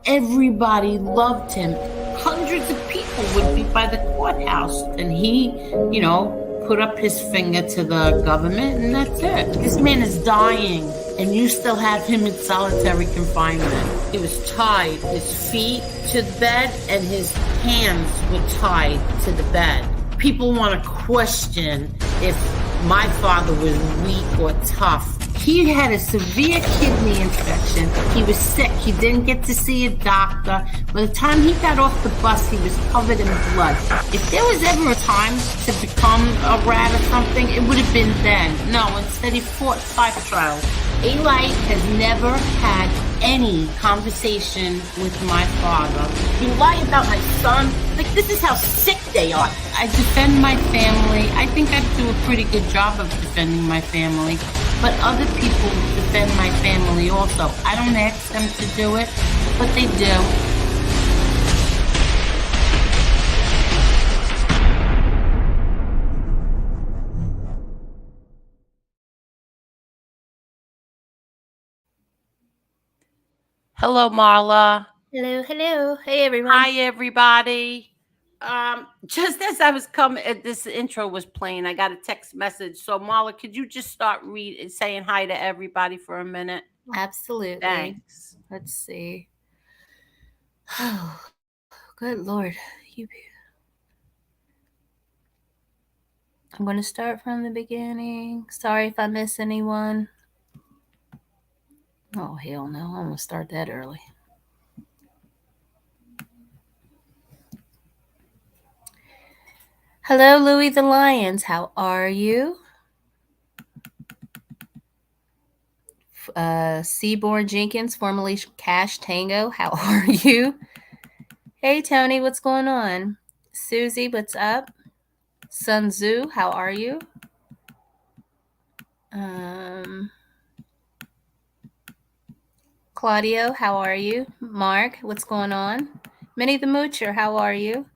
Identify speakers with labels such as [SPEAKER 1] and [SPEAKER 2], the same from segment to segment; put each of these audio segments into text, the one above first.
[SPEAKER 1] Everybody loved him. Hundreds of people would be by the courthouse, and he, put up his finger to the government, and that's it. This man is dying, and you still have him in solitary confinement. He was tied, his feet to the bed, and his hands were tied to the bed. People want to question if my father was weak or tough. He had a severe kidney infection. He was sick. He didn't get to see a doctor. By the time he got off the bus, he was covered in blood. If there was ever a time to become a rat or something, it would have been then. No, instead he fought 5 trials. Eli has never had any conversation with my father. You lie about my son? Like, this is how sick they are. I defend my family. I think I do a pretty good job of defending my family. But other people defend my family also. I don't ask them to do it, but they do. Hello, Marla.
[SPEAKER 2] Hello, hello. Hey, everyone.
[SPEAKER 1] Hi, everybody. Just as I was coming, this intro was playing, I got a text message. So, Marla, could you just start saying hi to everybody for a minute?
[SPEAKER 2] Absolutely.
[SPEAKER 1] Thanks.
[SPEAKER 2] Let's see. Oh, good Lord. I'm going to start from the beginning. Sorry if I miss anyone. Oh, hell no. I'm going to start that early. Hello, Louis the Lions. How are you? Seaborn Jenkins, formerly Cash Tango. How are you? Hey, Tony. What's going on? Susie, what's up? Sun Tzu, how are you? Claudio, how are you? Mark, what's going on? Minnie the Moocher, how are you?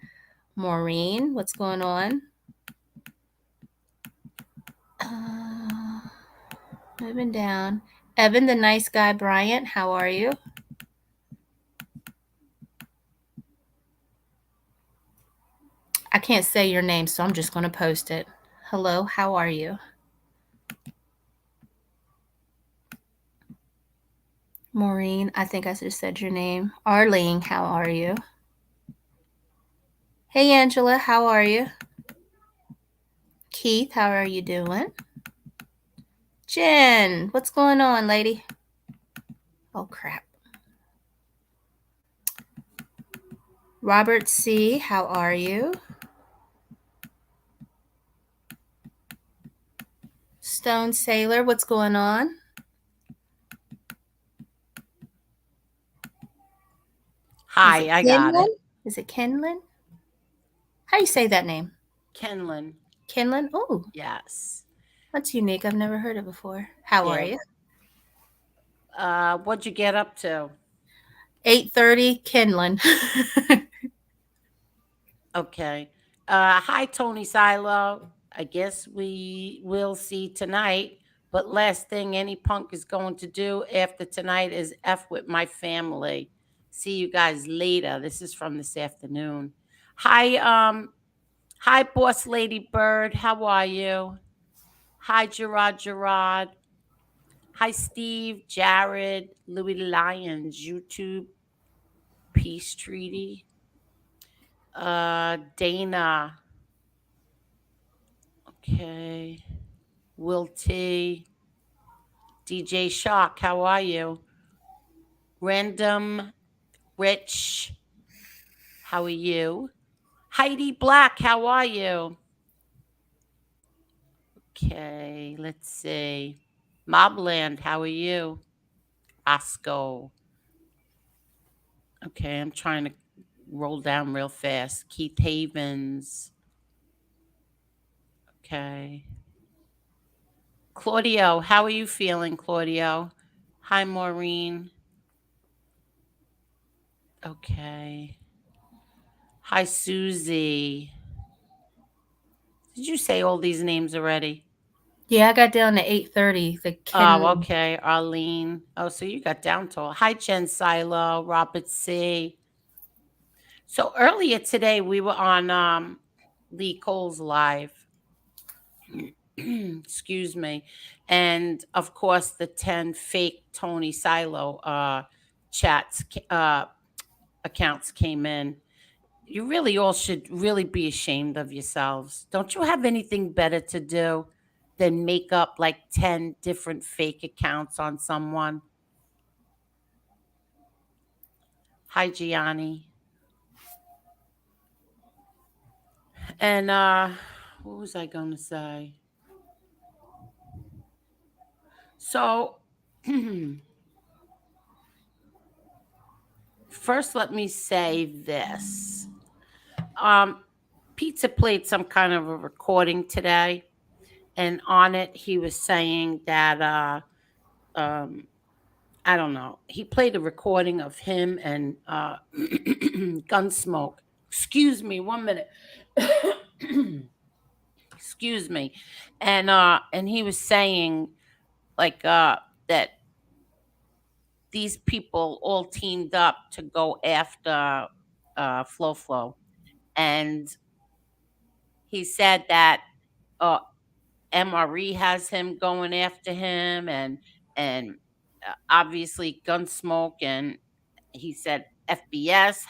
[SPEAKER 2] Maureen, what's going on? Moving down. Evan, the nice guy. Bryant, how are you? I can't say your name, so I'm just going to post it. Hello, how are you? Maureen, I think I just said your name. Arlene, how are you? Hey, Angela, how are you? Keith, how are you doing? Jen, what's going on, lady? Oh, crap. Robert C., how are you? Stone Sailor, what's going on?
[SPEAKER 1] Hi, I got it.
[SPEAKER 2] Is it Kenlin? How do you say that name?
[SPEAKER 1] Kenlin.
[SPEAKER 2] Kenlin? Oh.
[SPEAKER 1] Yes.
[SPEAKER 2] That's unique. I've never heard it before. How are you?
[SPEAKER 1] What'd you get up to?
[SPEAKER 2] 8:30, Kenlin.
[SPEAKER 1] Okay. Hi, Tony Silo. I guess we will see tonight. But last thing any punk is going to do after tonight is F with my family. See you guys later. This is from this afternoon. Hi, Boss Lady Bird. How are you? Hi, Gerard. Hi, Steve, Jared, Louis Lyons, YouTube, Peace Treaty. Dana. Okay. Will T. DJ Shock, how are you? Random Rich, how are you? Heidi Black, how are you? Okay, let's see. Mobland, how are you? Osco. Okay, I'm trying to roll down real fast. Keith Havens. Okay. Claudio, how are you feeling, Claudio? Hi, Maureen. Okay. Hi, Susie. Did you say all these names already?
[SPEAKER 2] Yeah, I got down to 8:30. The
[SPEAKER 1] Oh,
[SPEAKER 2] Ken.
[SPEAKER 1] okay. Arlene. Oh, so you got down to. Hi, Jen Silo, Robert C. So earlier today we were on Lee Cole's live. Excuse me. And of course the 10 fake Tony Silo chats accounts came in. You really all should really be ashamed of yourselves. Don't you have anything better to do than make up like 10 different fake accounts on someone? Hi, Gianni. And what was I going to say? So, first let me say this. Um Pizza played some kind of a recording today, and on it he was saying that um I don't know. He played a recording of him and Gunsmoke. Excuse me, 1 minute. Excuse me. And he was saying like that these people all teamed up to go after Flo Flo. And he said that uh MRE has him going after him, and obviously Gunsmoke, and he said FBS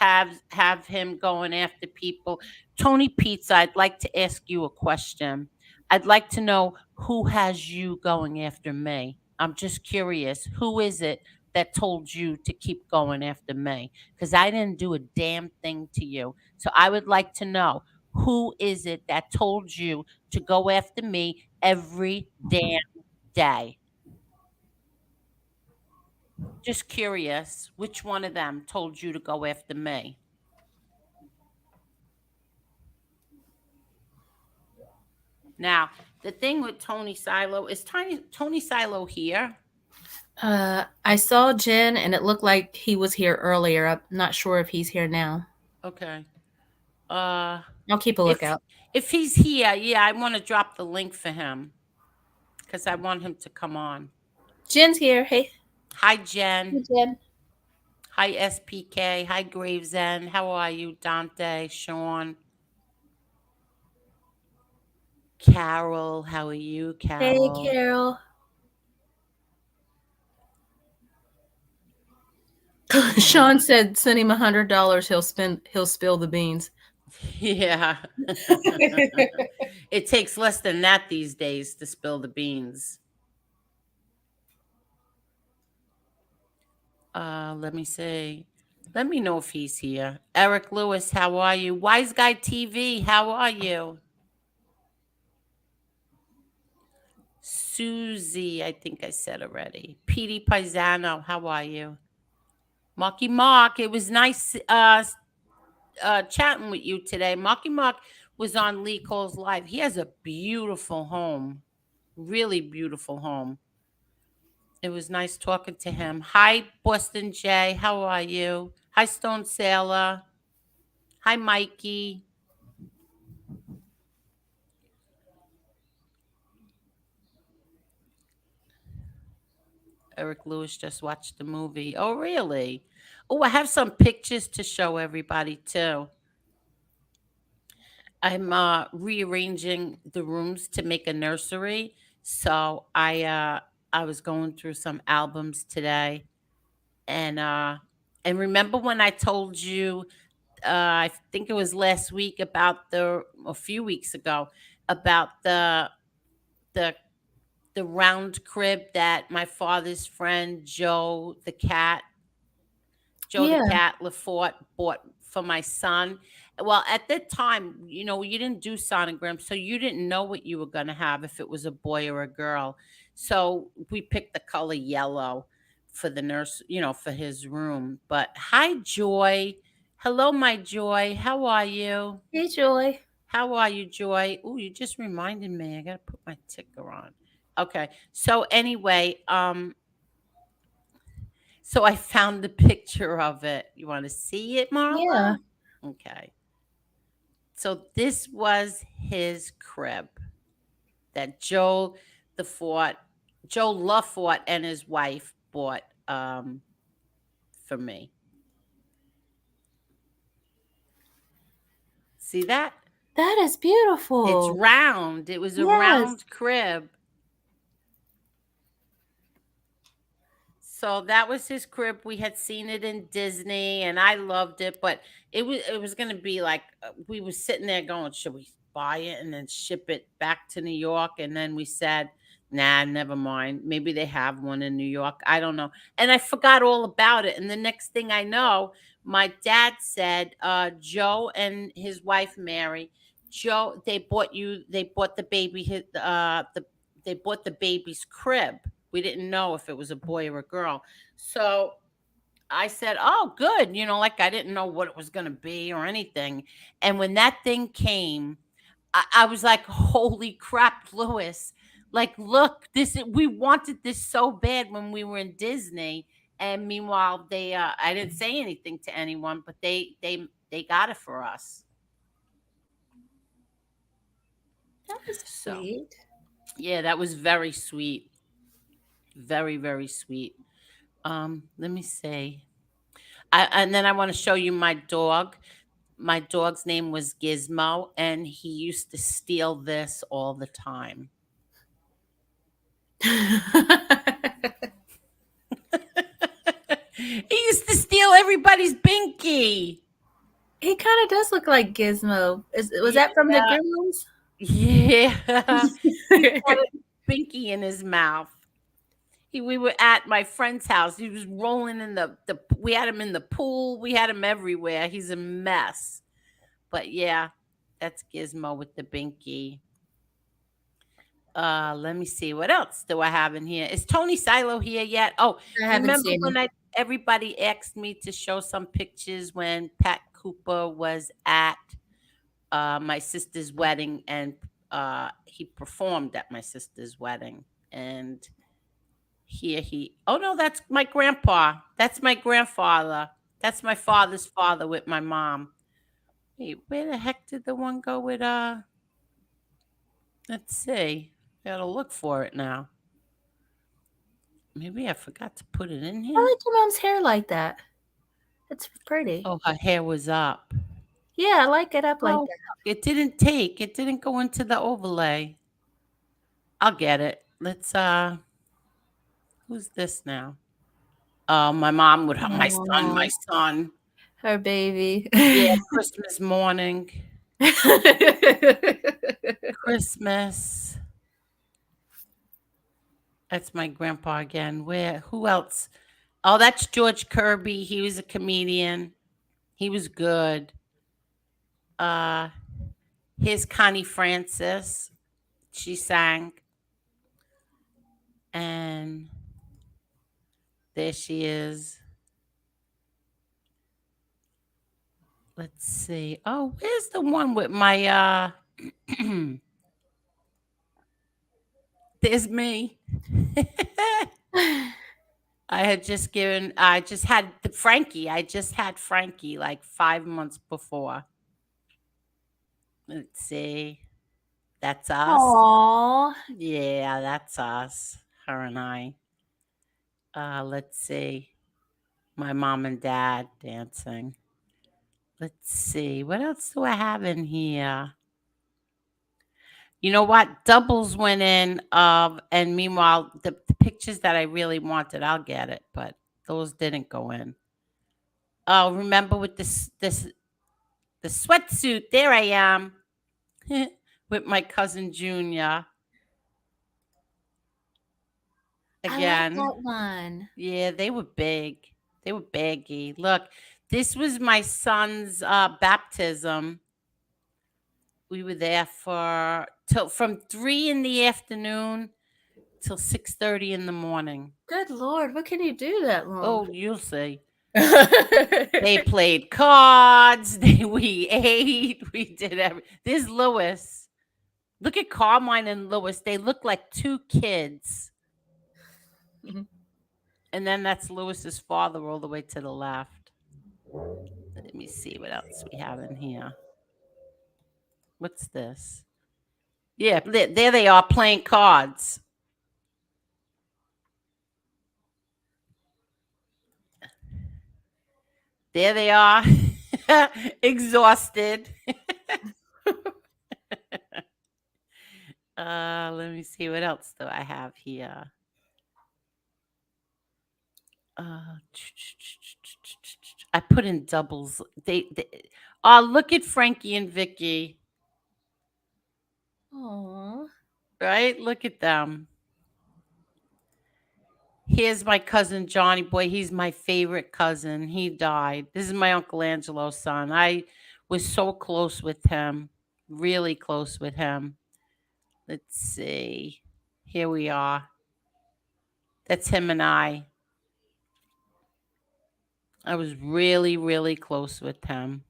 [SPEAKER 1] have him going after people. Tony Pizza, I'd like to ask you a question. I'd like to know who has you going after me. I'm just curious. Who is it that told you to keep going after me? Because I didn't do a damn thing to you. So I would like to know who is it that told you to go after me every damn day? Just curious, which one of them told you to go after me? Now, the thing with Tony Silo is Tony Silo here.
[SPEAKER 2] I saw Jen, and it looked like he was here earlier. I'm not sure if he's here now.
[SPEAKER 1] Okay. Uh
[SPEAKER 2] I'll keep a
[SPEAKER 1] if
[SPEAKER 2] lookout.
[SPEAKER 1] if he's here, yeah, I want to drop the link for him because I want him to come on.
[SPEAKER 2] Jen's here. Hey,
[SPEAKER 1] Hi
[SPEAKER 2] hey
[SPEAKER 1] Jen.
[SPEAKER 2] Jen.
[SPEAKER 1] Hi SPK. Hi Gravesend. How are you, Dante? Sean. Carol. How are you,
[SPEAKER 2] Hey,
[SPEAKER 1] Carol?
[SPEAKER 2] Carol. Sean said, "Send him $100. He'll spill the beans."
[SPEAKER 1] Yeah. It takes less than that these days to spill the beans. Let me see. Let me know if he's here. Eric Lewis, how are you? Wise Guy TV, how are you? Susie, I think I said already. Petey Paisano, how are you? Marky Mark, it was nice chatting with you today. Marky Mark was on Lee Cole's live. He has a beautiful home, really beautiful home. It was nice talking to him. Hi, Boston J. How are you? Hi, Stone Sailor. Hi, Mikey. Eric Lewis just watched the movie. Oh, really? Oh, I have some pictures to show everybody, too. I'm rearranging the rooms to make a nursery. So I was going through some albums today, and remember when I told you I think it was last week about a few weeks ago about the the round crib that my father's friend Joe the
[SPEAKER 2] Yeah,
[SPEAKER 1] cat Lafort bought for my son. Well, at that time, you didn't do sonograms, so you didn't know what you were going to have, if it was a boy or a girl. So we picked the color yellow for the nurse, for his room. But hi, Joy. Hello, my Joy. How are you?
[SPEAKER 2] hey Joy.
[SPEAKER 1] How are you, Joy? Oh, you just reminded me. I got to put my ticker on. Okay. So anyway, so I found the picture of it. You want to see it,
[SPEAKER 2] Yeah.
[SPEAKER 1] Marla? Okay. So this was his crib that Joe the fort. Joe Lafort and his wife bought for me. See that?
[SPEAKER 2] That is
[SPEAKER 1] It's
[SPEAKER 2] beautiful.
[SPEAKER 1] round. It was a
[SPEAKER 2] Yes.
[SPEAKER 1] round crib. So that was his crib. We had seen it in Disney, and I loved it. But it was going to be like we were sitting there going, should we buy it and then ship it back to New York? And then we said, nah, never mind. Maybe they have one in New York. I don't know. And I forgot all about it. And the next thing I know, my dad said, Joe and his wife Mary, Joe, they bought the baby they bought the baby's crib. We didn't know if it was a boy or a girl. So I said, "Oh, good." Like I didn't know what it was going to be or anything. And when that thing came, I was like, "Holy crap, Lewis. Like, look, we wanted this so bad when we were in Disney." And meanwhile, I didn't say anything to anyone, but they got it for us.
[SPEAKER 2] That was
[SPEAKER 1] So,
[SPEAKER 2] sweet.
[SPEAKER 1] yeah, that was very sweet. Very, very sweet. Let me see. And then I want to show you my dog. My dog's name was Gizmo, and he used to steal this all the time. He used to steal everybody's binky.
[SPEAKER 2] He kind of does look like Gizmo. Was that from the Gremlins?
[SPEAKER 1] Yeah. He had a binky in his mouth. We were at my friend's house. He was rolling in the we had him in the pool. We had him everywhere. He's a mess. But yeah, that's Gizmo with the binky. Let me see. What else do I have in here? Is Tony Silo here yet? Oh,
[SPEAKER 2] I haven't
[SPEAKER 1] remember
[SPEAKER 2] seen
[SPEAKER 1] when
[SPEAKER 2] him.
[SPEAKER 1] everybody asked me to show some pictures when Pat Cooper was at my sister's wedding, and he performed at my sister's wedding. And oh no, that's my grandpa. That's my grandfather. That's my father's father with my mom. Wait, where the heck did the one go with let's see. I gotta look for it now. Maybe I forgot to put it in
[SPEAKER 2] I
[SPEAKER 1] here.
[SPEAKER 2] like your mom's hair like that. It's pretty.
[SPEAKER 1] Oh, her hair was up.
[SPEAKER 2] Yeah, I like it up like
[SPEAKER 1] Oh,
[SPEAKER 2] that.
[SPEAKER 1] it didn't take. It didn't go into the overlay. I'll get it. Let's who's this now? Oh, my mom would have my
[SPEAKER 2] Aw,
[SPEAKER 1] son.
[SPEAKER 2] her baby.
[SPEAKER 1] Yeah, Christmas morning. Christmas. That's my grandpa again. Who else? Oh, that's George Kirby. He was a comedian. He was good. Uh Here's Connie Francis. She sang. And there she is. Let's see. Oh, where's the one with my there's me. I just had Frankie. I just had Frankie like 5 months before. Let's see. That's us.
[SPEAKER 2] Aw.
[SPEAKER 1] Yeah, that's us. Her and I. Let's see. My mom and dad dancing. Let's see. What else do I have in here? You know what? Doubles went in and meanwhile the pictures that I really wanted, I'll get it, but those didn't go in. Oh, remember with this the sweatsuit. There I am. With my cousin Junior.
[SPEAKER 2] I like
[SPEAKER 1] Again.
[SPEAKER 2] that one.
[SPEAKER 1] Yeah, they were big. They were baggy. Look, this was my son's baptism. We were there from 3 in the afternoon till 6:30 in the morning.
[SPEAKER 2] Good Lord, what can you do that long?
[SPEAKER 1] Oh, you'll see. They played cards. We ate. We did everything. There's Lewis. Look at Carmine and Lewis. They look like two kids.
[SPEAKER 2] Mhm.
[SPEAKER 1] And then that's Lewis's father all the way to the left. Let me see what else we have in here. What's this? Yeah, there they are playing cards. There they are, exhausted. Let me see, what else do I have here? I put in doubles. They oh, look at Frankie and Vicky.
[SPEAKER 2] Aw.
[SPEAKER 1] Right? Look at them. Here's my cousin Johnny. Boy, he's my favorite cousin. He died. This is my Uncle Angelo's son. I was so close with him. Really close with him. Let's see. Here we are. That's him and I. I was really, really close with him.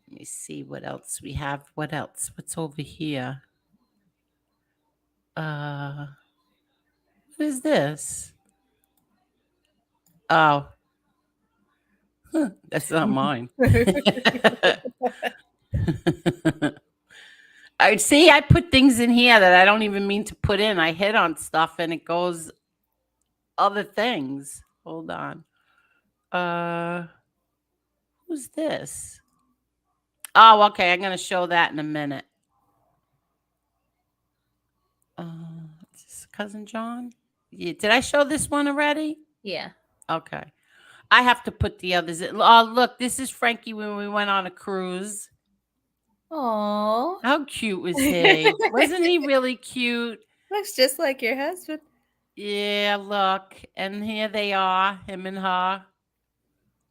[SPEAKER 1] Let me see what else we have. What else? What's over here? What is this? Oh, that's not mine. I see. I put things in here that I don't even mean to put in. I hit on stuff and it goes other things. Hold on. Who's this? Oh, okay. I'm gonna show that in a minute. Is this cousin John? Yeah. Did I show this one already?
[SPEAKER 2] Yeah.
[SPEAKER 1] Okay. I have to put the others in. Oh, look, this is Frankie when we went on a cruise.
[SPEAKER 2] Aw.
[SPEAKER 1] How cute was he? Wasn't he really cute?
[SPEAKER 2] Looks just like your husband.
[SPEAKER 1] Yeah, look. And here they are, him and her.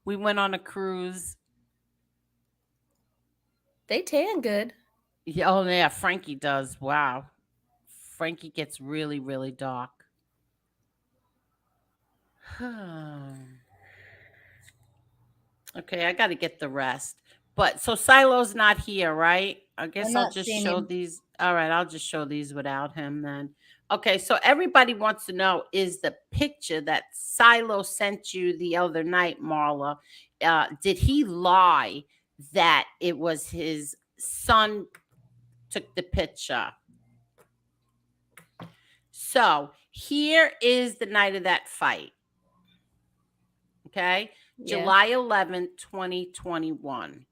[SPEAKER 1] We went on a cruise.
[SPEAKER 2] They tan good.
[SPEAKER 1] Yeah, oh, yeah, Frankie does. Wow. Frankie gets really, really dark. Okay, I got to get the rest. But so Silo's not here, right? I guess
[SPEAKER 2] I'm
[SPEAKER 1] I'll
[SPEAKER 2] not
[SPEAKER 1] just
[SPEAKER 2] seeing
[SPEAKER 1] show
[SPEAKER 2] him.
[SPEAKER 1] these. All right, I'll just show these without him then. Okay, so everybody wants to know is the picture that Silo sent you the other night, Marla. Did he lie that it was his son took the picture? So here is the night of that fight. Okay,
[SPEAKER 2] Yeah.
[SPEAKER 1] July 11th, 2021.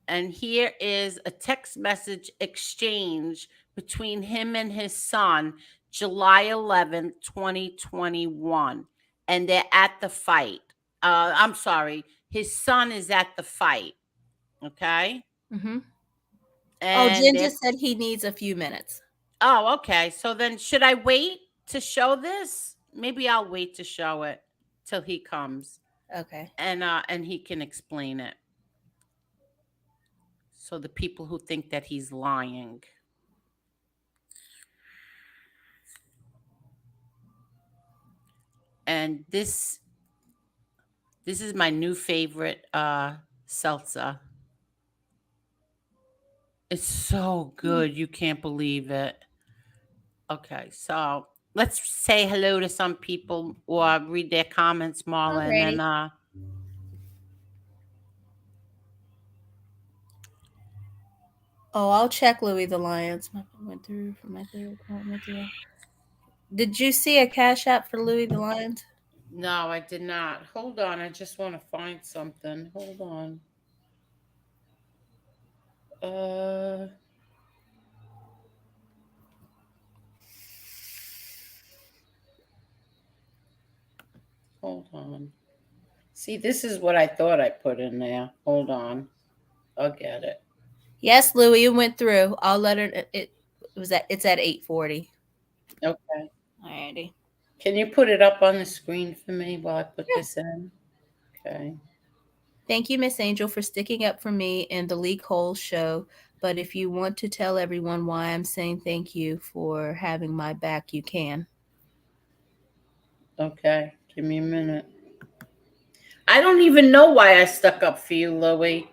[SPEAKER 1] And here is a text message exchange between him and his son, July 11th, 2021. And they're at the fight. I'm sorry, his son is at the fight. Okay.
[SPEAKER 2] Mm-hmm.
[SPEAKER 1] And
[SPEAKER 2] Jen just said he needs a few minutes.
[SPEAKER 1] oh, okay. So then should I wait to show this? Maybe I'll wait to show it till he comes.
[SPEAKER 2] Okay.
[SPEAKER 1] And he can explain it. So the people who think that he's lying. And this is my new favorite seltzer. It's so good. You can't believe it. Okay, so let's say hello to some people or read their comments, Marla,
[SPEAKER 2] Alrighty.
[SPEAKER 1] and then
[SPEAKER 2] Oh, I'll check Louis the Lions. Went through for my favorite comment. Did you see a cash app for Louis the Lions?
[SPEAKER 1] no, I did not. Hold on, I just want to find something. Hold on. Hold on. See, this is what I thought I put in there. Hold on. I'll get it.
[SPEAKER 2] Yes, Louis, it went through. I'll let her. It's at 8:40.
[SPEAKER 1] Okay.
[SPEAKER 2] Alrighty.
[SPEAKER 1] Can you put it up on the screen for me while I put this in? Okay.
[SPEAKER 2] Thank you, Miss Angel, for sticking up for me in the Lee Cole show. But if you want to tell everyone why I'm saying thank you for having my back, you can.
[SPEAKER 1] Okay. Give me a minute. I don't even know why I stuck up for you, Louie.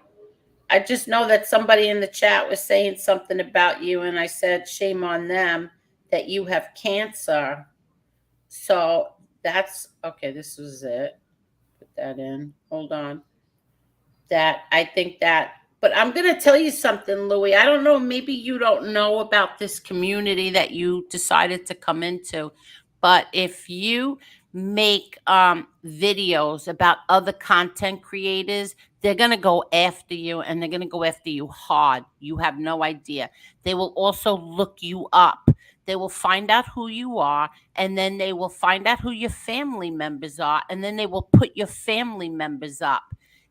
[SPEAKER 1] I just know that somebody in the chat was saying something about you, and I said, shame on them that you have cancer. So that's okay. This was it. Put that in. Hold on. That I think that, but I'm going to tell you something, Louie. I don't know. Maybe you don't know about this community that you decided to come into, but if you make videos about other content creators, they're going to go after you, and they're going to go after you hard. You have no idea. They will also look you up. They will find out who you are, and then they will find out who your family members are, and then they will put your family members up.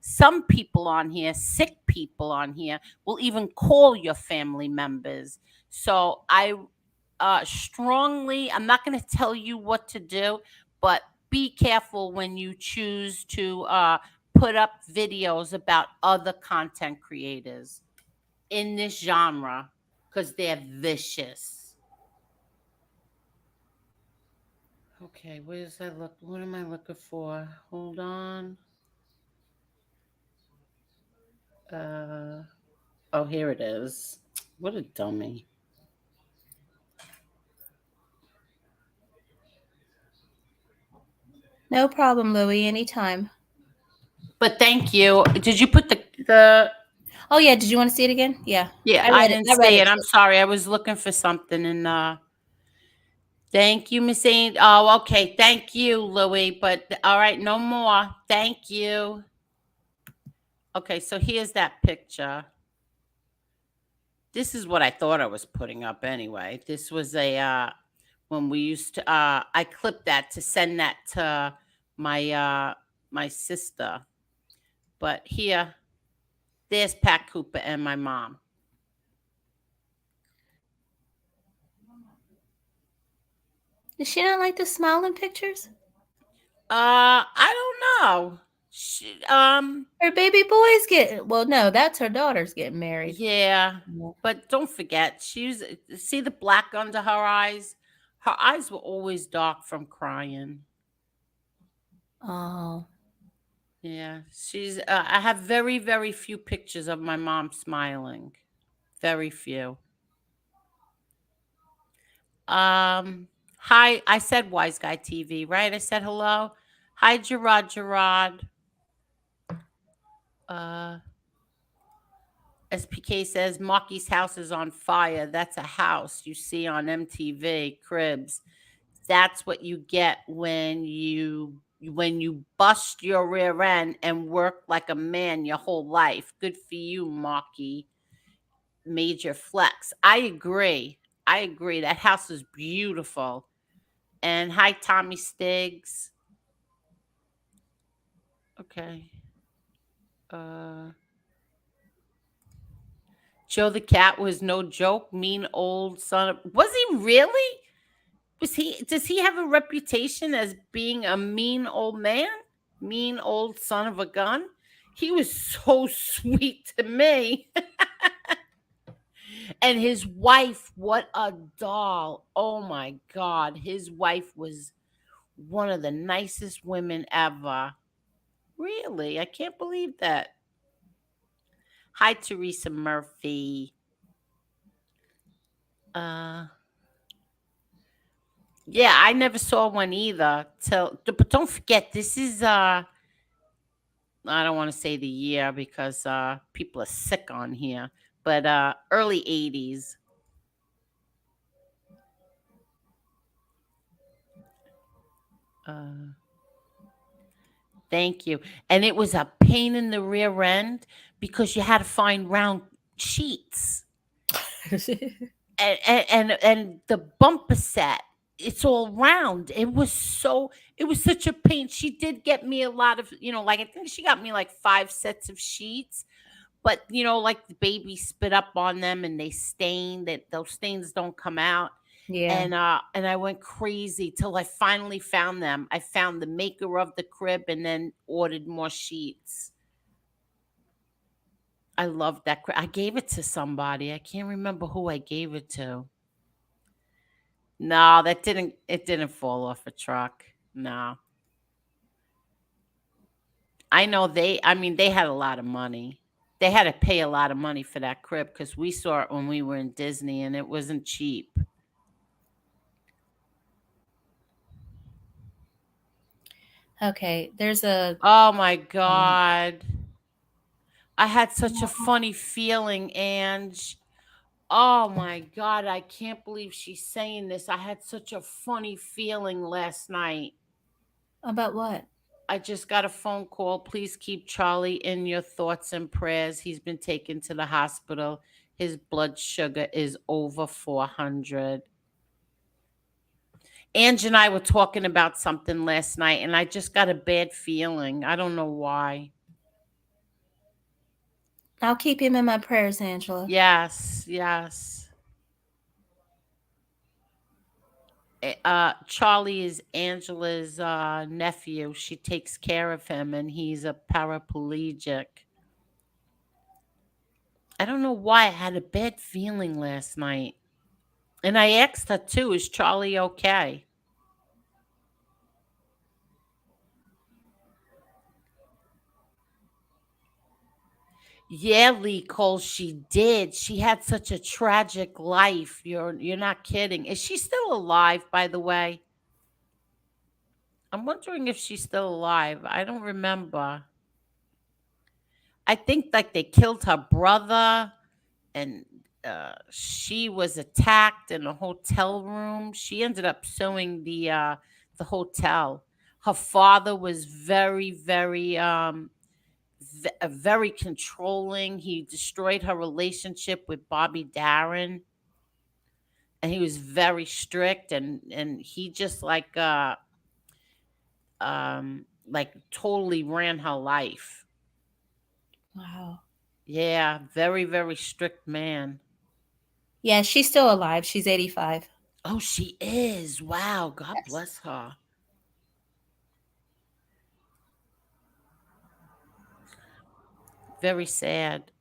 [SPEAKER 1] Some people on here, sick people on here, will even call your family members. So I strongly, I'm not going to tell you what to do, but be careful when you choose to put up videos about other content creators in this genre, because they're vicious. Okay, where's I look? What am I looking for? Hold on. Uh, oh, here it is. What a dummy.
[SPEAKER 2] No problem, Louie. Anytime.
[SPEAKER 1] But thank you. Did you put the?
[SPEAKER 2] Oh yeah, did you want to see it again? Yeah.
[SPEAKER 1] Yeah,
[SPEAKER 2] I
[SPEAKER 1] I
[SPEAKER 2] read it.
[SPEAKER 1] didn't
[SPEAKER 2] I read
[SPEAKER 1] see
[SPEAKER 2] it
[SPEAKER 1] it. I'm
[SPEAKER 2] too.
[SPEAKER 1] sorry. I was looking for something, and thank you, Miss Ain't. Oh, okay. Thank you, Louie. But all right, no more. Thank you. Okay, so here's that picture. This is what I thought I was putting up anyway. This was a when we used to I clipped that to send that to my sister. But here, there's Pat Cooper and my mom.
[SPEAKER 2] Does she not like the smiling pictures?
[SPEAKER 1] I don't know.
[SPEAKER 2] Her baby boy's getting, well, no, that's her daughter's getting married.
[SPEAKER 1] Yeah,
[SPEAKER 2] Yeah.
[SPEAKER 1] but don't forget, see the black under her eyes? Her eyes were always dark from crying.
[SPEAKER 2] Oh.
[SPEAKER 1] Yeah, I have very, very few pictures of my mom smiling. Very few. Hi, I said Wise Guy TV, right? I said hello. Hi, Gerard. Gerard. Uh, SPK says Marky's house is on fire. That's a house you see on MTV Cribs. That's what you get when you bust your rear end and work like a man your whole life. Good for you, Marky. Major flex. I agree. I agree. That house is beautiful. And hi, Tommy Stiggs. Okay. Uh Joe the cat was no joke. Mean old son of. Was he really? Does he have a reputation as being a mean old man? Mean old son of a gun? He was so sweet to me. And his wife, what a doll. Oh my God. His wife was one of the nicest women ever. Really? I can't believe that. Hi, Teresa Murphy. Uh, yeah, I never saw one either. But don't forget, this is I don't want to say the year because people are sick on here, but early 80s. Uh, Thank you. And it was a pain in the rear end because you had to find round sheets. And the bumper set, it's all round. It was such a pain. She did get me a lot of, like I think she got me like 5 sets of sheets, but like the baby spit up on them and they stain, that those stains don't come out.
[SPEAKER 2] Yeah.
[SPEAKER 1] And I went crazy till I finally found them. I found the maker of the crib and then ordered more sheets. I love that crib. I gave it to somebody. I can't remember who I gave it to. No, it didn't fall off a truck. No. I mean, they had a lot of money. They had to pay a lot of money for that crib because we saw it when we were in Disney and it wasn't cheap.
[SPEAKER 2] Okay, there's a
[SPEAKER 1] Oh my God. I had such a funny feeling, Ange. Oh my God. I can't believe she's saying this. I had such a funny feeling last night.
[SPEAKER 2] About what?
[SPEAKER 1] I just got a phone call. Please keep Charlie in your thoughts and prayers. He's been taken to the hospital. His blood sugar is over 400. Ange and I were talking about something last night, and I just got a bad feeling. I don't know why.
[SPEAKER 2] I'll keep him in my prayers, Angela.
[SPEAKER 1] Yes, yes. Charlie is Angela's nephew. She takes care of him, and he's a paraplegic. I don't know why I had a bad feeling last night. And I asked her too, is Charlie okay? Yeah, Lee Cole, she did. She had such a tragic life. You're not kidding. Is she still alive, by the way? I'm wondering if she's still alive. I don't remember. I think like they killed her brother, and she was attacked in a hotel room. She ended up suing the hotel. Her father was very controlling. He destroyed her relationship with Bobby Darin, and he was very strict, and he just like totally ran her life.
[SPEAKER 2] Wow.
[SPEAKER 1] Yeah, very strict man.
[SPEAKER 2] Yeah, she's still alive. She's 85.
[SPEAKER 1] Oh, she is. Wow, God
[SPEAKER 2] Yes.
[SPEAKER 1] bless her. Very sad.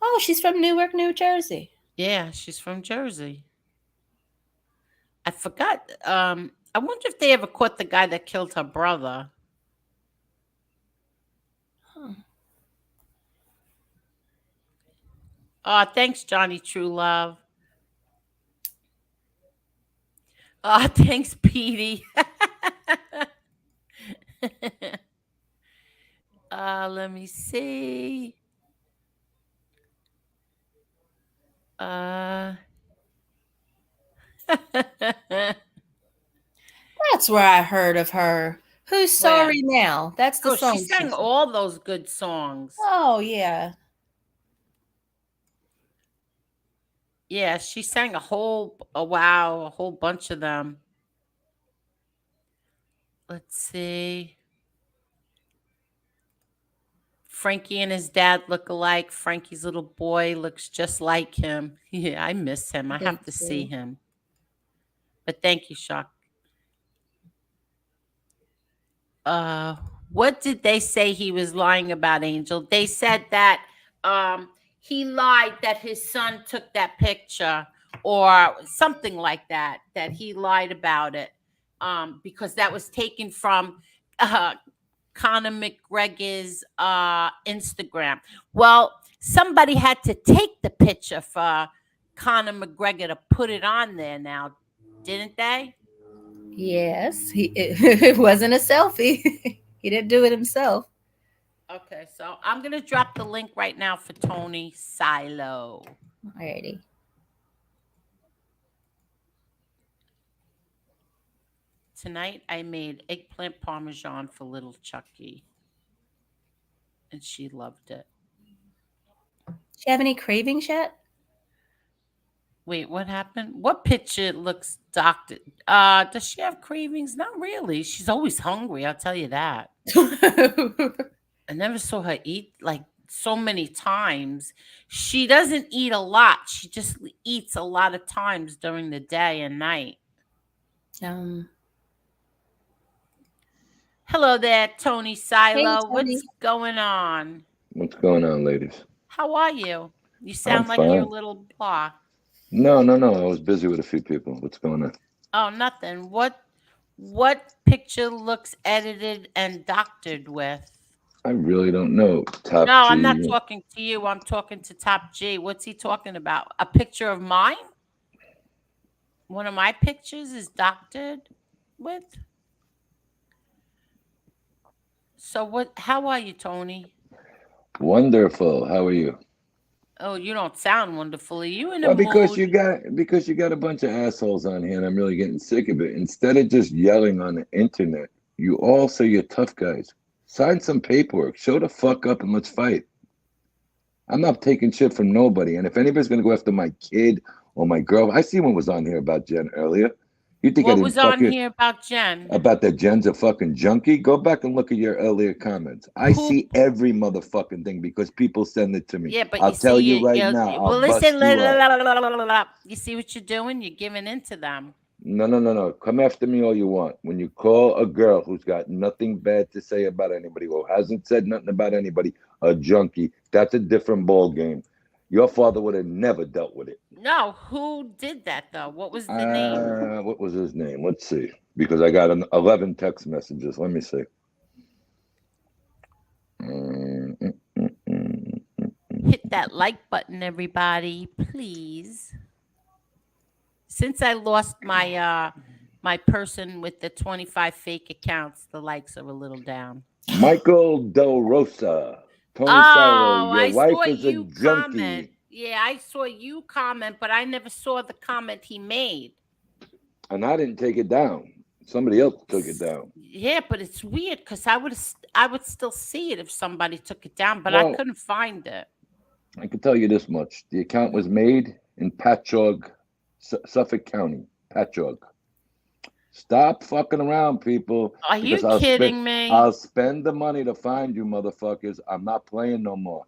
[SPEAKER 2] Oh, she's from Newark, New Jersey.
[SPEAKER 1] Yeah, she's from Jersey. I forgot. I wonder if they ever caught the guy that killed her brother.
[SPEAKER 2] Huh.
[SPEAKER 1] Oh, thanks, Johnny True Love. Oh, thanks, Petey. Let me see. Uh,
[SPEAKER 2] That's where I heard of her. Who's
[SPEAKER 1] where?
[SPEAKER 2] Sorry Now? That's the
[SPEAKER 1] Oh, she
[SPEAKER 2] song she
[SPEAKER 1] sang
[SPEAKER 2] sang.
[SPEAKER 1] all those good songs.
[SPEAKER 2] Oh, yeah.
[SPEAKER 1] Yeah, she sang a whole bunch of them. Let's see. Frankie and his dad look alike. Frankie's little boy looks just like him. Yeah, I miss him. I
[SPEAKER 2] Me
[SPEAKER 1] have to see
[SPEAKER 2] too.
[SPEAKER 1] him. But thank you, Shock. Uh, what did they say he was lying about, Angel? They said that he lied that his son took that picture or something like that, that he lied about it because that was taken from uh, Conor McGregor's Instagram. Well, somebody had to take the picture for Conor McGregor to put it on there now, didn't they?
[SPEAKER 2] Yes, it wasn't a selfie. He didn't do it himself.
[SPEAKER 1] Okay, so I'm going to drop the link right now for Tony Silo.
[SPEAKER 2] Alrighty.
[SPEAKER 1] Tonight I made eggplant parmesan for little Chucky, and she loved it.
[SPEAKER 2] Do you have any cravings yet?
[SPEAKER 1] Wait, what happened? What picture looks doctored? Does she have cravings? Not really. She's always hungry, I'll tell you that. I never saw her eat like so many times. She doesn't eat a lot. She just eats a lot of times during the day and night.
[SPEAKER 2] um,
[SPEAKER 1] Hello there, Tony
[SPEAKER 2] hey,
[SPEAKER 1] Silo.
[SPEAKER 2] Tony.
[SPEAKER 1] What's going on?
[SPEAKER 3] What's going on, ladies?
[SPEAKER 1] How are you? You
[SPEAKER 3] I'm
[SPEAKER 1] sound like you're a
[SPEAKER 3] fine.
[SPEAKER 1] little blah.
[SPEAKER 3] No. I was busy with a few people. What's going on?
[SPEAKER 1] Oh, nothing. What picture looks edited and doctored with?
[SPEAKER 3] I really don't know.
[SPEAKER 1] No,
[SPEAKER 3] Top
[SPEAKER 1] I'm not
[SPEAKER 3] G.
[SPEAKER 1] talking to you. I'm talking to Top G. What's he talking about? A picture of mine? One of my pictures is doctored with? So what how are you, Tony?
[SPEAKER 3] Wonderful. How are you?
[SPEAKER 1] Oh, you don't sound wonderful. Are you in a
[SPEAKER 3] Well,
[SPEAKER 1] mood?
[SPEAKER 3] because you got a bunch of assholes on here, and I'm really getting sick of it. Instead of just yelling on the internet, You all say you're tough guys. Sign some paperwork. Show the fuck up and let's fight. I'm not taking shit from nobody. And if anybody's gonna go after my kid or my girl, I see one was on here about Jen earlier. You think I
[SPEAKER 1] What
[SPEAKER 3] didn't
[SPEAKER 1] was on
[SPEAKER 3] fucking
[SPEAKER 1] here about Jen?
[SPEAKER 3] about that Jen's a fucking junkie? Go back and look at your earlier comments. I
[SPEAKER 1] Who-
[SPEAKER 3] see every motherfucking thing because people send it to me.
[SPEAKER 1] Yeah, but
[SPEAKER 3] I'll
[SPEAKER 1] you
[SPEAKER 3] tell
[SPEAKER 1] see,
[SPEAKER 3] you right now.
[SPEAKER 1] well,
[SPEAKER 3] I'll
[SPEAKER 1] listen.
[SPEAKER 3] bust you up.
[SPEAKER 1] You see what you're doing? You're giving in to them.
[SPEAKER 3] No. Come after me all you want. When you call a girl who's got nothing bad to say about anybody, who hasn't said nothing about anybody, a junkie, that's a different ball game. Your father would have never dealt with it.
[SPEAKER 1] No, who did that though? What was the name?
[SPEAKER 3] What was his name? Let's see. Because I got 11 text messages. Let me see.
[SPEAKER 1] Hit that like button, everybody, please. Since I lost my my person with the 25 fake accounts, the likes are a little down.
[SPEAKER 3] Michael Del Rosa. Tony
[SPEAKER 1] Oh,
[SPEAKER 3] Siro, your
[SPEAKER 1] I
[SPEAKER 3] wife
[SPEAKER 1] saw
[SPEAKER 3] is a
[SPEAKER 1] you
[SPEAKER 3] junkie.
[SPEAKER 1] comment. Yeah, I saw you comment, but I never saw the comment he made.
[SPEAKER 3] And I didn't take it down. Somebody else took it down.
[SPEAKER 1] Yeah, but it's weird because I would still see it if somebody took it down, but I
[SPEAKER 3] Well,
[SPEAKER 1] couldn't find it.
[SPEAKER 3] I can tell you this much. The account was made in Patchogue, Suffolk County. Patchogue. Stop fucking around, people.
[SPEAKER 1] Are you
[SPEAKER 3] because
[SPEAKER 1] kidding me?
[SPEAKER 3] I'll spend the money to find you, motherfuckers. I'm not playing no more.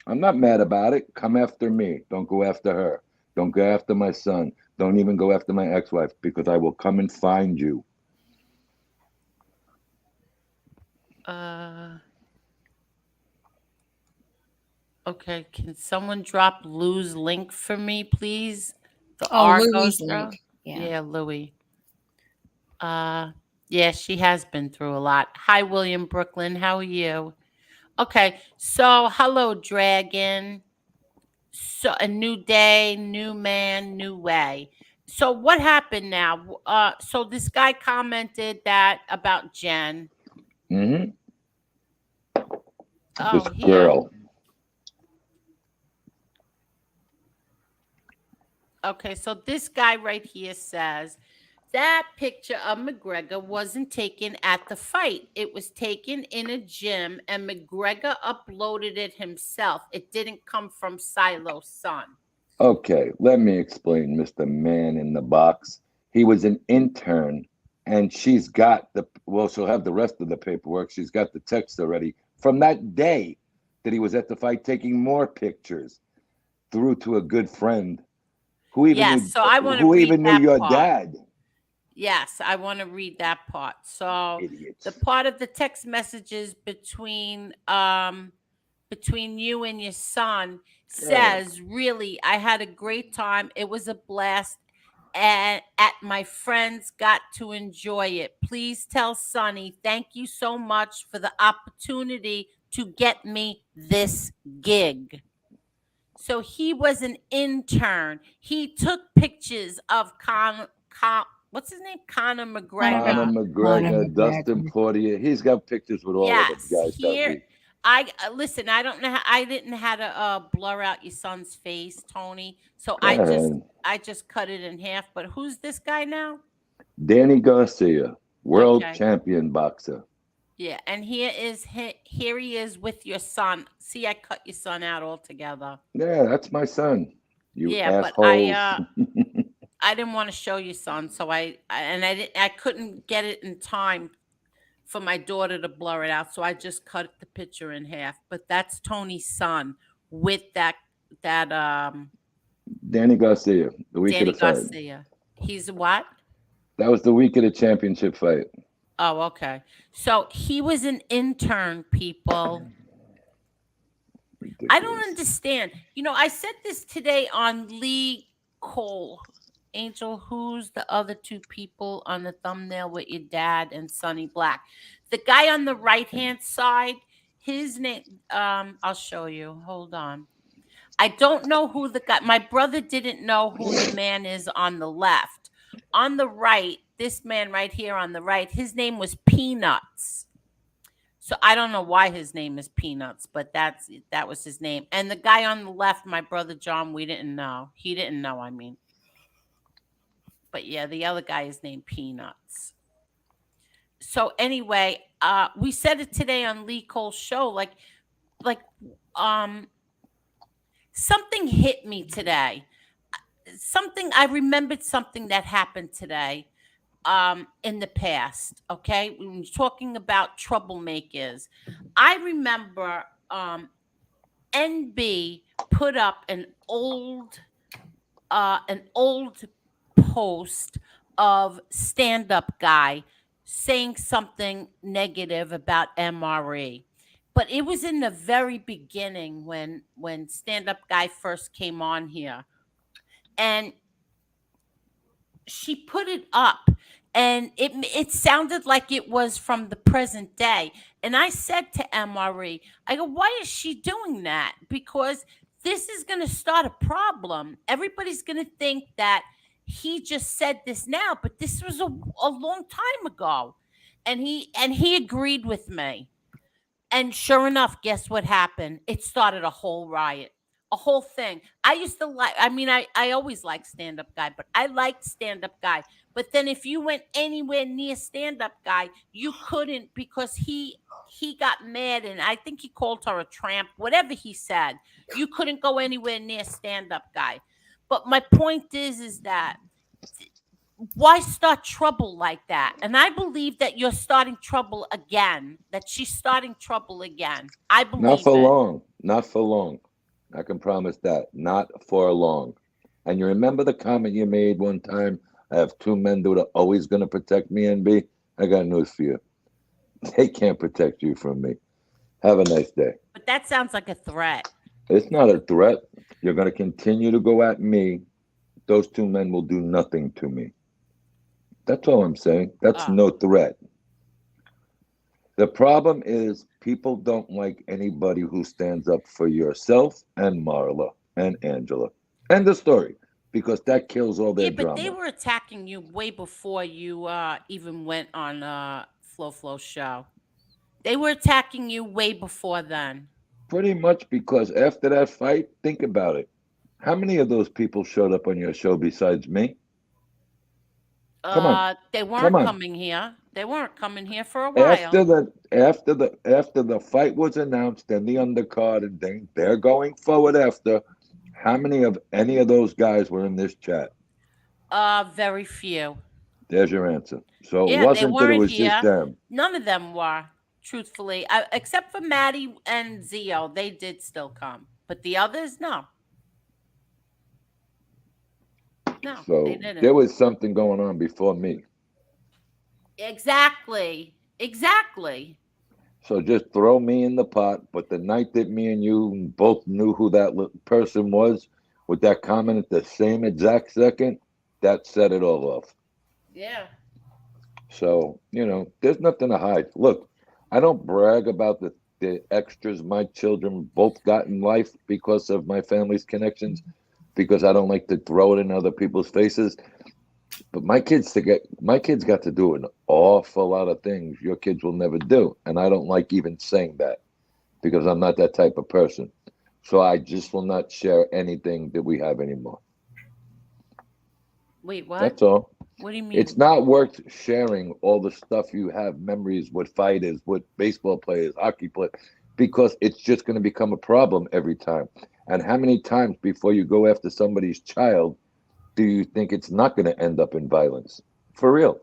[SPEAKER 3] I'm not mad about it. Come after me. Don't go after her. Don't go after my son. Don't even go after my ex-wife because I will come and find you.
[SPEAKER 1] Okay, can someone drop Lou's link for me, please? The
[SPEAKER 2] Louie's
[SPEAKER 1] girl?
[SPEAKER 2] link. Yeah.
[SPEAKER 1] Yeah, Louie. Yeah, she has been through a lot. Hi, William Brooklyn. How are you? Okay, so hello, Dragon. So a new day, new man, new way. So what happened now? So this guy commented that about Jen.
[SPEAKER 3] Mm-hmm.
[SPEAKER 1] Oh,
[SPEAKER 3] This
[SPEAKER 1] here.
[SPEAKER 3] girl.
[SPEAKER 1] Okay, so this guy right here says that picture of McGregor wasn't taken at the fight. It was taken in a gym, and McGregor uploaded it himself. It didn't come from Silo's son.
[SPEAKER 3] Okay, let me explain, Mr. Man in the Box. He was an intern, and she's got she'll have the rest of the paperwork. She's got the text already from that day that he was at the fight, taking more pictures through to a good friend who even knew,
[SPEAKER 1] so I want to
[SPEAKER 3] who
[SPEAKER 1] read
[SPEAKER 3] even knew
[SPEAKER 1] that
[SPEAKER 3] your
[SPEAKER 1] part.
[SPEAKER 3] dad.
[SPEAKER 1] Yes, I want to read that part. So
[SPEAKER 3] Idiots.
[SPEAKER 1] the part of the text messages between you and your son says, really, I had a great time. It was a blast. And my friends got to enjoy it. Please tell Sonny, thank you so much for the opportunity to get me this gig. So he was an intern. He took pictures of what's his name? Conor McGregor.
[SPEAKER 3] Conor McGregor, Dustin Poirier. He's got pictures with all of the guys
[SPEAKER 1] here.
[SPEAKER 3] that week.
[SPEAKER 1] I listen. I don't know. I didn't have to blur out your son's face, Tony. So
[SPEAKER 3] Go ahead.
[SPEAKER 1] I just cut it in half. But who's this guy now?
[SPEAKER 3] Danny Garcia, world champion boxer.
[SPEAKER 1] Yeah, and here he is with your son. See, I cut your son out altogether.
[SPEAKER 3] Yeah, that's my son. You assholes.
[SPEAKER 1] But I didn't want to show your son, so I couldn't get it in time for my daughter to blur it out, so I just cut the picture in half. But that's Tony's son with that
[SPEAKER 3] Danny Garcia, the week
[SPEAKER 1] Danny
[SPEAKER 3] of the fight.
[SPEAKER 1] Garcia. He's what?
[SPEAKER 3] That was the week of the championship fight.
[SPEAKER 1] Oh, okay. So he was an intern, people. Ridiculous. I don't understand. I said this today on Lee Cole. Angel, who's the other two people on the thumbnail with your dad and Sonny Black? The guy on the right-hand side, his name, I'll show you. Hold on. I don't know who the guy, my brother didn't know who the man is on the left. On the right, this man right here on the right, his name was Peanuts. So I don't know why his name is Peanuts, but that was his name. And the guy on the left, my brother John, we didn't know. He didn't know, I mean. But yeah, the other guy is named Peanuts. So anyway, we said it today on Lee Cole's show. Like, um, something hit me today. Something I remembered something that happened today. In the past. Okay, when we're talking about troublemakers, I remember NB put up an old post of stand-up guy saying something negative about MRE. But it was in the very beginning when stand-up guy first came on here. And she put it up, and it sounded like it was from the present day. And I said to MRE, I go, why is she doing that? Because this is going to start a problem. Everybody's going to think that he just said this now, but this was a long time ago. And he agreed with me. And sure enough, guess what happened? It started a whole riot, a whole thing. I used to like, I mean, I always liked stand up guy, but I liked stand up guy. But then if you went anywhere near stand up guy, you couldn't because he got mad, and I think he called her a tramp, whatever he said. You couldn't go anywhere near stand up guy. But my point is that why start trouble like that? And I believe that you're starting trouble again, that she's starting trouble again. I
[SPEAKER 3] Not
[SPEAKER 1] believe
[SPEAKER 3] for
[SPEAKER 1] it.
[SPEAKER 3] long. Not for long. I can promise that. Not for long. And you remember the comment you made one time? I have two men that are always going to protect me, NB. I got news for you. They can't protect you from me. Have a nice day.
[SPEAKER 1] But that sounds like a threat.
[SPEAKER 3] It's not a threat. You're going to continue to go at me. Those two men will do nothing to me. That's all I'm saying. That's
[SPEAKER 1] Oh,
[SPEAKER 3] no threat. The problem is people don't like anybody who stands up for yourself and Marla and Angela. End of story. Because that kills all
[SPEAKER 1] yeah,
[SPEAKER 3] their
[SPEAKER 1] but they
[SPEAKER 3] drama.
[SPEAKER 1] were attacking you way before you even went on Flo show. They were attacking you way before then.
[SPEAKER 3] Pretty much because after that fight, think about it. How many of those people showed up on your show besides me? Come on.
[SPEAKER 1] They
[SPEAKER 3] Come
[SPEAKER 1] weren't
[SPEAKER 3] on.
[SPEAKER 1] coming here. They weren't coming here for a
[SPEAKER 3] After
[SPEAKER 1] while.
[SPEAKER 3] the fight was announced and the undercard and they're going forward after, how many of any of those guys were in this chat?
[SPEAKER 1] Very few.
[SPEAKER 3] There's your answer. So it
[SPEAKER 1] Yeah, they
[SPEAKER 3] wasn't that it
[SPEAKER 1] weren't
[SPEAKER 3] was just
[SPEAKER 1] here.
[SPEAKER 3] them.
[SPEAKER 1] None of them were, truthfully, except for Maddie and Zio. They did still come, but the others, no, no, they
[SPEAKER 3] So there
[SPEAKER 1] didn't.
[SPEAKER 3] was something going on before me.
[SPEAKER 1] Exactly, exactly.
[SPEAKER 3] So just throw me in the pot. But the night that me and you both knew who that person was with that comment at the same exact second, that set it all off.
[SPEAKER 1] Yeah.
[SPEAKER 3] So, there's nothing to hide. Look, I don't brag about the extras my children both got in life because of my family's connections, because I don't like to throw it in other people's faces. But my kids got to do an awful lot of things your kids will never do. And I don't like even saying that because I'm not that type of person. So I just will not share anything that we have anymore.
[SPEAKER 1] Wait, what?
[SPEAKER 3] That's all.
[SPEAKER 1] What do you
[SPEAKER 3] It's
[SPEAKER 1] mean?
[SPEAKER 3] not worth sharing all the stuff you have, memories with fighters, with baseball players, hockey players, because it's just going to become a problem every time. And how many times before you go after somebody's child do you think it's not going to end up in violence? For real.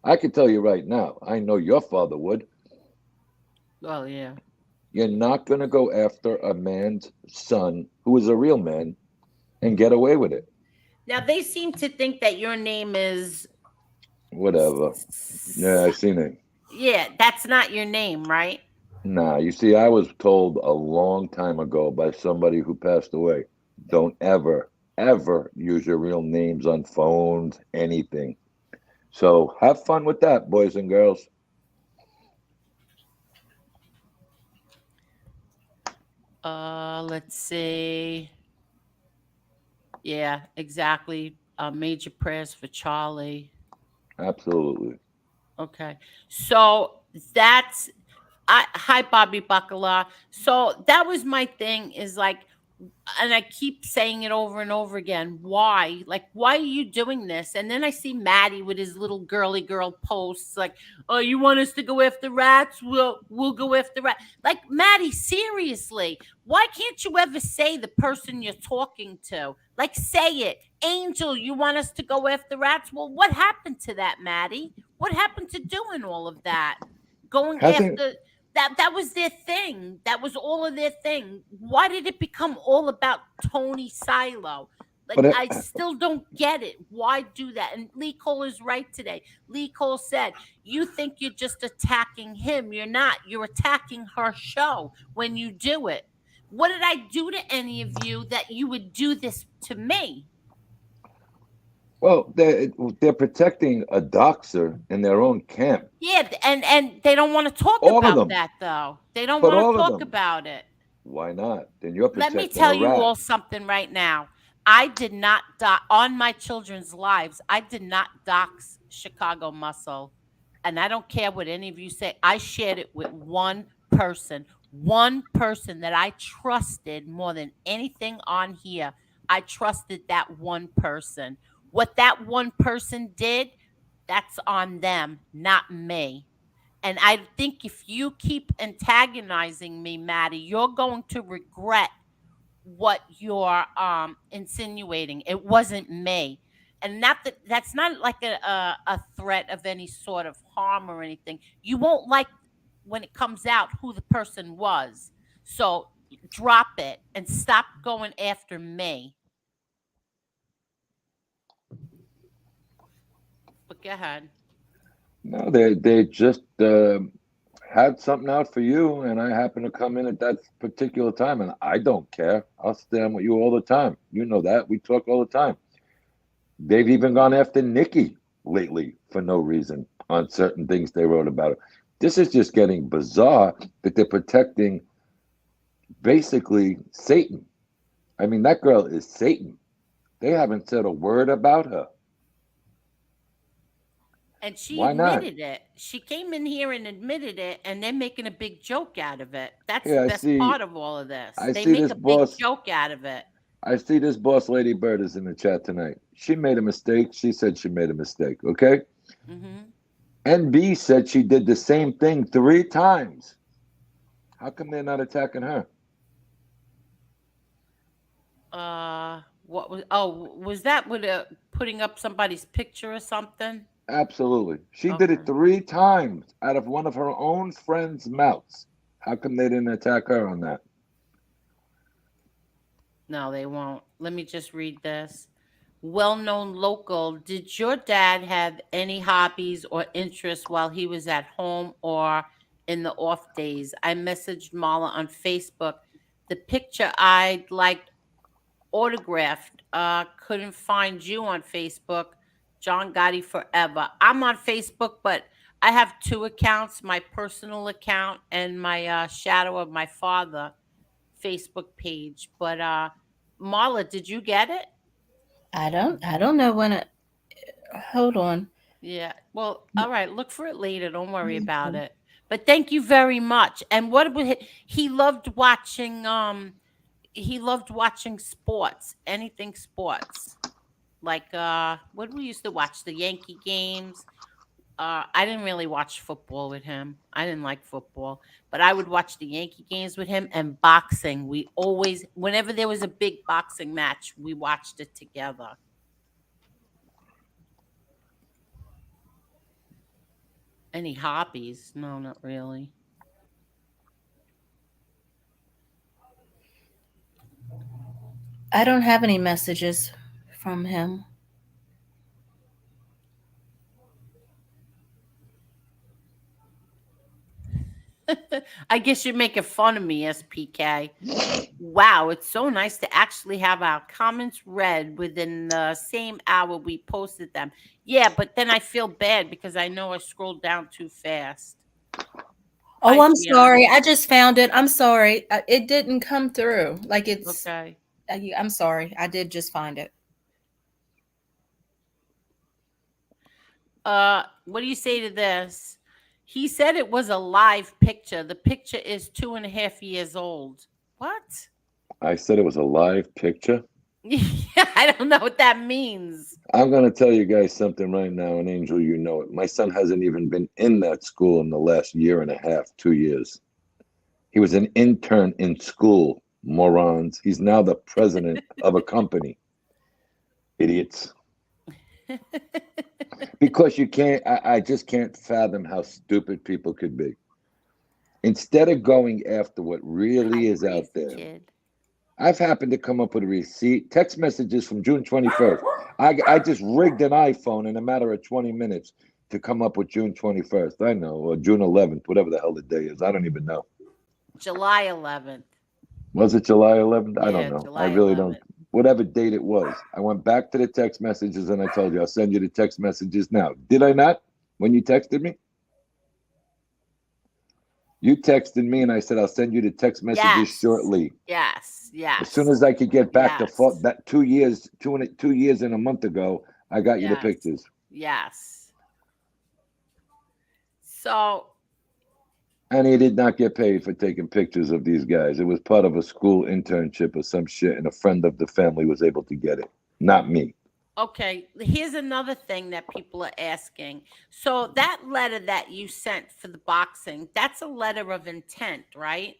[SPEAKER 3] I can tell you right now, I know your father would.
[SPEAKER 1] Oh, yeah.
[SPEAKER 3] You're not going to go after a man's son who is a real man and get away with it.
[SPEAKER 1] Now they seem to think that your name is.
[SPEAKER 3] Whatever. Yeah, I seen it.
[SPEAKER 1] Yeah, that's not your name, right?
[SPEAKER 3] Nah, you see, I was told a long time ago by somebody who passed away, don't ever, ever use your real names on phones, anything. So have fun with that, boys and girls.
[SPEAKER 1] Let's see. Yeah, exactly. Major prayers for Charlie.
[SPEAKER 3] Absolutely.
[SPEAKER 1] Okay. So hi Bobby Bacala. So that was my thing is like and I keep saying it over and over again. Why? Like, why are you doing this? And then I see Maddie with his little girly girl posts, like, "Oh, you want us to go after rats? We'll go after rats." Like, Maddie, seriously, why can't you ever say the person you're talking to? Like, say it, Angel. You want us to go after rats? Well, what happened to that, Maddie? What happened to doing all of that? Going
[SPEAKER 3] Hasn't
[SPEAKER 1] after that was their thing. That was all of their thing. Why did it become all about Tony Silo? Like,
[SPEAKER 3] but
[SPEAKER 1] I still don't get it. Why do that? And Lee Cole is right today. Lee Cole said, "You think you're just attacking him. You're not. You're attacking her show when you do it. What did I do to any of you that you would do this to me?"
[SPEAKER 3] well, they're protecting a doxer in their own camp.
[SPEAKER 1] Yeah, and they don't want to talk
[SPEAKER 3] All of
[SPEAKER 1] about
[SPEAKER 3] them,
[SPEAKER 1] that, though. They don't
[SPEAKER 3] but
[SPEAKER 1] want to
[SPEAKER 3] all of
[SPEAKER 1] talk
[SPEAKER 3] them.
[SPEAKER 1] about it.
[SPEAKER 3] Why not? Then you're
[SPEAKER 1] Let me
[SPEAKER 3] protecting
[SPEAKER 1] tell
[SPEAKER 3] a
[SPEAKER 1] you
[SPEAKER 3] rat.
[SPEAKER 1] all something right now. I did not on my children's lives. I did not dox Chicago Muscle, and I don't care what any of you say. I shared it with one person that I trusted more than anything on here. I trusted that one person. What that one person did, that's on them, not me. And I think if you keep antagonizing me, Maddie, you're going to regret what you're insinuating. It wasn't me. And not that that's not like a threat of any sort of harm or anything. You won't like when it comes out who the person was. So drop it and stop going after me. But go ahead.
[SPEAKER 3] No, they just had something out for you, and I happen to come in at that particular time, and I don't care. I'll stand with you all the time. You know that. We talk all the time. They've even gone after Nikki lately for no reason on certain things they wrote about her. This is just getting bizarre that they're protecting basically Satan. I mean, that girl is Satan. They haven't said a word about her.
[SPEAKER 1] And she
[SPEAKER 3] Why not?
[SPEAKER 1] admitted it. She came in here and admitted it, and they're making a big joke out of it. That's
[SPEAKER 3] Here
[SPEAKER 1] the
[SPEAKER 3] I
[SPEAKER 1] best
[SPEAKER 3] see
[SPEAKER 1] part of all of this.
[SPEAKER 3] I
[SPEAKER 1] They
[SPEAKER 3] see
[SPEAKER 1] make
[SPEAKER 3] this
[SPEAKER 1] a big
[SPEAKER 3] boss
[SPEAKER 1] joke out of it.
[SPEAKER 3] I see this boss lady Bird is in the chat tonight. She made a mistake. She said she made a mistake. Okay.
[SPEAKER 1] Hmm.
[SPEAKER 3] NB said she did the same thing 3 times. How come they're not attacking her?
[SPEAKER 1] What was? Oh, was that with putting up somebody's picture or something?
[SPEAKER 3] Absolutely. She did it
[SPEAKER 1] Okay.
[SPEAKER 3] 3 times out of one of her own friends' mouths. How come they didn't attack her on that?
[SPEAKER 1] No, they won't. Let me just read this. Well-known local. Did your dad have any hobbies or interests while he was at home or in the off days? I messaged Mala on Facebook. The picture I'd liked autographed. Couldn't find you on Facebook. John Gotti forever. I'm on Facebook, but I have two accounts: my personal account and my Shadow of My Father Facebook page. But Marla, did you get it?
[SPEAKER 2] I don't know when it. Hold on.
[SPEAKER 1] Yeah. Well, all right. Look for it later. Don't worry about it. But thank you very much. And what was he loved watching? He loved watching sports. Anything sports. Like what we used to watch the Yankee games. I didn't really watch football with him. I didn't like football, but I would watch the Yankee games with him and boxing. We always, whenever there was a big boxing match, we watched it together. Any hobbies? No, not really.
[SPEAKER 2] I don't have any messages from him.
[SPEAKER 1] I guess you're making fun of me, SPK. Wow, it's so nice to actually have our comments read within the same hour we posted them. Yeah, but then I feel bad because I know I scrolled down too fast.
[SPEAKER 2] Oh,
[SPEAKER 1] Hi,
[SPEAKER 2] I'm
[SPEAKER 1] Gianna.
[SPEAKER 2] sorry. I just found it. I'm sorry. It didn't come through. Like it's.
[SPEAKER 1] Okay.
[SPEAKER 2] I'm sorry. I did just find it.
[SPEAKER 1] What do you say to this? He said it was a live picture. The picture is 2.5 years old. What?
[SPEAKER 3] I said it was a live picture.
[SPEAKER 2] I don't know what that means.
[SPEAKER 3] I'm going to tell you guys something right now, and Angel, you know it. My son hasn't even been in that school in the last year and a half, 2 years. He was an intern in school, morons. He's now the president of a company. Idiots. Because you can't, I just can't fathom how stupid people could be. Instead of going after what really is out there,
[SPEAKER 2] Kid.
[SPEAKER 3] I've happened to come up with a receipt, text messages from June 21st. I just rigged an iPhone in a matter of 20 minutes to come up with June 21st. I know, or June 11th, whatever the hell the day is. I don't even know.
[SPEAKER 2] July 11th.
[SPEAKER 3] Was it July 11th? I don't
[SPEAKER 2] Yeah,
[SPEAKER 3] know.
[SPEAKER 2] July
[SPEAKER 3] I really
[SPEAKER 2] 11th.
[SPEAKER 3] don't. Whatever date it was. I went back to the text messages and I told you, I'll send you the text messages now. Did I not when you texted me? You texted me and I said, I'll send you the text messages shortly.
[SPEAKER 2] Yes.
[SPEAKER 3] As soon as I could get back to
[SPEAKER 2] Yes.
[SPEAKER 3] that 2 years, 2 years and a month ago, I got you the pictures.
[SPEAKER 2] Yes. So.
[SPEAKER 3] And he did not get paid for taking pictures of these guys. It was part of a school internship or some shit, and a friend of the family was able to get it. Not me.
[SPEAKER 2] Okay, here's another thing that people are asking. So that letter that you sent for the boxing, that's a letter of intent, right?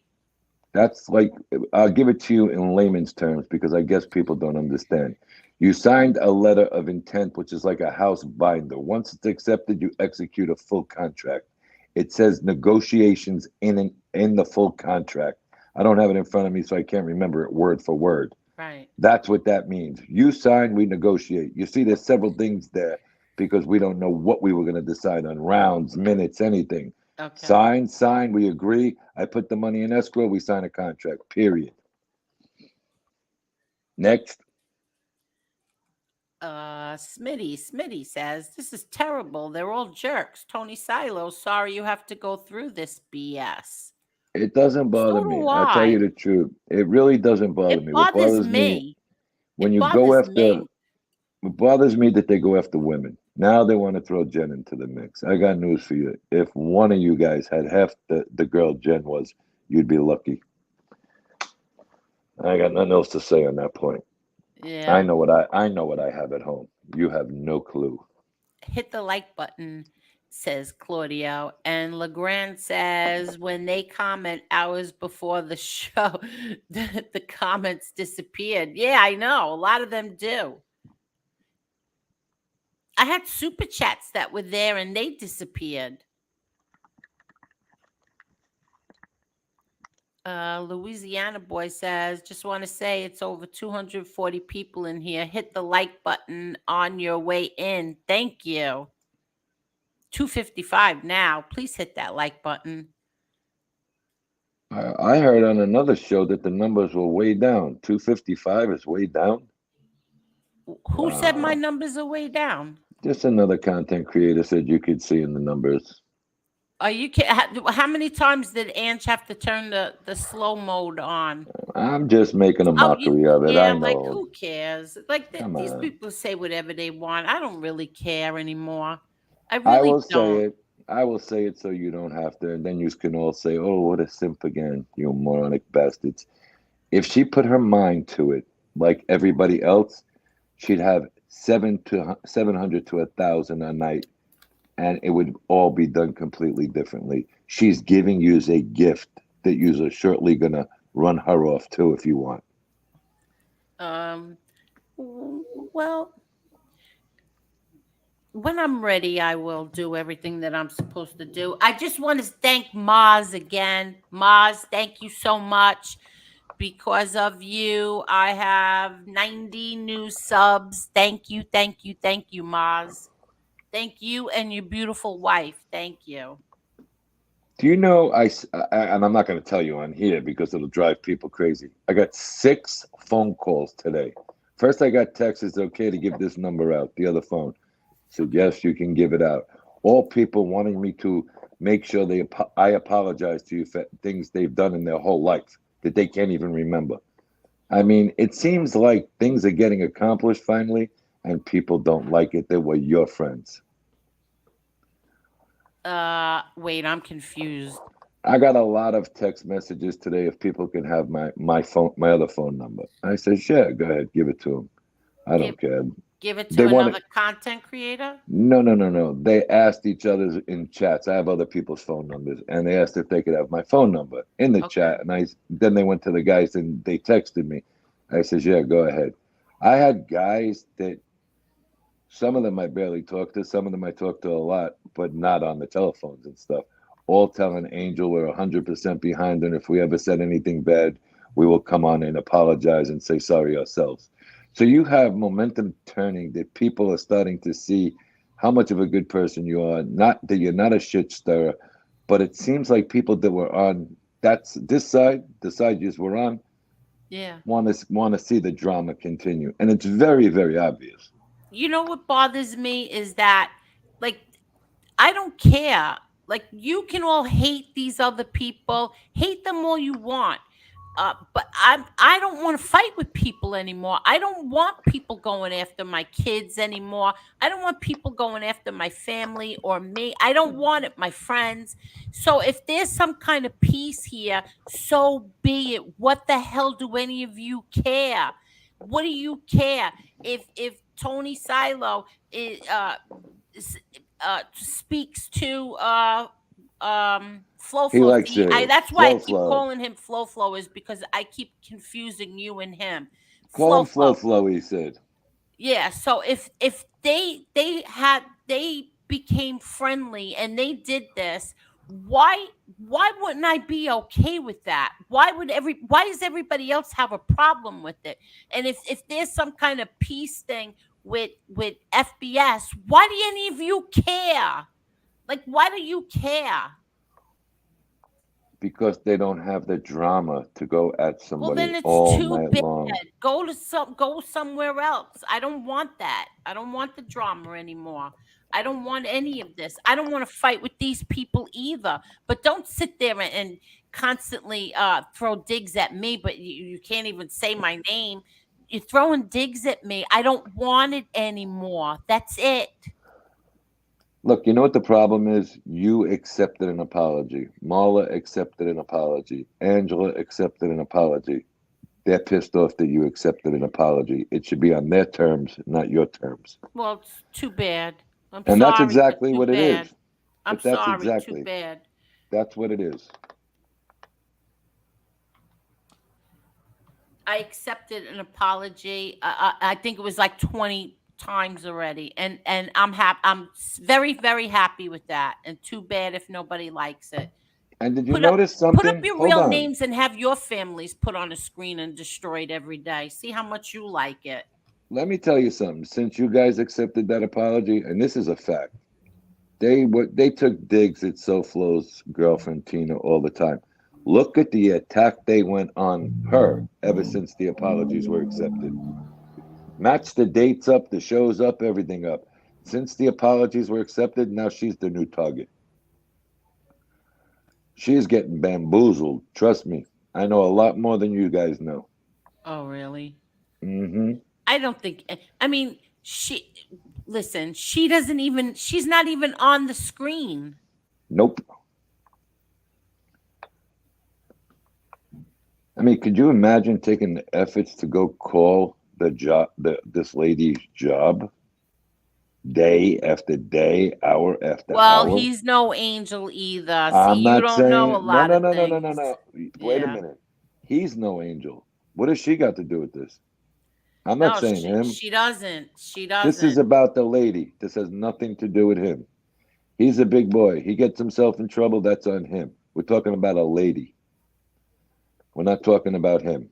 [SPEAKER 3] That's like, I'll give it to you in layman's terms because I guess people don't understand. You signed a letter of intent, which is like a house binder. Once it's accepted, you execute a full contract. It says negotiations in the full contract. I don't have it in front of me, so I can't remember it word for word.
[SPEAKER 2] Right.
[SPEAKER 3] That's what that means. You sign, we negotiate. You see, there's several things there because we don't know what we were going to decide on, rounds, minutes, anything.
[SPEAKER 2] Okay.
[SPEAKER 3] Sign, we agree. I put the money in escrow, we sign a contract, period. Next.
[SPEAKER 2] Smitty says, this is terrible. They're all jerks. Tony Silo, sorry you have to go through this BS.
[SPEAKER 3] It doesn't bother
[SPEAKER 2] So
[SPEAKER 3] me.
[SPEAKER 2] do
[SPEAKER 3] I'll tell
[SPEAKER 2] I.
[SPEAKER 3] you the truth. It really doesn't bother
[SPEAKER 2] It
[SPEAKER 3] me. What
[SPEAKER 2] bothers
[SPEAKER 3] bothers me
[SPEAKER 2] me.
[SPEAKER 3] when
[SPEAKER 2] It
[SPEAKER 3] you go
[SPEAKER 2] bothers
[SPEAKER 3] after,
[SPEAKER 2] me.
[SPEAKER 3] it bothers me that they go after women. Now they want to throw Jen into the mix. I got news for you. If one of you guys had half the girl Jen was, you'd be lucky. I got nothing else to say on that point.
[SPEAKER 2] Yeah.
[SPEAKER 3] I know what I have at home. You have no clue.
[SPEAKER 2] Hit the like button, says Claudio. And Legrand says, when they comment hours before the show, the comments disappeared. Yeah, I know. A lot of them do. I had super chats that were there and they disappeared. Louisiana boy says, just want to say it's over 240 people in here. Hit the like button on your way in. Thank you. 255 now. Please hit that like button.
[SPEAKER 3] I heard on another show that the numbers were way down. 255 is way down.
[SPEAKER 2] Who said my numbers are way down?
[SPEAKER 3] Just another content creator said you could see in the numbers.
[SPEAKER 2] Are you how many times did Ange have to turn the slow mode on?
[SPEAKER 3] I'm just making a mockery of it. I know.
[SPEAKER 2] Like who cares? Like
[SPEAKER 3] Come
[SPEAKER 2] these
[SPEAKER 3] on.
[SPEAKER 2] people say whatever they want. I don't really care anymore. I
[SPEAKER 3] I
[SPEAKER 2] really
[SPEAKER 3] will
[SPEAKER 2] don't.
[SPEAKER 3] say it. I will say it so you don't have to, and then you can all say, "Oh, what a simp again, you moronic bastards." If she put her mind to it, like everybody else, she'd have 700 to 1,000 a night, and it would all be done completely differently. She's giving you a gift that you're shortly gonna run her off too if you want.
[SPEAKER 2] Well, when I'm ready, I will do everything that I'm supposed to do. I just want to thank Maz again. Maz, thank you so much. Because of you, I have 90 new subs. Thank you, Maz. Thank you and your beautiful wife. Thank you.
[SPEAKER 3] Do you know and I'm not going to tell you on here because it'll drive people crazy. I got 6 phone calls today. First, I got text, it's okay to give this number out, the other phone. Said, yes, you can give it out. All people wanting me to make sure I apologize to you for things they've done in their whole life that they can't even remember. I mean, it seems like things are getting accomplished finally, and people don't like it. They were your friends.
[SPEAKER 2] Wait, I'm confused.
[SPEAKER 3] I got a lot of text messages today if people can have my phone, my other phone number. I said, sure, go ahead, give it to them. I
[SPEAKER 2] Give
[SPEAKER 3] don't care.
[SPEAKER 2] give it
[SPEAKER 3] They
[SPEAKER 2] to
[SPEAKER 3] want it.
[SPEAKER 2] another content creator?
[SPEAKER 3] No, no, no, no. They asked each other in chats. I have other people's phone numbers, and they asked if they could have my phone number in the
[SPEAKER 2] Okay.
[SPEAKER 3] chat. And then they went to the guys and they texted me. I said, yeah, go ahead. I had guys that some of them I barely talk to, some of them I talk to a lot, but not on the telephones and stuff. All telling Angel we're 100% behind, and if we ever said anything bad, we will come on and apologize and say sorry ourselves. So you have momentum turning that people are starting to see how much of a good person you are. Not that you're not a shit stirrer, but it seems like people that were on that's this side, the side you were on,
[SPEAKER 2] Yeah.
[SPEAKER 3] want to see the drama continue, and it's very, very obvious.
[SPEAKER 2] You know what bothers me is that, like, I don't care. Like, you can all hate these other people, hate them all you want. But I don't want to fight with people anymore. I don't want people going after my kids anymore. I don't want people going after my family or me. I don't want it, my friends. So if there's some kind of peace here, so be it. What the hell do any of you care? What do you care if Tony Silo is, s- speaks to Flo
[SPEAKER 3] He
[SPEAKER 2] Flo?
[SPEAKER 3] likes
[SPEAKER 2] See,
[SPEAKER 3] it.
[SPEAKER 2] that's why I
[SPEAKER 3] Flow,
[SPEAKER 2] keep
[SPEAKER 3] flow.
[SPEAKER 2] calling him Flo Flo, is because I keep confusing you and him.
[SPEAKER 3] Call
[SPEAKER 2] Flo
[SPEAKER 3] him Flow
[SPEAKER 2] Flo.
[SPEAKER 3] Flow, he said.
[SPEAKER 2] Yeah, so if they became friendly and they did this, why wouldn't I be okay with that? Why does everybody else have a problem with it? And if there's some kind of peace thing with FBS, why do any of you care? Like, why do you care?
[SPEAKER 3] Because they don't have the drama to go at
[SPEAKER 2] Well, then
[SPEAKER 3] somebody
[SPEAKER 2] it's
[SPEAKER 3] all
[SPEAKER 2] too
[SPEAKER 3] night
[SPEAKER 2] bad.
[SPEAKER 3] long.
[SPEAKER 2] Go somewhere else. I don't want that. I don't want the drama anymore. I don't want any of this. I don't want to fight with these people either. But don't sit there and constantly throw digs at me. But you can't even say my name. You're throwing digs at me. I don't want it anymore. That's it.
[SPEAKER 3] Look, you know what the problem is? You accepted an apology. Marla accepted an apology. Angela accepted an apology. They're pissed off that you accepted an apology. It should be on their terms, not your terms.
[SPEAKER 2] Well, it's too bad. I'm
[SPEAKER 3] And that's
[SPEAKER 2] sorry, but
[SPEAKER 3] exactly
[SPEAKER 2] too
[SPEAKER 3] what it
[SPEAKER 2] bad.
[SPEAKER 3] is.
[SPEAKER 2] I'm
[SPEAKER 3] But that's
[SPEAKER 2] sorry, too
[SPEAKER 3] exactly
[SPEAKER 2] bad.
[SPEAKER 3] that's what it is.
[SPEAKER 2] I accepted an apology. I think it was like 20 times already, and I'm happy. Very very happy with that. And too bad if nobody likes it.
[SPEAKER 3] And did you
[SPEAKER 2] Put up
[SPEAKER 3] notice
[SPEAKER 2] put up
[SPEAKER 3] something?
[SPEAKER 2] your
[SPEAKER 3] Hold
[SPEAKER 2] real
[SPEAKER 3] on.
[SPEAKER 2] names and have your families put on a screen and destroyed every day. See how much you like it.
[SPEAKER 3] Let me tell you something. Since you guys accepted that apology, and this is a fact, they took digs at SoFlo's girlfriend Tina all the time. Look at the attack they went on her ever since the apologies were accepted. Match the dates up, the shows up, everything up. Since the apologies were accepted, now she's the new target. She's getting bamboozled. Trust me. I know a lot more than you guys know.
[SPEAKER 2] Oh, really?
[SPEAKER 3] Hmm.
[SPEAKER 2] I don't think. I mean, she. Listen, she doesn't even. She's not even on the screen.
[SPEAKER 3] Nope. I mean, could you imagine taking the efforts to go call the job, this lady's job, day after day, hour after
[SPEAKER 2] Well,
[SPEAKER 3] hour?
[SPEAKER 2] he's no angel either. See,
[SPEAKER 3] I'm
[SPEAKER 2] you
[SPEAKER 3] not
[SPEAKER 2] don't know a
[SPEAKER 3] saying no,
[SPEAKER 2] lot
[SPEAKER 3] no,
[SPEAKER 2] of
[SPEAKER 3] no, no, no, no,
[SPEAKER 2] things.
[SPEAKER 3] no. Wait a
[SPEAKER 2] Yeah.
[SPEAKER 3] minute. He's no angel. What has she got to do with this? I'm not
[SPEAKER 2] No,
[SPEAKER 3] saying him.
[SPEAKER 2] she doesn't. She
[SPEAKER 3] This is
[SPEAKER 2] doesn't.
[SPEAKER 3] about the lady. This has nothing to do with him. He's a big boy. He gets himself in trouble. That's on him. We're talking about a lady. We're not talking about him.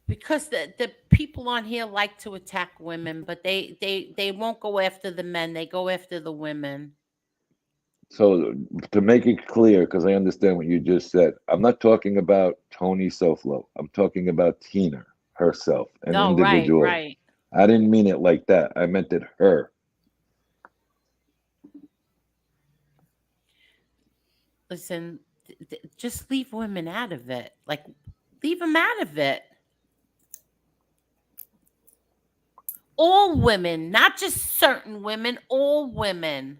[SPEAKER 2] Because the people on here like to attack women, but they won't go after the men. They go after the women.
[SPEAKER 3] So to make it clear, because I understand what you just said, I'm not talking about Tony Soflo. I'm talking about Tina herself, an
[SPEAKER 2] No, right,
[SPEAKER 3] individual.
[SPEAKER 2] right.
[SPEAKER 3] I didn't mean it like that. I meant it her.
[SPEAKER 2] Listen, just leave women out of it. Like, leave them out of it. All women, not just certain women, all women.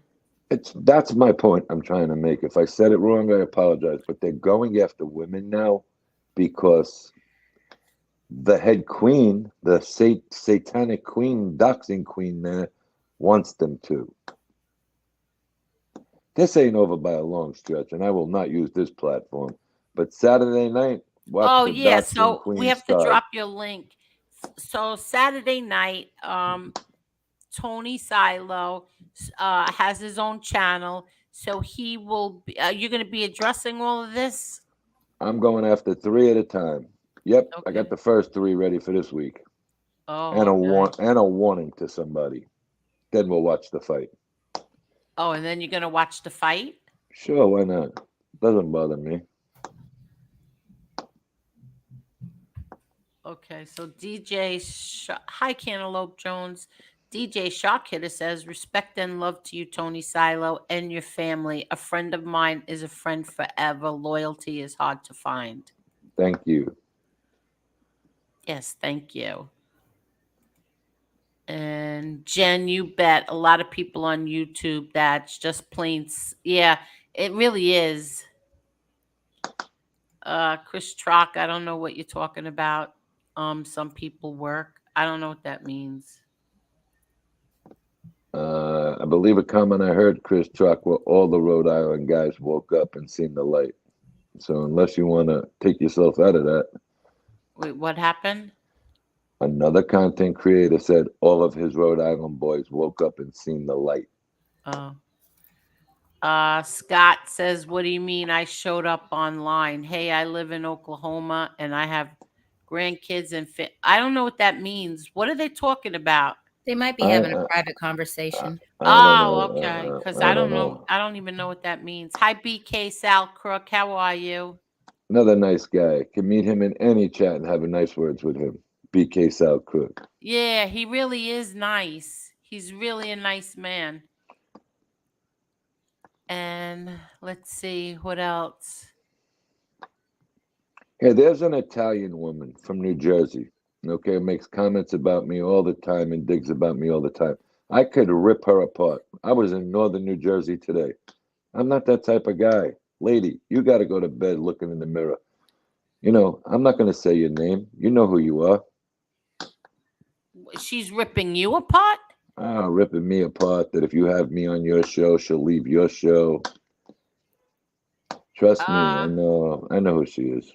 [SPEAKER 3] That's my point I'm trying to make. If I said it wrong, I apologize. But they're going after women now because the head queen, the satanic queen, doxing queen there, wants them to. This ain't over by a long stretch, and I will not use this platform. But Saturday night, watch
[SPEAKER 2] Oh
[SPEAKER 3] the
[SPEAKER 2] yeah,
[SPEAKER 3] doxing
[SPEAKER 2] so we
[SPEAKER 3] queen
[SPEAKER 2] have to
[SPEAKER 3] start.
[SPEAKER 2] drop your link. So Saturday night, Tony Silo has his own channel, so he will be, you're going to be addressing all of this.
[SPEAKER 3] I'm going after 3 at a time. Yep, I got
[SPEAKER 2] Okay.
[SPEAKER 3] the first 3 ready for this week,
[SPEAKER 2] Oh,
[SPEAKER 3] and
[SPEAKER 2] okay.
[SPEAKER 3] a warning to somebody. Then we'll watch the fight.
[SPEAKER 2] Oh, and then you're going to watch the fight?
[SPEAKER 3] Sure, why not? Doesn't bother me.
[SPEAKER 2] Okay, so hi Cantaloupe Jones. DJ Shockhitter says, respect and love to you, Tony Silo, and your family. A friend of mine is a friend forever. Loyalty is hard to find.
[SPEAKER 3] Thank you.
[SPEAKER 2] Yes, thank you. And Jen, you bet a lot of people on YouTube that's just plain. Yeah, it really is. Chris Trock, I don't know what you're talking about. Some people work. I don't know what that means.
[SPEAKER 3] I believe a comment I heard, Chris Truck, where all the Rhode Island guys woke up and seen the light. So unless you want to take yourself out of that,
[SPEAKER 2] Wait, what happened?
[SPEAKER 3] another content creator said all of his Rhode Island boys woke up and seen the light.
[SPEAKER 2] Oh. Scott says, what do you mean I showed up online? Hey, I live in Oklahoma and I have grandkids and I don't know what that means. What are they talking about?
[SPEAKER 4] They might be having a private conversation.
[SPEAKER 2] Oh, okay. Because I don't know.
[SPEAKER 3] know.
[SPEAKER 2] I don't even know what that means. Hi, BK Sal Crook. How are you?
[SPEAKER 3] Another nice guy. Can meet him in any chat and have a nice words with him. BK South Cook.
[SPEAKER 2] Yeah, he really is nice. He's really a nice man. And let's see what else.
[SPEAKER 3] Hey, there's an Italian woman from New Jersey. Okay, makes comments about me all the time and digs about me all the time. I could rip her apart. I was in northern New Jersey today. I'm not that type of guy. Lady, you got to go to bed looking in the mirror. You know, I'm not going to say your name. You know who you are.
[SPEAKER 2] She's ripping you apart?
[SPEAKER 3] Ripping me apart, that if you have me on your show, she'll leave your show. Trust me, I know who she is.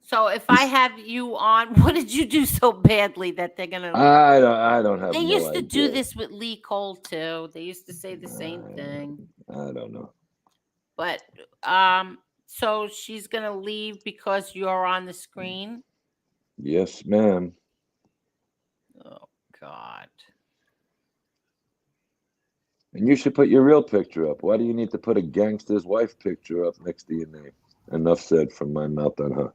[SPEAKER 2] So if I have you on, what did you do so badly that they're gonna?
[SPEAKER 3] I don't have.
[SPEAKER 2] They
[SPEAKER 3] no
[SPEAKER 2] used to
[SPEAKER 3] idea.
[SPEAKER 2] do this with Lee Cole too. They used to say the same thing.
[SPEAKER 3] I don't know.
[SPEAKER 2] But so she's gonna leave because you're on the screen.
[SPEAKER 3] Yes, ma'am.
[SPEAKER 2] Oh God.
[SPEAKER 3] And you should put your real picture up. Why do you need to put a gangster's wife picture up next to your name? Enough said from my mouth on her.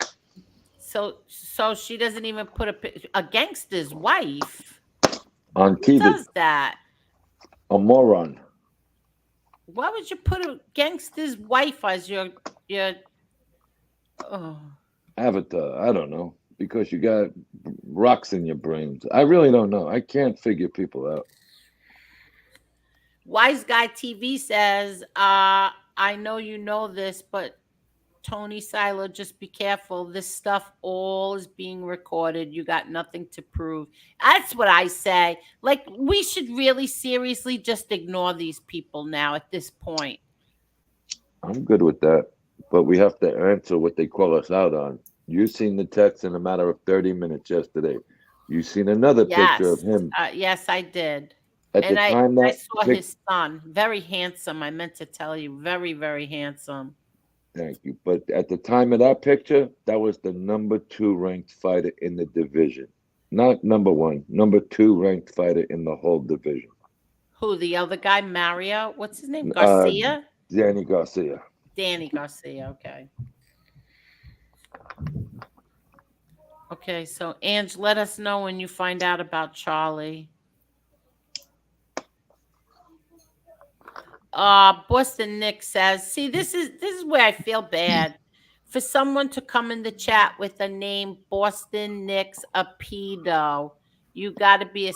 [SPEAKER 2] So she doesn't even put a gangster's wife
[SPEAKER 3] on TV.
[SPEAKER 2] Who does that?
[SPEAKER 3] A moron.
[SPEAKER 2] Why would you put a gangster's wife as your
[SPEAKER 3] avatar? I don't know. Because you got rocks in your brains. I really don't know. I can't figure people out.
[SPEAKER 2] Wise Guy TV says, I know you know this, but Tony Silo, just be careful. This stuff all is being recorded. You got nothing to prove. That's what I say. Like, we should really seriously just ignore these people now at this point.
[SPEAKER 3] I'm good with that. But we have to answer what they call us out on. You seen the text in a matter of 30 minutes yesterday. You seen another picture of him.
[SPEAKER 2] Yes, I did.
[SPEAKER 3] At
[SPEAKER 2] and
[SPEAKER 3] the time
[SPEAKER 2] I saw his son. Very handsome. I meant to tell you. Very, very handsome.
[SPEAKER 3] Thank you. But at the time of that picture, that was the number 2 ranked fighter in the division. Not number 1. Number 2 ranked fighter in the whole division.
[SPEAKER 2] Who? The other guy, Mario? What's his name? Garcia?
[SPEAKER 3] Danny Garcia.
[SPEAKER 2] Danny Garcia. Okay. Okay, so Ange, let us know when you find out about Charlie. Boston Nick says, see, this is where I feel bad. For someone to come in the chat with the name Boston Nick's a pedo. You got to be a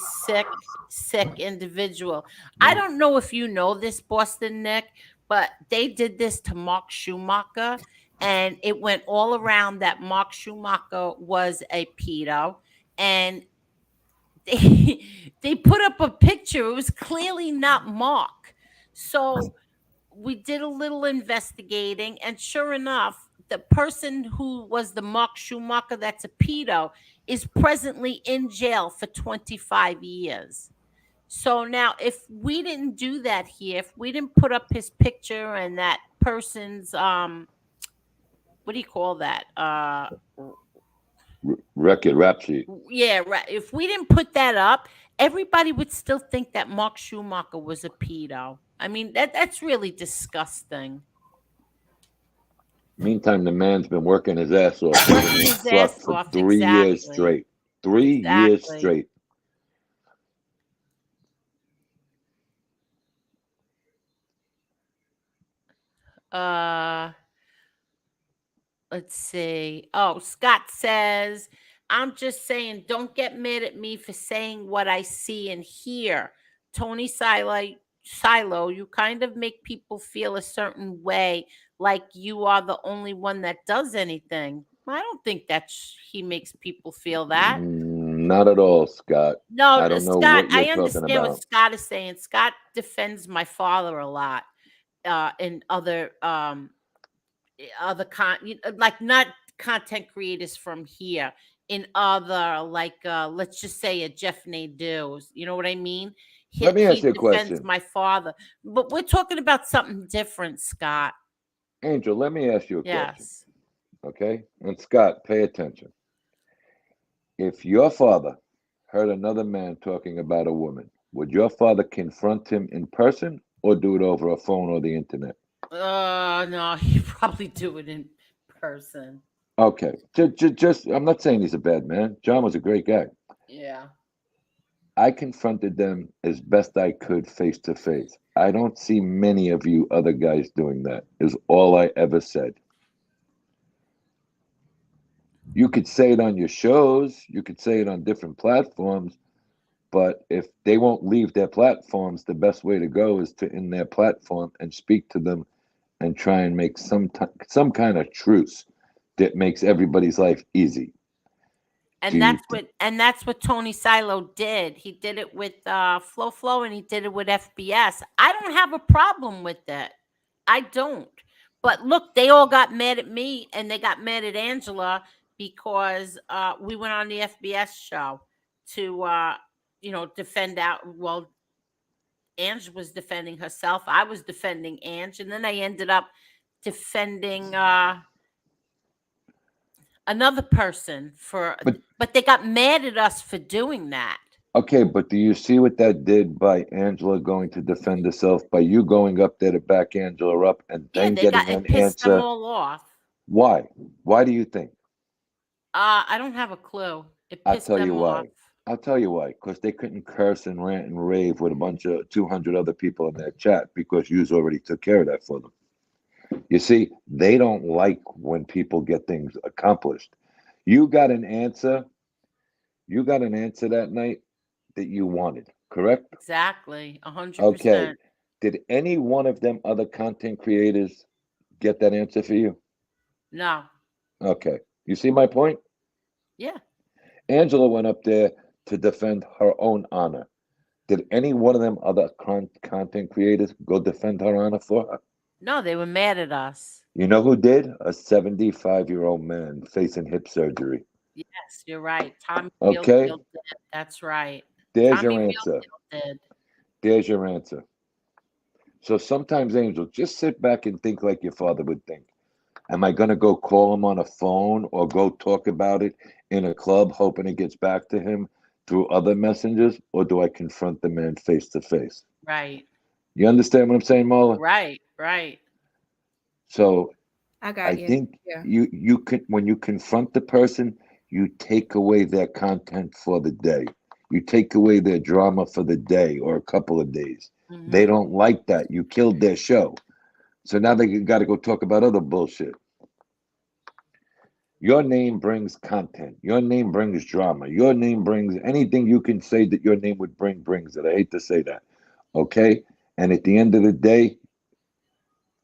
[SPEAKER 2] sick individual. I don't know if you know this, Boston Nick, but they did this to Mark Schumacher, and it went all around that Mark Schumacher was a pedo, and they put up a picture. It was clearly not Mark. So we did a little investigating, and sure enough, the person who was the Mark Schumacher that's a pedo is presently in jail for 25 years. So now, if we didn't do that here, if we didn't put up his picture and that person's what do you call that?
[SPEAKER 3] Record rap sheet.
[SPEAKER 2] Yeah, right. If we didn't put that up, everybody would still think that Mark Schumacher was a pedo. I mean, that's really disgusting.
[SPEAKER 3] Meantime, the man's been working his ass off
[SPEAKER 2] Working
[SPEAKER 3] in
[SPEAKER 2] his
[SPEAKER 3] truck
[SPEAKER 2] ass
[SPEAKER 3] for
[SPEAKER 2] off,
[SPEAKER 3] 3 years
[SPEAKER 2] exactly.
[SPEAKER 3] straight. 3 years
[SPEAKER 2] Exactly.
[SPEAKER 3] straight.
[SPEAKER 2] Let's see. Oh, Scott says, I'm just saying, don't get mad at me for saying what I see and hear. Tony Silo, you kind of make people feel a certain way, like you are the only one that does anything. I don't think he makes people feel that.
[SPEAKER 3] Not at all, Scott.
[SPEAKER 2] No,
[SPEAKER 3] I don't know
[SPEAKER 2] Scott,
[SPEAKER 3] what you're
[SPEAKER 2] I
[SPEAKER 3] talking
[SPEAKER 2] understand what
[SPEAKER 3] about.
[SPEAKER 2] Scott is saying. Scott defends my father a lot in other like not content creators from here, in other, like let's just say a Jeff Nadeau's, you know what I mean? He,
[SPEAKER 3] Let me ask
[SPEAKER 2] he
[SPEAKER 3] you a
[SPEAKER 2] defends
[SPEAKER 3] question.
[SPEAKER 2] my father, but we're talking about something different, Scott.
[SPEAKER 3] Angel, let me ask you a question.
[SPEAKER 2] Yes.
[SPEAKER 3] Okay? And Scott, pay attention. If your father heard another man talking about a woman, would your father confront him in person or do it over a phone or the internet?
[SPEAKER 2] No, he'd probably do it in person.
[SPEAKER 3] Okay. Just, I'm not saying he's a bad man. John was a great guy.
[SPEAKER 2] Yeah.
[SPEAKER 3] I confronted them as best I could face to face. I don't see many of you other guys doing that, is all I ever said. You could say it on your shows, you could say it on different platforms, but if they won't leave their platforms, the best way to go is to in their platform and speak to them and try and make some kind of truce that makes everybody's life easy.
[SPEAKER 2] And that's what Tony Silo did. He did it with Flo and he did it with FBS. I don't have a problem with that. I don't. But look, they all got mad at me and they got mad at Angela because we went on the FBS show to defend out. Well, Ange was defending herself. I was defending Ange, and then I ended up defending another person but they got mad at us for doing that.
[SPEAKER 3] Okay, but do you see what that did by Angela going to defend herself, by you going up there to back Angela up and then getting an
[SPEAKER 2] pissed them
[SPEAKER 3] answer?
[SPEAKER 2] all off.
[SPEAKER 3] Why? Why do you think?
[SPEAKER 2] I don't have a clue. It pissed
[SPEAKER 3] I'll tell you
[SPEAKER 2] them
[SPEAKER 3] why.
[SPEAKER 2] off.
[SPEAKER 3] I'll tell you why. Because they couldn't curse and rant and rave with a bunch of 200 other people in their chat because you already took care of that for them. You see, they don't like when people get things accomplished. You got an answer. You got an answer that night that you wanted, correct?
[SPEAKER 2] Exactly, 100%.
[SPEAKER 3] Okay. Did any one of them other content creators get that answer for you?
[SPEAKER 2] No.
[SPEAKER 3] Okay. You see my point?
[SPEAKER 2] Yeah.
[SPEAKER 3] Angela went up there to defend her own honor. Did any one of them other content creators go defend her honor for her?
[SPEAKER 2] No, they were mad at us.
[SPEAKER 3] You know who did? A 75-year-old man facing hip surgery.
[SPEAKER 2] Yes, you're right. Tommy
[SPEAKER 3] Okay.
[SPEAKER 2] Field did. That's right.
[SPEAKER 3] There's
[SPEAKER 2] Tommy
[SPEAKER 3] your answer.
[SPEAKER 2] did.
[SPEAKER 3] There's your answer. So sometimes, Angel, just sit back and think like your father would think. Am I going to go call him on a phone or go talk about it in a club hoping it gets back to him through other messengers, or do I confront the man face to face?
[SPEAKER 2] Right.
[SPEAKER 3] You understand what I'm saying, Marla?
[SPEAKER 2] Right.
[SPEAKER 3] So
[SPEAKER 4] I
[SPEAKER 3] think you can, when you confront the person, you take away their content for the day. You take away their drama for the day or a couple of days.
[SPEAKER 2] Mm-hmm.
[SPEAKER 3] They don't like that. You killed their show. So now they got to go talk about other bullshit. Your name brings content. Your name brings drama. Your name brings anything you can say that your name would bring, brings it. I hate to say that. Okay? And at the end of the day,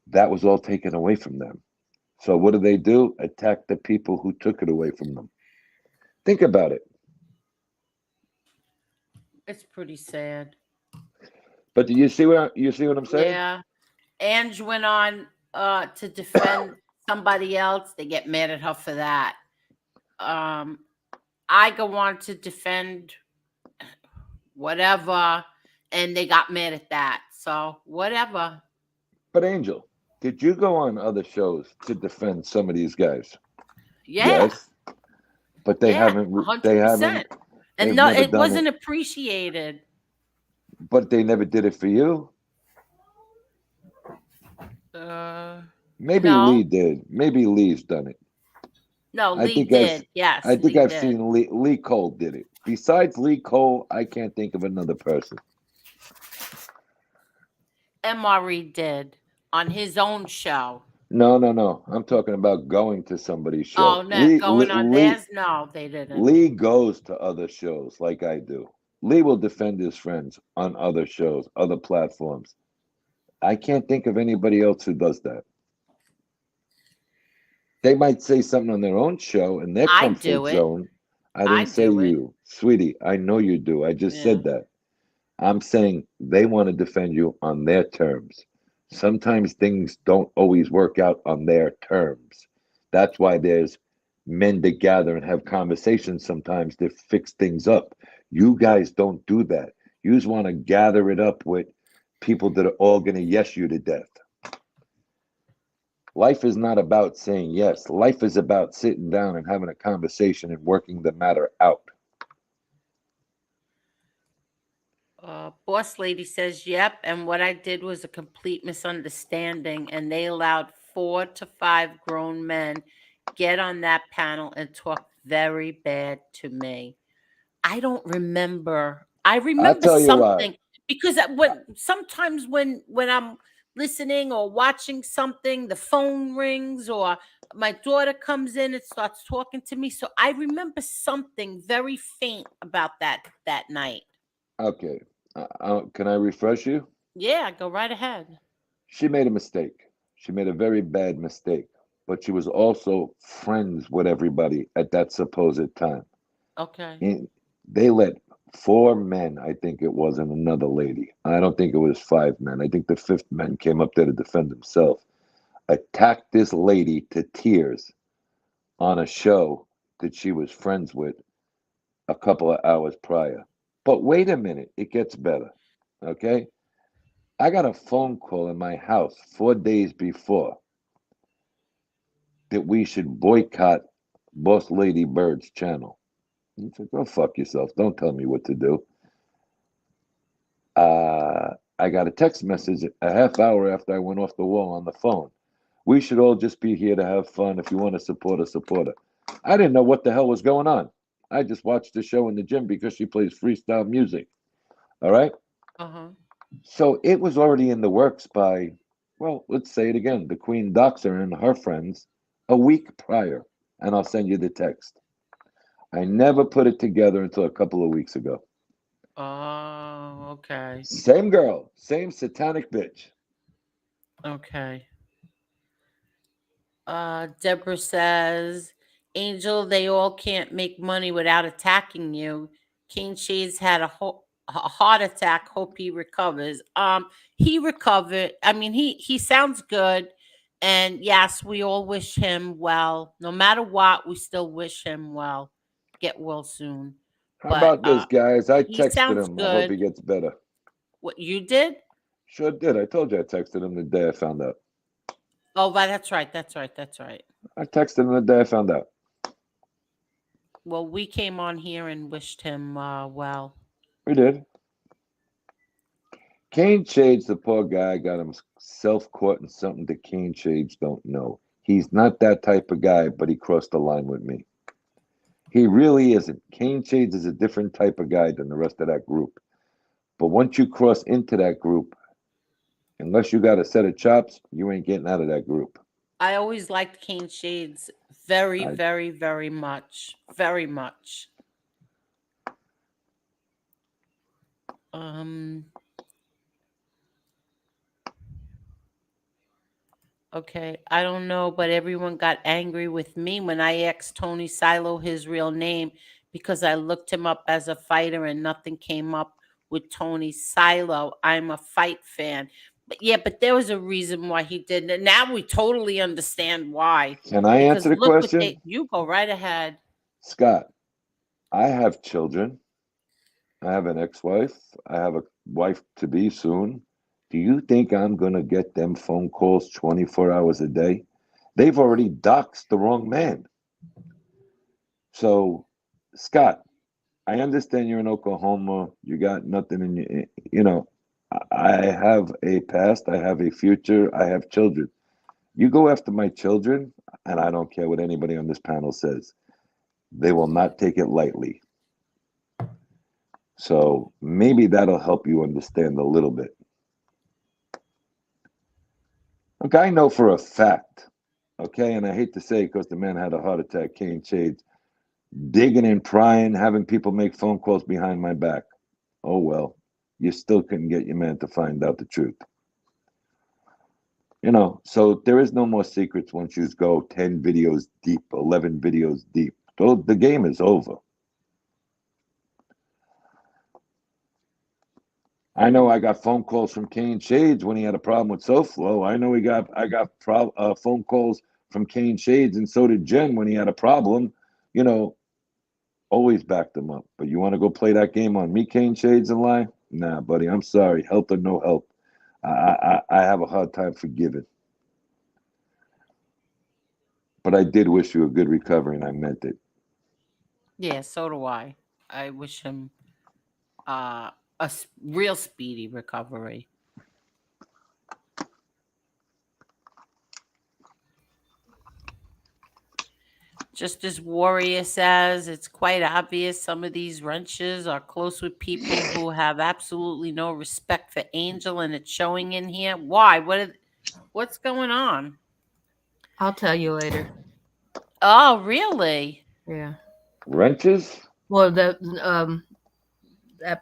[SPEAKER 3] that was all taken away from them. So what do? Attack the people who took it away from them. Think about it.
[SPEAKER 2] It's pretty sad.
[SPEAKER 3] But do you see what I'm saying?
[SPEAKER 2] Yeah. Ange went on to defend somebody else. They get mad at her for that. I go on to defend whatever, and they got mad at that. So whatever.
[SPEAKER 3] But Angel, did you go on other shows to defend some of these guys?
[SPEAKER 2] Yeah.
[SPEAKER 3] Yes. But they haven't.
[SPEAKER 2] 100%.
[SPEAKER 3] They haven't.
[SPEAKER 2] And no, it wasn't appreciated.
[SPEAKER 3] But they never did it for you. Maybe
[SPEAKER 2] no.
[SPEAKER 3] Lee did. Maybe Lee's done it.
[SPEAKER 2] No, Lee did. Yes.
[SPEAKER 3] I think
[SPEAKER 2] Lee
[SPEAKER 3] I've
[SPEAKER 2] did.
[SPEAKER 3] seen Lee Cole did it. Besides Lee Cole, I can't think of another person.
[SPEAKER 2] MRE did on his own show.
[SPEAKER 3] No. I'm talking about going to somebody's show.
[SPEAKER 2] Oh, no, going on theirs? No, they didn't.
[SPEAKER 3] Lee goes to other shows like I do. Lee will defend his friends on other shows, other platforms. I can't think of anybody else who does that. They might say something on their own show in their comfort zone. I didn't say you. Sweetie, I know you do. I just said that. I'm saying they want to defend you on their terms. Sometimes things don't always work out on their terms. That's why there's men to gather and have conversations sometimes to fix things up. You guys don't do that. You just want to gather it up with people that are all going to yes you to death. Life is not about saying yes. Life is about sitting down and having a conversation and working the matter out.
[SPEAKER 2] Boss lady says, yep. And what I did was a complete misunderstanding. And they allowed 4 to 5 grown men get on that panel and talk very bad to me. I don't remember. I remember something because sometimes when I'm listening or watching something, the phone rings or my daughter comes in and starts talking to me. So I remember something very faint about that night.
[SPEAKER 3] Okay. Can I refresh you?
[SPEAKER 2] Yeah, go right ahead.
[SPEAKER 3] She made a mistake. She made a very bad mistake, but she was also friends with everybody at that supposed time.
[SPEAKER 2] Okay.
[SPEAKER 3] And they let 4 men, I think it was, and another lady. I don't think it was 5 men. I think the 5th man came up there to defend himself. Attacked this lady to tears on a show that she was friends with a couple of hours prior. But wait a minute, it gets better, okay? I got a phone call in my house 4 days before that we should boycott Boss Lady Bird's channel. He said, go fuck yourself. Don't tell me what to do. I got a text message a half hour after I went off the wall on the phone. We should all just be here to have fun. If you want to support her, support her. I didn't know what the hell was going on. I just watched the show in the gym because she plays freestyle music. All right?
[SPEAKER 2] Uh-huh.
[SPEAKER 3] So it was already in the works by, well, let's say it again, the Queen Doxer and her friends a week prior. And I'll send you the text. I never put it together until a couple of weeks ago.
[SPEAKER 2] Oh, okay.
[SPEAKER 3] Same girl, same satanic bitch.
[SPEAKER 2] Okay. Deborah says, Angel, they all can't make money without attacking you. King Shades had a heart attack. Hope he recovers. He recovered. I mean, he sounds good. And yes, we all wish him well. No matter what, we still wish him well. Get well soon.
[SPEAKER 3] How about this, guys? I texted him.
[SPEAKER 2] Good.
[SPEAKER 3] I hope he gets better.
[SPEAKER 2] What, you did?
[SPEAKER 3] Sure did. I told you I texted him the day I found out.
[SPEAKER 2] Oh, that's right. I
[SPEAKER 3] texted him the day I found out.
[SPEAKER 2] Well, we came on here and wished him well.
[SPEAKER 3] We did. Kane Shades, the poor guy, got himself caught in something that Kane Shades don't know. He's not that type of guy, but he crossed the line with me. He really isn't. Kane Shades is a different type of guy than the rest of that group. But once you cross into that group, unless you got a set of chops, you ain't getting out of that group.
[SPEAKER 2] I always liked Cane Shades very,
[SPEAKER 3] I
[SPEAKER 2] very, very much. Very much. Um, okay. I don't know, but everyone got angry with me when I asked Tony Silo his real name because I looked him up as a fighter and nothing came up with Tony Silo. I'm a fight fan. But yeah, but there was a reason why he did it. Now we totally understand why.
[SPEAKER 3] Can I answer
[SPEAKER 2] Because
[SPEAKER 3] the
[SPEAKER 2] look what
[SPEAKER 3] question?
[SPEAKER 2] they you go right ahead.
[SPEAKER 3] Scott, I have children. I have an ex-wife. I have a wife to be soon. Do you think I'm going to get them phone calls 24 hours a day? They've already doxed the wrong man. So, Scott, I understand you're in Oklahoma. You got nothing in you. You know, I have a past. I have a future. I have children. You go after my children, and I don't care what anybody on this panel says. They will not take it lightly. So maybe that'll help you understand a little bit. Okay, I know for a fact, okay, and I hate to say it because the man had a heart attack, Cane Shades, digging and prying, having people make phone calls behind my back. Oh well, you still couldn't get your man to find out the truth. You know, so there is no more secrets once you go 10 videos deep, 11 videos deep. So the game is over. I know I got phone calls from Cane Shades when he had a problem with SoFlo. I got phone calls from Cane Shades, and so did Jen when he had a problem. You know, always back them up. But you want to go play that game on me, Cane Shades, and lie? Nah, buddy. I'm sorry. Help or no help. I have a hard time forgiving. But I did wish you a good recovery, and I meant it.
[SPEAKER 2] Yeah, so do I. I wish him uh, real speedy recovery. Just as Warrior says, it's quite obvious some of these wrenches are close with people who have absolutely no respect for Angel, and it's showing in here. Why? What's going on?
[SPEAKER 4] I'll tell you later.
[SPEAKER 2] Oh, really?
[SPEAKER 4] Yeah.
[SPEAKER 3] Wrenches?
[SPEAKER 4] Well, that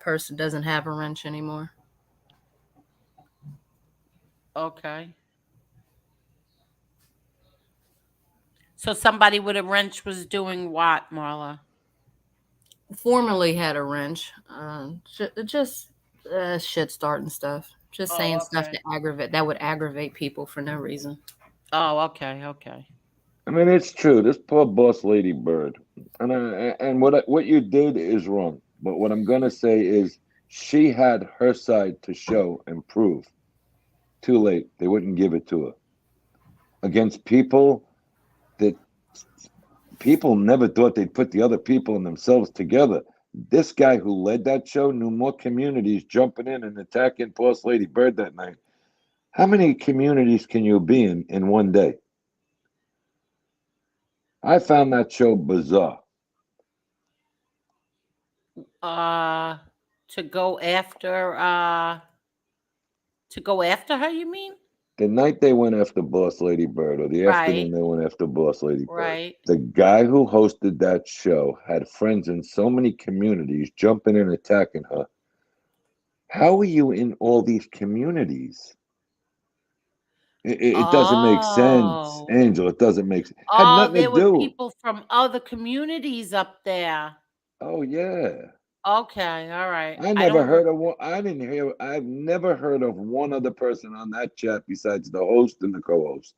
[SPEAKER 4] person doesn't have a wrench anymore.
[SPEAKER 2] Okay. So somebody with a wrench was doing what, Marla?
[SPEAKER 4] Formerly had a wrench. Just shit starting stuff. Just saying
[SPEAKER 2] Oh,
[SPEAKER 4] stuff
[SPEAKER 2] okay.
[SPEAKER 4] that would aggravate people for no reason.
[SPEAKER 2] Oh, okay, okay.
[SPEAKER 3] I mean, it's true. This poor boss lady Bird, and what you did is wrong. But what I'm gonna say is, she had her side to show and prove. Too late. They wouldn't give it to her against people that people never thought they'd put the other people and themselves together. This guy who led that show knew more communities jumping in and attacking boss lady Bird that night. How many communities can you be in one day? I found that show bizarre.
[SPEAKER 2] Uh, to go after uh to go after her, you mean?
[SPEAKER 3] The night they went after Boss Lady Bird, or the afternoon
[SPEAKER 2] Right,
[SPEAKER 3] they went after Boss Lady Bird,
[SPEAKER 2] right.
[SPEAKER 3] the guy who hosted that show had friends in so many communities jumping in and attacking her. How are you in all these communities? It doesn't make sense,
[SPEAKER 2] Oh.
[SPEAKER 3] Angel. It doesn't make sense. Had
[SPEAKER 2] Oh,
[SPEAKER 3] nothing to
[SPEAKER 2] there were
[SPEAKER 3] do.
[SPEAKER 2] people from other communities up there.
[SPEAKER 3] Oh yeah,
[SPEAKER 2] Okay, all right.
[SPEAKER 3] I
[SPEAKER 2] I
[SPEAKER 3] never
[SPEAKER 2] don't
[SPEAKER 3] heard of one. I didn't hear. I've never heard of one other person on that chat besides the host and the co-host.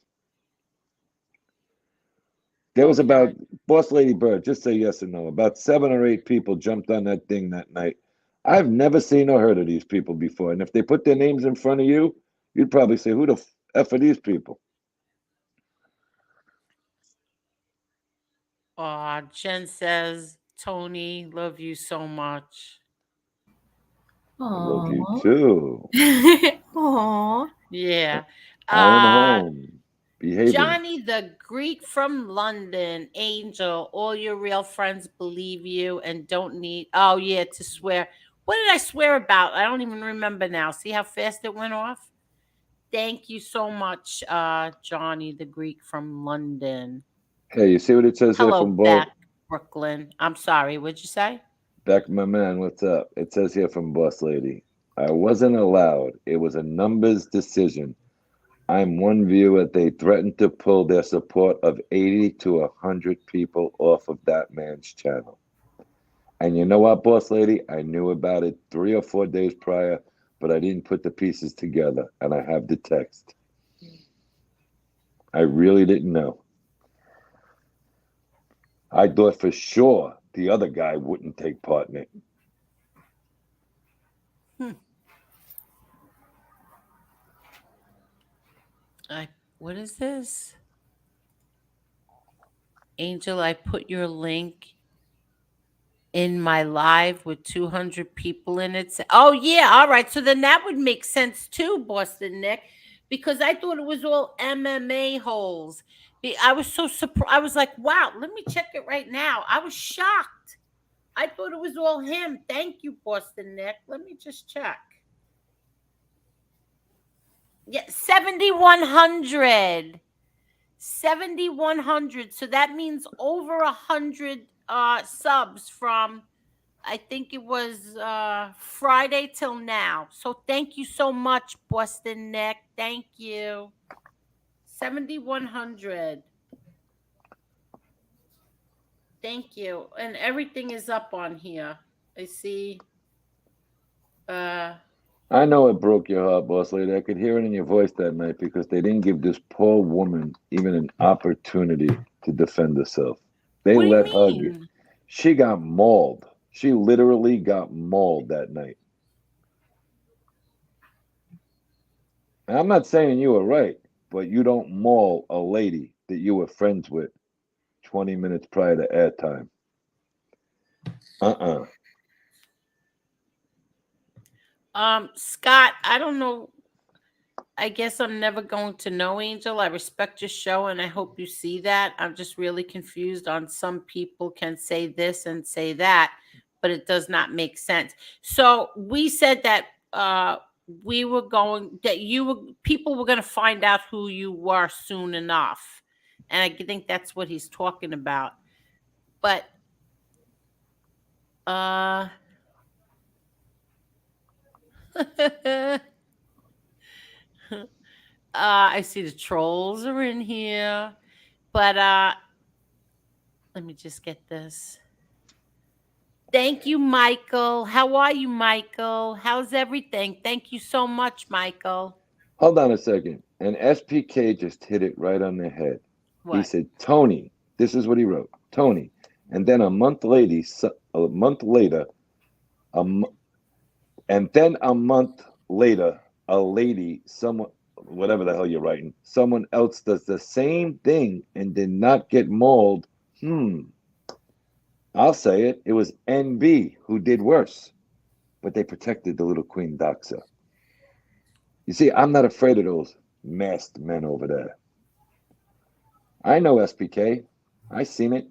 [SPEAKER 3] There was about
[SPEAKER 2] okay.
[SPEAKER 3] Boss Lady Bird, just say yes or no. About 7 or 8 people jumped on that thing that night. I've never seen or heard of these people before. And if they put their names in front of you, you'd probably say, who the F are these people?
[SPEAKER 2] Jen says, Tony, love you so much.
[SPEAKER 3] I love you
[SPEAKER 4] Aww.
[SPEAKER 3] too.
[SPEAKER 4] Aww.
[SPEAKER 2] Yeah.
[SPEAKER 3] I am
[SPEAKER 2] Uh
[SPEAKER 3] home, behaving.
[SPEAKER 2] Johnny the Greek from London, Angel, all your real friends believe you and don't need, oh, yeah, to swear. What did I swear about? I don't even remember now. See how fast it went off? Thank you so much, Johnny the Greek from London.
[SPEAKER 3] Hey, you see what it says here
[SPEAKER 2] Hello,
[SPEAKER 3] from
[SPEAKER 2] Beck,
[SPEAKER 3] Boss?
[SPEAKER 2] Brooklyn. I'm sorry. What'd you say?
[SPEAKER 3] Beck, my man, what's up? It says here from Boss Lady. I wasn't allowed. It was a numbers decision. I'm one viewer. They threatened to pull their support of 80 to 100 people off of that man's channel. And you know what, Boss Lady? I knew about it 3 or 4 days prior, but I didn't put the pieces together, and I have the text. I really didn't know. I thought for sure the other guy wouldn't take part in it.
[SPEAKER 2] What is this? Angel, I put your link in my live with 200 people in it. Oh, yeah. All right. So then that would make sense too, Boston Nick, because I thought it was all MMA holes. I was so surprised. I was like, wow, let me check it right now. I was shocked. I thought it was all him. Thank you, Boston Nick. Let me just check. Yeah, 7,100. 7,100. So that means over 100 subs from, I think it was Friday till now. So thank you so much, Boston Nick. Thank you. 7,100. Thank you. And everything is up on here. I see.
[SPEAKER 3] I know it broke your heart, Boss Lady. I could hear it in your voice that night because they didn't give this poor woman even an opportunity to defend herself. They
[SPEAKER 2] What do you
[SPEAKER 3] let her.
[SPEAKER 2] mean?
[SPEAKER 3] She got mauled. She literally got mauled that night. And I'm not saying you were right, but you don't maul a lady that you were friends with 20 minutes prior to airtime. Uh-uh.
[SPEAKER 2] Scott, I don't know. I guess I'm never going to know, Angel. I respect your show and I hope you see that. I'm just really confused on some people can say this and say that, but it does not make sense. So we said that we were going that you were people were going to find out who you were soon enough. And I think that's what he's talking about. But I see the trolls are in here. But let me just get this. Thank you, Michael. How are you, Michael? How's everything? Thank you so much, Michael.
[SPEAKER 3] Hold on a second. And SPK just hit it right on the head. He
[SPEAKER 2] What?
[SPEAKER 3] said, Tony, this is what he wrote, Tony. And then a month later, and then a month later, a lady, someone, whatever the hell you're writing, someone else does the same thing and did not get mauled. I'll say it. It was NB who did worse, but they protected the little Queen Doxa. You see, I'm not afraid of those masked men over there. I know SPK. I seen it.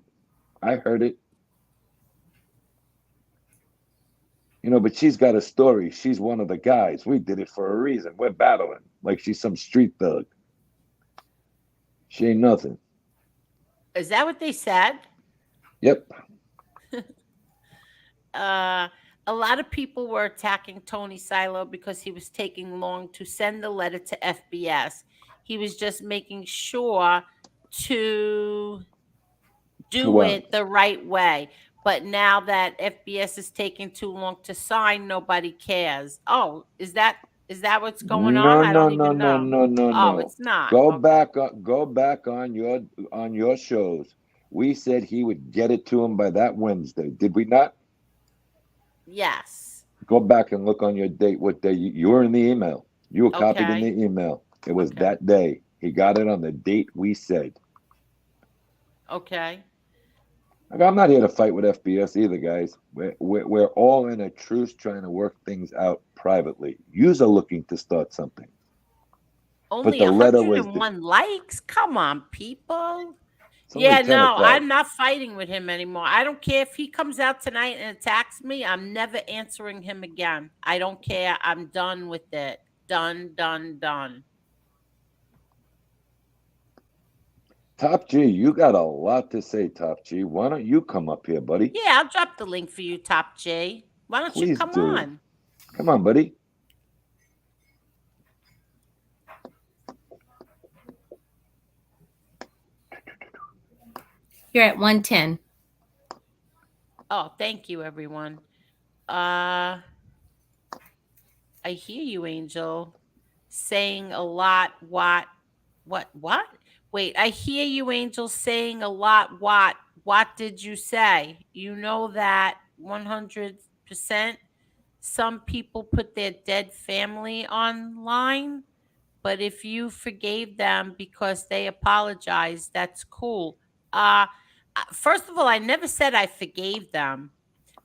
[SPEAKER 3] I heard it. You know, but she's got a story. She's one of the guys. We did it for a reason. We're battling like she's some street thug. She ain't nothing.
[SPEAKER 2] Is that what they said?
[SPEAKER 3] Yep.
[SPEAKER 2] A lot of people were attacking Tony Silo because he was taking long to send the letter to FBS. He was just making sure to do it the right way. But now that FBS is taking too long to sign, nobody cares. Oh, is that what's going on? I don't even know.
[SPEAKER 3] No.
[SPEAKER 2] It's not.
[SPEAKER 3] Go
[SPEAKER 2] Okay.
[SPEAKER 3] back on your shows. We said he would get it to him by that Wednesday. Did we not?
[SPEAKER 2] Yes.
[SPEAKER 3] Go back and look on your date. What day you were in the email? You were copied in
[SPEAKER 2] Okay.
[SPEAKER 3] the email. It was that day. He got it on the date we said.
[SPEAKER 2] Okay.
[SPEAKER 3] I'm not here to fight with FBS either, guys. We're all in a truce trying to work things out privately. Yous are looking to start something.
[SPEAKER 2] Only
[SPEAKER 3] the letter was
[SPEAKER 2] 101 likes? Come on, people.
[SPEAKER 3] It's only
[SPEAKER 2] Yeah,
[SPEAKER 3] 10
[SPEAKER 2] no,
[SPEAKER 3] o'clock.
[SPEAKER 2] I'm not fighting with him anymore. I don't care if he comes out tonight and attacks me. I'm never answering him again. I don't care. I'm done with it. Done.
[SPEAKER 3] Top G, you got a lot to say, Top G. Why don't you come up here, buddy?
[SPEAKER 2] Yeah, I'll drop the link for you, Top J. Why don't you
[SPEAKER 3] Please
[SPEAKER 2] come
[SPEAKER 3] do.
[SPEAKER 2] on?
[SPEAKER 3] Come on, buddy.
[SPEAKER 4] You're at 110.
[SPEAKER 2] Oh, thank you, everyone. I hear you, Angel, saying a lot. What? Wait, I hear you, Angel, saying a lot. What did you say? You know that 100%. Some people put their dead family online, but if you forgave them because they apologized, that's cool. First of all, I never said I forgave them.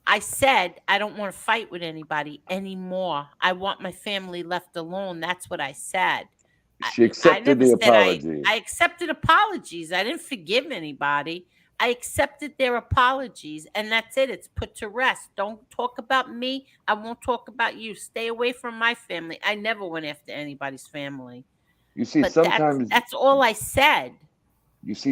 [SPEAKER 2] I said I don't want to fight with anybody anymore. I want my family left alone. That's what I said.
[SPEAKER 3] She
[SPEAKER 2] I
[SPEAKER 3] accepted
[SPEAKER 2] never
[SPEAKER 3] the
[SPEAKER 2] said
[SPEAKER 3] apology.
[SPEAKER 2] I accepted apologies. I didn't forgive anybody. I accepted their apologies, and that's it. It's put to rest. Don't talk about me. I won't talk about you. Stay away from my family. I never went after anybody's family.
[SPEAKER 3] You see,
[SPEAKER 2] But
[SPEAKER 3] sometimes
[SPEAKER 2] that's all I said.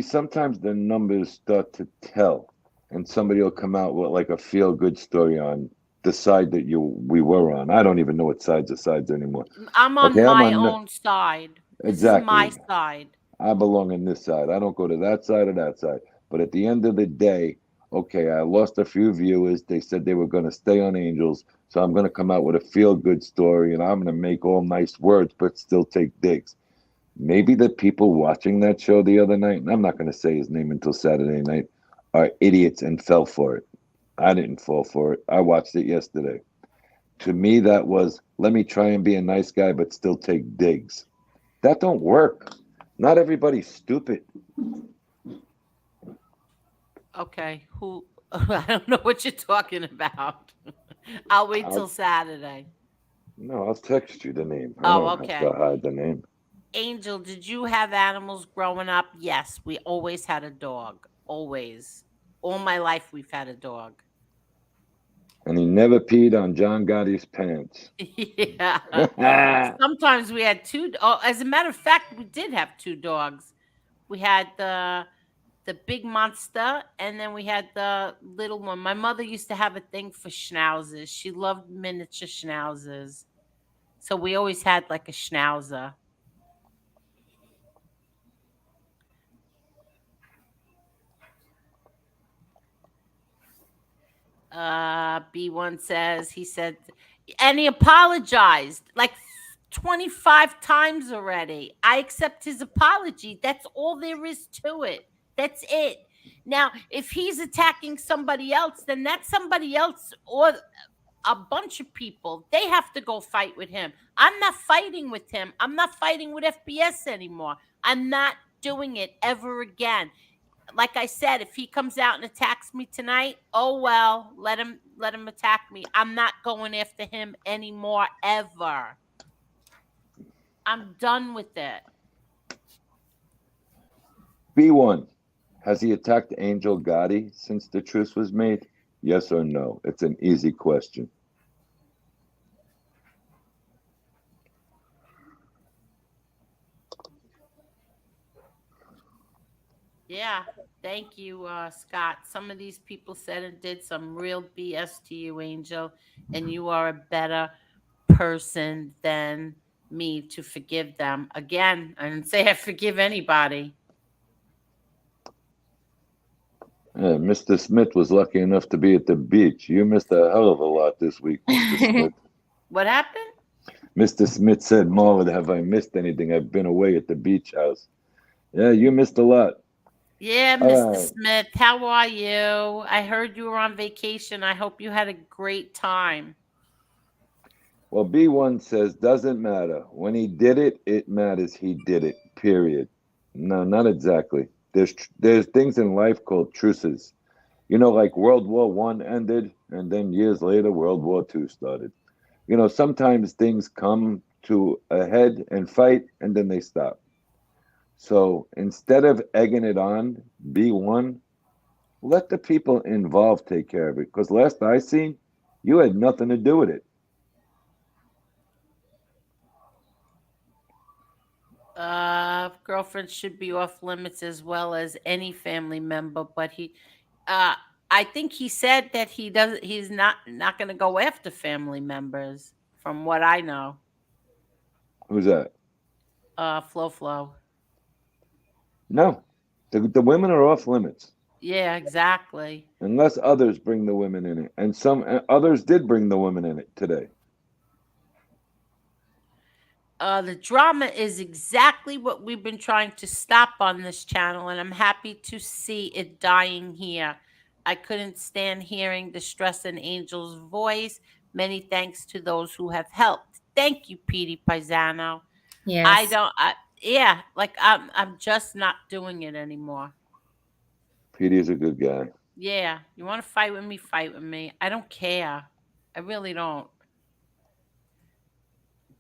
[SPEAKER 3] sometimes the numbers start to tell, and somebody will come out with like a feel-good story on the side that we were on. I don't even know what sides are sides anymore.
[SPEAKER 2] I'm on
[SPEAKER 3] Okay,
[SPEAKER 2] my own side. This is my
[SPEAKER 3] exactly.
[SPEAKER 2] side.
[SPEAKER 3] I belong on this side. I don't go to that side or that side. But at the end of the day, okay, I lost a few viewers. They said they were going to stay on Angels. So I'm going to come out with a feel good story and I'm going to make all nice words, but still take digs. Maybe the people watching that show the other night, and I'm not going to say his name until Saturday night, are idiots and fell for it. I didn't fall for it. I watched it yesterday. To me, that was let me try and be a nice guy, but still take digs. That don't work. Not everybody's stupid.
[SPEAKER 2] Okay, who? I don't know what you're talking about. I'll wait till Saturday.
[SPEAKER 3] No, I'll text you the name. I
[SPEAKER 2] Oh,
[SPEAKER 3] don't have
[SPEAKER 2] okay.
[SPEAKER 3] to hide the name.
[SPEAKER 2] Angel, did you have animals growing up? Yes, we always had a dog. Always. All my life, we've had a dog.
[SPEAKER 3] And he never peed on John Gotti's pants.
[SPEAKER 2] Yeah. Sometimes we had two. Oh, as a matter of fact, we did have two dogs. We had the big monster, and then we had the little one. My mother used to have a thing for schnauzers. She loved miniature schnauzers. So we always had like a schnauzer. B1 says he said, and he apologized like 25 times already. I accept his apology. That's all there is to it. That's it. Now, if he's attacking somebody else, then that's somebody else or a bunch of people. They have to go fight with him. I'm not fighting with him. I'm not fighting with FBS anymore. I'm not doing it ever again. Like I said, if he comes out and attacks me tonight, oh well, let him attack me. I'm not going after him anymore ever. I'm done with it.
[SPEAKER 3] B1, has he attacked Angel Gotti since the truce was made? Yes or no? It's an easy question.
[SPEAKER 2] Yeah, thank you, Scott. Some of these people said and did some real BS to you, Angel, and you are a better person than me to forgive them. Again, I didn't say I forgive anybody.
[SPEAKER 3] Mr. Smith was lucky enough to be at the beach. You missed a hell of a lot this week, Mr. Smith.
[SPEAKER 2] What happened?
[SPEAKER 3] Mr. Smith said, Marlon, have I missed anything? I've been away at the beach house. Yeah, you missed a lot.
[SPEAKER 2] Yeah, Mr. Smith, how are you? I heard you were on vacation. I hope you had a great time.
[SPEAKER 3] Well, B1 says, doesn't matter. When he did it, it matters he did it, period. No, not exactly. There's things in life called truces. You know, like World War One ended, and then years later, World War Two started. You know, sometimes things come to a head and fight, and then they stop. So instead of egging it on, B1, let the people involved take care of it. Because last I seen, you had nothing to do with it.
[SPEAKER 2] girlfriend should be off limits as well as any family member. But uh, I think he said that he's not going to go after family members, from what I know.
[SPEAKER 3] Who's that?
[SPEAKER 2] Flo.
[SPEAKER 3] No, the women are off limits
[SPEAKER 2] Yeah, exactly.
[SPEAKER 3] unless others bring the women in it, and some others did bring the women in it today.
[SPEAKER 2] The drama is exactly what we've been trying to stop on this channel, and I'm happy to see it dying here. I couldn't stand hearing the stress in Angel's voice. Many thanks to those who have helped. Thank you, Petey Paisano.
[SPEAKER 5] Yes.
[SPEAKER 2] Yeah, like I'm just not doing it anymore.
[SPEAKER 3] Petey is a good guy.
[SPEAKER 2] Yeah, you want to fight with me? Fight with me. I don't care. I really don't.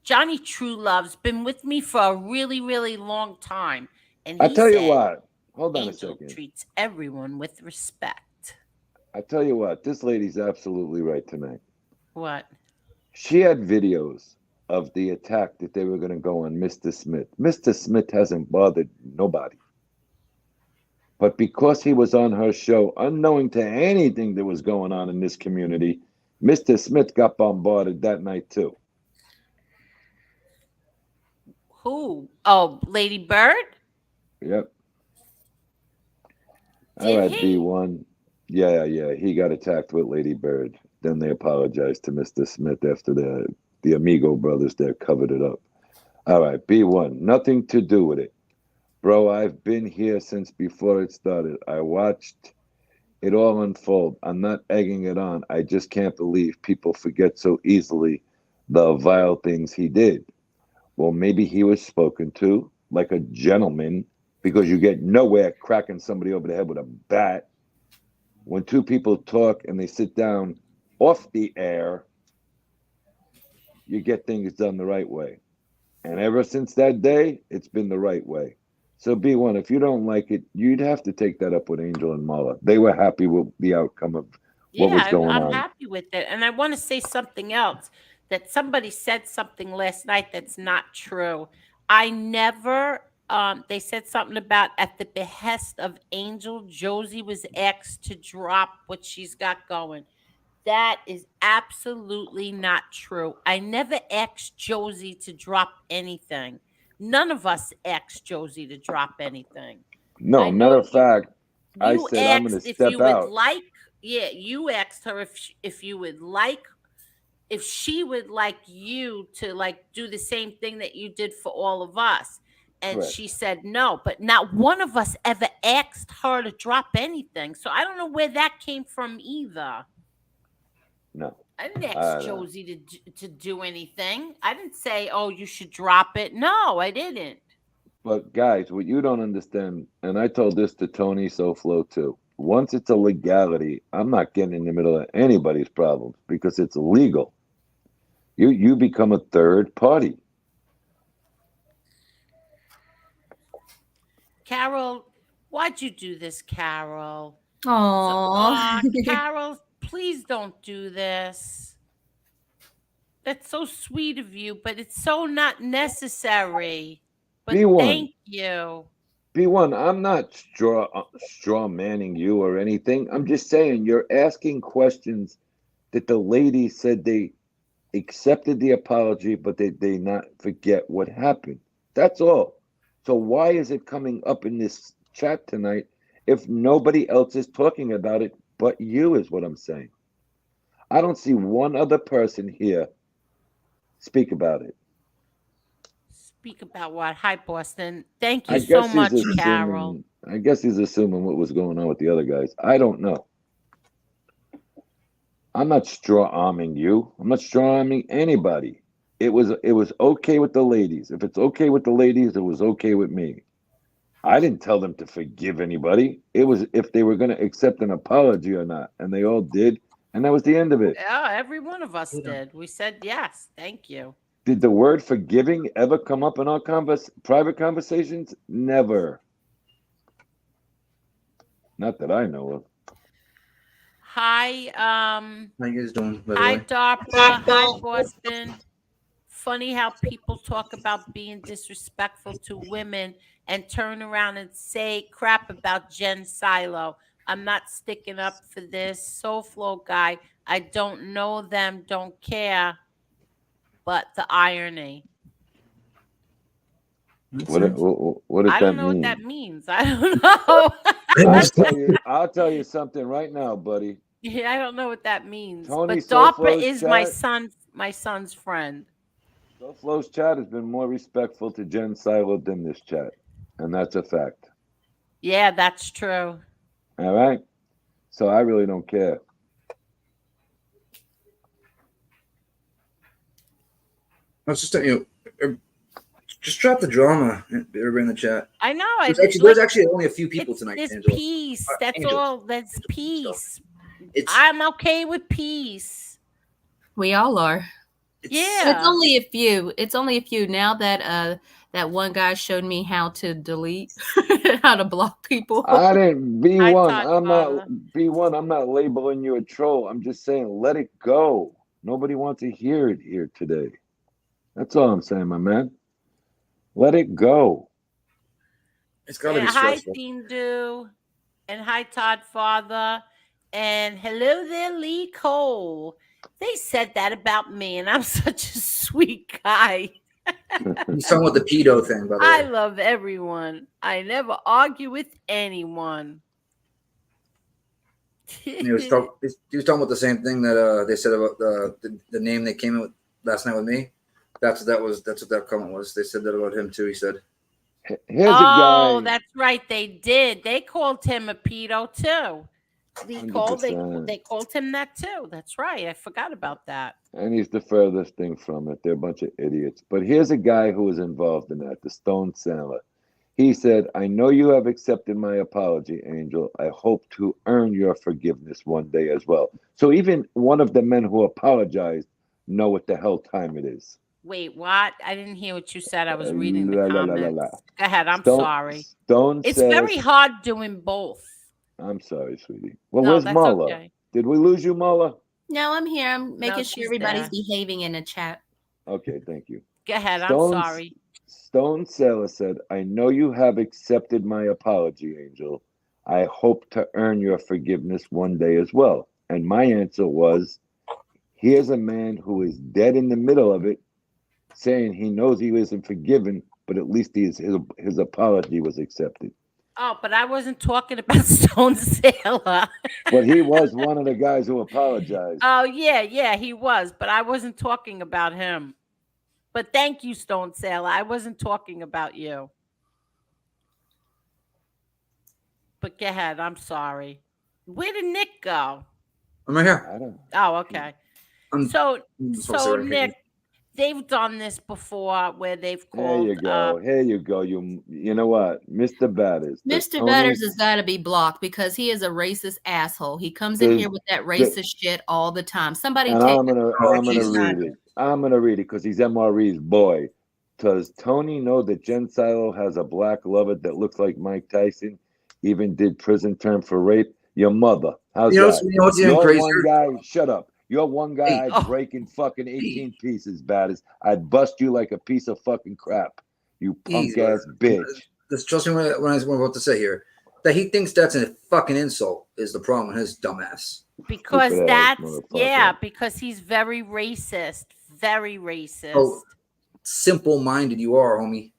[SPEAKER 2] Johnny True Love's been with me for a really, really long time. And
[SPEAKER 3] I
[SPEAKER 2] he
[SPEAKER 3] tell you
[SPEAKER 2] said
[SPEAKER 3] what. Hold on a
[SPEAKER 2] Angel
[SPEAKER 3] second.
[SPEAKER 2] treats everyone with respect.
[SPEAKER 3] I tell you what. This lady's absolutely right tonight.
[SPEAKER 2] What?
[SPEAKER 3] She had videos of the attack that they were going to go on Mr. Smith. Mr. Smith hasn't bothered nobody. But because he was on her show, unknowing to anything that was going on in this community, Mr. Smith got bombarded that night too.
[SPEAKER 2] Who? Oh, Lady Bird?
[SPEAKER 3] Yep. All
[SPEAKER 2] Did
[SPEAKER 3] right,
[SPEAKER 2] he?
[SPEAKER 3] B1. Yeah. He got attacked with Lady Bird. Then they apologized to Mr. Smith after the Amigo brothers there covered it up. All right, B1. Nothing to do with it. Bro, I've been here since before it started. I watched it all unfold. I'm not egging it on. I just can't believe people forget so easily the vile things he did. Well, maybe he was spoken to like a gentleman, because you get nowhere cracking somebody over the head with a bat. When two people talk and they sit down off the air, you get things done the right way. And ever since that day, it's been the right way. So B1, if you don't like it, you'd have to take that up with Angel and Mala. They were happy with the outcome of what was going
[SPEAKER 2] I'm
[SPEAKER 3] on.
[SPEAKER 2] happy with it. And I want to say something else, that somebody said something last night that's not true. I never, they said something about at the behest of Angel, Josie was asked to drop what she's got going. That is absolutely not true. I never asked Josie to drop anything. None of us asked Josie to drop anything.
[SPEAKER 3] No,
[SPEAKER 2] I
[SPEAKER 3] matter
[SPEAKER 2] know
[SPEAKER 3] of fact, I
[SPEAKER 2] you
[SPEAKER 3] said I'm going
[SPEAKER 2] asked
[SPEAKER 3] to
[SPEAKER 2] if
[SPEAKER 3] step
[SPEAKER 2] you would
[SPEAKER 3] out.
[SPEAKER 2] like. Yeah, you asked her if you would like, if she would like you to like do the same thing that you did for all of us. And
[SPEAKER 3] Correct.
[SPEAKER 2] she said no, but not one of us ever asked her to drop anything. So I don't know where that came from either.
[SPEAKER 3] No.
[SPEAKER 2] I didn't ask Josie to do anything. I didn't say, oh, you should drop it. No, I didn't.
[SPEAKER 3] But guys, what you don't understand, and I told this to Tony SoFlo too. Once it's a legality, I'm not getting in the middle of anybody's problems because it's illegal. You become a third party.
[SPEAKER 2] Carol, why'd you do this, Carol?
[SPEAKER 5] Aw.
[SPEAKER 2] Carol, please don't do this. That's so sweet of you, but it's so not necessary. But
[SPEAKER 3] B1.
[SPEAKER 2] thank you.
[SPEAKER 3] B1, I'm not straw manning you or anything. I'm just saying you're asking questions that the lady said they accepted the apology, but they not forget what happened. That's all. So why is it coming up in this chat tonight if nobody else is talking about it but you, is what I'm saying. I don't see one other person here speak about it.
[SPEAKER 2] Speak about what? Hi, Boston. Thank you so much, Carol.
[SPEAKER 3] I guess he's assuming what was going on with the other guys. I don't know. I'm not straw arming you. I'm not straw arming anybody. It was okay with the ladies. If it's okay with the ladies, it was okay with me. I didn't tell them to forgive anybody. It was if they were going to accept an apology or not, and they all did, and that was the end of it.
[SPEAKER 2] Yeah, every one of us did. We said yes, thank you.
[SPEAKER 3] Did the word forgiving ever come up in our private conversations? Never. Not that I know of.
[SPEAKER 2] Hi,
[SPEAKER 6] How you guys doing? By the
[SPEAKER 2] hi,
[SPEAKER 6] way?
[SPEAKER 2] DARPA. Hi, Boston. funny how people talk about being disrespectful to women and turn around and say crap about Jen Silo. I'm not sticking up for this Soul Flow guy. I don't know them, don't care. But the irony.
[SPEAKER 3] What does
[SPEAKER 2] I don't
[SPEAKER 3] that
[SPEAKER 2] know what
[SPEAKER 3] mean?
[SPEAKER 2] that means. I don't know.
[SPEAKER 3] I'll tell you something right now, buddy.
[SPEAKER 2] Yeah, I don't know what that means.
[SPEAKER 3] Tony
[SPEAKER 2] But DARPA
[SPEAKER 3] Soflo's
[SPEAKER 2] is
[SPEAKER 3] chat,
[SPEAKER 2] my son's friend.
[SPEAKER 3] SoFlo's chat has been more respectful to Jen Silo than this chat, and that's a fact.
[SPEAKER 2] Yeah, that's true.
[SPEAKER 3] All right, so I really don't care.
[SPEAKER 6] Let's just just drop the drama. Everybody in the chat.
[SPEAKER 2] I know.
[SPEAKER 6] There's actually only a few people tonight.
[SPEAKER 2] There's
[SPEAKER 6] Angela.
[SPEAKER 2] peace. That's
[SPEAKER 6] Angela.
[SPEAKER 2] all. That's peace.
[SPEAKER 6] I'm
[SPEAKER 2] okay with peace.
[SPEAKER 4] We all are.
[SPEAKER 2] Yeah.
[SPEAKER 4] It's only a few. It's only a few. Now that that one guy showed me how to delete, how to block people.
[SPEAKER 3] I didn't B1. I'm
[SPEAKER 2] Father.
[SPEAKER 3] not B1. I'm not labeling you a troll. I'm just saying let it go. Nobody wants to hear it here today. That's all I'm saying, my man. Let it go.
[SPEAKER 6] It's gotta be
[SPEAKER 2] Hi,
[SPEAKER 6] stressful.
[SPEAKER 2] Tindu, and hi, Todd Father, and hello there, Lee Cole. They said that about me, and I'm such a sweet guy.
[SPEAKER 6] He's talking about the pedo thing, by the
[SPEAKER 2] I
[SPEAKER 6] way.
[SPEAKER 2] love everyone. I never argue with anyone.
[SPEAKER 6] He was talking about the same thing that they said about the name they came in with last night with me. That's what that comment was. They said that about him too. He said,
[SPEAKER 3] Here's a guy.
[SPEAKER 2] That's right. They did. They called him a pedo too. They called him that too. That's right. I forgot about that.
[SPEAKER 3] And he's the furthest thing from it. They're a bunch of idiots. But here's a guy who was involved in that, the Stone Sailor. He said, I know you have accepted my apology, Angel. I hope to earn your forgiveness one day as well. So even one of the men who apologized know what the hell time it is.
[SPEAKER 2] Wait, what? I didn't hear what you said. I was reading the comments. Go ahead. I'm sorry. It's very hard doing both.
[SPEAKER 3] I'm sorry, sweetie. Well, where's Mala? Okay. Did we lose you, Mala?
[SPEAKER 4] No, I'm here. I'm making sure everybody's behaving in the chat.
[SPEAKER 3] Okay, thank you.
[SPEAKER 2] Go ahead. I'm sorry.
[SPEAKER 3] Stone Sailor said, I know you have accepted my apology, Angel. I hope to earn your forgiveness one day as well. And my answer was, here's a man who is dead in the middle of it, saying he knows he isn't forgiven, but at least his apology was accepted.
[SPEAKER 2] Oh, but I wasn't talking about Stone Sailor.
[SPEAKER 3] But he was one of the guys who apologized.
[SPEAKER 2] Oh, yeah, he was. But I wasn't talking about him. But thank you, Stone Sailor. I wasn't talking about you. But go ahead. I'm sorry. Where did Nick go?
[SPEAKER 6] I'm right here.
[SPEAKER 3] I don't know.
[SPEAKER 2] Oh, okay. So Nick, they've done this before where they've called.
[SPEAKER 3] Here you go. You know what? Mr. Batters.
[SPEAKER 4] Mr. Batters has got to be blocked because he is a racist asshole. He comes in here with that racist shit all the time. Somebody take
[SPEAKER 3] I'm gonna read it. I'm gonna read it because he's MRE's boy. Does Tony know that Jen Silo has a black lover that looks like Mike Tyson? Even did prison term for rape? Your mother. How's that? You're one guy. Shut up. You're one guy I'd break in fucking 18 pieces, Batters. I'd bust you like a piece of fucking crap. You punk ass bitch.
[SPEAKER 6] Just trust me when I'm about to say here. That he thinks that's a fucking insult is the problem with his dumbass.
[SPEAKER 2] Because because he's very racist. Very racist.
[SPEAKER 6] Oh, simple-minded you are, homie.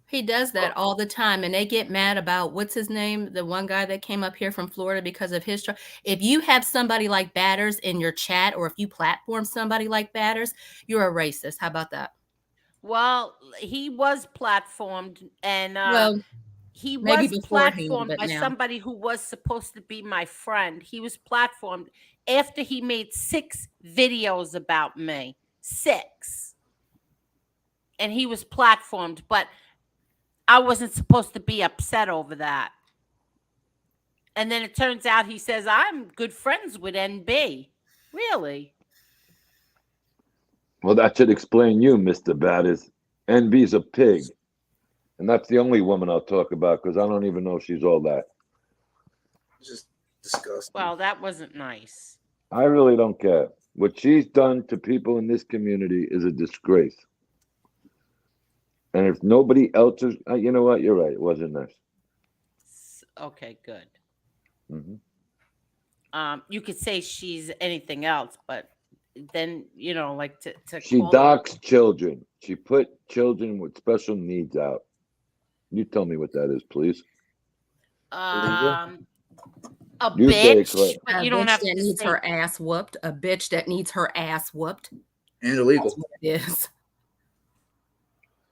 [SPEAKER 4] He does that all the time, and they get mad about what's his name, the one guy that came up here from Florida because of his. If you have somebody like Batters in your chat, or if you platform somebody like Batters, you're a racist. How about that?
[SPEAKER 2] Well, he was platformed, and he was platformed by somebody who was supposed to be my friend. He was platformed after he made 6 videos about me. 6. And he was platformed, but I wasn't supposed to be upset over that. And then it turns out he says, I'm good friends with NB. Really?
[SPEAKER 3] Well, that should explain you, Mr. Batters. NB's a pig. And that's the only woman I'll talk about because I don't even know if she's all that.
[SPEAKER 6] Just disgusting.
[SPEAKER 2] Well, that wasn't nice.
[SPEAKER 3] I really don't care. What she's done to people in this community is a disgrace. And if nobody else is, you know what? You're right. It wasn't nice.
[SPEAKER 2] Okay, good.
[SPEAKER 3] Mm-hmm.
[SPEAKER 2] You could say she's anything else, but then like to
[SPEAKER 3] She
[SPEAKER 2] call her-
[SPEAKER 3] docks children. She put children with special needs out. You tell me what that is, please.
[SPEAKER 2] a
[SPEAKER 3] You say it,
[SPEAKER 2] bitch,
[SPEAKER 3] Claire.
[SPEAKER 2] but
[SPEAKER 4] A
[SPEAKER 2] you don't
[SPEAKER 4] bitch
[SPEAKER 2] have
[SPEAKER 4] that
[SPEAKER 2] to
[SPEAKER 4] needs
[SPEAKER 2] say
[SPEAKER 4] her ass whooped. A bitch that needs her ass whooped.
[SPEAKER 6] And illegal.
[SPEAKER 4] That's what it is.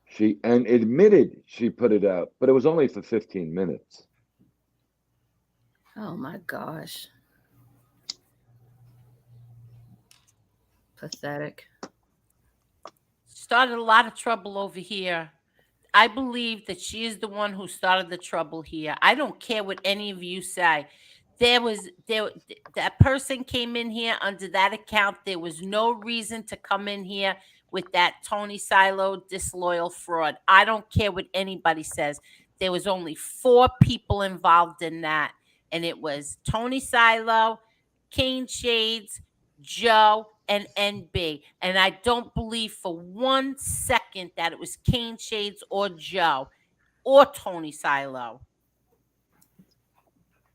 [SPEAKER 3] She admitted she put it out, but it was only for 15 minutes.
[SPEAKER 4] Oh my gosh. Pathetic.
[SPEAKER 2] started a lot of trouble over here. I believe that she is the one who started the trouble here. I don't care what any of you say. That person came in here under that account. There was no reason to come in here with that Tony Silo disloyal fraud. I don't care what anybody says. There was only 4 people involved in that, and it was Tony Silo, Kane Shades, Joe, and NB. And I don't believe for 1 second that it was Kane Shades or Joe or Tony Silo.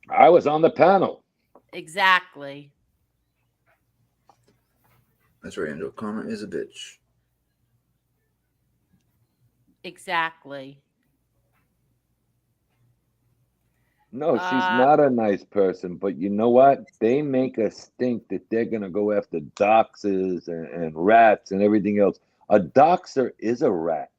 [SPEAKER 3] I was on the panel.
[SPEAKER 2] Exactly.
[SPEAKER 6] That's right, Angel. Karma is a bitch.
[SPEAKER 2] Exactly.
[SPEAKER 3] No, she's not a nice person, but you know what? They make us think that they're going to go after doxers and rats and everything else. A doxer is a rat.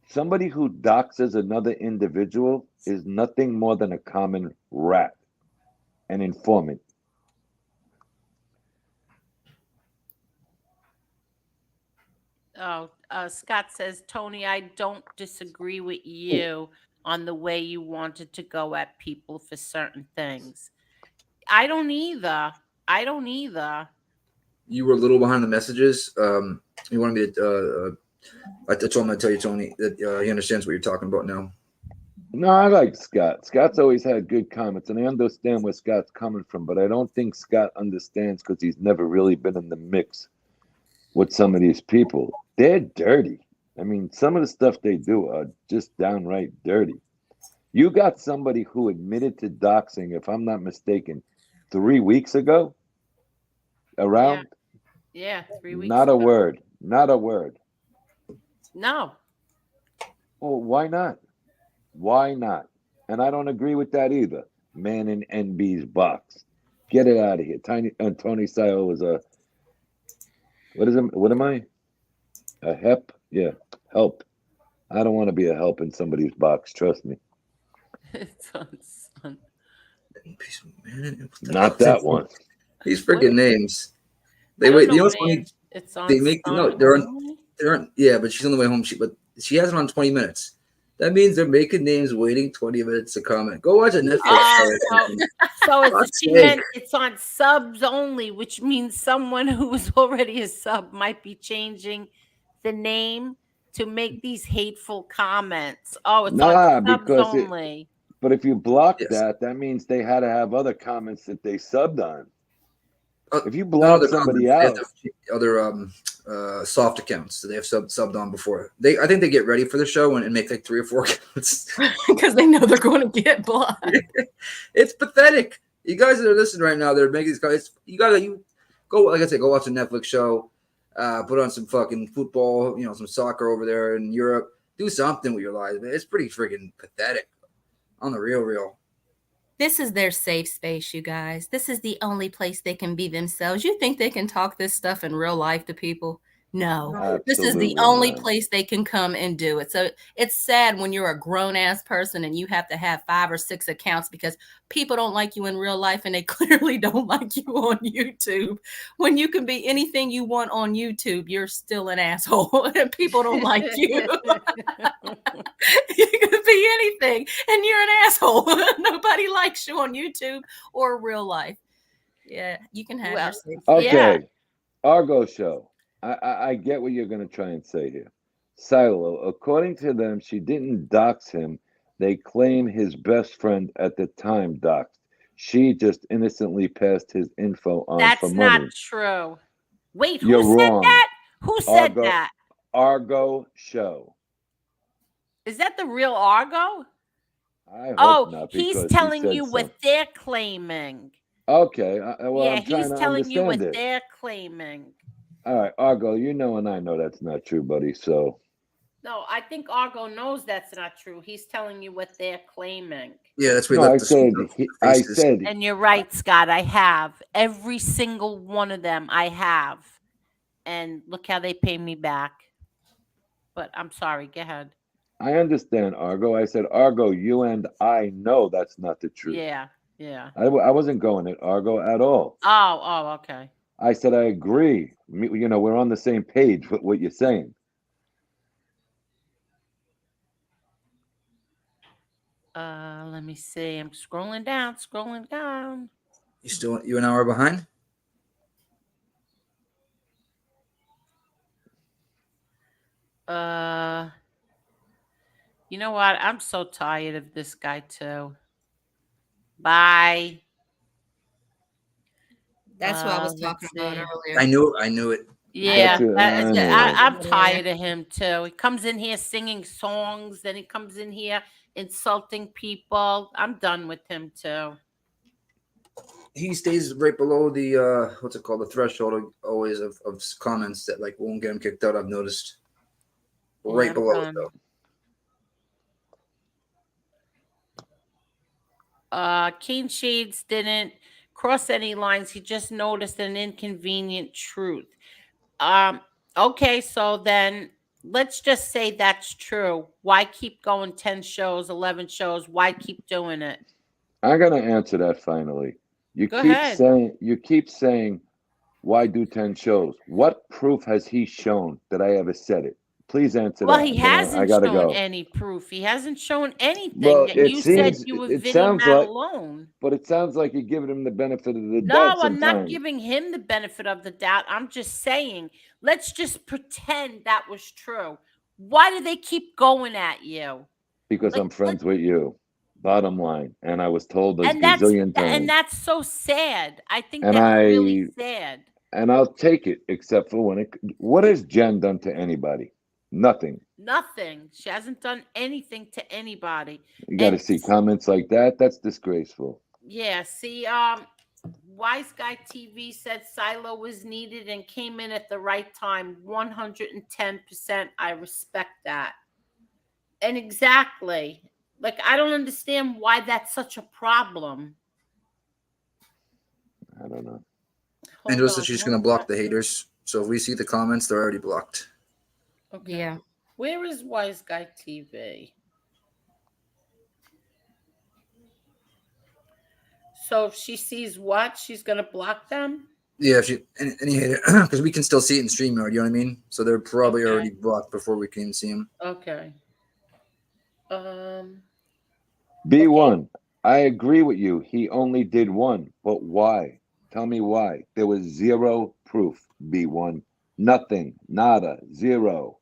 [SPEAKER 3] Somebody who doxes another individual is nothing more than a common rat, an informant.
[SPEAKER 2] Oh, Scott says, Tony, I don't disagree with you on the way you wanted to go at people for certain things. I don't either.
[SPEAKER 6] You were a little behind the messages. You wanted me to. I told him to tell you, Tony, that he understands what you're talking about now.
[SPEAKER 3] No, I like Scott. Scott's always had good comments, and I understand where Scott's coming from, but I don't think Scott understands because he's never really been in the mix with some of these people. They're dirty. I mean, some of the stuff they do are just downright dirty. You got somebody who admitted to doxing, if I'm not mistaken, 3 weeks ago? Around?
[SPEAKER 2] Yeah, 3 weeks
[SPEAKER 3] Not a
[SPEAKER 2] ago.
[SPEAKER 3] word. Not a word.
[SPEAKER 2] No.
[SPEAKER 3] Well, why not? Why not? And I don't agree with that either. Man in NB's box. Get it out of here. Tony Sile is a what am I? A help? Yeah, help. I don't want to be a help in somebody's box, trust me.
[SPEAKER 2] It's on Sun.
[SPEAKER 3] Not that one.
[SPEAKER 6] These freaking names.
[SPEAKER 2] I
[SPEAKER 6] They
[SPEAKER 2] don't
[SPEAKER 6] wait.
[SPEAKER 2] know
[SPEAKER 6] You know
[SPEAKER 2] what
[SPEAKER 6] what's funny?
[SPEAKER 2] age it's on.
[SPEAKER 6] They make
[SPEAKER 2] Sun
[SPEAKER 6] no. They're on.
[SPEAKER 2] only?
[SPEAKER 6] They're on. Yeah, but she's on the way home. But she has it on 20 minutes. That means they're making names waiting 20 minutes to comment. Go watch a Netflix show.
[SPEAKER 2] So
[SPEAKER 6] Fuck's
[SPEAKER 2] she
[SPEAKER 6] sake.
[SPEAKER 2] meant it's on subs only, which means someone who was already a sub might be changing the name to make these hateful comments. Oh, it's
[SPEAKER 3] Nah,
[SPEAKER 2] on subs
[SPEAKER 3] because
[SPEAKER 2] only.
[SPEAKER 3] but if you block
[SPEAKER 6] Yes.
[SPEAKER 3] that means they had to have other comments that they subbed on. If you
[SPEAKER 6] Not
[SPEAKER 3] block
[SPEAKER 6] other
[SPEAKER 3] somebody
[SPEAKER 6] comments,
[SPEAKER 3] out,
[SPEAKER 6] they have other soft accounts that they have subbed on before. I think they get ready for the show and make like 3 or 4 accounts
[SPEAKER 4] Because they know they're going to get blocked.
[SPEAKER 6] It's pathetic. You guys that are listening right now, they're making these guys. You go, like I said, go watch a Netflix show, put on some fucking football, some soccer over there in Europe. Do something with your lives, man. It's pretty freaking pathetic. On the real.
[SPEAKER 4] This is their safe space, you guys. This is the only place they can be themselves. You think they can talk this stuff in real life to people? No. This is the
[SPEAKER 3] absolutely
[SPEAKER 4] only
[SPEAKER 3] not.
[SPEAKER 4] place they can come and do it. So it's sad when you're a grown-ass person and you have to have 5 or 6 accounts because people don't like you in real life and they clearly don't like you on YouTube. When you can be anything you want on YouTube, you're still an asshole and people don't like you. You could be anything and you're an asshole. Nobody likes you on YouTube or real life. Yeah, you can have your safe.
[SPEAKER 3] Okay. Argo show. I get what you're going to try and say here. Silo, according to them, she didn't dox him. They claim his best friend at the time doxed. She just innocently passed his info on
[SPEAKER 2] That's
[SPEAKER 3] for
[SPEAKER 2] not
[SPEAKER 3] money.
[SPEAKER 2] true. Wait, who
[SPEAKER 3] You're
[SPEAKER 2] said
[SPEAKER 3] wrong.
[SPEAKER 2] that? Who said
[SPEAKER 3] Argo,
[SPEAKER 2] that?
[SPEAKER 3] Argo show.
[SPEAKER 2] Is that the real Argo?
[SPEAKER 3] I hope
[SPEAKER 2] Oh,
[SPEAKER 3] not,
[SPEAKER 2] he's
[SPEAKER 3] because he
[SPEAKER 2] telling
[SPEAKER 3] said
[SPEAKER 2] you
[SPEAKER 3] so.
[SPEAKER 2] what they're claiming.
[SPEAKER 3] Okay, well,
[SPEAKER 2] Yeah,
[SPEAKER 3] I'm trying
[SPEAKER 2] he's
[SPEAKER 3] to
[SPEAKER 2] telling you what
[SPEAKER 3] understand it.
[SPEAKER 2] they're claiming.
[SPEAKER 3] All right, Argo, you know and I know that's not true, buddy. So
[SPEAKER 2] No, I think Argo knows that's not true. He's telling you what they're claiming.
[SPEAKER 6] Yeah, that's where
[SPEAKER 3] no,
[SPEAKER 6] he
[SPEAKER 3] I
[SPEAKER 6] left
[SPEAKER 3] said
[SPEAKER 6] the
[SPEAKER 3] I
[SPEAKER 6] faces.
[SPEAKER 3] said
[SPEAKER 2] And you're right, Scott. I have every single one of them. I have, and look how they pay me back. But I'm sorry. Go ahead.
[SPEAKER 3] I understand, Argo. I said, Argo, you and I know that's not the truth.
[SPEAKER 2] Yeah, yeah.
[SPEAKER 3] I wasn't going at Argo at all.
[SPEAKER 2] Oh, okay.
[SPEAKER 3] I said I agree. You know, we're on the same page with what you're saying.
[SPEAKER 2] Let me see. I'm scrolling down.
[SPEAKER 6] You an hour behind?
[SPEAKER 2] You know what? I'm so tired of this guy too. Bye.
[SPEAKER 4] That's what I was
[SPEAKER 2] Let's
[SPEAKER 4] talking about
[SPEAKER 2] see.
[SPEAKER 4] earlier.
[SPEAKER 6] I knew it.
[SPEAKER 2] Yeah,
[SPEAKER 3] I know.
[SPEAKER 2] I'm tired of him too. He comes in here singing songs, then he comes in here insulting people. I'm done with him too.
[SPEAKER 6] He stays right below the what's it called, the threshold always of comments that like won't get him kicked out. I've noticed right
[SPEAKER 2] I'm
[SPEAKER 6] below it
[SPEAKER 2] done.
[SPEAKER 6] though.
[SPEAKER 2] Keen Shades didn't cross any lines. He just noticed an inconvenient truth. Okay, so then let's just say that's true. Why keep going 10 shows, 11 shows? Why keep doing it?
[SPEAKER 3] I'm gonna answer that finally. You
[SPEAKER 2] Go
[SPEAKER 3] keep
[SPEAKER 2] ahead.
[SPEAKER 3] saying, why do 10 shows? What proof has he shown that I ever said it? Please answer
[SPEAKER 2] Well,
[SPEAKER 3] that.
[SPEAKER 2] he
[SPEAKER 3] And then I
[SPEAKER 2] hasn't
[SPEAKER 3] gotta
[SPEAKER 2] shown
[SPEAKER 3] go.
[SPEAKER 2] any proof. He hasn't shown anything.
[SPEAKER 3] Well,
[SPEAKER 2] And
[SPEAKER 3] it
[SPEAKER 2] you said
[SPEAKER 3] seems
[SPEAKER 2] you were
[SPEAKER 3] it
[SPEAKER 2] video
[SPEAKER 3] sounds
[SPEAKER 2] not
[SPEAKER 3] like,
[SPEAKER 2] alone.
[SPEAKER 3] but it sounds like you're giving him the benefit of the
[SPEAKER 2] No,
[SPEAKER 3] doubt
[SPEAKER 2] I'm not
[SPEAKER 3] sometimes.
[SPEAKER 2] giving him the benefit of the doubt. I'm just saying, let's just pretend that was true. Why do they keep going at you?
[SPEAKER 3] Because I'm friends with you. Bottom line. And I was told a
[SPEAKER 2] And
[SPEAKER 3] gazillion times.
[SPEAKER 2] that's so sad. I think
[SPEAKER 3] And
[SPEAKER 2] that's really sad.
[SPEAKER 3] And I'll take it, except for what has Jen done to anybody? Nothing.
[SPEAKER 2] Nothing. She hasn't done anything to anybody.
[SPEAKER 3] You got to see comments like that. That's disgraceful.
[SPEAKER 2] Yeah. See, Wise Guy TV said Silo was needed and came in at the right time. 110%. I respect that. And exactly. Like, I don't understand why that's such a problem.
[SPEAKER 3] I don't know.
[SPEAKER 6] Angela said she's going to block the haters. So if we see the comments, they're already blocked.
[SPEAKER 2] Okay.
[SPEAKER 4] Yeah.
[SPEAKER 2] Where is Wise Guy TV? So if she sees what, she's going to block them?
[SPEAKER 6] Yeah, if any hater, because we can still see it in StreamYard, you know what I mean? So they're probably already blocked before we can even see them.
[SPEAKER 2] Okay.
[SPEAKER 3] B1, I agree with you. He only did one, but why? Tell me why. There was zero proof, B1. Nothing, nada, zero.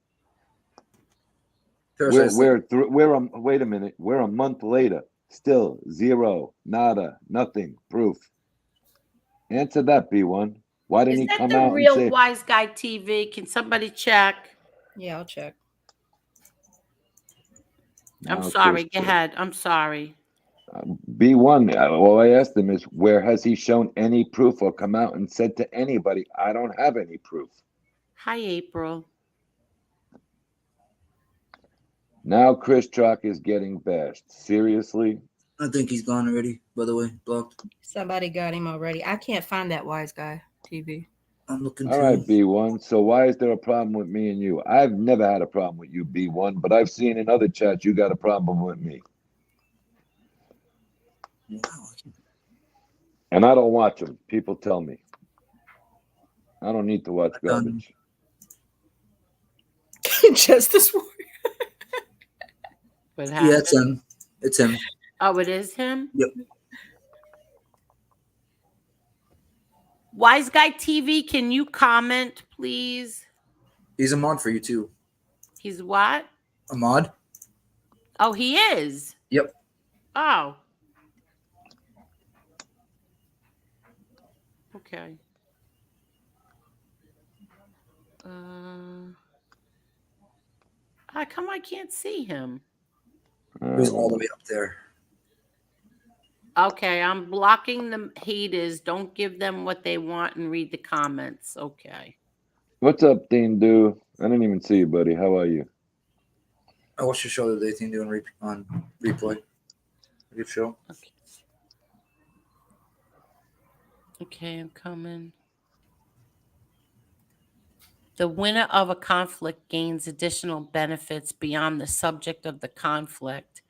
[SPEAKER 3] Wait a minute. We're a month later. Still zero, nada, nothing, proof. Answer that, B1. Why didn't he come out and say?
[SPEAKER 2] Is that the real Wise Guy TV? Can somebody check?
[SPEAKER 4] Yeah, I'll check.
[SPEAKER 2] I'm sorry. Go ahead. I'm sorry.
[SPEAKER 3] B1, all I asked him is, where has he shown any proof or come out and said to anybody, I don't have any proof?
[SPEAKER 2] Hi, April.
[SPEAKER 3] Now Chris Trock is getting bashed. Seriously?
[SPEAKER 6] I think he's gone already, by the way, blocked.
[SPEAKER 4] Somebody got him already. I can't find that Wise Guy TV.
[SPEAKER 6] I'm looking
[SPEAKER 3] All right, B1. So why is there a problem with me and you? I've never had a problem with you, B1, but I've seen in other chats you got a problem with me. And I don't watch them. People tell me. I don't need to watch garbage.
[SPEAKER 4] Justice Warrior.
[SPEAKER 6] Yeah, it's him. It's him.
[SPEAKER 2] Oh, it is him?
[SPEAKER 6] Yep.
[SPEAKER 2] Wise Guy TV, can you comment, please?
[SPEAKER 6] He's a mod for you, too.
[SPEAKER 2] He's what?
[SPEAKER 6] A mod?
[SPEAKER 2] Oh, he is?
[SPEAKER 6] Yep.
[SPEAKER 2] Oh. Okay. How come I can't see him?
[SPEAKER 6] He's all the way up there.
[SPEAKER 2] Okay, I'm blocking the haters. Don't give them what they want and read the comments. Okay.
[SPEAKER 3] What's up, Dean? Do I didn't even see you, buddy. How are you?
[SPEAKER 6] I watched your show the other day, doing on replay. Good show.
[SPEAKER 2] Okay. Okay, I'm coming. The winner of a conflict gains additional benefits beyond the subject of the conflict.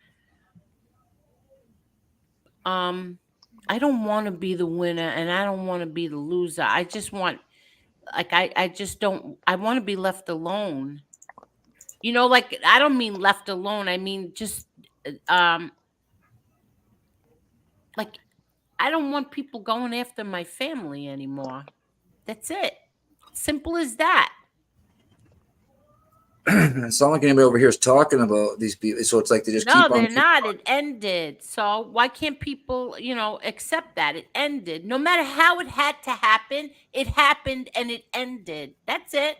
[SPEAKER 2] I don't want to be the winner and I don't want to be the loser. I just want, like, I just don't, I want to be left alone. You know, like, I don't mean left alone. I mean, just, like, I don't want people going after my family anymore. That's it. Simple as that.
[SPEAKER 6] It's not like anybody over here is talking about these people. So it's like they just
[SPEAKER 2] No,
[SPEAKER 6] keep on.
[SPEAKER 2] they're not. It ended. So why can't people, accept that? It ended. No matter how it had to happen, it happened and it ended. That's it.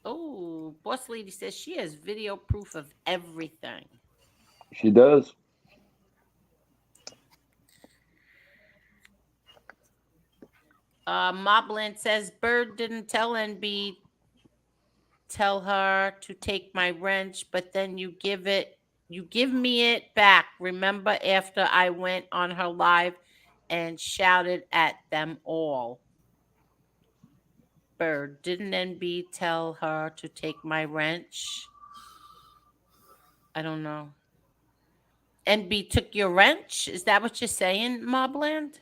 [SPEAKER 2] Oh, boss lady says she has video proof of everything.
[SPEAKER 3] She does.
[SPEAKER 2] Mobland says Bird didn't tell NB, tell her to take my wrench, but then you give me it back. Remember after I went on her live and shouted at them all. Bird, didn't NB tell her to take my wrench? I don't know. NB took your wrench? Is that what you're saying, Mobland?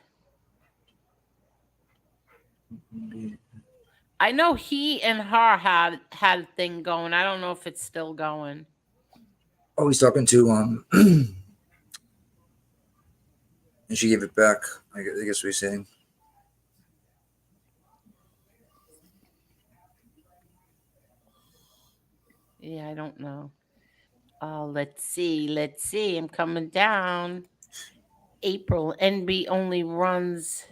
[SPEAKER 2] I know he and her had a thing going. I don't know if it's still going.
[SPEAKER 6] Oh, he's talking to and she gave it back. I guess what he's saying.
[SPEAKER 2] Yeah, I don't know. Let's see. I'm coming down. April, NB only runs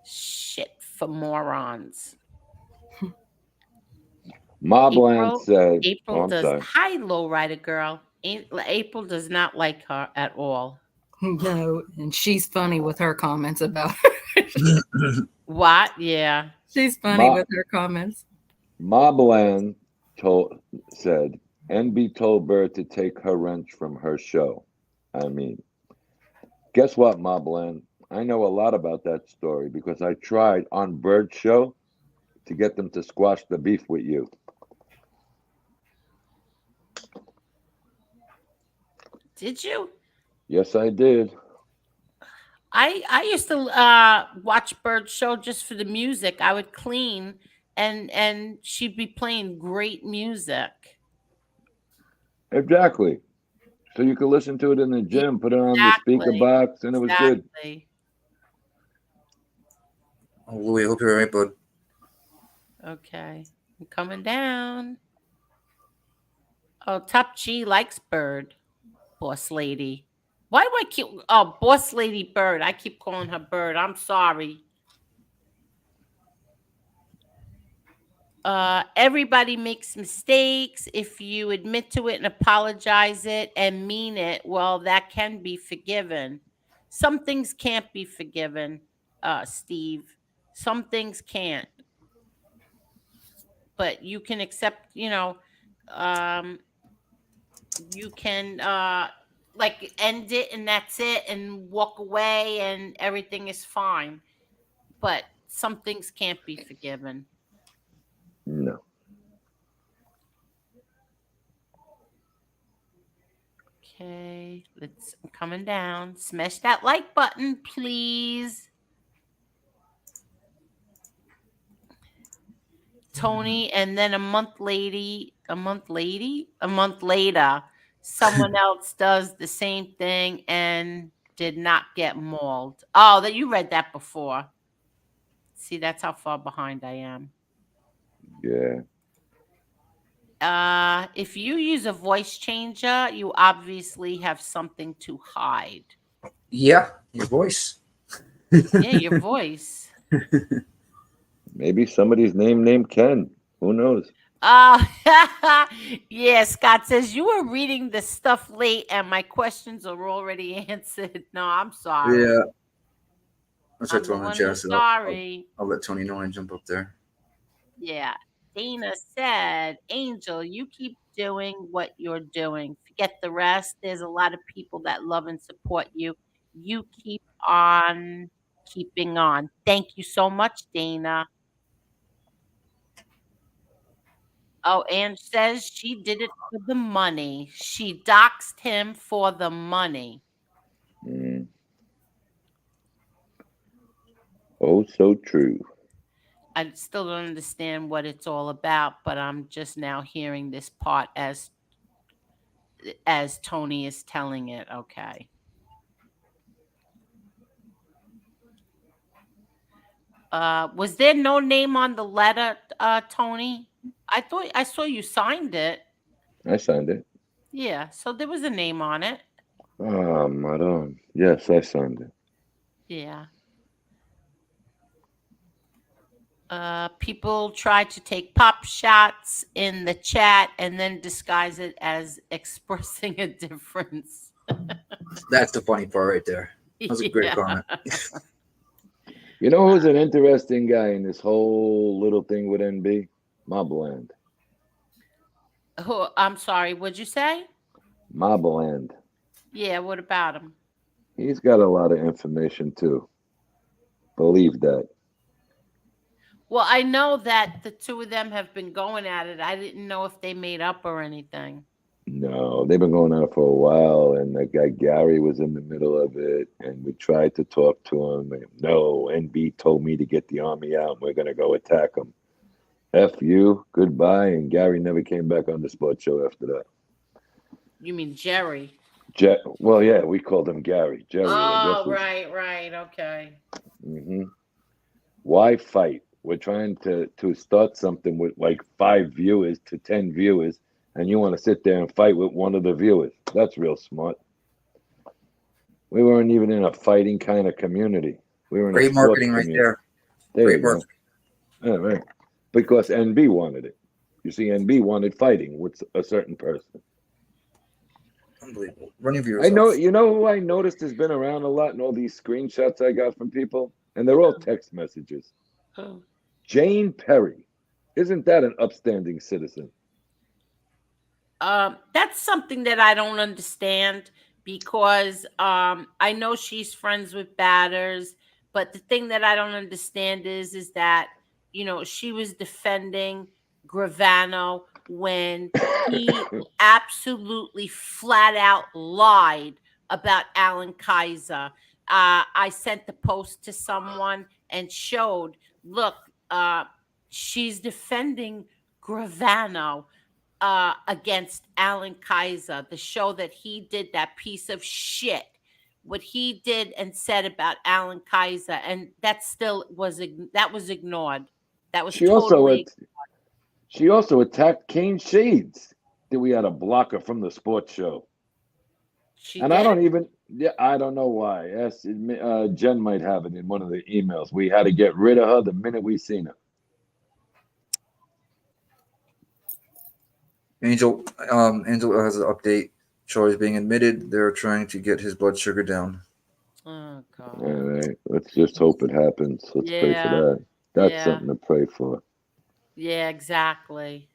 [SPEAKER 2] shit for morons.
[SPEAKER 3] Mobland said,
[SPEAKER 2] April does.
[SPEAKER 3] sorry.
[SPEAKER 2] Hi, lowrider girl. April does not like her at all.
[SPEAKER 4] No, and she's funny with her comments about
[SPEAKER 2] What? Yeah.
[SPEAKER 4] She's funny with her comments.
[SPEAKER 3] Mobland said, NB told Bird to take her wrench from her show. I mean, guess what, Mobland? I know a lot about that story because I tried on Bird's show to get them to squash the beef with you.
[SPEAKER 2] Did you?
[SPEAKER 3] Yes, I did.
[SPEAKER 2] I used to watch Bird's show just for the music. I would clean and she'd be playing great music.
[SPEAKER 3] Exactly. So you could listen to it in the gym, put it on the speaker box, and it was good.
[SPEAKER 6] Oh, Louis, I hope you're all right, bud.
[SPEAKER 2] Okay. I'm coming down. Oh, Top G likes Bird. Boss lady. Why do I keep... Oh, Boss Lady Bird. I keep calling her Bird. I'm sorry. Everybody makes mistakes. If you admit to it and apologize it and mean it, well, that can be forgiven. Some things can't be forgiven, Steve. Some things can't. But you can accept, you can like end it and that's it and walk away and everything is fine. But some things can't be forgiven.
[SPEAKER 3] No.
[SPEAKER 2] Okay, I'm coming down. Smash that like button, please. Tony, and then a month later, someone else does the same thing and did not get mauled. Oh, that you read that before. See, that's how far behind I am.
[SPEAKER 3] Yeah.
[SPEAKER 2] If you use a voice changer, you obviously have something to hide.
[SPEAKER 6] Yeah, your voice.
[SPEAKER 2] Yeah, your voice.
[SPEAKER 3] Maybe somebody's named Ken. Who knows?
[SPEAKER 2] Uh, yeah, Scott says you were reading the stuff late and my questions are already answered. No, I'm sorry.
[SPEAKER 6] Yeah. I'll try
[SPEAKER 2] I'm the
[SPEAKER 6] throwing in the
[SPEAKER 2] one
[SPEAKER 6] chat.
[SPEAKER 2] who's
[SPEAKER 6] So
[SPEAKER 2] sorry.
[SPEAKER 6] I'll let Tony know and jump up there.
[SPEAKER 2] Yeah. Dana said, Angel, you keep doing what you're doing. Forget the rest. There's a lot of people that love and support you. You keep on keeping on. Thank you so much, Dana. Oh, Ange says she did it for the money. She doxed him for the money.
[SPEAKER 3] Mm. Oh, so true.
[SPEAKER 2] I still don't understand what it's all about, but I'm just now hearing this part as Tony is telling it. Okay. Was there no name on the letter, Tony? I thought I saw you signed it.
[SPEAKER 3] I signed it.
[SPEAKER 2] Yeah, so there was a name on it.
[SPEAKER 3] Madam. Yes, I signed it.
[SPEAKER 2] Yeah. People try to take pop shots in the chat and then disguise it as expressing a difference.
[SPEAKER 6] That's the funny part right there. That was a great comment.
[SPEAKER 3] You know who's an interesting guy in this whole little thing with NB? Mobland.
[SPEAKER 2] Who? I'm sorry. What'd you say?
[SPEAKER 3] Mobland.
[SPEAKER 2] Yeah. What about him?
[SPEAKER 3] He's got a lot of information too. Believe that.
[SPEAKER 2] Well, I know that the two of them have been going at it. I didn't know if they made up or anything.
[SPEAKER 3] No, they've been going on it for a while, and that guy Gary was in the middle of it, and we tried to talk to him. And no, NB told me to get the army out, and we're gonna go attack him. F you, goodbye, and Gary never came back on the sports show after that.
[SPEAKER 2] You mean Jerry?
[SPEAKER 3] Well, yeah, we called him Gary. Jerry, I guess.
[SPEAKER 2] Right. Okay.
[SPEAKER 3] Mm-hmm. Why fight? We're trying to start something with like 5 viewers to 10 viewers, and you want to sit there and fight with one of the viewers. That's real smart. We weren't even in a fighting kind of community. We were in
[SPEAKER 6] Great
[SPEAKER 3] a sports
[SPEAKER 6] marketing right
[SPEAKER 3] community.
[SPEAKER 6] there.
[SPEAKER 3] There you
[SPEAKER 6] Great
[SPEAKER 3] go.
[SPEAKER 6] marketing.
[SPEAKER 3] Yeah, right. Because NB wanted it. You see, NB wanted fighting with a certain person.
[SPEAKER 6] Unbelievable. Run your viewers.
[SPEAKER 3] I know. You know who I noticed has been around a lot in all these screenshots I got from people, and they're all text messages.
[SPEAKER 2] Who?
[SPEAKER 3] Jane Perry. Isn't that an upstanding citizen?
[SPEAKER 2] That's something that I don't understand because I know she's friends with Batters, but the thing that I don't understand is that she was defending Gravano when he absolutely flat out lied about Alan Kaiser. I sent the post to someone and showed, look, she's defending Gravano against Alan Kaiser, the show that he did, that piece of shit, what he did and said about Alan Kaiser, and that still was ignored. That was
[SPEAKER 3] She
[SPEAKER 2] totally.
[SPEAKER 3] also attacked Kane Shades. That we had a blocker from the sports show.
[SPEAKER 2] She
[SPEAKER 3] And
[SPEAKER 2] did?
[SPEAKER 3] I don't know why. Yes, Jen might have it in one of the emails. We had to get rid of her the minute we seen her.
[SPEAKER 6] Angel has an update. Charlie's being admitted. They're trying to get his blood sugar down.
[SPEAKER 2] Oh God.
[SPEAKER 3] All right. Let's just hope it happens. Let's pray for that. That's something to pray for.
[SPEAKER 2] Yeah, exactly.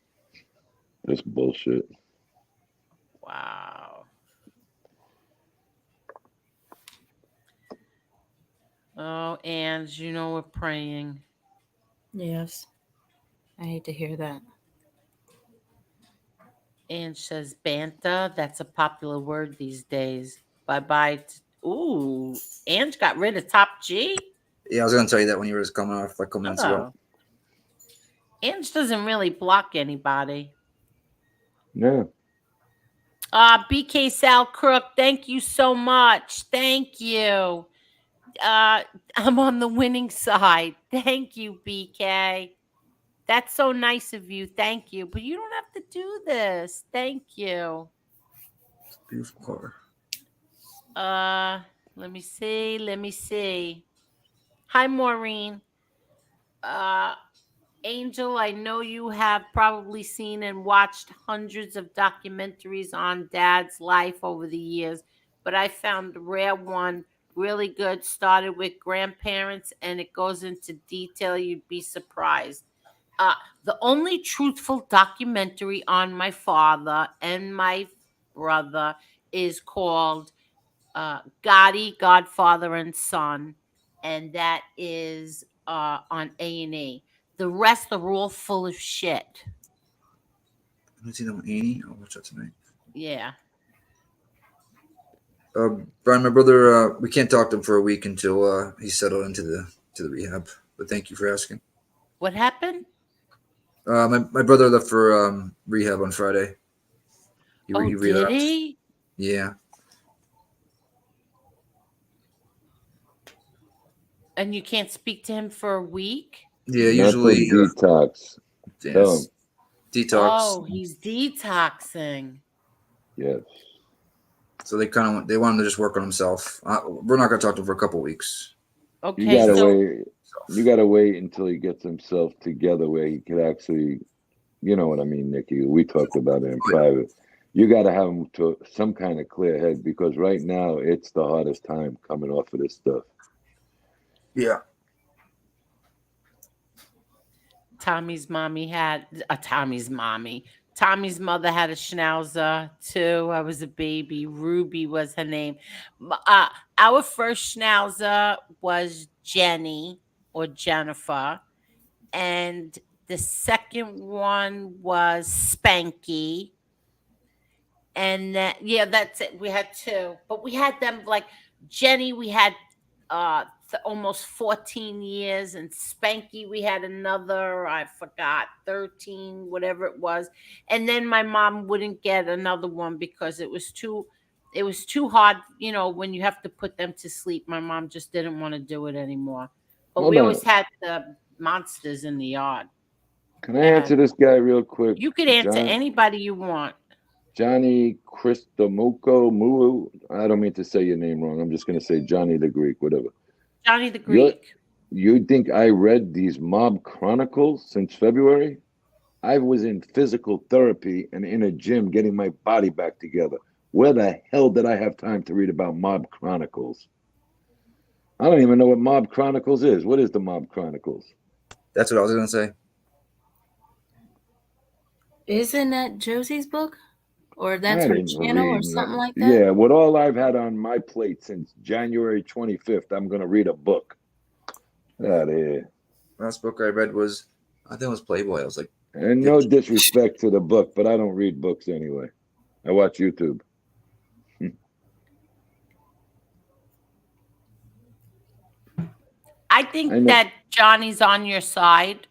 [SPEAKER 3] This bullshit.
[SPEAKER 2] Wow. Oh, and we're praying.
[SPEAKER 4] Yes. I hate to hear that.
[SPEAKER 2] Ange says banta. That's a popular word these days. Bye-bye. Ooh, Ange got rid of Top G?
[SPEAKER 6] Yeah, I was going to tell you that when you were just coming off like a couple minutes ago.
[SPEAKER 2] Ange doesn't really block anybody.
[SPEAKER 3] No.
[SPEAKER 2] BK Sal Crook, thank you so much. Thank you. I'm on the winning side. Thank you, BK. That's so nice of you. Thank you. But you don't have to do this. Thank you.
[SPEAKER 6] Beautiful car.
[SPEAKER 2] Let me see. Let me see. Hi, Maureen. Angel, I know you have probably seen and watched hundreds of documentaries on Dad's life over the years, but I found a rare one really good. Started with grandparents, and it goes into detail. You'd be surprised. Uh, the only truthful documentary on my father and my brother is called Gotti, Godfather and Son, and that is on A&E. The rest are all full of shit.
[SPEAKER 6] Let me see that one, Annie. I'll watch that tonight.
[SPEAKER 2] Yeah.
[SPEAKER 6] Brian, my brother, we can't talk to him for a week until he's settled into the rehab. But thank you for asking.
[SPEAKER 2] What happened?
[SPEAKER 6] My brother left for rehab on Friday. He
[SPEAKER 2] Did
[SPEAKER 6] relapsed.
[SPEAKER 2] he?
[SPEAKER 6] Yeah.
[SPEAKER 2] And you can't speak to him for a week?
[SPEAKER 6] Yeah, usually
[SPEAKER 3] detox.
[SPEAKER 6] yes. Detox.
[SPEAKER 2] Oh, he's detoxing.
[SPEAKER 3] Yes.
[SPEAKER 6] So they want him to just work on himself. We're not going to talk to him for a couple weeks.
[SPEAKER 2] Okay,
[SPEAKER 3] You gotta
[SPEAKER 2] so
[SPEAKER 3] wait. You gotta wait until he gets himself together, where he could actually, you know what I mean, Nikki. We talked about it in private. You gotta have him to some kind of clear head, because right now it's the hardest time coming off of this stuff.
[SPEAKER 6] Yeah.
[SPEAKER 2] Tommy's mommy had Tommy's mommy. Tommy's mother had a schnauzer too. I was a baby. Ruby was her name. Our first schnauzer was Jenny or Jennifer, and the second one was Spanky. And that's it. We had two, but we had them like Jenny. We had almost 14 years, and Spanky we had another, I forgot, 13, whatever it was. And then my mom wouldn't get another one because it was too hard, when you have to put them to sleep. My mom just didn't want to do it anymore. But
[SPEAKER 3] Hold
[SPEAKER 2] we
[SPEAKER 3] on.
[SPEAKER 2] always had the monsters in the yard.
[SPEAKER 3] Can I answer this guy real quick?
[SPEAKER 2] You could answer anybody you want.
[SPEAKER 3] Johnny Christomoco Mulu. I don't mean to say your name wrong. I'm just going to say Johnny the Greek, whatever.
[SPEAKER 2] Johnny the Greek.
[SPEAKER 3] You think I read these mob chronicles since February? I was in physical therapy and in a gym getting my body back together. Where the hell did I have time to read about mob chronicles? I don't even know what mob chronicles is. What is the mob chronicles?
[SPEAKER 6] That's what I was going to say.
[SPEAKER 4] Isn't that Josie's book? Or that's her channel or something like that?
[SPEAKER 3] Yeah, with all I've had on my plate since January 25th, I'm going to read a book. Out of here.
[SPEAKER 6] Last book I read was, I think it was Playboy. I was like,
[SPEAKER 3] and no disrespect to the book, but I don't read books anyway. I watch YouTube.
[SPEAKER 2] I think that Johnny's on your side.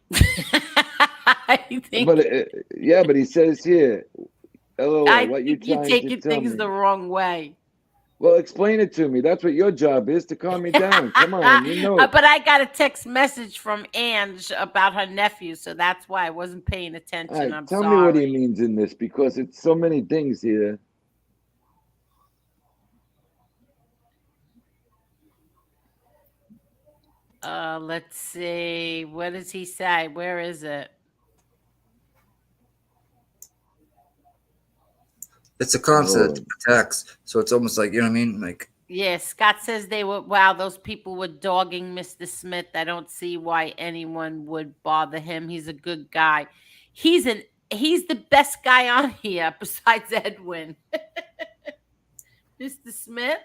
[SPEAKER 2] I think.
[SPEAKER 3] But but he says here, LOL, what you trying
[SPEAKER 2] you're taking
[SPEAKER 3] to tell
[SPEAKER 2] things
[SPEAKER 3] me?
[SPEAKER 2] the wrong way.
[SPEAKER 3] Well, explain it to me. That's what your job is, to calm me down. Come on, you know it.
[SPEAKER 2] But I got a text message from Ange about her nephew, so that's why I wasn't paying attention.
[SPEAKER 3] Right,
[SPEAKER 2] I'm
[SPEAKER 3] tell
[SPEAKER 2] sorry.
[SPEAKER 3] me what he means in this, because it's so many things here.
[SPEAKER 2] Let's see. What does he say? Where is it?
[SPEAKER 6] It's a constant attacks. So it's almost like, you know what I mean? Like,
[SPEAKER 2] yeah, Scott says those people were dogging Mr. Smith. I don't see why anyone would bother him. He's a good guy. He's the best guy on here besides Edwin. Mr. Smith?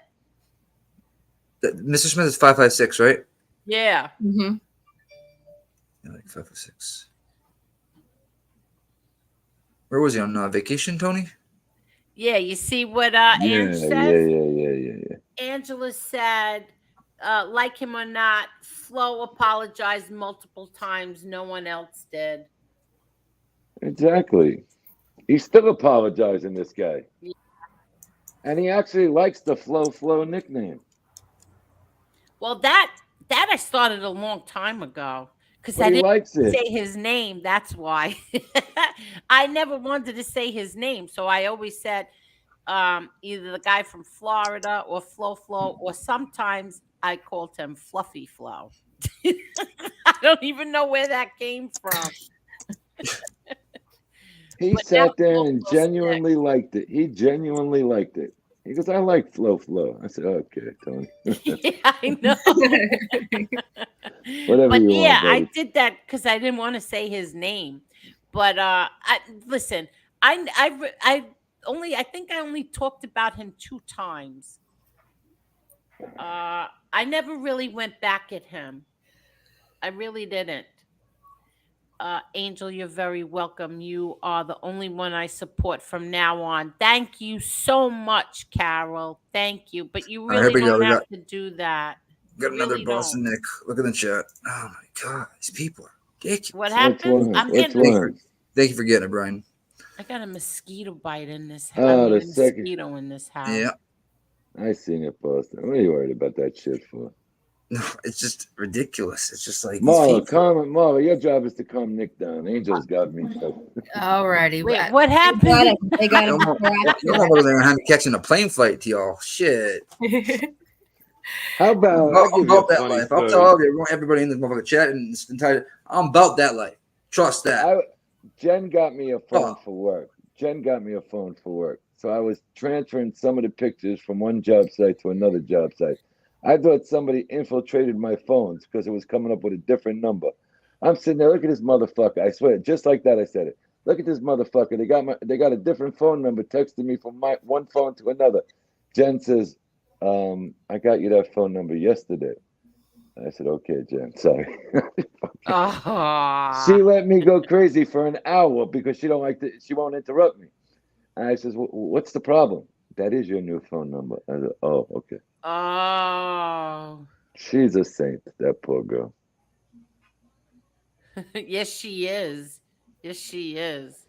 [SPEAKER 6] Mr. Smith is 5'6", right?
[SPEAKER 2] Yeah.
[SPEAKER 4] Mm-hmm.
[SPEAKER 6] Yeah, like 5'6". Where was he on vacation, Tony?
[SPEAKER 2] Yeah, you see what Ange says?
[SPEAKER 3] Yeah.
[SPEAKER 2] Angela said, like him or not, Flo apologized multiple times. No one else did.
[SPEAKER 3] Exactly. He's still apologizing, this guy.
[SPEAKER 2] Yeah.
[SPEAKER 3] And he actually likes the Flo nickname.
[SPEAKER 2] Well, that I started a long time ago. Because I didn't say his name. That's why. I never wanted to say his name. So I always said either the guy from Florida or Flo Flo, or sometimes I called him Fluffy Flo. I don't even know where that came from.
[SPEAKER 3] He
[SPEAKER 2] But now
[SPEAKER 3] sat there
[SPEAKER 2] Flo
[SPEAKER 3] and
[SPEAKER 2] Flo sticks.
[SPEAKER 3] genuinely liked it. He genuinely liked it. He goes, I like Flo. I said, okay, Tony.
[SPEAKER 2] Yeah, I know.
[SPEAKER 3] Whatever
[SPEAKER 2] But
[SPEAKER 3] you
[SPEAKER 2] yeah,
[SPEAKER 3] want,
[SPEAKER 2] I
[SPEAKER 3] buddy.
[SPEAKER 2] did that because I didn't want to say his name. But listen, I think I only talked about him 2 times. I never really went back at him. I really didn't. Angel, you're very welcome. You are the only one I support from now on. Thank you so much, Carol. Thank you. But you
[SPEAKER 6] All right, here
[SPEAKER 2] really
[SPEAKER 6] we go.
[SPEAKER 2] don't
[SPEAKER 6] We
[SPEAKER 2] have
[SPEAKER 6] got
[SPEAKER 2] to do that.
[SPEAKER 6] got
[SPEAKER 2] You
[SPEAKER 6] another
[SPEAKER 2] really
[SPEAKER 6] Boston
[SPEAKER 2] don't.
[SPEAKER 6] Nick. Look at the chat. Oh my god, these people are ridiculous.
[SPEAKER 2] What
[SPEAKER 3] What's
[SPEAKER 2] happened?
[SPEAKER 3] wrong?
[SPEAKER 2] I'm
[SPEAKER 3] What's
[SPEAKER 2] getting.
[SPEAKER 3] wrong?
[SPEAKER 6] Thank you for getting it, Brian.
[SPEAKER 2] I got a mosquito bite in this. I
[SPEAKER 3] Oh,
[SPEAKER 2] mean,
[SPEAKER 3] the
[SPEAKER 2] a
[SPEAKER 3] second.
[SPEAKER 2] mosquito in this house.
[SPEAKER 6] Yeah.
[SPEAKER 3] I seen it, Boston. What are you worried about that shit for?
[SPEAKER 6] No, it's just ridiculous. It's just like these
[SPEAKER 3] Marla,
[SPEAKER 6] people.
[SPEAKER 3] Marla, your job is to calm Nick down. Angel's got me. So.
[SPEAKER 4] Alrighty.
[SPEAKER 2] Wait, what happened?
[SPEAKER 4] They got
[SPEAKER 6] Y'all
[SPEAKER 4] him.
[SPEAKER 6] over there having catching a plane flight to y'all. Shit.
[SPEAKER 3] How about I'll
[SPEAKER 6] I'm
[SPEAKER 3] give you a
[SPEAKER 6] about that
[SPEAKER 3] funny
[SPEAKER 6] life. I'll
[SPEAKER 3] story.
[SPEAKER 6] tell everybody in this motherfucker chat and this entire. I'm about that life. Trust that.
[SPEAKER 3] Jen got me a phone
[SPEAKER 6] Oh.
[SPEAKER 3] for work. So I was transferring some of the pictures from one job site to another job site. I thought somebody infiltrated my phones because it was coming up with a different number. I'm sitting there, look at this motherfucker. I swear, just like that, I said it. Look at this motherfucker. They got a different phone number texting me from my one phone to another. Jen says, I got you that phone number yesterday. I said, okay, Jen, sorry. She let me go crazy for an hour because she won't interrupt me. And I says, what's the problem? That is your new phone number. I said, oh, okay.
[SPEAKER 2] Oh.
[SPEAKER 3] She's a saint, that poor girl.
[SPEAKER 2] Yes, she is. Yes, she is.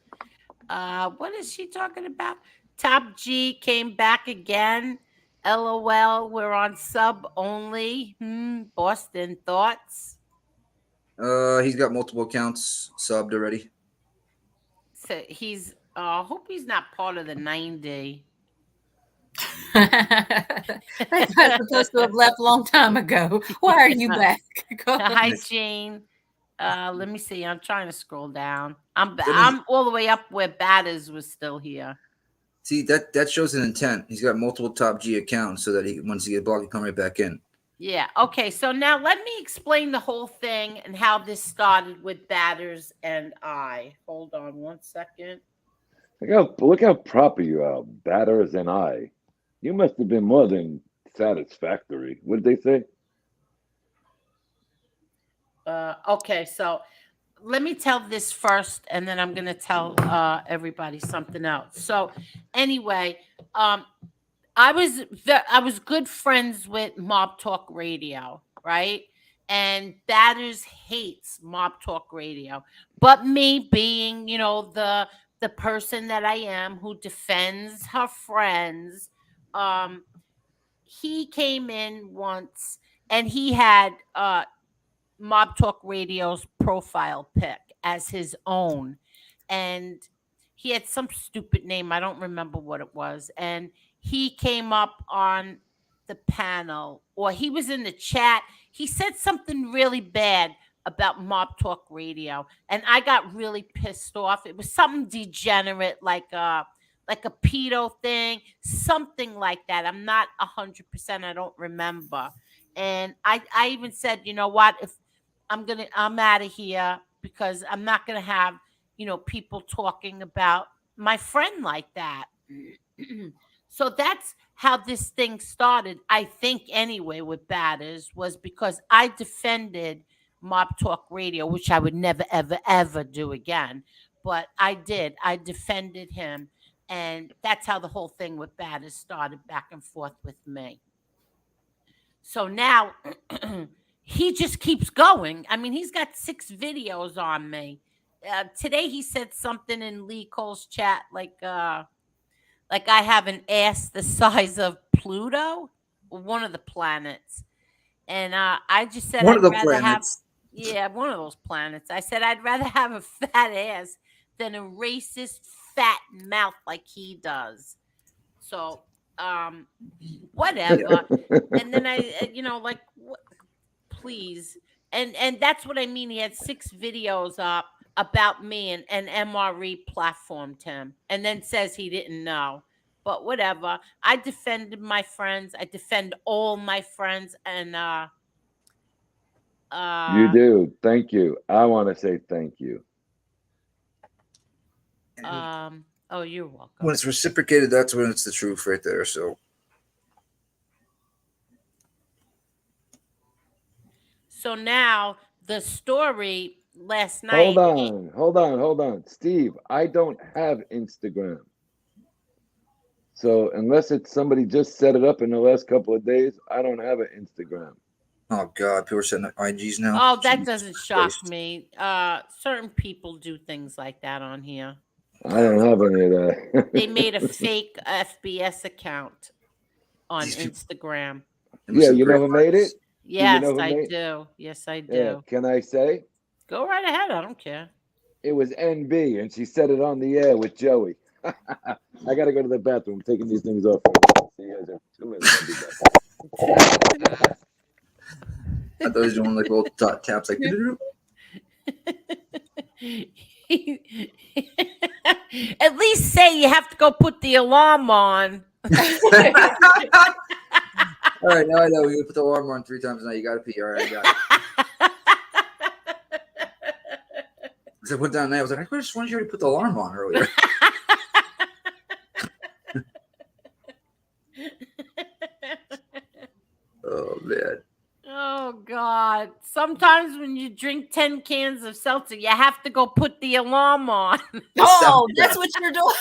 [SPEAKER 2] What is she talking about? Top G came back again. LOL, we're on sub only. Boston thoughts.
[SPEAKER 6] He's got multiple accounts subbed already.
[SPEAKER 2] So he's hope he's not part of the 90.
[SPEAKER 4] That guy's supposed to have left a long time ago. Why are you back?
[SPEAKER 2] Hi, Jean. Let me see. I'm trying to scroll down. I'm all the way up where Batters was still here.
[SPEAKER 6] See, that shows an intent. He's got multiple Top G accounts so that once he gets blocked, he come right back in.
[SPEAKER 2] Yeah. Okay. So now let me explain the whole thing and how this started with Batters and I. Hold on 1 second.
[SPEAKER 3] Look how proper you are, Batters and I. You must have been more than satisfactory. What did they say?
[SPEAKER 2] Okay. So let me tell this first, and then I'm going to tell everybody something else. So anyway, I was good friends with Mob Talk Radio, right? And Batters hates Mob Talk Radio. But me being, the person that I am who defends her friends, he came in once and he had Mob Talk Radio's profile pic as his own. And he had some stupid name. I don't remember what it was. And he came up on the panel, or he was in the chat. He said something really bad about Mob Talk Radio. And I got really pissed off. It was something degenerate, like a pedo thing, something like that. I'm not 100%. I don't remember. And I even said, you know what? If I'm out of here because I'm not gonna have, people talking about my friend like that. So that's how this thing started, I think, anyway, with Batters, was because I defended Mob Talk Radio, which I would never, ever, ever do again. But I did. I defended him. And that's how the whole thing with Batters started, back and forth with me. So now he just keeps going. I mean, he's got 6 videos on me. Today he said something in Lee Cole's chat like I have an ass the size of Pluto, one of the planets. And I just said
[SPEAKER 6] One of
[SPEAKER 2] I'd
[SPEAKER 6] the
[SPEAKER 2] rather
[SPEAKER 6] planets.
[SPEAKER 2] one of those planets. I said I'd rather have a fat ass than a racist fat mouth like he does. So, whatever. And then like, please. And that's what I mean. He had 6 videos up about me, and MRE platformed him and then says he didn't know. But whatever. I defended my friends. I defend all my friends. And
[SPEAKER 3] You do. Thank you. I want to say thank you.
[SPEAKER 2] Oh, you're welcome.
[SPEAKER 6] When it's reciprocated, that's when it's the truth right there. So
[SPEAKER 2] now the story last night.
[SPEAKER 3] Hold on. Steve, I don't have Instagram. So unless it's somebody just set it up in the last couple of days, I don't have an Instagram.
[SPEAKER 6] oh god, people are setting up IGs now.
[SPEAKER 2] Oh, that
[SPEAKER 6] Jesus
[SPEAKER 2] doesn't shock
[SPEAKER 6] Christ.
[SPEAKER 2] me. Certain people do things like that on here.
[SPEAKER 3] I don't have any of that.
[SPEAKER 2] They made a fake FBS account on
[SPEAKER 6] These people-
[SPEAKER 2] Instagram.
[SPEAKER 3] Yeah, you know who made it?
[SPEAKER 2] Yes,
[SPEAKER 3] know who
[SPEAKER 2] I
[SPEAKER 3] made-
[SPEAKER 2] do. Yes, I do.
[SPEAKER 3] Yeah. Can I say?
[SPEAKER 2] Go right ahead. I don't care.
[SPEAKER 3] It was NB, and she said it on the air with Joey. I got to go to the bathroom. I'm taking these things off. See you guys in 2 minutes. I'll be back.
[SPEAKER 6] I thought he was doing like little taps like
[SPEAKER 2] At least say you have to go put the alarm on.
[SPEAKER 6] all right, now I know you put the alarm on 3 times now. You gotta pee. All right, I got it. So I went down there. I was like, I just wanted you to put the alarm on earlier. Oh man.
[SPEAKER 2] Oh God. Sometimes when you drink 10 cans of seltzer, you have to go put the alarm on.
[SPEAKER 4] Oh, that's what you're doing.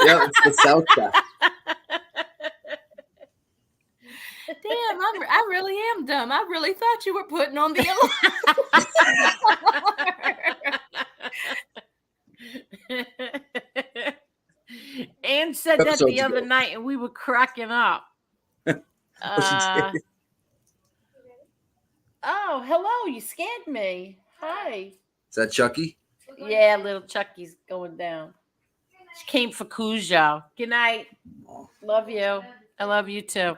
[SPEAKER 6] Yeah, it's the South Side.
[SPEAKER 4] Damn, I really am dumb. I really thought you were putting on the alarm.
[SPEAKER 2] Ann said that
[SPEAKER 6] Episodes
[SPEAKER 2] the other
[SPEAKER 6] ago.
[SPEAKER 2] night, and we were cracking up. Oh, hello. You scared me. Hi.
[SPEAKER 6] Is that Chucky?
[SPEAKER 2] Yeah, little Chucky's going down. She came for Cujo. Good night. Love you. I love you too.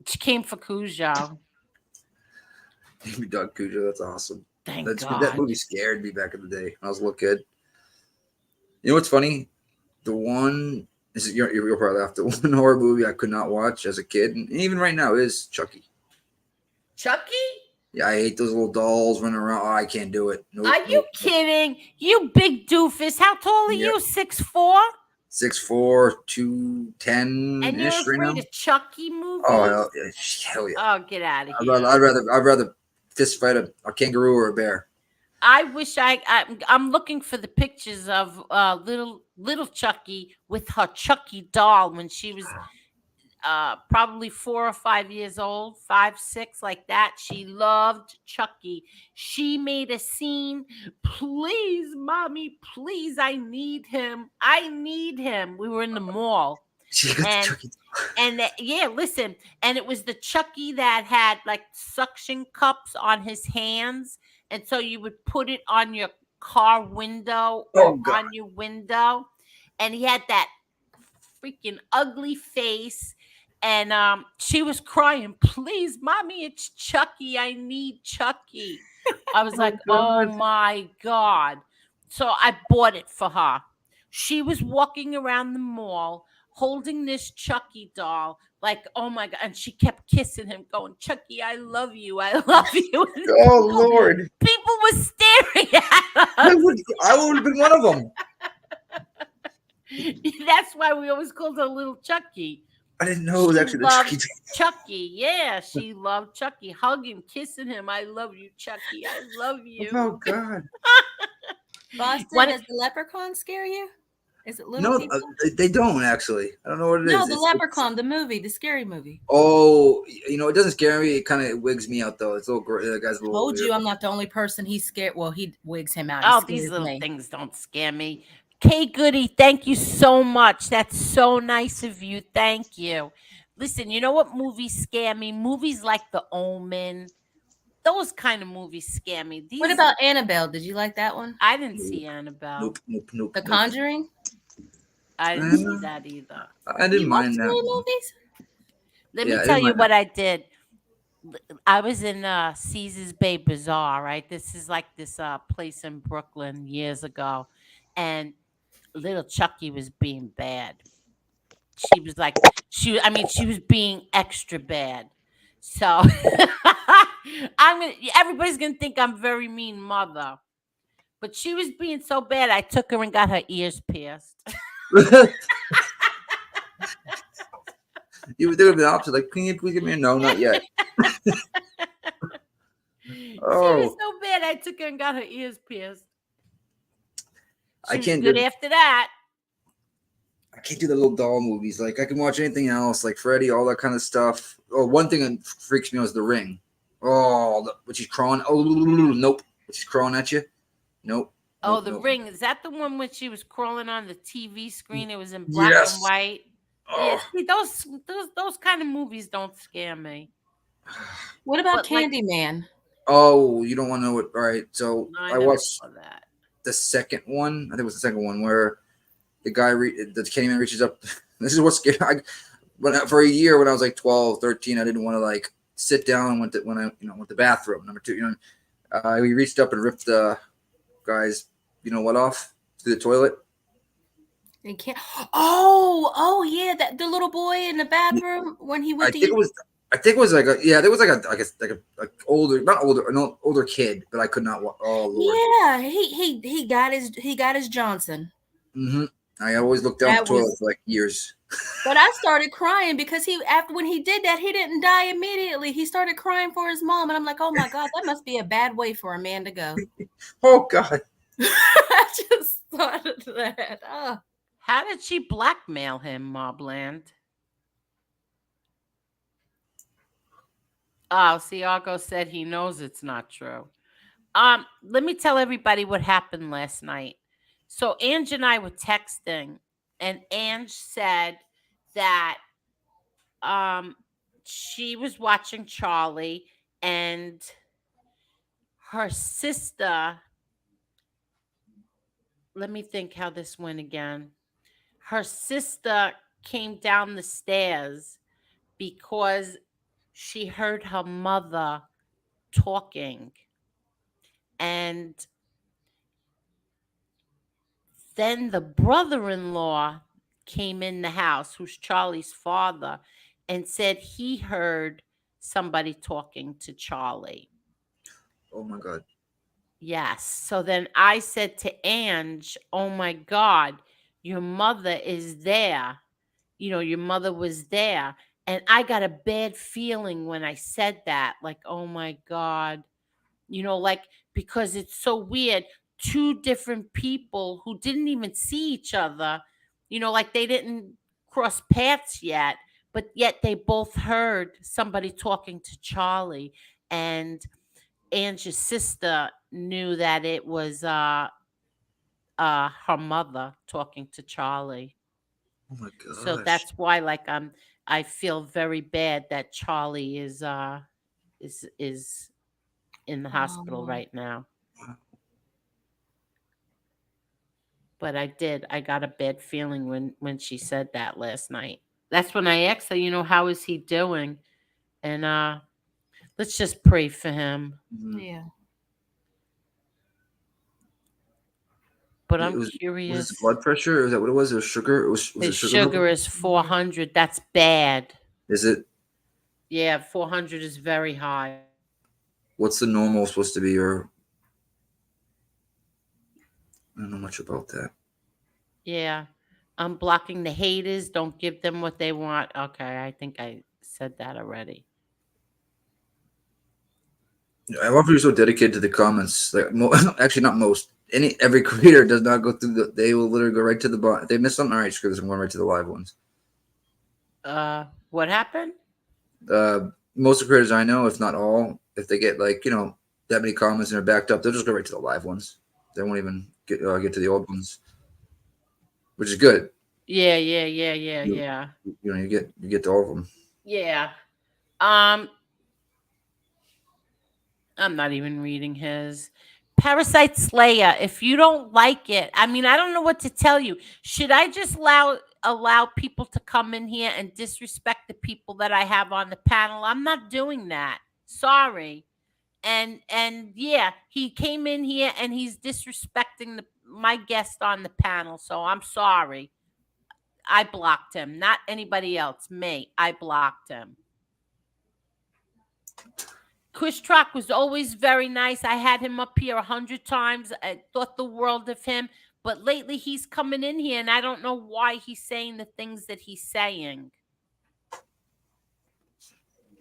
[SPEAKER 2] She came for Cujo.
[SPEAKER 6] Baby Dog Cujo. That's awesome.
[SPEAKER 2] Thank
[SPEAKER 6] That
[SPEAKER 2] God.
[SPEAKER 6] movie scared me back in the day when I was a little kid. You know what's funny? The one this is you'll probably laugh. The one horror movie I could not watch as a kid, and even right now, is Chucky.
[SPEAKER 2] Chucky?
[SPEAKER 6] Yeah, I hate those little dolls running around. Oh, I can't do it. Nope,
[SPEAKER 2] Are you kidding? You big doofus. How tall are you? 6'4"?
[SPEAKER 6] 6'4", 210
[SPEAKER 2] And you're
[SPEAKER 6] ish right
[SPEAKER 2] afraid
[SPEAKER 6] now.
[SPEAKER 2] of Chucky movies?
[SPEAKER 6] Oh hell yeah!
[SPEAKER 2] Oh, get out of
[SPEAKER 6] I'd
[SPEAKER 2] here.
[SPEAKER 6] rather fist fight a kangaroo or a bear.
[SPEAKER 2] I wish I'm looking for the pictures of little Chucky with her Chucky doll when she was probably 4 or 5 years old, 5, 6, like that. She loved Chucky. She made a scene. Please, mommy, please, I need him. I need him. We were in the mall.
[SPEAKER 6] She got
[SPEAKER 2] And-
[SPEAKER 6] the Chucky.
[SPEAKER 2] And yeah, listen, and it was the Chucky that had like suction cups on his hands. And so you would put it on your car window or
[SPEAKER 6] Oh, God.
[SPEAKER 2] on your window. And he had that freaking ugly face. And she was crying, please, mommy, it's Chucky. I need Chucky. I was like, oh my God. So I bought it for her. She was walking around the mall holding this Chucky doll, like, oh my God. And she kept kissing him, going, Chucky, I love you. I love you. And
[SPEAKER 6] Oh Lord!
[SPEAKER 2] people were staring at us.
[SPEAKER 6] I would have been one of them.
[SPEAKER 2] That's why we always called her little Chucky.
[SPEAKER 6] I didn't know it was
[SPEAKER 2] She
[SPEAKER 6] actually the
[SPEAKER 2] loved
[SPEAKER 6] Chucky.
[SPEAKER 2] Chucky. Yeah, she loved Chucky. Hugging, kissing him. I love you, Chucky. I love you.
[SPEAKER 6] Oh God!
[SPEAKER 4] Boston,
[SPEAKER 2] What-
[SPEAKER 4] does the leprechaun scare you? Is it little
[SPEAKER 6] No,
[SPEAKER 4] people?
[SPEAKER 6] they don't actually. I don't know what it is.
[SPEAKER 4] No, the
[SPEAKER 6] It's-
[SPEAKER 4] leprechaun, the movie, the scary movie.
[SPEAKER 6] Oh, it doesn't scare me. It kind of wigs me out though. It's a little. The guy's a little.
[SPEAKER 4] Told
[SPEAKER 6] weird.
[SPEAKER 4] you I'm not the only person he's scared. Well, he wigs him out. He
[SPEAKER 2] Oh, these
[SPEAKER 4] scares
[SPEAKER 2] little
[SPEAKER 4] me.
[SPEAKER 2] things don't scare me. Kay Goody, thank you so much. That's so nice of you. Thank you. Listen, you know what movies scare me? Movies like The Omen. Those kind of movies scare me.
[SPEAKER 4] What about Annabelle? Did you like that one?
[SPEAKER 2] I didn't see Annabelle.
[SPEAKER 6] Nope.
[SPEAKER 4] The Conjuring?
[SPEAKER 2] I didn't see that either.
[SPEAKER 6] I didn't
[SPEAKER 4] You watch
[SPEAKER 6] mind that
[SPEAKER 4] scary
[SPEAKER 6] one.
[SPEAKER 4] movies?
[SPEAKER 2] Let
[SPEAKER 6] Yeah,
[SPEAKER 2] me
[SPEAKER 6] I
[SPEAKER 2] tell
[SPEAKER 6] didn't
[SPEAKER 2] you
[SPEAKER 6] mind
[SPEAKER 2] what I did. I was in Caesar's Bay Bazaar, right? This is like this place in Brooklyn years ago. And little Chucky was being bad. She was like, she was being extra bad. So everybody's gonna think I'm very mean mother. But she was being so bad, I took her and got her ears pierced.
[SPEAKER 6] You would do the opposite. Like, can you please give me a no? Not yet.
[SPEAKER 2] She was
[SPEAKER 6] Oh,
[SPEAKER 2] so bad, I took her and got her ears pierced.
[SPEAKER 6] I
[SPEAKER 2] She was
[SPEAKER 6] can't
[SPEAKER 2] good
[SPEAKER 6] do.
[SPEAKER 2] after that.
[SPEAKER 6] I can't do the little doll movies. Like, I can watch anything else, like Freddy, all that kind of stuff. Oh, one thing that freaks me out is The Ring. Oh, when she's crawling. Oh, nope. When she's crawling at you. Nope.
[SPEAKER 2] Oh,
[SPEAKER 6] Nope.
[SPEAKER 2] The
[SPEAKER 6] Nope.
[SPEAKER 2] Ring. Is that the one when she was crawling on the TV screen? It was in black and
[SPEAKER 6] Yes.
[SPEAKER 2] white. Yeah,
[SPEAKER 6] Oh.
[SPEAKER 2] see, those kind of movies don't scare me.
[SPEAKER 4] What about
[SPEAKER 2] But, like-
[SPEAKER 4] Candyman?
[SPEAKER 6] Oh, you don't want to know what? All right. So
[SPEAKER 2] No,
[SPEAKER 6] I
[SPEAKER 2] never
[SPEAKER 6] watched
[SPEAKER 2] saw that.
[SPEAKER 6] the second one. I think it was the second one where the guy, the Candyman reaches up. This is what's scary. For a year when I was like 12, 13, I didn't want to like sit down and went to the bathroom. Number two, he reached up and ripped the guy's, off to the toilet.
[SPEAKER 4] They can't. Oh yeah, that the little boy in the bathroom when he went to.
[SPEAKER 6] I think it was like there was like older, not older, an older kid, but I could not. Oh Lord.
[SPEAKER 4] Yeah, he got his Johnson.
[SPEAKER 6] Mm-hmm. I always looked down the toilet for like years.
[SPEAKER 4] But I started crying because when he did that, he didn't die immediately. He started crying for his mom, and I'm like, oh my God, that must be a bad way for a man to go.
[SPEAKER 6] Oh God.
[SPEAKER 4] I just thought of that. Oh.
[SPEAKER 2] How did she blackmail him, Mobland? Oh, Argo said he knows it's not true. Let me tell everybody what happened last night. So Ange and I were texting, and Ange said that she was watching Charlie, and her sister. Let me think how this went again. Her sister came down the stairs because she heard her mother talking. And then the brother-in-law came in the house, who's Charlie's father, and said he heard somebody talking to Charlie.
[SPEAKER 6] Oh my God.
[SPEAKER 2] Yes. So then I said to Ange, oh my God, your mother is there. Your mother was there. And I got a bad feeling when I said that, like, oh my God, because it's so weird. Two different people who didn't even see each other, like they didn't cross paths yet, but yet they both heard somebody talking to Charlie. And Ange's sister knew that it was her mother talking to Charlie.
[SPEAKER 6] Oh my God.
[SPEAKER 2] So that's why, like, I feel very bad that Charlie is in the hospital right now. But I got a bad feeling when she said that last night. That's when I asked her, how is he doing? And let's just pray for him.
[SPEAKER 6] Mm-hmm.
[SPEAKER 4] Yeah.
[SPEAKER 2] But I'm curious.
[SPEAKER 6] Was it blood pressure? Or is that what it was? It was sugar?
[SPEAKER 2] His sugar is 400. That's bad.
[SPEAKER 6] Is it?
[SPEAKER 2] Yeah, 400 is very high.
[SPEAKER 6] What's the normal supposed to be? Or I don't know much about that.
[SPEAKER 2] Yeah. I'm blocking the haters. Don't give them what they want. Okay, I think I said that already.
[SPEAKER 6] I love you're so dedicated to the comments. Like, actually, not most. Every creator does not go through they will literally go right to the bottom. If they miss something, all right, screw this. I'm going right to the live ones.
[SPEAKER 2] What happened?
[SPEAKER 6] Most of the creators I know, if not all, if they get like that many comments and they're backed up, they'll just go right to the live ones. They won't even get to the old ones, which is good.
[SPEAKER 2] Yeah.
[SPEAKER 6] You get to all of them.
[SPEAKER 2] Yeah. I'm not even reading his. Parasite Slayer, if you don't like it, I mean, I don't know what to tell you. Should I just allow people to come in here and disrespect the people that I have on the panel? I'm not doing that. Sorry. And yeah, he came in here and he's disrespecting my guest on the panel. So I'm sorry. I blocked him, not anybody else. Me, I blocked him. Chris Trock was always very nice. I had him up here 100 times. I thought the world of him. But lately he's coming in here and I don't know why he's saying the things that he's saying.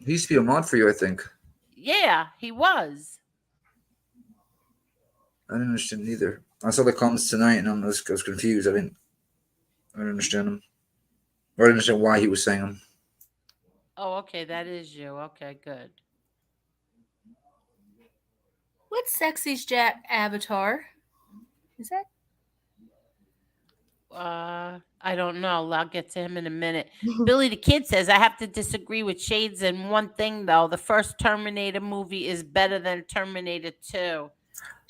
[SPEAKER 6] He used to be a mod for you, I think.
[SPEAKER 2] Yeah, he was.
[SPEAKER 6] I didn't understand either. I saw the comments tonight and I was confused. I didn't understand them. Or I didn't understand why he was saying them.
[SPEAKER 2] Oh, okay. That is you. Okay, good.
[SPEAKER 4] What's Sexy's Jack avatar? Is that?
[SPEAKER 2] I don't know. I'll get to him in a minute. Billy the Kid says, I have to disagree with Shades in one thing, though. The first Terminator movie is better than Terminator 2.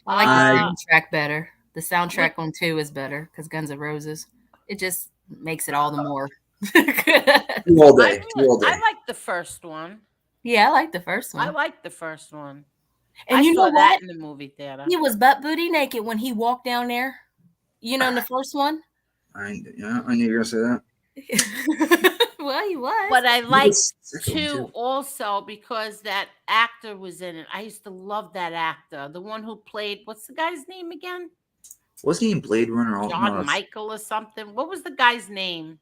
[SPEAKER 4] I like the soundtrack better. The soundtrack on 2 is better because Guns N' Roses. It just makes it all the more.
[SPEAKER 6] All day.
[SPEAKER 2] I like the first one.
[SPEAKER 4] Yeah, I like the first one.
[SPEAKER 2] I like the first one.
[SPEAKER 4] And
[SPEAKER 2] I
[SPEAKER 4] you
[SPEAKER 2] saw
[SPEAKER 4] know
[SPEAKER 2] that
[SPEAKER 4] what?
[SPEAKER 2] in the movie theater.
[SPEAKER 4] He was butt booty naked when he walked down there. You know, in the first one.
[SPEAKER 6] I knew you were gonna say that.
[SPEAKER 4] Well, he was.
[SPEAKER 2] But I liked 2 also because that actor was in it. I used to love that actor. The one who played, what's the guy's name again?
[SPEAKER 6] Wasn't he in Blade Runner?
[SPEAKER 2] John Michael or something. What was the guy's name?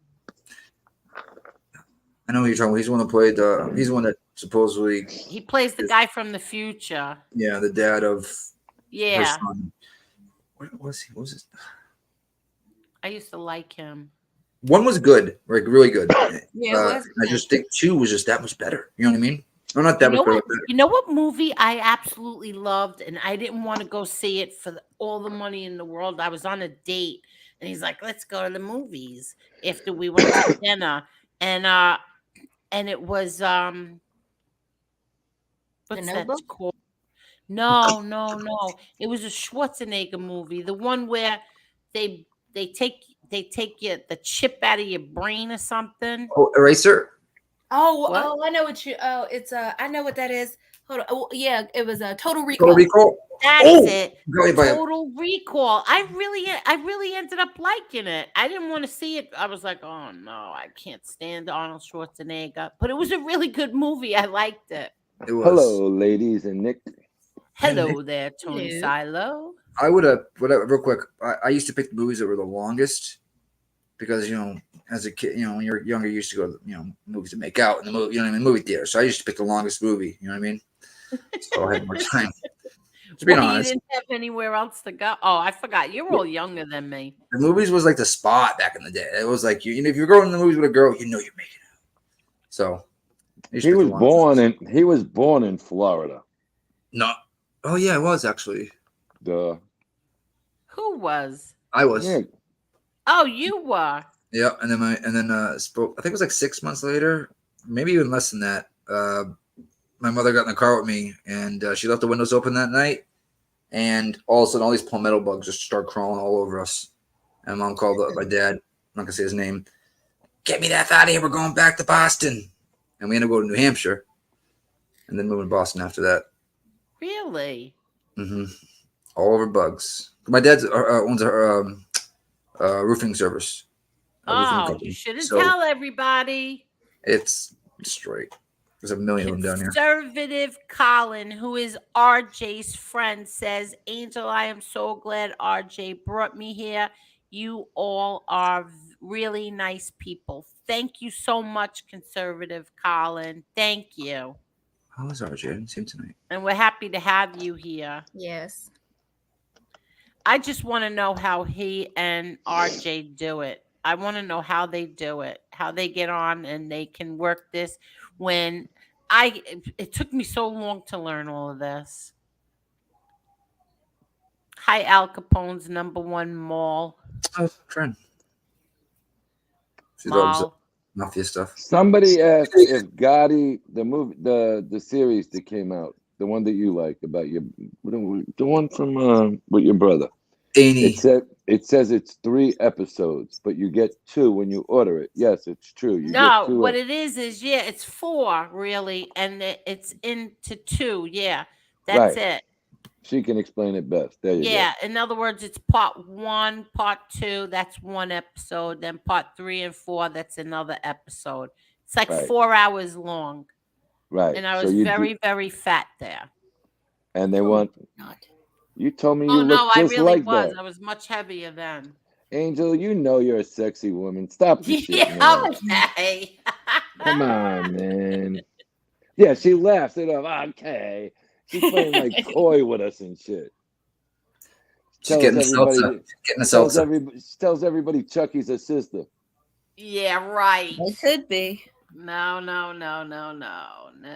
[SPEAKER 6] I know who you're talking about. He's the one that played. He's the one that supposedly
[SPEAKER 2] he plays the guy from the future.
[SPEAKER 6] Yeah, the dad of.
[SPEAKER 2] Yeah.
[SPEAKER 6] Her son. What was he? What was it?
[SPEAKER 2] I used to like him.
[SPEAKER 6] 1 was good, like really good.
[SPEAKER 4] Yeah,
[SPEAKER 6] I just think 2 was just that much better. You know what I mean? Or not that much better.
[SPEAKER 2] You know what movie I absolutely loved, and I didn't want to go see it for all the money in the world. I was on a date, and he's like, "Let's go to the movies." After we went to dinner, and it was what's that called? No. It was a Schwarzenegger movie, the one where they take the chip out of your brain or something.
[SPEAKER 6] Oh, Eraser.
[SPEAKER 4] I know what you. Oh, it's I know what that is. Hold on. Oh, yeah, it was a Total Recall.
[SPEAKER 6] Total Recall.
[SPEAKER 2] That's it. Total Recall. I really ended up liking it. I didn't want to see it. I was like, oh no, I can't stand Arnold Schwarzenegger. But it was a really good movie. I liked it.
[SPEAKER 6] It was.
[SPEAKER 3] Hello, ladies and Nick.
[SPEAKER 2] Hello there, Tony Silo.
[SPEAKER 6] I would have, real quick. I used to pick the movies that were the longest because, you know, as a kid, you know, when you're younger, you used to go, you know, movies to make out in the movie, you know what I mean, movie theater. So I used to pick the longest movie. You know what I mean? So I had more time. To be honest,
[SPEAKER 2] you didn't have anywhere else to go. Oh, I forgot. You're all younger than me.
[SPEAKER 6] The movies was like the spot back in the day. It was like you know, if you're going to the movies with a girl, you know you're making out. So
[SPEAKER 3] he was born in Florida.
[SPEAKER 6] No. Oh yeah, it was actually.
[SPEAKER 3] Duh.
[SPEAKER 2] Who was?
[SPEAKER 6] I was.
[SPEAKER 3] Yeah.
[SPEAKER 2] Oh, you were.
[SPEAKER 6] Yeah, and then spoke. I think it was like 6 months later, maybe even less than that. My mother got in the car with me, and she left the windows open that night. And all of a sudden, all these palmetto bugs just start crawling all over us. And Mom called up my dad. I'm not gonna say his name. Get me that out of here. We're going back to Boston. And we ended up going to New Hampshire, and then moving to Boston after that.
[SPEAKER 2] Really?
[SPEAKER 6] Mm-hmm. All over bugs. My dad owns a roofing service.
[SPEAKER 2] Oh, you shouldn't tell everybody.
[SPEAKER 6] It's straight. There's a million of them down here.
[SPEAKER 2] Conservative Colin, who is RJ's friend, says, Angel, I am so glad RJ brought me here. You all are really nice people. Thank you so much, Conservative Colin. Thank you.
[SPEAKER 6] How was RJ? I didn't see him tonight.
[SPEAKER 2] And we're happy to have you here.
[SPEAKER 4] Yes.
[SPEAKER 2] I just want to know how he and RJ do it. I want to know how they do it, how they get on and they can work this when it took me so long to learn all of this. Hi, Al Capone's #1 mall.
[SPEAKER 6] Oh, friend. She's
[SPEAKER 2] Mall.
[SPEAKER 6] Mafia stuff.
[SPEAKER 3] Somebody asked if Gotti, the movie, the series that came out, the one that you like about your the one from with your brother.
[SPEAKER 6] Danny.
[SPEAKER 3] It says it's 3 episodes, but you get 2 when you order it. Yes, it's true. You
[SPEAKER 2] No,
[SPEAKER 3] get 2.
[SPEAKER 2] what it is yeah, it's 4 really, and it's into 2. Yeah, that's
[SPEAKER 3] Right.
[SPEAKER 2] it.
[SPEAKER 3] She can explain it best. There you go.
[SPEAKER 2] Yeah, in other words, it's part 1, part 2. That's 1 episode. Then part 3 and 4. That's another episode. It's like
[SPEAKER 3] Right.
[SPEAKER 2] 4 hours long,
[SPEAKER 3] Right.
[SPEAKER 2] and I
[SPEAKER 3] So
[SPEAKER 2] was
[SPEAKER 3] you
[SPEAKER 2] very, very fat there.
[SPEAKER 3] and they want.
[SPEAKER 4] Not.
[SPEAKER 3] You told me
[SPEAKER 2] Oh
[SPEAKER 3] you
[SPEAKER 2] no,
[SPEAKER 3] look
[SPEAKER 2] I
[SPEAKER 3] just
[SPEAKER 2] really
[SPEAKER 3] like
[SPEAKER 2] was.
[SPEAKER 3] that.
[SPEAKER 2] I was much heavier then.
[SPEAKER 3] Angel, you know you're a sexy woman. Stop the shit, man.
[SPEAKER 2] Yeah, okay.
[SPEAKER 3] Come on, man. Yeah, she laughs it off. Okay. She's playing like coy with us and shit.
[SPEAKER 6] She's getting salsa. Getting a salsa.
[SPEAKER 3] She tells everybody Chucky's her sister.
[SPEAKER 2] Yeah, right.
[SPEAKER 5] It could be.
[SPEAKER 2] No.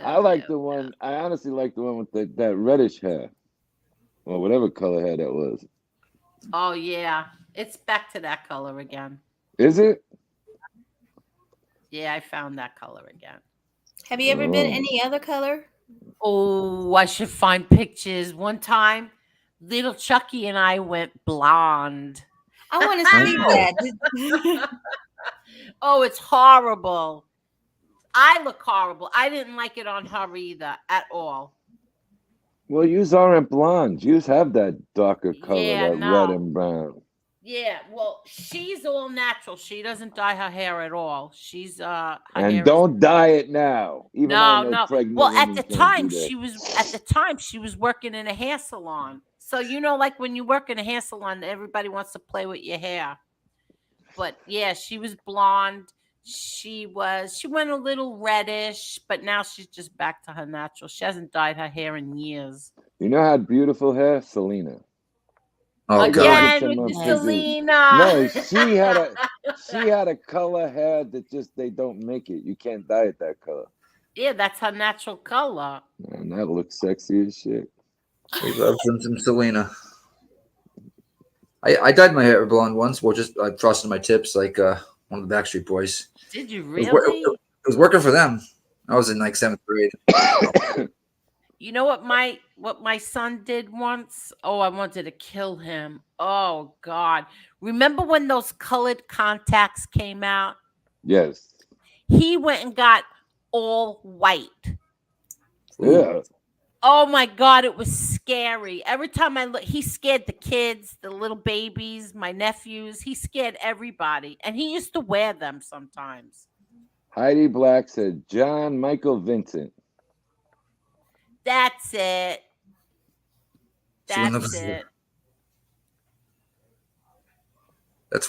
[SPEAKER 3] I like the one. I honestly like the one with that reddish hair, or whatever color hair that was.
[SPEAKER 2] Oh yeah, it's back to that color again.
[SPEAKER 3] Is it?
[SPEAKER 2] Yeah, I found that color again.
[SPEAKER 5] Have you ever been any other color?
[SPEAKER 2] Oh, I should find pictures. One time, little Chucky and I went blonde.
[SPEAKER 5] I want to see that.
[SPEAKER 2] Oh, it's horrible. I look horrible. I didn't like it on her either at all.
[SPEAKER 3] Well, yous aren't blondes. Yous have that darker color,
[SPEAKER 2] Yeah,
[SPEAKER 3] that
[SPEAKER 2] no.
[SPEAKER 3] red and brown.
[SPEAKER 2] Yeah, well, she's all natural. She doesn't dye her hair at all. She's her
[SPEAKER 3] And
[SPEAKER 2] hair
[SPEAKER 3] don't dye it now. Even though I know
[SPEAKER 2] no.
[SPEAKER 3] pregnant
[SPEAKER 2] Well, at
[SPEAKER 3] women
[SPEAKER 2] the
[SPEAKER 3] can't do
[SPEAKER 2] time
[SPEAKER 3] that.
[SPEAKER 2] she was working in a hair salon. So like when you work in a hair salon, everybody wants to play with your hair. But yeah, she was blonde. She went a little reddish, but now she's just back to her natural. She hasn't dyed her hair in years.
[SPEAKER 3] You know how beautiful hair, Selena.
[SPEAKER 6] Oh God.
[SPEAKER 2] Again with the
[SPEAKER 3] Pictures.
[SPEAKER 2] Selena.
[SPEAKER 3] No, she had a color hair that just they don't make it. You can't dye it that color.
[SPEAKER 2] Yeah, that's her natural color.
[SPEAKER 3] And that looks sexy as shit.
[SPEAKER 6] I love some Selena. I dyed my hair blonde once, or just frosted my tips like one of the Backstreet Boys.
[SPEAKER 2] Did you
[SPEAKER 6] It
[SPEAKER 2] really?
[SPEAKER 6] was working for them. I was in like 7th grade.
[SPEAKER 2] You know what my son did once? Oh, I wanted to kill him. Oh God. Remember when those colored contacts came out?
[SPEAKER 3] Yes.
[SPEAKER 2] He went and got all white.
[SPEAKER 3] Yeah.
[SPEAKER 2] Oh my God, it was scary. Every time I look, he scared the kids, the little babies, my nephews. He scared everybody. And he used to wear them sometimes.
[SPEAKER 3] Heidi Black said John Michael Vincent.
[SPEAKER 2] That's it.
[SPEAKER 6] That's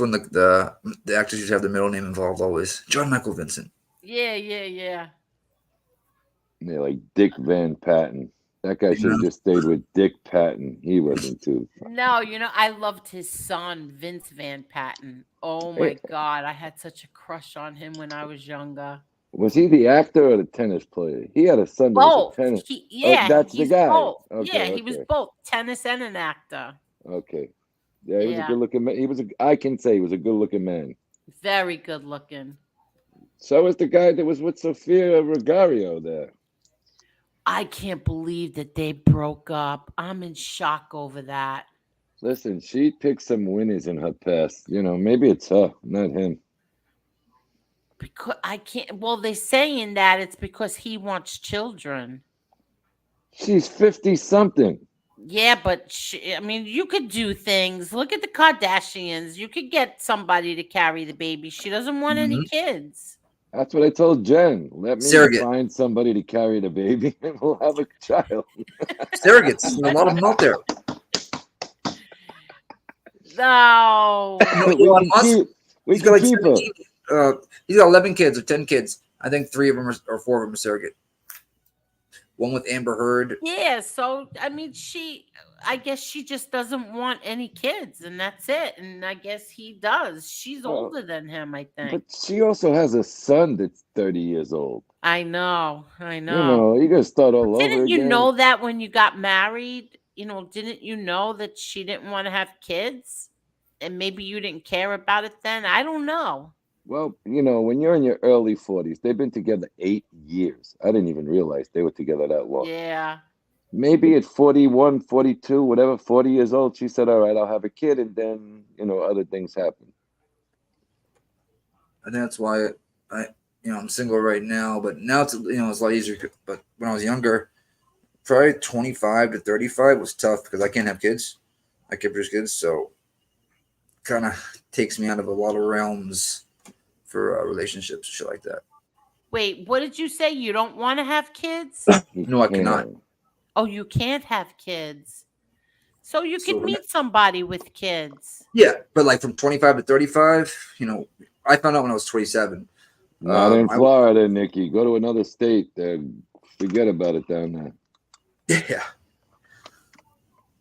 [SPEAKER 6] when the actors used to have the middle name involved always. John Michael Vincent.
[SPEAKER 2] Yeah.
[SPEAKER 3] Yeah, like Dick Van Patten. That guy should have just stayed with Dick Patton. He wasn't too.
[SPEAKER 2] No, I loved his son, Vince Van Patten. Oh my God, I had such a crush on him when I was younger.
[SPEAKER 3] Was he the actor or the tennis player? He had a son that was
[SPEAKER 2] Both.
[SPEAKER 3] a tennis.
[SPEAKER 2] That's
[SPEAKER 3] the guy.
[SPEAKER 2] Both.
[SPEAKER 3] Okay,
[SPEAKER 2] he was both tennis and an actor.
[SPEAKER 3] Okay. Yeah, he was a good looking man. I can say he was a good looking man.
[SPEAKER 2] Very good looking.
[SPEAKER 3] So was the guy that was with Sofia Rogario there.
[SPEAKER 2] I can't believe that they broke up. I'm in shock over that.
[SPEAKER 3] Listen, she picked some winners in her past. Maybe it's her, not him.
[SPEAKER 2] Because I can't. Well, they're saying that it's because he wants children.
[SPEAKER 3] She's 50-something.
[SPEAKER 2] Yeah, but you could do things. Look at the Kardashians. You could get somebody to carry the baby. She doesn't want any kids.
[SPEAKER 3] That's what I told Jen. Let me
[SPEAKER 6] Surrogate.
[SPEAKER 3] find somebody to carry the baby and we'll have a child.
[SPEAKER 6] Surrogates. A lot of them out there.
[SPEAKER 2] No.
[SPEAKER 6] Elon Musk,
[SPEAKER 3] we can keep her.
[SPEAKER 6] He's got 11 kids or 10 kids. I think 3 of them or 4 of them are surrogate. One with Amber Heard.
[SPEAKER 2] Yeah, so I guess she just doesn't want any kids, and that's it. And I guess he does. She's older than him, I think.
[SPEAKER 3] But she also has a son that's 30 years old.
[SPEAKER 2] I know.
[SPEAKER 3] You gotta start all over again.
[SPEAKER 2] Didn't you know that when you got married? Didn't you know that she didn't want to have kids? And maybe you didn't care about it then? I don't know.
[SPEAKER 3] Well, when you're in your early 40s, they've been together 8 years. I didn't even realize they were together that long.
[SPEAKER 2] Yeah.
[SPEAKER 3] maybe at 41, 42, whatever, 40 years old, she said, all right, I'll have a kid. And then, other things happen.
[SPEAKER 6] And that's why I'm single right now. But now it's a lot easier. But when I was younger, probably 25 to 35 was tough because I can't have kids. I can't produce kids, so kind of takes me out of a lot of realms for relationships and shit like that.
[SPEAKER 2] Wait, what did you say? You don't want to have kids?
[SPEAKER 6] No, I cannot.
[SPEAKER 2] Oh, you can't have kids. So you
[SPEAKER 6] So
[SPEAKER 2] could meet somebody with kids.
[SPEAKER 6] Yeah, but like from 25 to 35, I found out when I was 27.
[SPEAKER 3] Not in Florida, Nikki. Go to another state. Forget about it down there.
[SPEAKER 6] Yeah.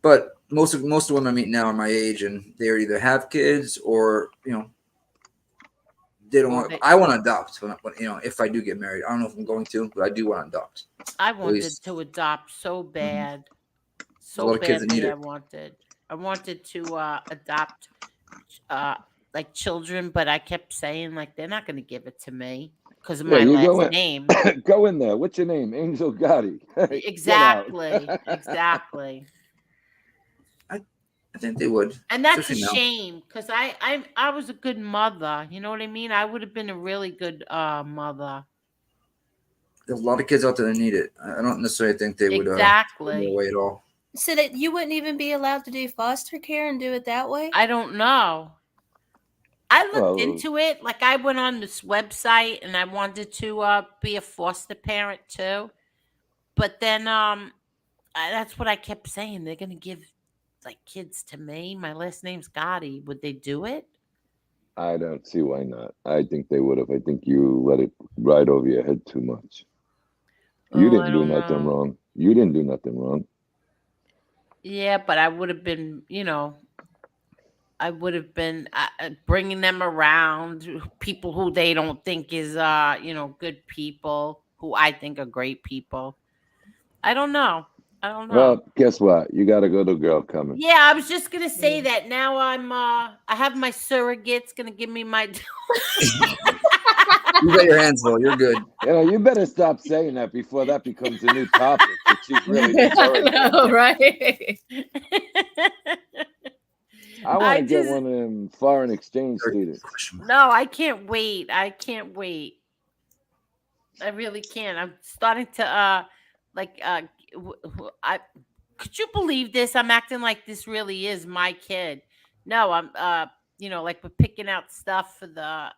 [SPEAKER 6] But most of the women I meet now are my age, and they either have kids or they don't want. I want to adopt. If I do get married, I don't know if I'm going to, but I do want to adopt.
[SPEAKER 2] I wanted to adopt so bad, so badly. I wanted to adopt like children, but I kept saying like they're not going to give it to me because of my last name.
[SPEAKER 3] Go in there. What's your name? Angel Gotti.
[SPEAKER 2] Exactly. Exactly.
[SPEAKER 6] I think they would,
[SPEAKER 2] and that's a shame because I was a good mother. You know what I mean? I would have been a really good mother.
[SPEAKER 6] There's a lot of kids out there that need it. I don't necessarily think they would
[SPEAKER 2] exactly
[SPEAKER 6] away at all.
[SPEAKER 5] So that you wouldn't even be allowed to do foster care and do it that way?
[SPEAKER 2] I don't know. I looked into it. Like I went on this website and I wanted to be a foster parent too. But then that's what I kept saying. They're gonna give like kids to me. My last name's Gotti. Would they do it?
[SPEAKER 3] I don't see why not. I think they would have. I think you let it ride over your head too much. You didn't do nothing wrong. You didn't do nothing wrong.
[SPEAKER 2] Yeah, but I would have been, I would have been bringing them around people who they don't think is, good people who I think are great people. I don't know.
[SPEAKER 3] Well, guess what? You got to go to a girl coming.
[SPEAKER 2] Yeah, I was just gonna say that. Now I have my surrogates gonna give me my.
[SPEAKER 6] You got your hands full. You're good.
[SPEAKER 3] You better stop saying that before that becomes a new topic. That she's really the
[SPEAKER 5] right?
[SPEAKER 3] I want to get one of them foreign exchange students.
[SPEAKER 2] No, I can't wait. I really can't. I'm starting to could you believe this? I'm acting like this really is my kid. No, I'm like we're picking out stuff for the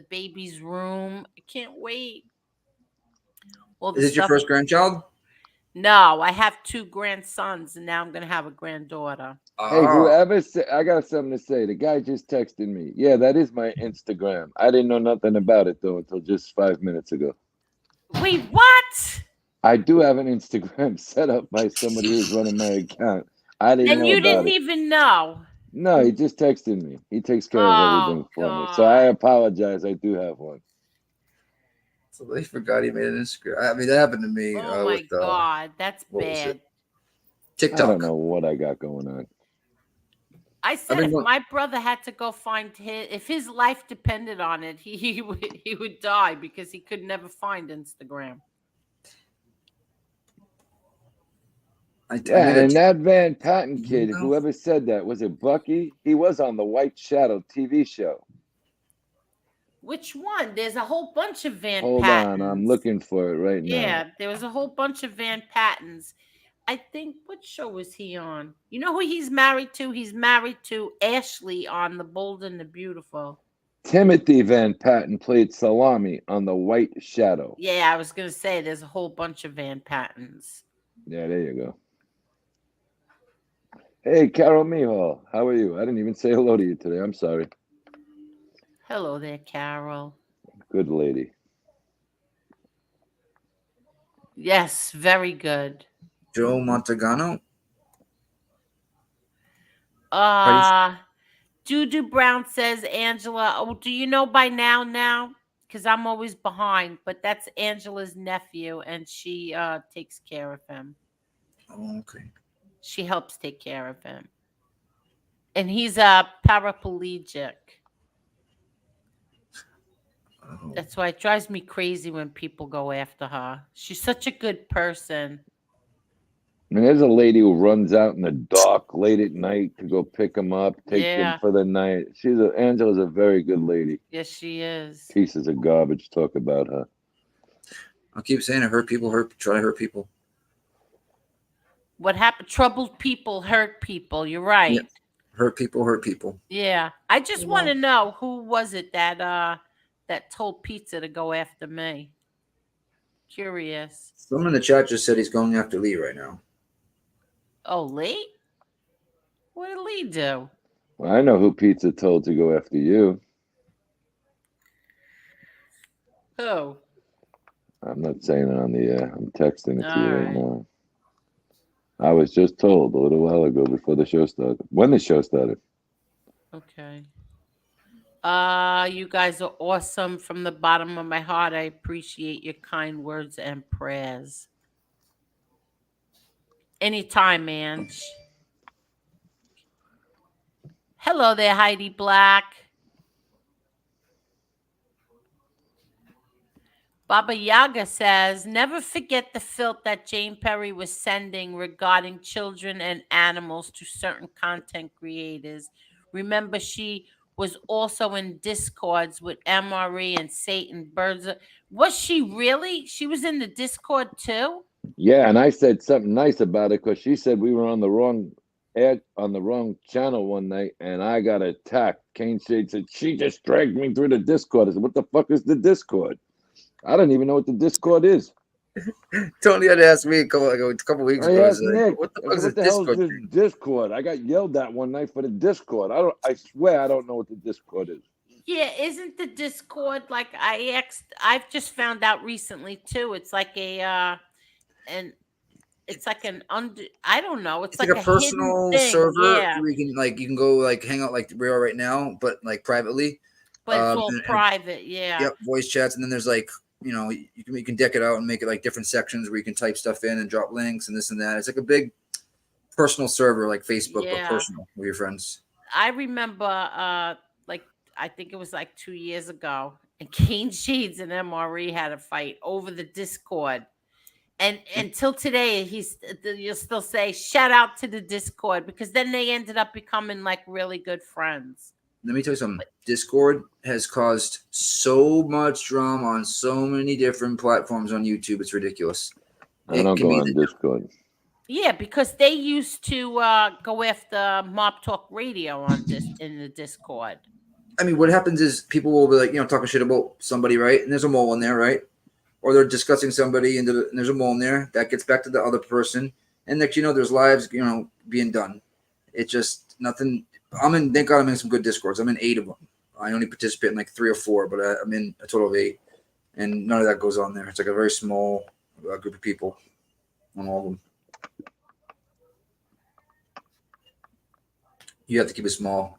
[SPEAKER 2] baby's room. I can't wait.
[SPEAKER 6] Is it your first grandchild?
[SPEAKER 2] No, I have 2 grandsons, and now I'm gonna have a granddaughter.
[SPEAKER 3] Hey, whoever said, I got something to say. The guy just texted me. Yeah, that is my Instagram. I didn't know nothing about it though until just 5 minutes ago.
[SPEAKER 2] Wait, what?
[SPEAKER 3] I do have an Instagram set up by somebody who's running my account. I didn't know about it. And
[SPEAKER 2] you didn't even know?
[SPEAKER 3] No, he just texted me. He takes care of everything for me. So I apologize. I do have one.
[SPEAKER 6] So they forgot he made an Instagram. I mean, that happened to me.
[SPEAKER 2] Oh my God, that's bad.
[SPEAKER 6] TikTok.
[SPEAKER 3] I don't know what I got going on.
[SPEAKER 2] I said if my brother had to go find if his life depended on it, he would die because he could never find Instagram.
[SPEAKER 3] And that Van Patten kid, whoever said that, was it Bucky? He was on the White Shadow TV show.
[SPEAKER 2] Which one? There's a whole bunch of Van
[SPEAKER 3] Pattens. Hold on, I'm looking for it right now.
[SPEAKER 2] Yeah, there was a whole bunch of Van Pattens. I think, what show was he on? You know who he's married to? He's married to Ashley on The Bold and the Beautiful.
[SPEAKER 3] Timothy Van Patten played Salami on The White Shadow.
[SPEAKER 2] Yeah, I was going to say there's a whole bunch of Van Pattens.
[SPEAKER 3] Yeah, there you go. Hey, Carol Mijo, how are you? I didn't even say hello to you today. I'm sorry.
[SPEAKER 2] Hello there, Carol.
[SPEAKER 3] Good lady.
[SPEAKER 2] Yes, very good.
[SPEAKER 6] Joe Montagano?
[SPEAKER 2] Dudu Brown says, Angela, oh, do you know by now? Because I'm always behind, but that's Angela's nephew, and she takes care of him.
[SPEAKER 6] Oh, okay.
[SPEAKER 2] She helps take care of him. And he's a paraplegic. Oh. That's why it drives me crazy when people go after her. She's such a good person.
[SPEAKER 3] And there's a lady who runs out in the dark late at night to go pick them up, take them
[SPEAKER 2] Yeah.
[SPEAKER 3] for the night. Angela's a very good lady.
[SPEAKER 2] Yes, she is.
[SPEAKER 3] Pieces of garbage talk about her.
[SPEAKER 6] I'll keep saying it. Hurt people, try to hurt people.
[SPEAKER 2] What happened? Troubled people hurt people. You're right.
[SPEAKER 6] Yeah. Hurt people.
[SPEAKER 2] Yeah. I just
[SPEAKER 4] Yeah.
[SPEAKER 2] want to know who was it that told Pizza to go after me. Curious.
[SPEAKER 6] Someone in the chat just said he's going after Lee right now.
[SPEAKER 2] Oh, Lee? What did Lee do?
[SPEAKER 3] Well, I know who Pizza told to go after you.
[SPEAKER 2] Who?
[SPEAKER 3] I'm not saying it on the air. I'm texting it to you
[SPEAKER 2] All
[SPEAKER 3] right
[SPEAKER 2] right.
[SPEAKER 3] now. I was just told a little while ago before the show started. When the show started.
[SPEAKER 2] Okay. You guys are awesome from the bottom of my heart. I appreciate your kind words and prayers. Anytime, man. Hello there, Heidi Black. Baba Yaga says, never forget the filth that Jane Perry was sending regarding children and animals to certain content creators. Remember, she was also in discords with MRE and Satan Birds. Was she really? She was in the Discord too?
[SPEAKER 3] Yeah, and I said something nice about it because she said we were on the wrong channel one night, and I got attacked. Kane Shade said she just dragged me through the Discord. I said, "What the fuck is the Discord?" I don't even know what the Discord is.
[SPEAKER 6] Tony had asked me a couple weeks
[SPEAKER 3] I
[SPEAKER 6] ago.
[SPEAKER 3] asked Nick,
[SPEAKER 6] what the fuck
[SPEAKER 3] what
[SPEAKER 6] is
[SPEAKER 3] the
[SPEAKER 6] this
[SPEAKER 3] hell
[SPEAKER 6] Discord?
[SPEAKER 3] is this Discord? I got yelled at one night for the Discord. I swear I don't know what the Discord is.
[SPEAKER 2] Yeah, isn't the Discord like I've just found out recently too. It's like I don't know. It's
[SPEAKER 6] It's
[SPEAKER 2] like
[SPEAKER 6] like a personal
[SPEAKER 2] hidden thing.
[SPEAKER 6] server
[SPEAKER 2] Yeah,
[SPEAKER 6] where you can go hang out like we are right now, but like privately.
[SPEAKER 2] but it's all
[SPEAKER 6] and
[SPEAKER 2] private. Yeah.
[SPEAKER 6] Yep, voice chats, and then there's you can deck it out and make it like different sections where you can type stuff in and drop links and this and that. It's like a big personal server like Facebook, but personal with your friends.
[SPEAKER 2] I remember I think it was like 2 years ago, and Kane Shades and MRE had a fight over the Discord. And until today, you'll still say shout out to the Discord, because then they ended up becoming like really good friends.
[SPEAKER 6] Let me tell you something. Discord has caused so much drama on so many different platforms on YouTube. It's ridiculous.
[SPEAKER 3] I don't go on Discord.
[SPEAKER 2] Yeah, because they used to go after Mob Talk Radio in the Discord.
[SPEAKER 6] I mean, what happens is people will be like, talking shit about somebody, right? And there's a mole in there, right? Or they're discussing somebody and there's a mole in there that gets back to the other person. And next, there's lives, being done. It's just nothing. Thank God I'm in some good Discords. I'm in 8 of them. I only participate in like 3 or 4, but I'm in a total of 8. And none of that goes on there. It's like a very small group of people on all of them. You have to keep it small.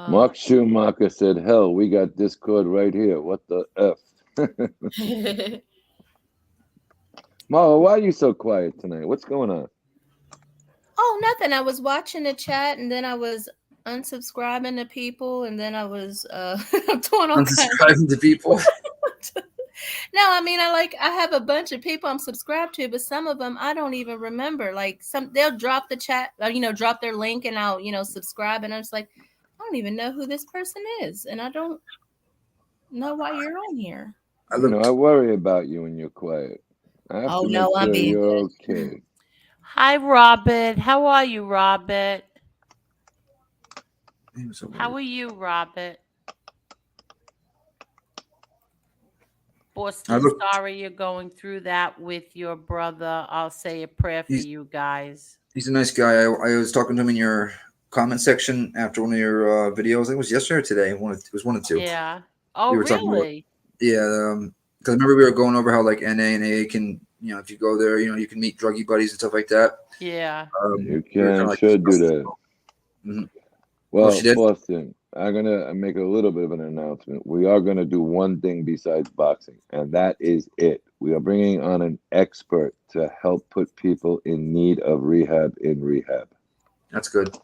[SPEAKER 3] Mark Schumacher said, "Hell, we got Discord right here. What the F?" Marla, why are you so quiet tonight? What's going on?
[SPEAKER 5] Oh, nothing. I was watching the chat, and then I was unsubscribing to people, and then I was doing all
[SPEAKER 6] unsubscribing to people.
[SPEAKER 5] No, I mean, I have a bunch of people I'm subscribed to, but some of them I don't even remember. Like they'll drop the chat, drop their link, and I'll subscribe, and I'm just like, I don't even know who this person is, and I don't know why you're on here.
[SPEAKER 3] I worry about you when you're quiet. I have to make sure you're okay.
[SPEAKER 2] Hi, Robert. How are you, Robert? How are you, Robert? Boston, sorry you're going through that with your brother. I'll say a prayer for you guys.
[SPEAKER 6] He's a nice guy. I was talking to him in your comment section after one of your videos. I think it was yesterday or today. It was one of 2.
[SPEAKER 2] Yeah. Oh, really?
[SPEAKER 6] Yeah. Because I remember we were going over how like NA and AA can, if you go there, you can meet druggy buddies and stuff like that.
[SPEAKER 2] Yeah.
[SPEAKER 3] You should do that.
[SPEAKER 6] Mm-hmm.
[SPEAKER 3] Well, Boston, I'm going to make a little bit of an announcement. We are going to do one thing besides boxing, and that is it. We are bringing on an expert to help put people in need of rehab in rehab.
[SPEAKER 6] That's good.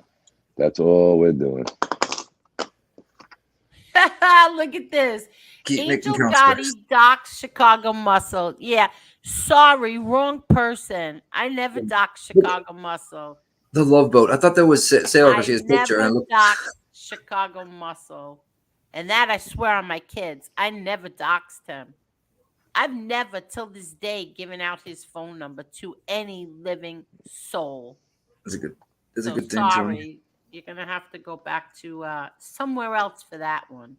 [SPEAKER 3] That's all we're doing.
[SPEAKER 2] Look at this.
[SPEAKER 6] Keep
[SPEAKER 2] Angel
[SPEAKER 6] making
[SPEAKER 2] Gotti
[SPEAKER 6] counts.
[SPEAKER 2] docs Chicago Muscle. Yeah. Sorry, wrong person. I never docked Chicago Muscle.
[SPEAKER 6] The Love Boat. I thought that was Sailor because
[SPEAKER 2] I
[SPEAKER 6] she has a picture. And I
[SPEAKER 2] never
[SPEAKER 6] looked,
[SPEAKER 2] doxed Chicago Muscle. And that I swear on my kids. I never doxed him. I've never till this day given out his phone number to any living soul.
[SPEAKER 6] That's a good thing,
[SPEAKER 2] sorry.
[SPEAKER 6] Johnny.
[SPEAKER 2] You're gonna have to go back to somewhere else for that one.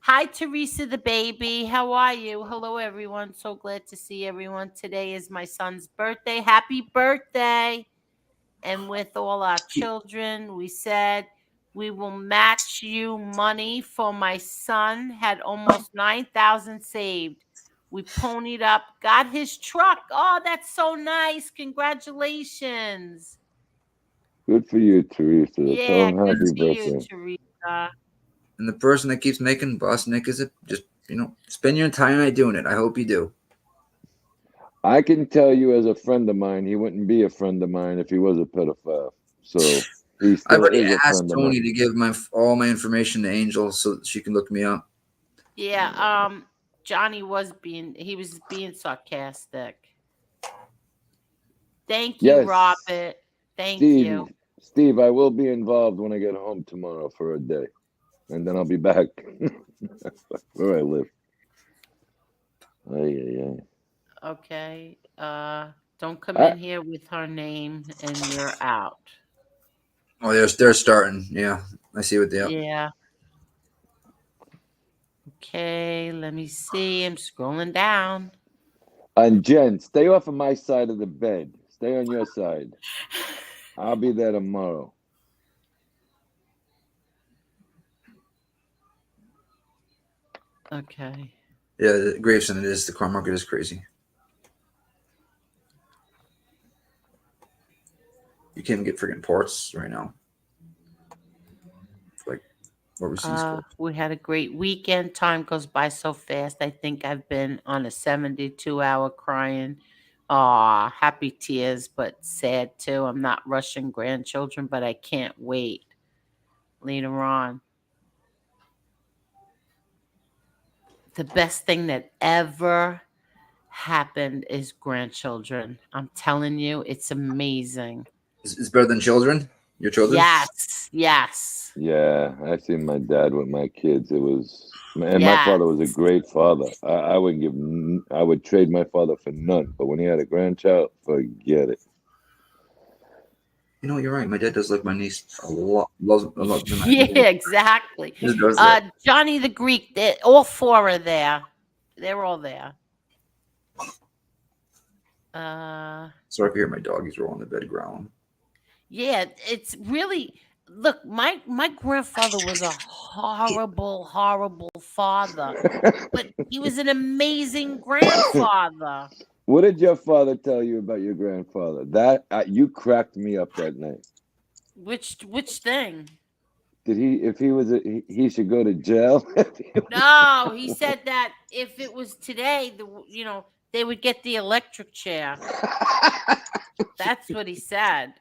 [SPEAKER 2] Hi, Teresa the baby. How are you? Hello, everyone. So glad to see everyone. Today is my son's birthday. Happy birthday. And with all our children, we said we will match you money for my son. Had almost 9,000 saved. We ponied up, got his truck. Oh, that's so nice. Congratulations.
[SPEAKER 3] Good for you, Teresa. Tell
[SPEAKER 2] Yeah,
[SPEAKER 3] him
[SPEAKER 2] good
[SPEAKER 3] happy
[SPEAKER 2] to
[SPEAKER 3] birthday.
[SPEAKER 2] you, Teresa.
[SPEAKER 6] And the person that keeps making Boss Nick is just spend your entire night doing it. I hope you do.
[SPEAKER 3] I can tell you as a friend of mine, he wouldn't be a friend of mine if he was a pedophile. So he
[SPEAKER 6] I've
[SPEAKER 3] still
[SPEAKER 6] already
[SPEAKER 3] is a
[SPEAKER 6] asked
[SPEAKER 3] friend of
[SPEAKER 6] Tony
[SPEAKER 3] mine.
[SPEAKER 6] to give all my information to Angel so that she can look me up.
[SPEAKER 2] Yeah, Johnny was being sarcastic. Thank you,
[SPEAKER 3] Yes.
[SPEAKER 2] Robert. Thank you.
[SPEAKER 3] Steve, I will be involved when I get home tomorrow for a day. And then I'll be back where I live.
[SPEAKER 2] Okay. Don't come in here with her name and you're out.
[SPEAKER 6] Oh, they're starting. Yeah, I see what they are.
[SPEAKER 2] Yeah. Okay, let me see. I'm scrolling down.
[SPEAKER 3] And Jen, stay off of my side of the bed. Stay on your side. I'll be there tomorrow.
[SPEAKER 2] Okay.
[SPEAKER 6] Yeah, Graveson, it is. The car market is crazy. You can't even get freaking parts right now. Like overseas.
[SPEAKER 2] We had a great weekend. Time goes by so fast. I think I've been on a 72-hour crying. Aw, happy tears, but sad too. I'm not rushing grandchildren, but I can't wait later on. The best thing that ever happened is grandchildren. I'm telling you, it's amazing.
[SPEAKER 6] It's better than children? Your children?
[SPEAKER 2] Yes.
[SPEAKER 3] Yeah, I seen my dad with my kids. My father was a great father. I would trade my father for none. But when he had a grandchild, forget it.
[SPEAKER 6] You know, you're right. My dad does like my niece a lot. Loves a lot.
[SPEAKER 2] Yeah, exactly.
[SPEAKER 6] He does that.
[SPEAKER 2] Johnny the Greek, all four are there. They're all there.
[SPEAKER 6] Sorry if you hear my doggies roll on the bed growling.
[SPEAKER 2] Yeah, it's really look. My grandfather was a horrible father, but he was an amazing grandfather.
[SPEAKER 3] What did your father tell you about your grandfather? That you cracked me up that night.
[SPEAKER 2] Which thing?
[SPEAKER 3] Did he should go to jail?
[SPEAKER 2] No, he said that if it was today, they would get the electric chair. That's what he said.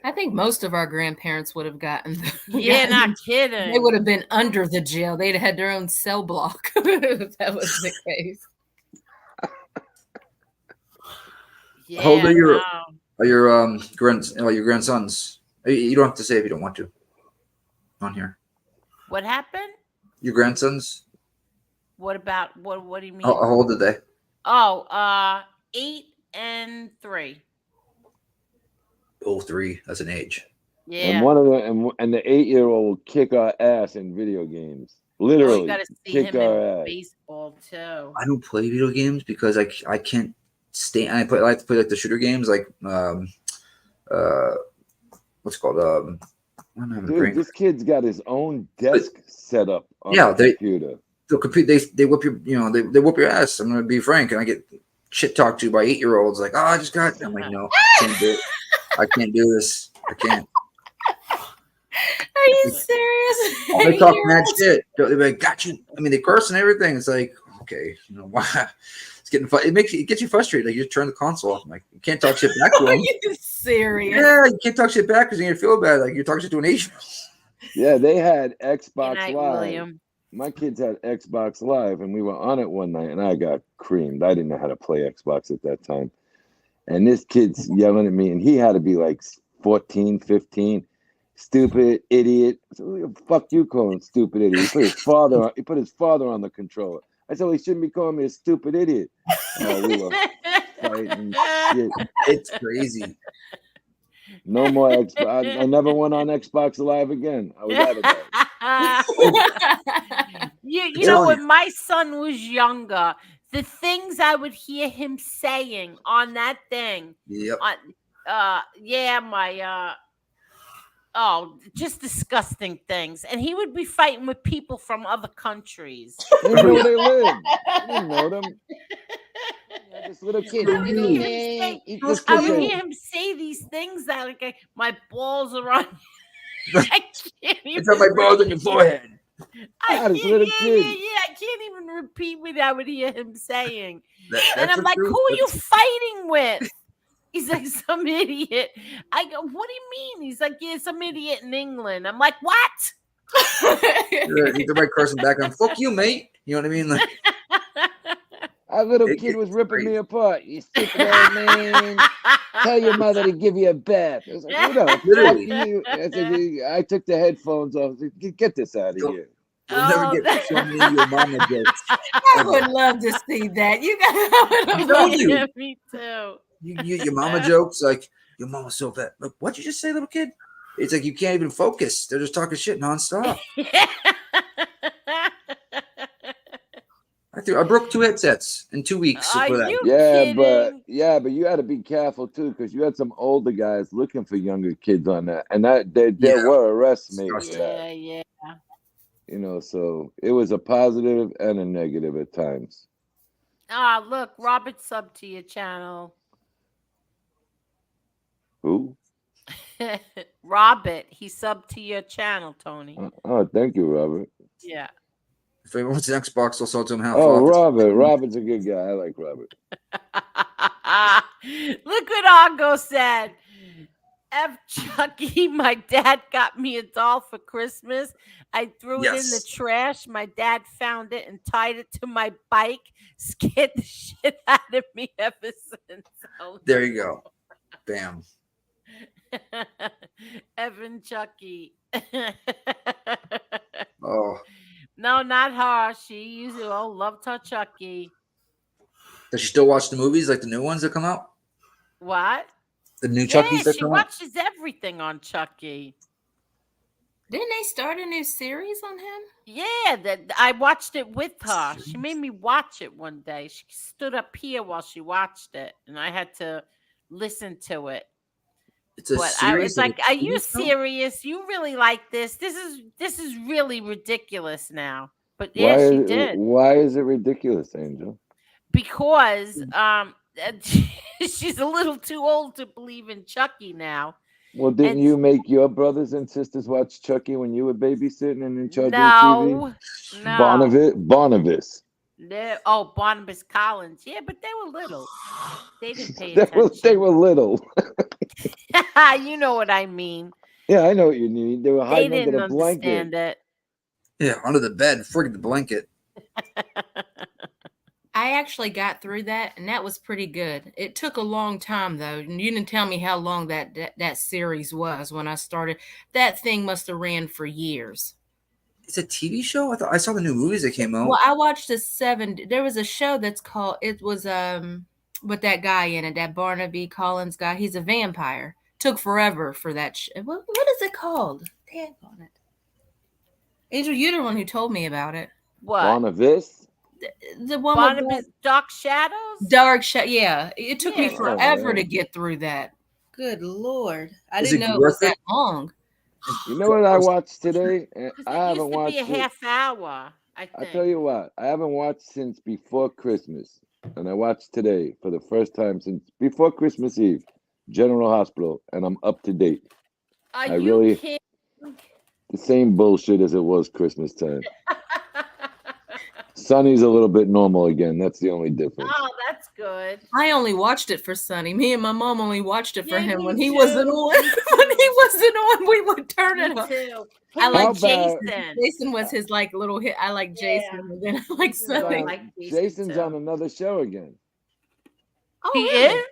[SPEAKER 4] I think most of our grandparents would have gotten.
[SPEAKER 2] Not kidding.
[SPEAKER 4] They would have been under the jail. They'd have had their own cell block if that was the case.
[SPEAKER 2] Yeah,
[SPEAKER 6] how old are your grandsons? You don't have to say if you don't want to. On here.
[SPEAKER 2] What happened?
[SPEAKER 6] Your grandsons?
[SPEAKER 2] What about what do you mean?
[SPEAKER 6] How old are they?
[SPEAKER 2] Oh, 8 and 3.
[SPEAKER 6] Oh, 3. That's an age.
[SPEAKER 2] Yeah.
[SPEAKER 3] And one of them, and the 8-year-old will kick our ass in video games. Literally,
[SPEAKER 2] you gotta see
[SPEAKER 3] kick
[SPEAKER 2] him
[SPEAKER 3] our
[SPEAKER 2] in
[SPEAKER 3] ass.
[SPEAKER 2] baseball too.
[SPEAKER 6] I don't play video games because I can't stand. I like to play like the shooter games, like what's it called
[SPEAKER 3] Dude, this kid's got his own desk set up on the computer.
[SPEAKER 6] They'll compete. They whip your they whip your ass. I'm gonna be frank, and I get shit talked to by 8-year-olds like, oh, I just got. I'm like, no, I can't do it. I can't do this. I can't.
[SPEAKER 4] Are you serious?
[SPEAKER 6] They talk mad shit. They're like, got you. I mean, they curse and everything. It's like, okay, why? It's getting fun. It gets you frustrated. Like you just turn the console off. I'm like, you can't talk shit back to them.
[SPEAKER 4] Are you serious?
[SPEAKER 6] Yeah, you can't talk shit back because you're gonna feel bad. Like you're talking shit to an 8-year-old.
[SPEAKER 3] Yeah, they had Xbox
[SPEAKER 2] Good night,
[SPEAKER 3] Live.
[SPEAKER 2] William.
[SPEAKER 3] my kids had Xbox Live, and we were on it one night, and I got creamed. I didn't know how to play Xbox at that time. And this kid's yelling at me, and he had to be like 14, 15. Stupid idiot. So, who the fuck you calling stupid idiot? He put his father on the controller. I said, well, he shouldn't be calling me a stupid idiot. Oh, we were fighting shit.
[SPEAKER 6] It's crazy.
[SPEAKER 3] No more Xbox. I never went on Xbox Live again. I was out of that.
[SPEAKER 2] You know, when my son was younger, the things I would hear him saying on that thing.
[SPEAKER 6] Yep.
[SPEAKER 2] Just disgusting things. And he would be fighting with people from other countries.
[SPEAKER 3] You didn't know where they lived. You didn't know them. Yeah, this little kid.
[SPEAKER 2] I would hear him say these things that like my balls are on. I can't even.
[SPEAKER 6] It's on my balls on your forehead.
[SPEAKER 2] I can't even repeat what I would hear him saying. And I'm like, who are you fighting with? He's like, some idiot. I go, what do you mean? He's like, yeah, some idiot in England. I'm like, what?
[SPEAKER 6] Everybody cursing back on, fuck you, mate. You know what I mean? Like,
[SPEAKER 3] our little kid was ripping me apart. You stupid old man. Tell your mother to give you a bath. I was like, who the fuck you? I took the headphones off. I said, get this out of here.
[SPEAKER 6] You'll never get so many of your mama jokes.
[SPEAKER 5] I would love to see that. You got
[SPEAKER 2] Yeah, me too.
[SPEAKER 6] Your mama jokes like your mama's so fat. Look, what'd you just say, little kid? It's like you can't even focus. They're just talking shit nonstop. I broke 2 headsets in 2 weeks.
[SPEAKER 2] Are
[SPEAKER 6] for that.
[SPEAKER 2] you
[SPEAKER 3] Yeah,
[SPEAKER 2] kidding?
[SPEAKER 3] but you had to be careful too, because you had some older guys looking for younger kids on that, and that there were arrests made for that.
[SPEAKER 2] Yeah.
[SPEAKER 3] You know, so it was a positive and a negative at times.
[SPEAKER 2] Look, Robert subbed to your channel.
[SPEAKER 3] Who?
[SPEAKER 2] Robert, he subbed to your channel, Tony.
[SPEAKER 3] Oh, thank you, Robert.
[SPEAKER 2] Yeah.
[SPEAKER 6] If anyone wants an Xbox, they'll sell it to him half
[SPEAKER 3] Oh,
[SPEAKER 6] off.
[SPEAKER 3] Robert. Robert's a good guy. I like Robert.
[SPEAKER 2] Look what Argo said. F Chucky, my dad got me a doll for Christmas. I threw it in the trash. My dad found it and tied it to my bike. Scared the shit out of me ever since. Oh,
[SPEAKER 6] there you go. Bam.
[SPEAKER 2] Evan Chucky.
[SPEAKER 6] Oh.
[SPEAKER 2] No, not her. She used to loved her Chucky.
[SPEAKER 6] Does she still watch the movies, like the new ones that come out?
[SPEAKER 2] What?
[SPEAKER 6] The new Chuckies that
[SPEAKER 2] she
[SPEAKER 6] come out?
[SPEAKER 2] watches everything on Chucky.
[SPEAKER 5] Didn't they start a new series on him?
[SPEAKER 2] Yeah, I watched it with her. She made me watch it one day. She stood up here while she watched it, and I had to listen to it.
[SPEAKER 6] It's a
[SPEAKER 2] but
[SPEAKER 6] series.
[SPEAKER 2] I was like, "Are you serious? You really like this? This is really ridiculous now." But yeah, she did.
[SPEAKER 3] Why is it ridiculous, Angel?
[SPEAKER 2] Because she's a little too old to believe in Chucky now.
[SPEAKER 3] Well, didn't you make your brothers and sisters watch Chucky when you were babysitting and in charge of the TV?
[SPEAKER 2] No.
[SPEAKER 3] Barnabas.
[SPEAKER 2] No. Barnabas Collins. Yeah, but they were little. They didn't pay attention.
[SPEAKER 3] They were little.
[SPEAKER 2] You know what I mean.
[SPEAKER 3] Yeah, I know what you mean. They were hiding
[SPEAKER 2] under
[SPEAKER 3] the blanket.
[SPEAKER 2] Understand it.
[SPEAKER 6] Yeah, under the bed, friggin' the blanket.
[SPEAKER 5] I actually got through that, and that was pretty good. It took a long time, though. You didn't tell me how long that series was when I started. That thing must have ran for years.
[SPEAKER 6] It's a TV show? I saw the new movies that came out.
[SPEAKER 5] Well, I watched there was a show that's called, it was with that guy in it, that Barnaby Collins guy. He's a vampire. Took forever for that. What is it called? Tag on it. Angel, you're the one who told me about it.
[SPEAKER 2] What?
[SPEAKER 3] Barnabas?
[SPEAKER 5] The one
[SPEAKER 2] Barnabas Dark Shadows?
[SPEAKER 5] Yeah. It took me forever to get through that. Good Lord. I didn't know it was that long.
[SPEAKER 3] You know what I watched today? I haven't
[SPEAKER 2] watched it.
[SPEAKER 3] It used to
[SPEAKER 2] be a half hour, I think.
[SPEAKER 3] I tell you what, I haven't watched since before Christmas. And I watched today for the first time since before Christmas Eve, General Hospital, and I'm up to date.
[SPEAKER 2] Are you kidding?
[SPEAKER 3] The same bullshit as it was Christmas time. Sonny's a little bit normal again. That's the only difference.
[SPEAKER 2] Oh, that's good.
[SPEAKER 4] I only watched it for Sonny. Me and my mom only watched it for
[SPEAKER 2] Yeah,
[SPEAKER 4] him
[SPEAKER 2] me
[SPEAKER 4] when he
[SPEAKER 2] too.
[SPEAKER 4] wasn't on.
[SPEAKER 2] Me
[SPEAKER 4] When he
[SPEAKER 2] too.
[SPEAKER 4] wasn't on, we would turn it
[SPEAKER 2] Me
[SPEAKER 4] on.
[SPEAKER 2] too.
[SPEAKER 4] I
[SPEAKER 2] Him
[SPEAKER 4] like
[SPEAKER 2] and Jason.
[SPEAKER 4] Jason was his like little hit. I like Jason,
[SPEAKER 2] Yeah.
[SPEAKER 4] and then I like
[SPEAKER 2] Jason's on-
[SPEAKER 4] Sonny.
[SPEAKER 2] like Jason,
[SPEAKER 3] Jason's
[SPEAKER 2] too.
[SPEAKER 3] on another show again.
[SPEAKER 4] Oh,
[SPEAKER 2] He
[SPEAKER 4] really?
[SPEAKER 2] is?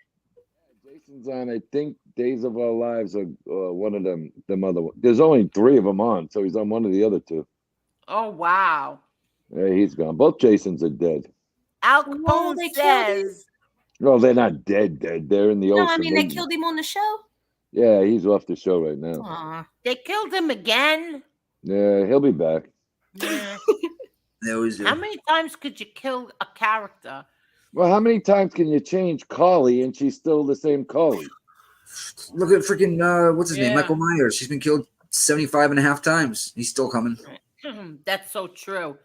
[SPEAKER 3] Jason's on, I think, Days of Our Lives or one of them other ones. There's only 3 of them on, so he's on one of the other 2.
[SPEAKER 2] Oh, wow.
[SPEAKER 3] Yeah, he's gone. Both Jasons are dead.
[SPEAKER 2] Al
[SPEAKER 4] Whoa,
[SPEAKER 2] Capone
[SPEAKER 4] they killed him?
[SPEAKER 2] says,
[SPEAKER 3] No, they're not dead. They're in the
[SPEAKER 4] No,
[SPEAKER 3] ocean.
[SPEAKER 4] I mean they killed him on the show.
[SPEAKER 3] Yeah, he's off the show right now.
[SPEAKER 4] Aw.
[SPEAKER 2] they killed him again.
[SPEAKER 3] Yeah, he'll be back.
[SPEAKER 2] Yeah.
[SPEAKER 6] They always do.
[SPEAKER 2] How many times could you kill a character?
[SPEAKER 3] Well, how many times can you change Carly and she's still the same Carly?
[SPEAKER 6] Look at freaking what's his name?
[SPEAKER 2] Yeah.
[SPEAKER 6] Michael Myers. She's been killed 75 and a half times. He's still coming.
[SPEAKER 2] That's so true.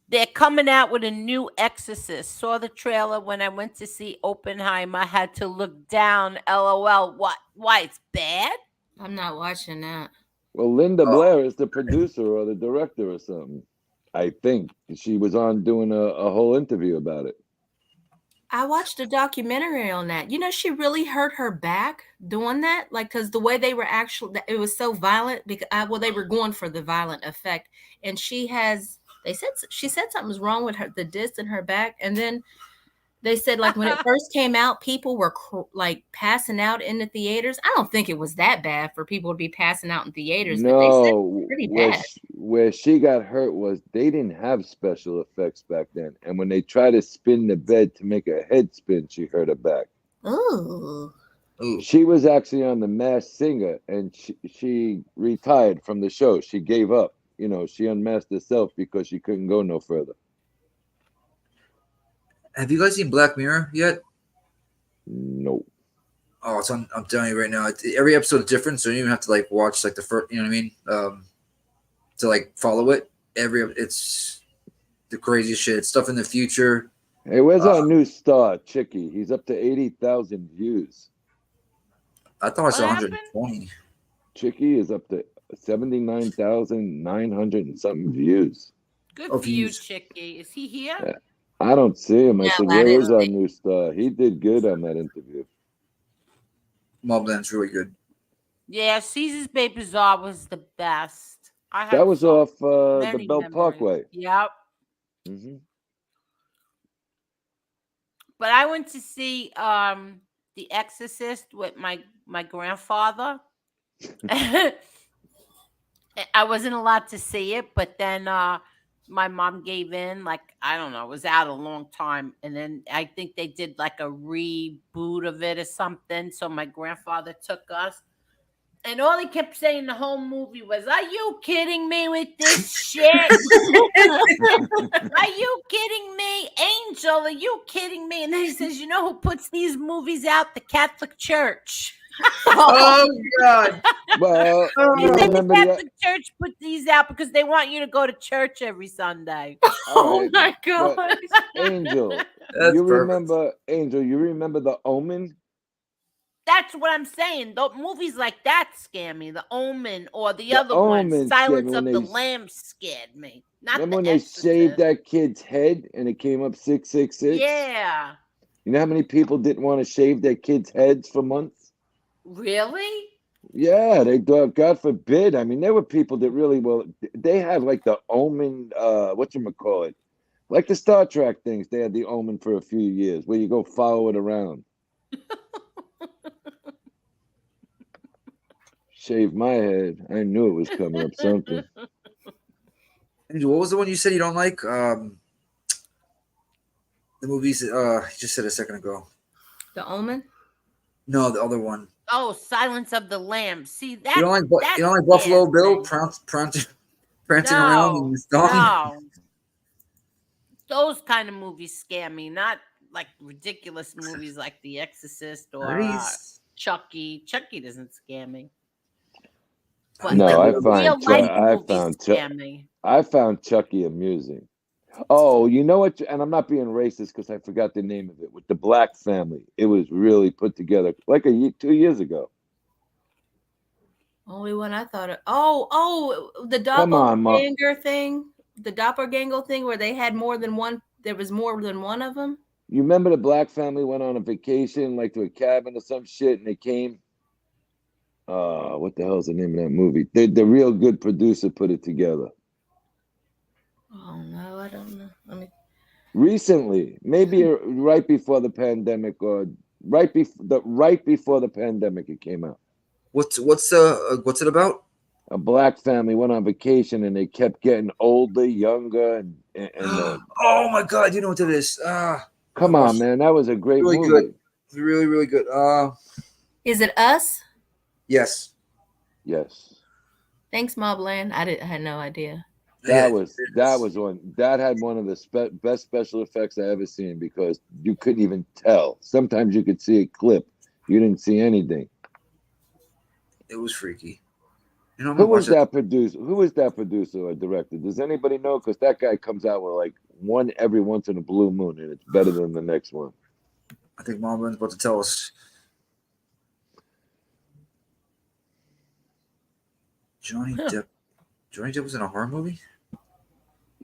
[SPEAKER 2] They're coming out with a new Exorcist. Saw the trailer when I went to see Oppenheimer. Had to look down. LOL. What? Why? It's bad?
[SPEAKER 4] I'm not watching that.
[SPEAKER 3] Well, Linda
[SPEAKER 6] Oh.
[SPEAKER 3] Blair is the producer or the director or something. I think she was on doing a whole interview about it.
[SPEAKER 4] I watched a documentary on that. You know, she really hurt her back doing that. Like, because the way they were actually, it was so violent. Because well, they were going for the violent effect, and she said something was wrong with her, the disc in her back, and then they said like when it first came out, people were like passing out in the theaters. I don't think it was that bad for people to be passing out in theaters, but they said it was pretty bad.
[SPEAKER 3] Where she got hurt was they didn't have special effects back then, and when they tried to spin the bed to make her head spin, she hurt her back.
[SPEAKER 4] Ooh.
[SPEAKER 6] Ooh.
[SPEAKER 3] She was actually on The Masked Singer, and she retired from the show. She gave up. You know, she unmasked herself because she couldn't go no further.
[SPEAKER 6] Have you guys seen Black Mirror yet?
[SPEAKER 3] Nope.
[SPEAKER 6] Oh, it's on. I'm telling you right now. Every episode is different, so you don't even have to like watch like the first. You know what I mean? To like follow it. It's the craziest shit. Stuff in the future.
[SPEAKER 3] Hey, where's our new star, Chicky? He's up to 80,000 views.
[SPEAKER 6] I thought I saw
[SPEAKER 2] What happened?
[SPEAKER 6] 120.
[SPEAKER 3] Chicky is up to 79,900 and something views.
[SPEAKER 2] Good
[SPEAKER 6] Oh,
[SPEAKER 2] for you,
[SPEAKER 6] views.
[SPEAKER 2] Chickie. Is he here?
[SPEAKER 3] Yeah. I don't see him. I
[SPEAKER 4] No,
[SPEAKER 3] said,
[SPEAKER 4] that
[SPEAKER 3] where
[SPEAKER 4] is
[SPEAKER 3] is our
[SPEAKER 4] the-
[SPEAKER 3] new star? He did good on that interview.
[SPEAKER 6] Mobland's really good.
[SPEAKER 2] Yeah, Caesar's Bay Bazaar was the best. I have
[SPEAKER 3] That was
[SPEAKER 2] so
[SPEAKER 3] off the
[SPEAKER 2] many
[SPEAKER 3] Belt
[SPEAKER 2] memories.
[SPEAKER 3] Parkway.
[SPEAKER 2] Yep.
[SPEAKER 3] Hmm.
[SPEAKER 2] But I went to see The Exorcist with my grandfather. I wasn't allowed to see it, but then my mom gave in. Like, I don't know, it was out a long time, and then I think they did like a reboot of it or something. So my grandfather took us, and all he kept saying the whole movie was, "Are you kidding me with this shit? Are you kidding me, Angel? Are you kidding me?" And then he says, "You know who puts these movies out? The Catholic Church."
[SPEAKER 6] Oh God!
[SPEAKER 3] Well,
[SPEAKER 2] He
[SPEAKER 3] you
[SPEAKER 2] said the
[SPEAKER 3] remember
[SPEAKER 2] Catholic Church put these out because they want you to go to church every Sunday.
[SPEAKER 4] Oh
[SPEAKER 3] Alright,
[SPEAKER 4] my
[SPEAKER 3] but
[SPEAKER 4] god.
[SPEAKER 3] Angel,
[SPEAKER 6] That's
[SPEAKER 3] you
[SPEAKER 6] perfect.
[SPEAKER 3] remember The Omen?
[SPEAKER 2] That's what I'm saying. The movies like that scare me. The Omen or the
[SPEAKER 3] The
[SPEAKER 2] other one,
[SPEAKER 3] Omen scared
[SPEAKER 2] Silence
[SPEAKER 3] me
[SPEAKER 2] of
[SPEAKER 3] when
[SPEAKER 2] the
[SPEAKER 3] they-
[SPEAKER 2] Lambs, scared me. Not
[SPEAKER 3] Remember
[SPEAKER 2] the
[SPEAKER 3] when they
[SPEAKER 2] Exorcist.
[SPEAKER 3] shaved that kid's head and it came up 666?
[SPEAKER 2] Yeah.
[SPEAKER 3] You know how many people didn't want to shave their kids' heads for months?
[SPEAKER 2] Really?
[SPEAKER 3] Yeah, they thought, God forbid. I mean, there were people that really, they had like the Omen, whatchamacallit, like the Star Trek things. They had the Omen for a few years where you go follow it around. Shave my head. I knew it was coming up something.
[SPEAKER 6] Angel, what was the one you said you don't like? The movies you just said a second ago.
[SPEAKER 4] The Omen?
[SPEAKER 6] No, the other one.
[SPEAKER 2] Oh, Silence of the Lambs. See that?
[SPEAKER 6] You don't like
[SPEAKER 2] that
[SPEAKER 6] you don't like Buffalo
[SPEAKER 2] scares
[SPEAKER 6] Bill
[SPEAKER 2] me.
[SPEAKER 6] prancing around in his thong?
[SPEAKER 2] No. Those kind of movies scare me, not like ridiculous movies like The Exorcist or
[SPEAKER 6] Nice.
[SPEAKER 2] Chucky. Chucky doesn't scare me.
[SPEAKER 3] No, I
[SPEAKER 2] real
[SPEAKER 3] find
[SPEAKER 2] life movies
[SPEAKER 3] found
[SPEAKER 2] scare me.
[SPEAKER 3] I found Chucky amusing. Oh, you know what? And I'm not being racist because I forgot the name of it. With the Black family, it was really put together like 2 years ago.
[SPEAKER 4] Only one I thought of. Oh, the
[SPEAKER 3] Come on, Ma.
[SPEAKER 4] doppelganger thing. The doppelganger thing where they had more than one. There was more than one of them.
[SPEAKER 3] You remember the black family went on a vacation, like to a cabin or some shit, and they came. What the hell's the name of that movie? The real good producer put it together.
[SPEAKER 5] Oh no, I don't know. I mean,
[SPEAKER 3] Recently, maybe right before the pandemic, or right before the pandemic, it came out.
[SPEAKER 6] What's it about?
[SPEAKER 3] A black family went on vacation and they kept getting older, younger, and
[SPEAKER 6] Oh my god, you know what that is?
[SPEAKER 3] come on, man, that was a great
[SPEAKER 6] really
[SPEAKER 3] movie.
[SPEAKER 6] good. Really, really good.
[SPEAKER 5] is it Us?
[SPEAKER 6] Yes.
[SPEAKER 3] Yes,
[SPEAKER 5] Thanks, Mobland. I had no idea.
[SPEAKER 3] that was one that had one of the best special effects I ever seen, because you couldn't even tell. Sometimes you could see a clip, you didn't see anything.
[SPEAKER 6] It was freaky. You know,
[SPEAKER 3] Who was that producer? Who was that producer or director? Does anybody know? Because that guy comes out with like one every once in a blue moon, and it's better than the next one.
[SPEAKER 6] I think Mom's about to tell us. Johnny Depp. Johnny Depp was in a horror movie?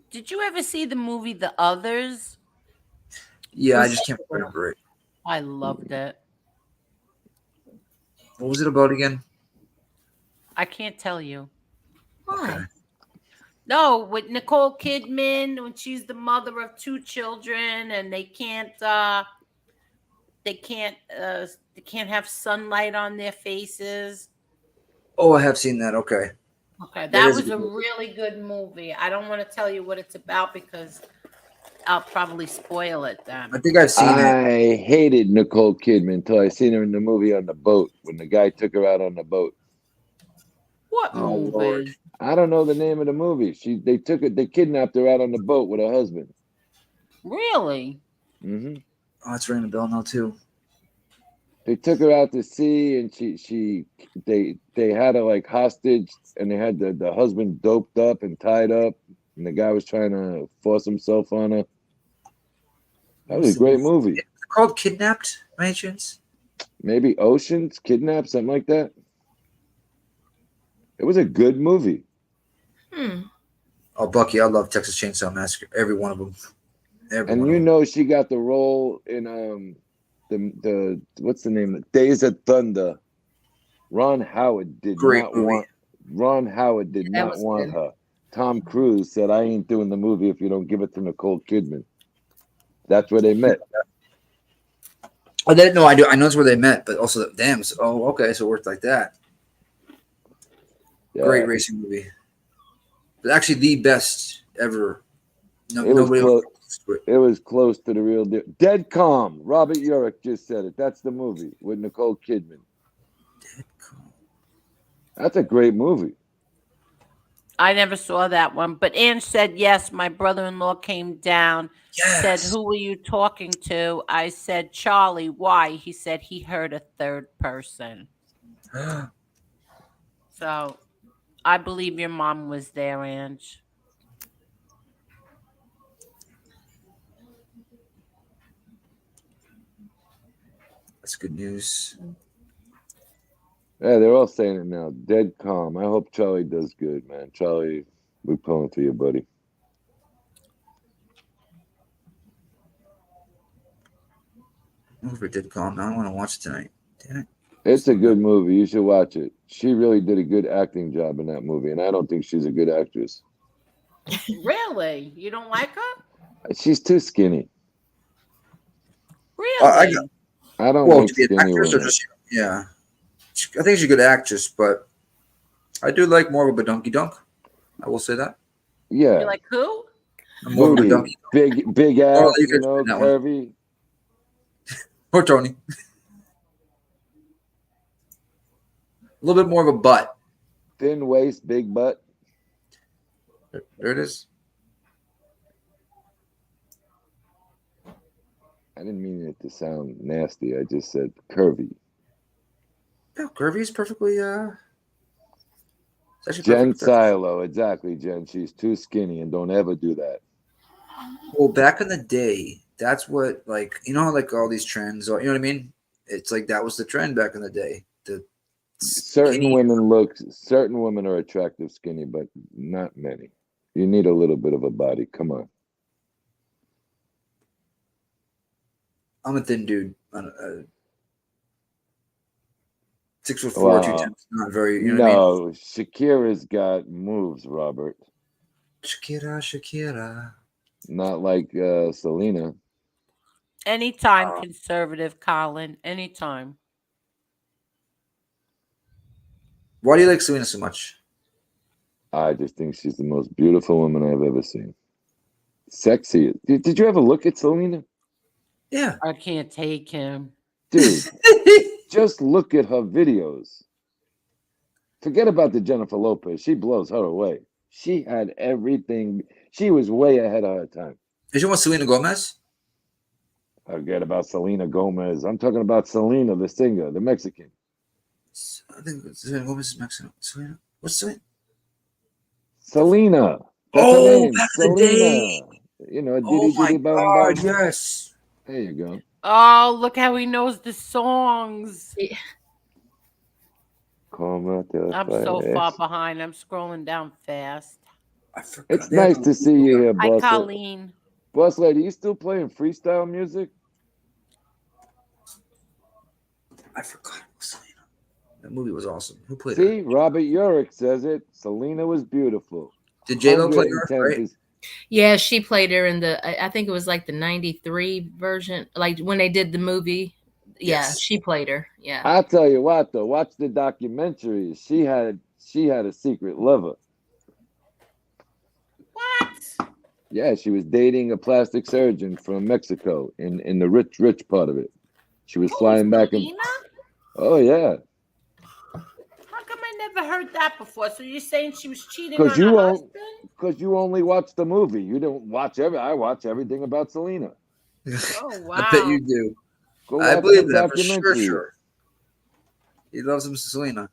[SPEAKER 2] Did you ever see the movie The Others?
[SPEAKER 6] Yeah, I just can't remember it.
[SPEAKER 2] I loved it.
[SPEAKER 6] What was it about again?
[SPEAKER 2] I can't tell you.
[SPEAKER 5] Why?
[SPEAKER 6] Okay.
[SPEAKER 2] No, with Nicole Kidman, when she's the mother of 2 children, and they can't have sunlight on their faces.
[SPEAKER 6] Oh, I have seen that. Okay.
[SPEAKER 2] Okay,
[SPEAKER 6] That
[SPEAKER 2] that
[SPEAKER 6] is a
[SPEAKER 2] was a
[SPEAKER 6] good movie.
[SPEAKER 2] really good movie. I don't want to tell you what it's about because I'll probably spoil it then.
[SPEAKER 6] I think I've seen it.
[SPEAKER 3] I hated Nicole Kidman until I seen her in the movie on the boat, when the guy took her out on the boat.
[SPEAKER 2] What
[SPEAKER 6] Oh,
[SPEAKER 2] movie?
[SPEAKER 6] Lord.
[SPEAKER 3] I don't know the name of the movie. They kidnapped her out on the boat with her husband.
[SPEAKER 2] Really?
[SPEAKER 3] Mm-hmm.
[SPEAKER 6] Oh, it's ringing a bell now too.
[SPEAKER 3] They took her out to sea, and they had her like hostage, and they had the husband doped up and tied up, and the guy was trying to force himself on her. That was a great movie.
[SPEAKER 6] Is it called Kidnapped, by any chance?
[SPEAKER 3] Maybe Oceans, Kidnapped, something like that. It was a good movie.
[SPEAKER 6] Oh, Bucky, I love Texas Chainsaw Massacre. Every one of them.
[SPEAKER 3] And you know she got the role in the what's the name? Days of Thunder. Ron Howard did not want
[SPEAKER 5] good.
[SPEAKER 3] her. Tom Cruise said, "I ain't doing the movie if you don't give it to Nicole Kidman." That's where they met.
[SPEAKER 6] I didn't know. I know it's where they met, but also damn. So, oh, okay. So it worked like that.
[SPEAKER 3] Yeah.
[SPEAKER 6] Great racing movie. But actually, the best ever. No,
[SPEAKER 3] It was
[SPEAKER 6] nobody
[SPEAKER 3] close.
[SPEAKER 6] else to it.
[SPEAKER 3] It was close to the real deal. Dead Calm. Robert Urich just said it. That's the movie with Nicole Kidman. That's a great movie.
[SPEAKER 2] I never saw that one, but Ann said yes. My brother-in-law came down.
[SPEAKER 6] Yes.
[SPEAKER 2] Said, "Who were you talking to?" I said, "Charlie." Why? He said he heard a third person. So, I believe your mom was there, Ange.
[SPEAKER 6] That's good news.
[SPEAKER 3] Yeah, they're all saying it now. Dead Calm. I hope Charlie does good, man. Charlie, we're pulling for you, buddy.
[SPEAKER 6] Over did calm. I don't want to watch it tonight. Damn it.
[SPEAKER 3] It's a good movie. You should watch it. She really did a good acting job in that movie, and I don't think she's a good actress.
[SPEAKER 2] Really? You don't like her?
[SPEAKER 3] She's too skinny.
[SPEAKER 2] Really?
[SPEAKER 3] I don't
[SPEAKER 6] Well,
[SPEAKER 3] like
[SPEAKER 6] to be an
[SPEAKER 3] skinny
[SPEAKER 6] actress or
[SPEAKER 3] women.
[SPEAKER 6] just yeah. I think she's a good actress, but I do like more of a badunky dunk. I will say that.
[SPEAKER 3] Yeah,
[SPEAKER 2] You like who?
[SPEAKER 6] I'm more of a
[SPEAKER 3] booty,
[SPEAKER 6] badunky.
[SPEAKER 3] big ass,
[SPEAKER 6] you
[SPEAKER 3] you
[SPEAKER 6] could
[SPEAKER 3] know,
[SPEAKER 6] spin that one.
[SPEAKER 3] curvy.
[SPEAKER 6] Or Tony. A little bit more of a butt.
[SPEAKER 3] Thin waist, big butt.
[SPEAKER 6] There it is.
[SPEAKER 3] I didn't mean it to sound nasty. I just said curvy.
[SPEAKER 6] Yeah, curvy is perfectly it's actually
[SPEAKER 3] Jen
[SPEAKER 6] perfect.
[SPEAKER 3] Silo, exactly, Jen. She's too skinny, and don't ever do that.
[SPEAKER 6] Well, back in the day, that's what like how like all these trends are. You know what I mean? It's like that was the trend back in the day. The
[SPEAKER 3] Certain
[SPEAKER 6] skinny-
[SPEAKER 3] women are attractive skinny, but not many. You need a little bit of a body. Come on.
[SPEAKER 6] I'm a thin dude. 6'4",
[SPEAKER 3] Wow.
[SPEAKER 6] 210. Not very. You know what I mean?
[SPEAKER 3] No, Shakira's got moves, Robert.
[SPEAKER 6] Shakira.
[SPEAKER 3] Not like Selena.
[SPEAKER 2] Anytime, conservative Colin. Anytime.
[SPEAKER 6] Why do you like Selena so much?
[SPEAKER 3] I just think she's the most beautiful woman I've ever seen. Sexy. Did you ever look at Selena?
[SPEAKER 6] Yeah.
[SPEAKER 2] I can't take him.
[SPEAKER 3] Dude, just look at her videos. Forget about the Jennifer Lopez. She blows her away. She had everything. She was way ahead of her time.
[SPEAKER 6] Did you want Selena Gomez?
[SPEAKER 3] Forget about Selena Gomez. I'm talking about Selena, the singer, the Mexican.
[SPEAKER 6] I think Selena Gomez is Mexican. Selena? What's Selena?
[SPEAKER 3] Selena. That's her name.
[SPEAKER 6] Back in the day.
[SPEAKER 3] Selena. You know,
[SPEAKER 6] Oh
[SPEAKER 3] diddy
[SPEAKER 6] my
[SPEAKER 3] diddy bum
[SPEAKER 6] God,
[SPEAKER 3] bum.
[SPEAKER 6] yes.
[SPEAKER 3] There you go.
[SPEAKER 2] Oh, look how he knows the songs. I'm so far behind. I'm scrolling down fast.
[SPEAKER 6] I forgot.
[SPEAKER 3] It's nice to see you here,
[SPEAKER 2] Hi,
[SPEAKER 3] boss.
[SPEAKER 2] Colleen.
[SPEAKER 3] Boss lady, you still playing freestyle music?
[SPEAKER 6] I forgot Selena. That movie was awesome. Who played
[SPEAKER 3] See,
[SPEAKER 6] her?
[SPEAKER 3] Robert Urich says it. Selena was beautiful.
[SPEAKER 6] Did J-Lo play her,
[SPEAKER 3] 110%.
[SPEAKER 6] right?
[SPEAKER 4] Yeah, she played her in I think it was like the 93 version, like when they did the movie. Yeah,
[SPEAKER 6] Yes.
[SPEAKER 4] she played her. Yeah.
[SPEAKER 3] I'll tell you what, though. Watch the documentaries. She had a secret lover.
[SPEAKER 2] What?
[SPEAKER 3] Yeah, she was dating a plastic surgeon from Mexico in the rich part of it. She was flying back and.
[SPEAKER 2] Selena?
[SPEAKER 3] Oh yeah.
[SPEAKER 2] How come I never heard that before? So you're saying she was cheating
[SPEAKER 3] Because
[SPEAKER 2] on her husband?
[SPEAKER 3] Because you only watch the movie. You don't watch I watch everything about Selena.
[SPEAKER 2] Oh, wow.
[SPEAKER 6] I bet you do.
[SPEAKER 3] Go
[SPEAKER 6] I
[SPEAKER 3] watch
[SPEAKER 6] believe
[SPEAKER 3] some
[SPEAKER 6] that for
[SPEAKER 3] documentaries.
[SPEAKER 6] sure. He loves him, Selena.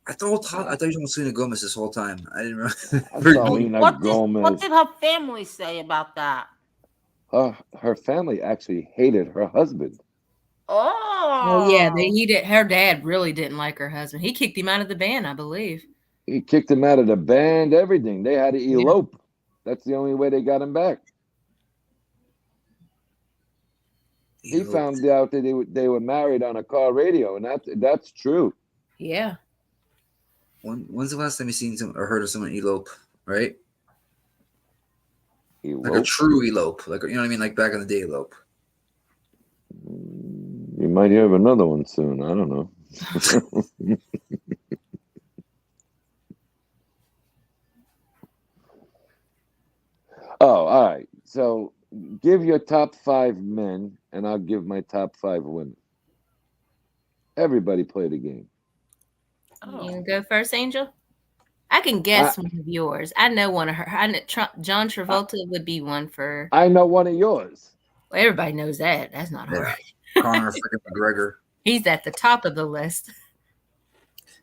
[SPEAKER 6] I thought you were talking about Selena Gomez this whole time. I didn't remember.
[SPEAKER 3] Selena
[SPEAKER 2] What
[SPEAKER 3] Gomez.
[SPEAKER 2] did her family say about that?
[SPEAKER 3] Her family actually hated her husband.
[SPEAKER 4] Oh yeah, her dad really didn't like her husband. He kicked him out of the band, I believe.
[SPEAKER 3] He kicked him out of the band, everything. They had to elope. Yeah. That's the only way they got him back. He found out that they were married on a car radio, and that's true.
[SPEAKER 4] Yeah.
[SPEAKER 6] When's the last time you seen or heard of someone elope? Right?
[SPEAKER 3] Elope?
[SPEAKER 6] Like a true elope, like, you know what I mean, like back in the day elope.
[SPEAKER 3] You might have another one soon. I don't know. Oh, all right. So give your top 5 men, and I'll give my top 5 women. Everybody play the game.
[SPEAKER 4] Oh. You go first, Angel? I can guess one of yours. I know one of her. John Travolta would be one for.
[SPEAKER 3] I know one of yours.
[SPEAKER 4] Well, everybody knows that. That's not hard.
[SPEAKER 6] Conor freaking McGregor.
[SPEAKER 4] He's at the top of the list.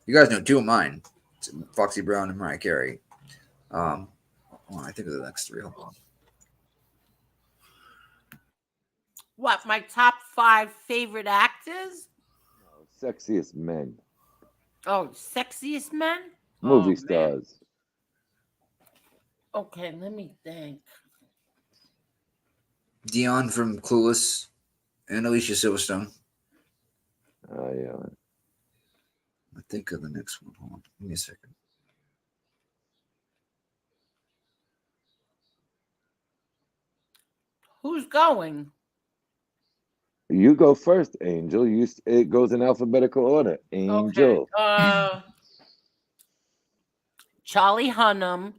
[SPEAKER 6] You guys know 2 of mine. It's Foxy Brown and Mariah Carey. I think of the next 3. Hold on.
[SPEAKER 2] What, my top 5 favorite actors?
[SPEAKER 3] No, sexiest men.
[SPEAKER 2] Oh, sexiest men?
[SPEAKER 3] Movie stars.
[SPEAKER 2] Man. Okay, let me think.
[SPEAKER 6] Dion from Clueless and Alicia Silverstone.
[SPEAKER 3] Oh, yeah.
[SPEAKER 6] I think of the next one. Hold on. Give me a second.
[SPEAKER 2] Who's going?
[SPEAKER 3] You go first, Angel. It goes in alphabetical order. Angel.
[SPEAKER 2] Okay. Charlie Hunnam.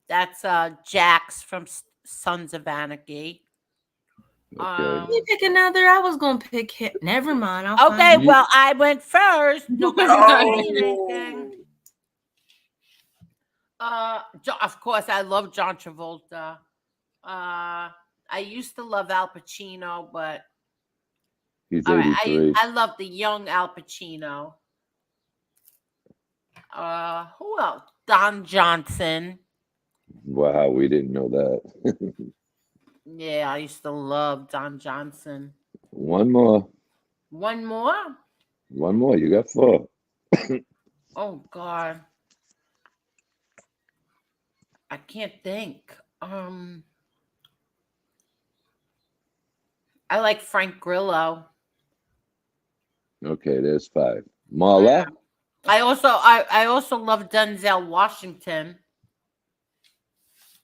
[SPEAKER 2] That's Jax from Sons of Anarchy.
[SPEAKER 3] Okay.
[SPEAKER 4] You pick another. I was gonna pick him. Never mind.
[SPEAKER 2] Okay, well, I went first. Anything. Of course, I love John Travolta. I used to love Al Pacino, but
[SPEAKER 3] he's 83.
[SPEAKER 2] I love the young Al Pacino. Who else? Don Johnson.
[SPEAKER 3] Wow, we didn't know that.
[SPEAKER 2] Yeah, I used to love Don Johnson.
[SPEAKER 3] One more.
[SPEAKER 2] One more?
[SPEAKER 3] One more. You got 4.
[SPEAKER 2] Oh, God. I can't think. I like Frank Grillo.
[SPEAKER 3] Okay, there's 5. Marla?
[SPEAKER 2] I also love Denzel Washington.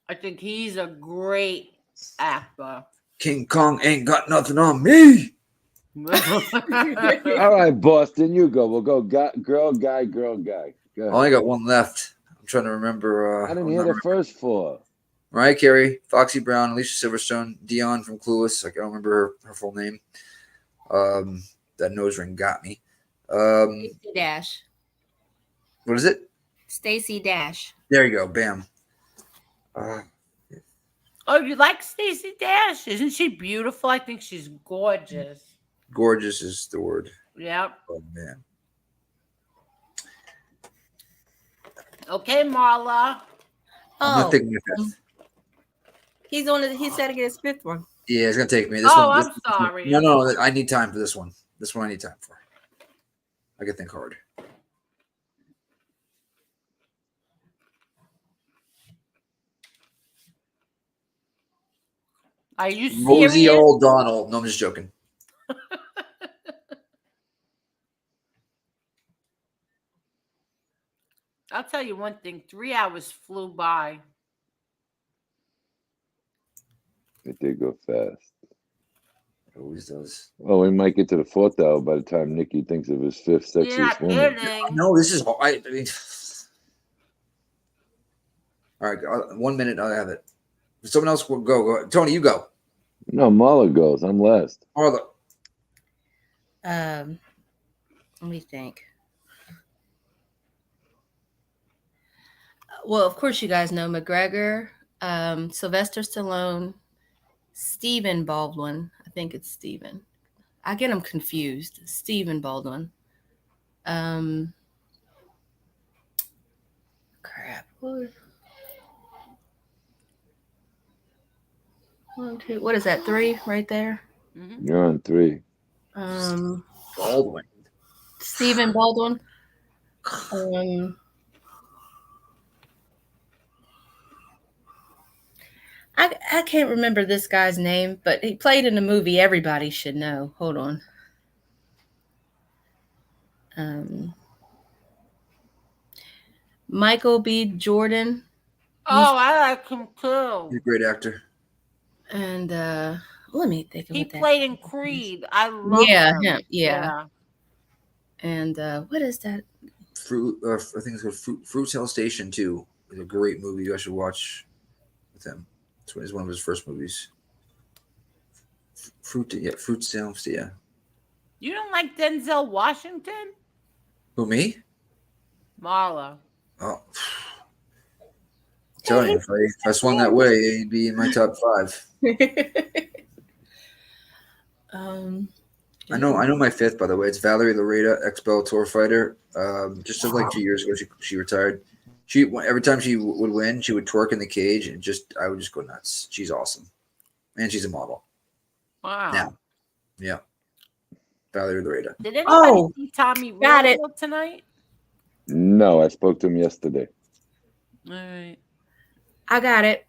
[SPEAKER 2] I think he's a great actor.
[SPEAKER 6] King Kong ain't got nothing on me.
[SPEAKER 3] All right, Boston, you go. We'll go girl, guy. Go
[SPEAKER 6] I
[SPEAKER 3] ahead.
[SPEAKER 6] only got one left. I'm trying to remember.
[SPEAKER 3] I didn't hear the first 4.
[SPEAKER 6] Mariah Carey, Foxy Brown, Alicia Silverstone, Dion from Clueless. Like, I don't remember her full name. That nose ring got me.
[SPEAKER 5] Stacey Dash.
[SPEAKER 6] What is it?
[SPEAKER 5] Stacey Dash.
[SPEAKER 6] There you go. Bam.
[SPEAKER 2] Oh, you like Stacey Dash? Isn't she beautiful? I think she's gorgeous.
[SPEAKER 6] Gorgeous is the word.
[SPEAKER 2] Yep.
[SPEAKER 6] Oh man.
[SPEAKER 2] Okay, Marla.
[SPEAKER 6] I'm gonna
[SPEAKER 5] Oh,
[SPEAKER 6] take my 5th.
[SPEAKER 5] he's on. He said to get his 5th one.
[SPEAKER 6] Yeah, it's gonna take me.
[SPEAKER 2] I'm sorry.
[SPEAKER 6] No, I need time for this one. This one I need time for. I can think hard.
[SPEAKER 2] Are you serious?
[SPEAKER 6] Rosie O'Donnell. No, I'm just joking.
[SPEAKER 2] I'll tell you one thing. 3 hours flew by.
[SPEAKER 3] It did go fast.
[SPEAKER 6] It always does.
[SPEAKER 3] Well, we might get to the 4th hour by the time Nikki thinks of his 5th
[SPEAKER 2] You're
[SPEAKER 3] sexiest
[SPEAKER 2] not
[SPEAKER 3] woman.
[SPEAKER 2] kidding.
[SPEAKER 6] No, this is. I mean, all right, 1 minute. I'll have it. Someone else will go. Tony, you go.
[SPEAKER 3] No, Marla goes. I'm last.
[SPEAKER 6] Marla.
[SPEAKER 5] Let me think. Well, of course, you guys know McGregor, Sylvester Stallone, Stephen Baldwin. I think it's Stephen. I get them confused. Stephen Baldwin. Crap. One, two. What is that? 3 right there.
[SPEAKER 2] Mhm.
[SPEAKER 3] You're on 3.
[SPEAKER 6] Baldwin.
[SPEAKER 5] Stephen Baldwin. I can't remember this guy's name, but he played in a movie everybody should know. Hold on. Michael B. Jordan.
[SPEAKER 2] Oh, I like him too.
[SPEAKER 6] He's a great actor.
[SPEAKER 5] And let me think of
[SPEAKER 2] He
[SPEAKER 5] what that.
[SPEAKER 2] played in Creed. I love him.
[SPEAKER 5] Yeah. And what is that?
[SPEAKER 6] Fruit. I think it's called Fruit Hill Station 2. It's a great movie. You guys should watch with him. It's one of his first movies. Fruit Hill. Yeah.
[SPEAKER 2] You don't like Denzel Washington?
[SPEAKER 6] Who, me?
[SPEAKER 2] Marla.
[SPEAKER 6] Oh. Tell you, if I swung that way, he'd be in my top 5. I know my 5th, by the way. It's Valerie Loretta, ex-Bellator fighter. Just like 2 years ago, she retired. Every time she would win, she would twerk in the cage, and I would just go nuts. She's awesome, and she's a model.
[SPEAKER 2] Wow.
[SPEAKER 6] Now, yeah, Valerie Loretta.
[SPEAKER 2] Did anybody see Tommy
[SPEAKER 5] got it.
[SPEAKER 2] Real tonight?
[SPEAKER 3] No, I spoke to him yesterday.
[SPEAKER 2] All right.
[SPEAKER 5] I got it.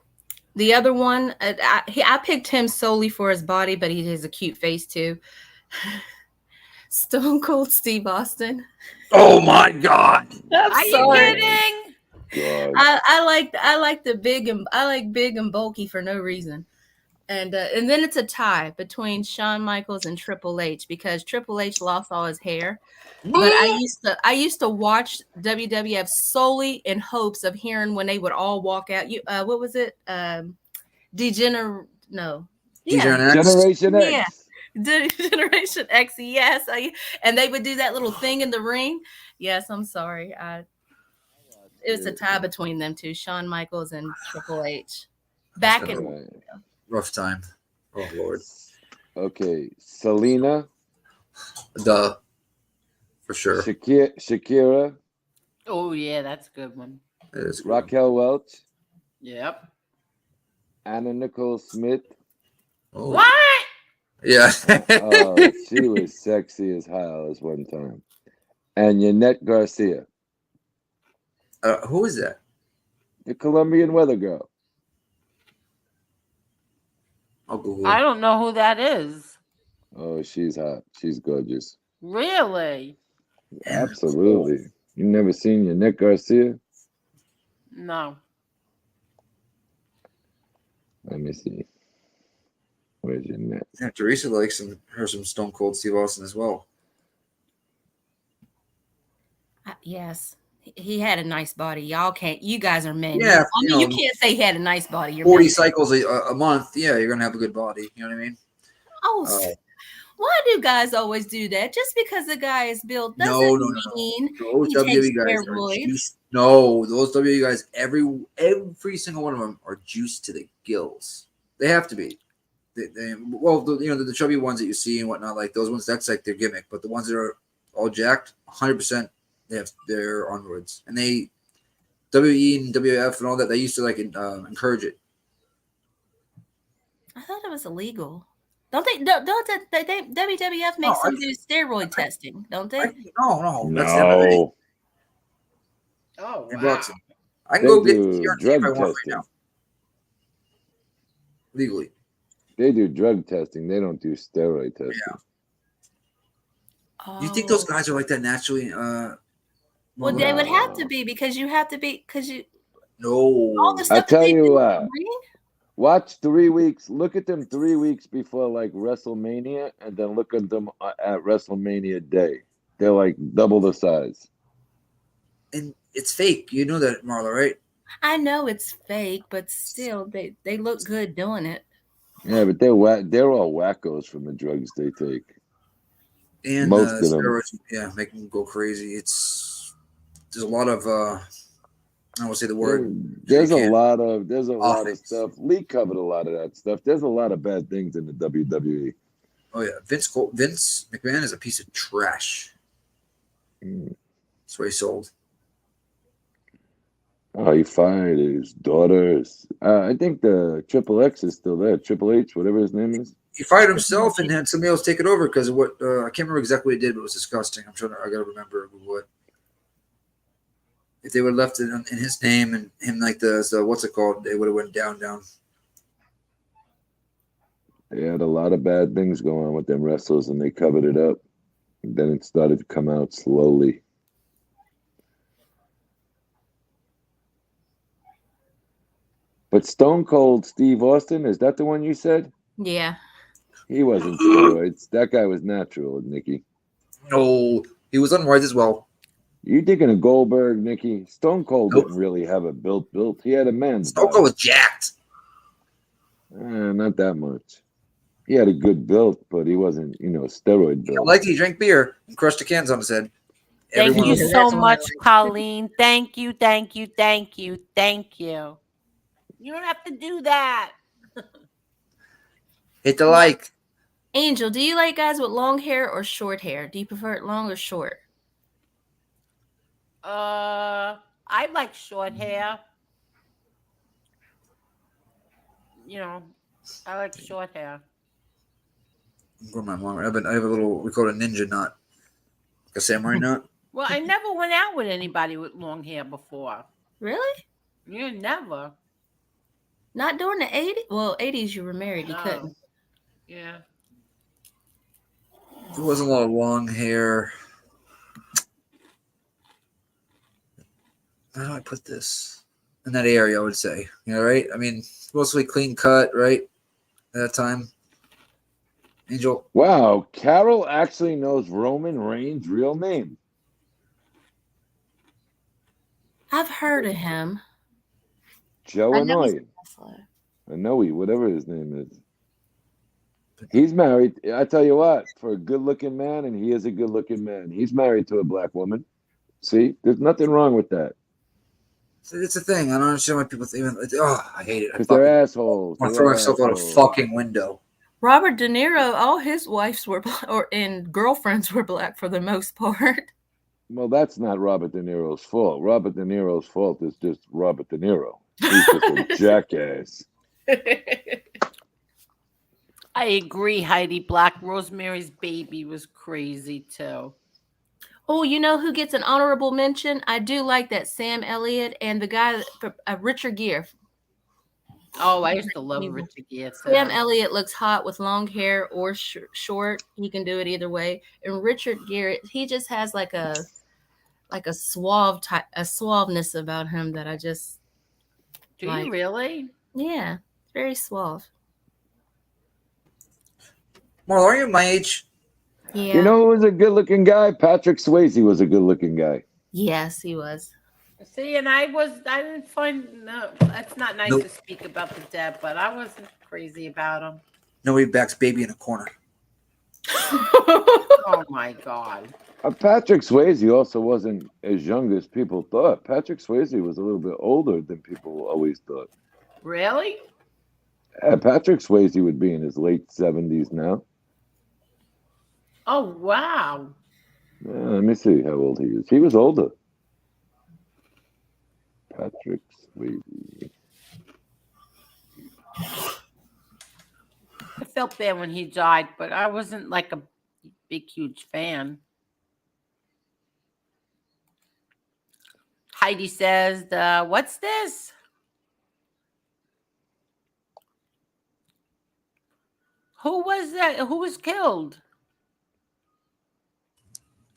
[SPEAKER 5] The other one, I picked him solely for his body, but he has a cute face too. Stone Cold Steve Austin.
[SPEAKER 6] Oh my God!
[SPEAKER 2] Are you kidding?
[SPEAKER 3] God.
[SPEAKER 5] I like big and bulky for no reason. And then it's a tie between Shawn Michaels and Triple H because Triple H lost all his hair. But I used to watch WWF solely in hopes of hearing when they would all walk out. What was it? Generation
[SPEAKER 3] Generation X.
[SPEAKER 5] Yeah. Generation X. Yes. And they would do that little thing in the ring. Yes, I'm sorry. It was a tie between them two, Shawn Michaels and Triple H. Back in
[SPEAKER 6] Rough time. Oh Lord.
[SPEAKER 3] Okay, Selena.
[SPEAKER 6] Duh. For sure.
[SPEAKER 3] Shakira.
[SPEAKER 2] Oh yeah, that's a good one.
[SPEAKER 3] Raquel Welch.
[SPEAKER 2] Yep.
[SPEAKER 3] Anna Nicole Smith.
[SPEAKER 6] Oh.
[SPEAKER 2] What?
[SPEAKER 6] Yeah.
[SPEAKER 3] Oh, she was sexy as hell as one time. And Yanette Garcia.
[SPEAKER 6] Who is that?
[SPEAKER 3] The Colombian weather girl.
[SPEAKER 6] I'll Google.
[SPEAKER 2] I don't know who that is.
[SPEAKER 3] Oh, she's hot. She's gorgeous.
[SPEAKER 2] Really?
[SPEAKER 3] Absolutely. You never seen your Nick Garcia?
[SPEAKER 2] No.
[SPEAKER 3] Let me see. Where's your neck?
[SPEAKER 6] Yeah, Teresa likes some Stone Cold Steve Austin as well.
[SPEAKER 4] Yes. He had a nice body. You guys are men.
[SPEAKER 6] Yeah,
[SPEAKER 4] I mean, you can't say he had a nice body. You're
[SPEAKER 6] 40
[SPEAKER 4] men.
[SPEAKER 6] cycles a month. Yeah, you're gonna have a good body. You know what I mean?
[SPEAKER 4] Oh, why do guys always do that? Just because a guy is built doesn't
[SPEAKER 6] No.
[SPEAKER 4] mean
[SPEAKER 6] Those
[SPEAKER 4] he
[SPEAKER 6] WWE
[SPEAKER 4] takes
[SPEAKER 6] guys are
[SPEAKER 4] steroids.
[SPEAKER 6] juiced. No, those WWE guys, every single one of them are juiced to the gills. They have to be. The chubby ones that you see and whatnot, like those ones, that's like their gimmick. But the ones that are all jacked, 100%, they're onwards. And they, WE and WF and all that, they used to encourage it.
[SPEAKER 4] I thought it was illegal. Don't they? WWF makes them do steroid testing, don't they?
[SPEAKER 6] No. That's the MMA.
[SPEAKER 3] No.
[SPEAKER 2] Oh,
[SPEAKER 6] Hey,
[SPEAKER 2] wow.
[SPEAKER 6] Bronson, I can
[SPEAKER 3] They
[SPEAKER 6] go get
[SPEAKER 3] do
[SPEAKER 6] the CRT if
[SPEAKER 3] drug
[SPEAKER 6] I want right
[SPEAKER 3] testing.
[SPEAKER 6] now. Legally.
[SPEAKER 3] They do drug testing. They don't do steroid testing.
[SPEAKER 6] Yeah. Do you think those
[SPEAKER 4] Oh.
[SPEAKER 6] guys are like that naturally?
[SPEAKER 4] Well, they would have to be because you.
[SPEAKER 6] No.
[SPEAKER 4] All the
[SPEAKER 3] I
[SPEAKER 4] stuff
[SPEAKER 3] tell
[SPEAKER 4] that they
[SPEAKER 3] you
[SPEAKER 4] do in
[SPEAKER 3] what.
[SPEAKER 4] the ring?
[SPEAKER 3] Watch 3 weeks. Look at them 3 weeks before like WrestleMania, and then look at them at WrestleMania day. They're like double the size.
[SPEAKER 6] And it's fake. You know that, Marla, right?
[SPEAKER 4] I know it's fake, but still, they look good doing it.
[SPEAKER 3] Yeah, but they're all wackos from the drugs they take.
[SPEAKER 6] And
[SPEAKER 3] Most of them.
[SPEAKER 6] steroids, make them go crazy. There's a lot of I won't say the word.
[SPEAKER 3] There's a
[SPEAKER 6] can't.
[SPEAKER 3] lot of
[SPEAKER 6] Things.
[SPEAKER 3] stuff. Lee covered a lot of that stuff. There's a lot of bad things in the WWE.
[SPEAKER 6] Oh yeah, Vince McMahon is a piece of trash. That's what he sold.
[SPEAKER 3] Oh, he fired his daughters. I think the Triple X is still there. Triple H, whatever his name is.
[SPEAKER 6] He fired himself and had somebody else take it over because of what I can't remember exactly what he did, but it was disgusting. I gotta remember what. If they would have left it in his name and him like the what's it called, they would have went down.
[SPEAKER 3] They had a lot of bad things going on with them wrestlers, and they covered it up. And then it started to come out slowly. But Stone Cold Steve Austin, is that the one you said?
[SPEAKER 4] Yeah.
[SPEAKER 3] He wasn't steroids. That guy was natural, Nikki.
[SPEAKER 6] No, he was unwise as well.
[SPEAKER 3] You thinking of Goldberg, Nikki? Stone Cold
[SPEAKER 6] Nope.
[SPEAKER 3] didn't really have a built. He had a man's
[SPEAKER 6] Stone
[SPEAKER 3] body.
[SPEAKER 6] Cold was jacked.
[SPEAKER 3] Not that much. He had a good build, but he wasn't, steroid build.
[SPEAKER 6] Like he drank beer and crushed the cans on his head.
[SPEAKER 2] Thank
[SPEAKER 6] Everyone
[SPEAKER 2] you
[SPEAKER 6] was-
[SPEAKER 2] so much, Colleen. Thank you. You don't have to do that.
[SPEAKER 6] Hit the like.
[SPEAKER 4] Angel, do you like guys with long hair or short hair? Do you prefer it long or short?
[SPEAKER 2] I like short hair. I like short hair.
[SPEAKER 6] Where my mom? I have a little. We call it a ninja knot, like a samurai knot.
[SPEAKER 2] Well, I never went out with anybody with long hair before.
[SPEAKER 4] Really?
[SPEAKER 2] You never.
[SPEAKER 4] Not during the 80s? Well, 80s you were married. You
[SPEAKER 2] No.
[SPEAKER 4] couldn't.
[SPEAKER 2] Yeah.
[SPEAKER 6] There wasn't a lot of long hair. How do I put this? In that area, I would say. Right? I mean, mostly clean cut, right? At that time. Angel.
[SPEAKER 3] Wow, Carol actually knows Roman Reigns' real name.
[SPEAKER 4] I've heard of him.
[SPEAKER 3] Joe
[SPEAKER 4] I know he's a
[SPEAKER 3] Anoa'i.
[SPEAKER 4] wrestler.
[SPEAKER 3] Anoa'i, whatever his name is. He's married. I tell you what, for a good-looking man, and he is a good-looking man, he's married to a black woman. See, there's nothing wrong with that.
[SPEAKER 6] It's a thing. I don't understand why people think. I hate it.
[SPEAKER 3] Because they're assholes.
[SPEAKER 6] I want to throw myself out a fucking window.
[SPEAKER 4] Robert De Niro, all his wives were and girlfriends were black for the most part.
[SPEAKER 3] Well, that's not Robert De Niro's fault. Robert De Niro's fault is just Robert De Niro. He's just a jackass.
[SPEAKER 2] I agree, Heidi Black. Rosemary's Baby was crazy too.
[SPEAKER 4] Oh, you know who gets an honorable mention? I do like that Sam Elliott and the guy, Richard Gere.
[SPEAKER 2] Oh, I used to love Richard Gere.
[SPEAKER 4] Sam Elliott looks hot with long hair or short. He can do it either way. And Richard Gere, he just has like a suaveness about him that I just
[SPEAKER 2] Do
[SPEAKER 4] like.
[SPEAKER 2] you really?
[SPEAKER 4] Yeah, very suave.
[SPEAKER 6] Marl, are you my age?
[SPEAKER 4] Yeah.
[SPEAKER 3] You know who was a good-looking guy? Patrick Swayze was a good-looking guy.
[SPEAKER 4] Yes, he was.
[SPEAKER 2] See, and I didn't find, no, that's not nice
[SPEAKER 6] Nope.
[SPEAKER 2] to speak about the dead, but I wasn't crazy about him.
[SPEAKER 6] Nobody backs baby in a corner.
[SPEAKER 2] Oh my God.
[SPEAKER 3] Patrick Swayze also wasn't as young as people thought. Patrick Swayze was a little bit older than people always thought.
[SPEAKER 2] Really?
[SPEAKER 3] Patrick Swayze would be in his late 70s now.
[SPEAKER 2] Oh, wow.
[SPEAKER 3] Let me see how old he is. He was older. Patrick Swayze.
[SPEAKER 2] I felt bad when he died, but I wasn't like a big, huge fan. Heidi says, what's this? Who was that? Who was killed?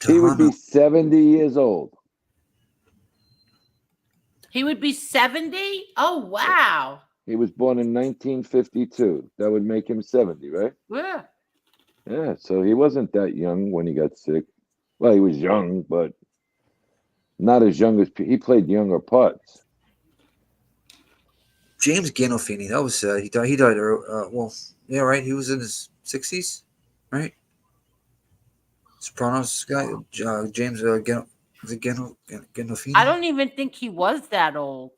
[SPEAKER 3] He would be 70 years old.
[SPEAKER 2] He would be 70? Oh, wow.
[SPEAKER 3] He was born in 1952. That would make him 70, right?
[SPEAKER 2] Yeah.
[SPEAKER 3] Yeah, so he wasn't that young when he got sick. Well, he was young, but not as young as he played younger parts.
[SPEAKER 6] James Gandolfini, that was sad. He died. Well, yeah, right. He was in his 60s, right? Sopranos guy, James Gandolfini.
[SPEAKER 2] I don't even think he was that old.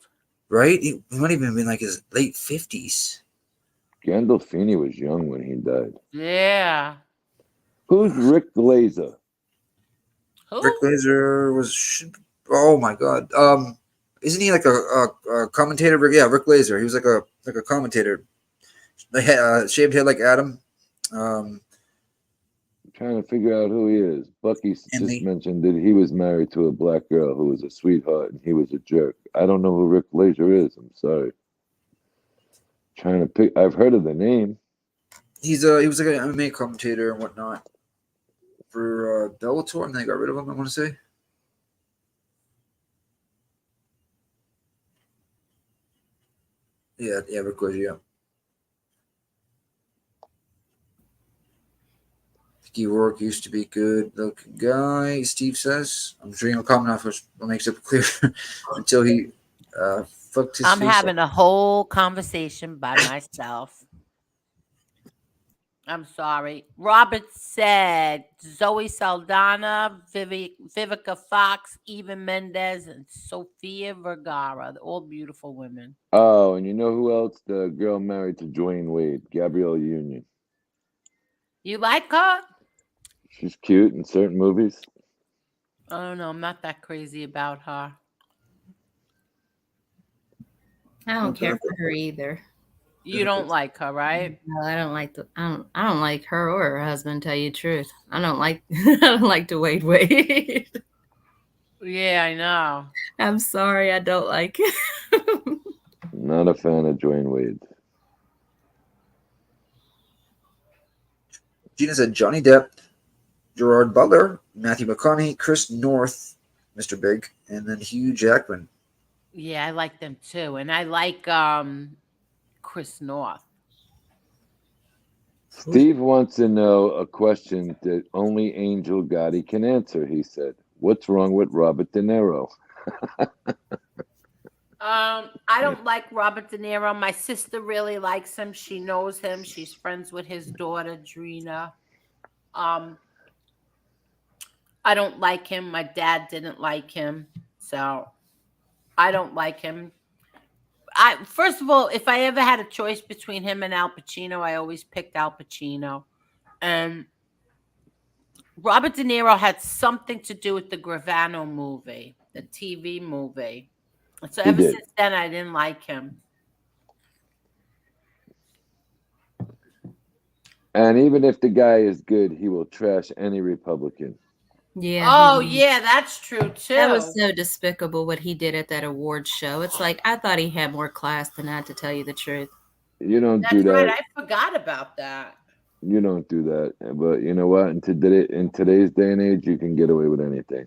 [SPEAKER 6] Right? He might even been like his late 50s.
[SPEAKER 3] Gandolfini was young when he died.
[SPEAKER 2] Yeah.
[SPEAKER 3] Who's Rick Glazer?
[SPEAKER 2] Who?
[SPEAKER 6] Rick Glazer was. Oh my God. Isn't he like a commentator? Yeah, Rick Glazer. He was like a commentator. Shaved head like Adam.
[SPEAKER 3] Trying to figure out who he is. Bucky just mentioned that he was married to a black girl who was a sweetheart and he was a jerk. I don't know who Rick Glazer is. I'm sorry. Trying to pick. I've heard of the name.
[SPEAKER 6] He was like an MMA commentator and whatnot for Bellator, and they got rid of him. I want to say. Yeah, Rick Glazer. Yeah. Mickey Rourke used to be good looking guy, Steve says. I'm sure he'll comment off what makes it clear until he fucked his
[SPEAKER 2] I'm
[SPEAKER 6] face
[SPEAKER 2] having
[SPEAKER 6] up.
[SPEAKER 2] a whole conversation by myself. I'm sorry. Robert said Zoe Saldana, Vivica Fox, Eva Mendes, and Sofia Vergara. They're all beautiful women.
[SPEAKER 3] Oh, and you know who else? The girl married to Dwayne Wade, Gabrielle Union.
[SPEAKER 2] You like her?
[SPEAKER 3] She's cute in certain movies.
[SPEAKER 2] I don't know. I'm not that crazy about her.
[SPEAKER 4] I don't care for her either.
[SPEAKER 2] You don't like her, right?
[SPEAKER 4] No, I don't like I don't like her or her husband. Tell you the truth, I don't like Dwayne Wade.
[SPEAKER 2] Yeah, I know.
[SPEAKER 4] I'm sorry, I don't like him.
[SPEAKER 3] Not a fan of Dwayne Wade.
[SPEAKER 6] Gina said Johnny Depp, Gerard Butler, Matthew McConaughey, Chris North, Mr. Big, and then Hugh Jackman.
[SPEAKER 2] Yeah, I like them too, and I like Chris North.
[SPEAKER 3] Steve wants to know a question that only Angel Gotti can answer. He said, "What's wrong with Robert De Niro?"
[SPEAKER 2] I don't like Robert De Niro. My sister really likes him. She knows him. She's friends with his daughter, Drina. I don't like him. My dad didn't like him, so I don't like him. First of all, if I ever had a choice between him and Al Pacino, I always picked Al Pacino. And Robert De Niro had something to do with the Gravano movie, the TV movie. So ever since then, I didn't like him.
[SPEAKER 3] And even if the guy is good, he will trash any Republican.
[SPEAKER 4] Yeah.
[SPEAKER 2] Oh, yeah, that's true too.
[SPEAKER 4] That was so despicable what he did at that awards show. It's like I thought he had more class than that, to tell you the truth.
[SPEAKER 3] You don't do
[SPEAKER 2] That's right.
[SPEAKER 3] that.
[SPEAKER 2] I forgot about that.
[SPEAKER 3] You don't do that. But you know what? In today's day and age, you can get away with anything.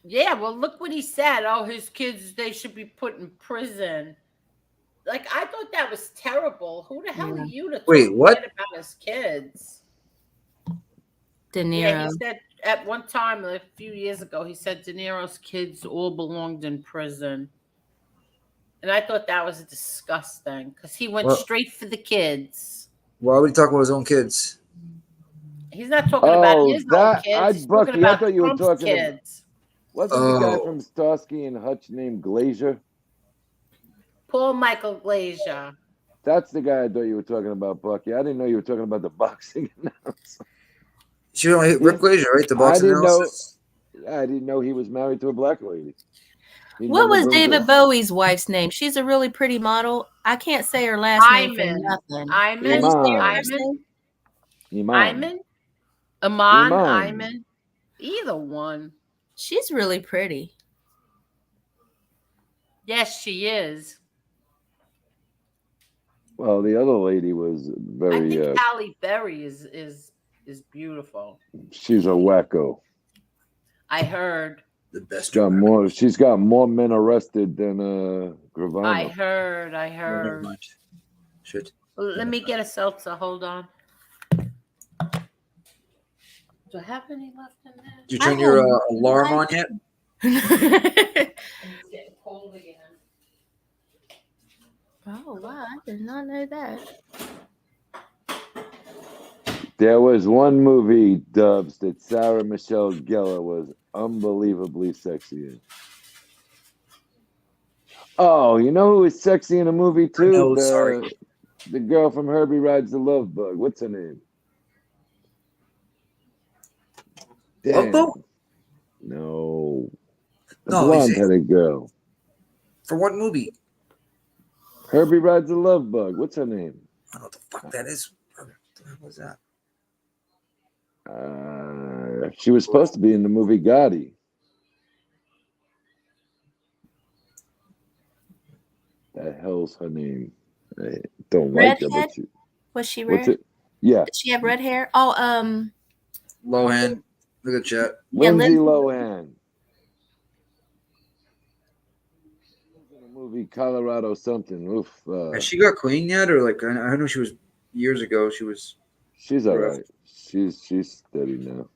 [SPEAKER 2] Yeah, well, look what he said. Oh, his kids, they should be put in prison. Like, I thought that was terrible. Who the hell are you to talk
[SPEAKER 6] Wait, what?
[SPEAKER 2] shit about his kids?
[SPEAKER 4] De Niro.
[SPEAKER 2] Yeah, he said at one time, a few years ago, he said De Niro's kids all belonged in prison. And I thought that was disgusting because he went
[SPEAKER 6] Well-
[SPEAKER 2] straight for the kids.
[SPEAKER 6] Why would he talk about his own kids?
[SPEAKER 2] He's not talking about his own
[SPEAKER 3] that-
[SPEAKER 2] kids. He's
[SPEAKER 3] Bucky,
[SPEAKER 2] talking about
[SPEAKER 3] I thought you were
[SPEAKER 2] Trump's
[SPEAKER 3] talking about-
[SPEAKER 2] kids.
[SPEAKER 3] Wasn't the guy
[SPEAKER 6] Oh.
[SPEAKER 3] from Starsky and Hutch named Glazier?
[SPEAKER 2] Paul Michael Glazier.
[SPEAKER 3] That's the guy I thought you were talking about, Bucky. I didn't know you were talking about the boxing announcer.
[SPEAKER 6] She don't hit Rick Glazier, right? The boxing
[SPEAKER 3] didn't know-
[SPEAKER 6] analysis.
[SPEAKER 3] I didn't know he was married to a black lady. He
[SPEAKER 4] What
[SPEAKER 3] never
[SPEAKER 4] was
[SPEAKER 3] brings
[SPEAKER 4] David
[SPEAKER 3] up-
[SPEAKER 4] Bowie's wife's name? She's a really pretty model. I can't say her last name for
[SPEAKER 2] Iman.
[SPEAKER 4] nothing.
[SPEAKER 2] Iman.
[SPEAKER 4] Can you say her
[SPEAKER 3] Iman.
[SPEAKER 4] last name?
[SPEAKER 3] Iman.
[SPEAKER 2] Iman.
[SPEAKER 3] Iman.
[SPEAKER 2] Iman. Either one.
[SPEAKER 4] She's really pretty.
[SPEAKER 2] Yes, she is.
[SPEAKER 3] Well, the other lady was
[SPEAKER 2] I
[SPEAKER 3] very.
[SPEAKER 2] think Halle Berry is beautiful.
[SPEAKER 3] She's a wacko.
[SPEAKER 2] I heard.
[SPEAKER 6] The best.
[SPEAKER 3] She's got more men arrested than
[SPEAKER 2] I
[SPEAKER 3] Gravano.
[SPEAKER 2] heard.
[SPEAKER 6] Oh, never mind. Shit.
[SPEAKER 2] Let me get a seltzer. Hold on. Do I have any left in there?
[SPEAKER 6] Did you turn your alarm on yet?
[SPEAKER 2] It's getting cold again.
[SPEAKER 4] Oh, wow. I did not know that.
[SPEAKER 3] There was one movie, Dubs, that Sarah Michelle Gellar was unbelievably sexy in. Oh, you know who was sexy in a movie too?
[SPEAKER 6] know, sorry.
[SPEAKER 3] The girl from Herbie Rides the Love Bug. What's her name?
[SPEAKER 6] Love Bug?
[SPEAKER 3] No. The
[SPEAKER 6] No,
[SPEAKER 3] blonde-headed girl.
[SPEAKER 6] For what movie?
[SPEAKER 3] Herbie Rides the Love Bug. What's her name?
[SPEAKER 6] I don't know what the fuck that is. What was that?
[SPEAKER 3] She was supposed to be in the movie Gotti. The hell's her name? I don't like her,
[SPEAKER 4] Redhead?
[SPEAKER 3] but she,
[SPEAKER 4] Was she
[SPEAKER 3] what's
[SPEAKER 4] red?
[SPEAKER 3] it? Yeah,
[SPEAKER 4] Did she have red hair? Oh,
[SPEAKER 6] Lohan. Look at chat.
[SPEAKER 4] Yeah,
[SPEAKER 3] Lindsay
[SPEAKER 4] Lindsay-
[SPEAKER 3] Lohan. In the movie Colorado something. Oof.
[SPEAKER 6] Has she got clean yet, or like I know she was years ago. She was.
[SPEAKER 3] She's all right. She's steady now.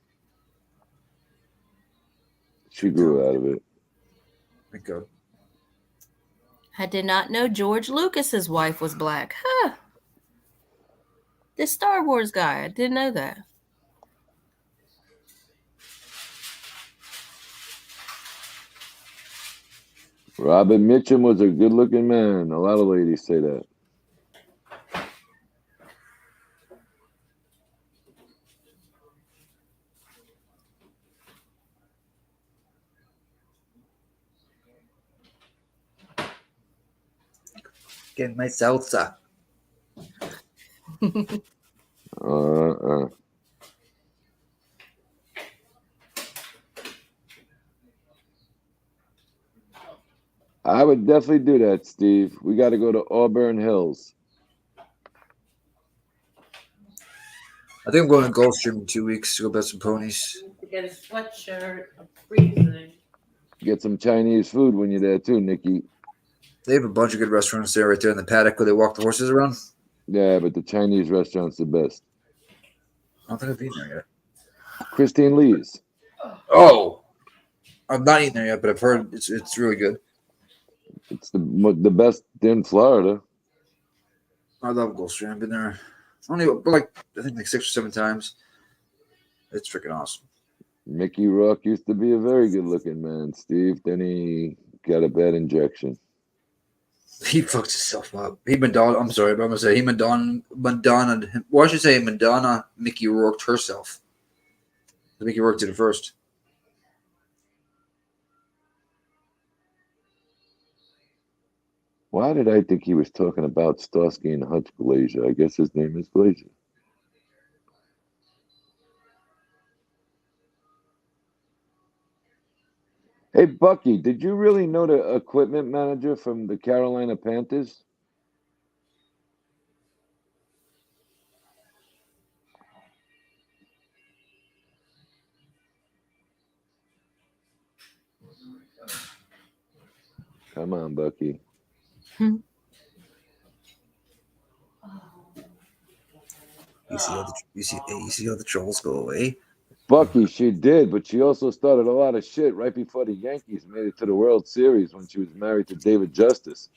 [SPEAKER 3] She grew out of it.
[SPEAKER 6] Thank God.
[SPEAKER 4] I did not know George Lucas's wife was black. Huh. This Star Wars guy, I didn't know that.
[SPEAKER 3] Robin Mitchum was a good-looking man. A lot of ladies say that.
[SPEAKER 6] Get my salsa.
[SPEAKER 3] I would definitely do that, Steve. We got to go to Auburn Hills.
[SPEAKER 6] I think I'm going to Gulfstream in 2 weeks to go bet some ponies.
[SPEAKER 2] To get a sweatshirt. I'm freezing.
[SPEAKER 3] Get some Chinese food when you're there too, Nikki.
[SPEAKER 6] They have a bunch of good restaurants there, right there in the paddock where they walk the horses around.
[SPEAKER 3] Yeah, but the Chinese restaurant's the best.
[SPEAKER 6] I don't think I've been there yet.
[SPEAKER 3] Christine Lee's.
[SPEAKER 6] Oh, I've not eaten there yet, but I've heard it's really good.
[SPEAKER 3] It's the best in Florida.
[SPEAKER 6] I love Gulfstream. I've been there only like I think like 6 or 7 times. It's freaking awesome.
[SPEAKER 3] Mickey Rourke used to be a very good-looking man, Steve. Then he got a bad injection.
[SPEAKER 6] He fucked himself up. He Madonna. I'm sorry, but I'm gonna say he Madonna. Well, I should say Madonna. Mickey Rourke herself. Mickey Rourke did it first.
[SPEAKER 3] Why did I think he was talking about Starsky and Hutch Glazier? I guess his name is Glazier. Bucky, did you really know the equipment manager from the Carolina Panthers? Come on, Bucky.
[SPEAKER 6] You see how the trolls go away.
[SPEAKER 3] Bucky, she did, but she also started a lot of shit right before the Yankees made it to the World Series when she was married to David Justice.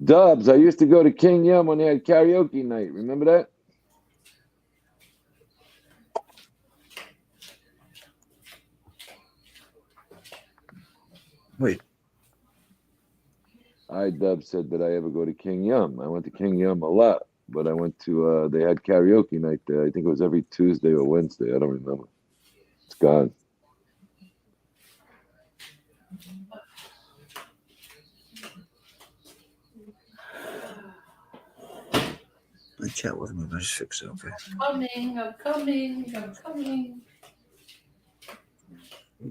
[SPEAKER 3] Dubs, I used to go to King Yum when they had karaoke night. Remember that?
[SPEAKER 6] Wait,
[SPEAKER 3] Dubs said that I ever go to King Yum. I went to King Yum a lot, but I went to, they had karaoke night there. I think it was every Tuesday or Wednesday. I don't remember. It's gone.
[SPEAKER 6] I chat with him. I just fix it. Okay.
[SPEAKER 2] I'm coming.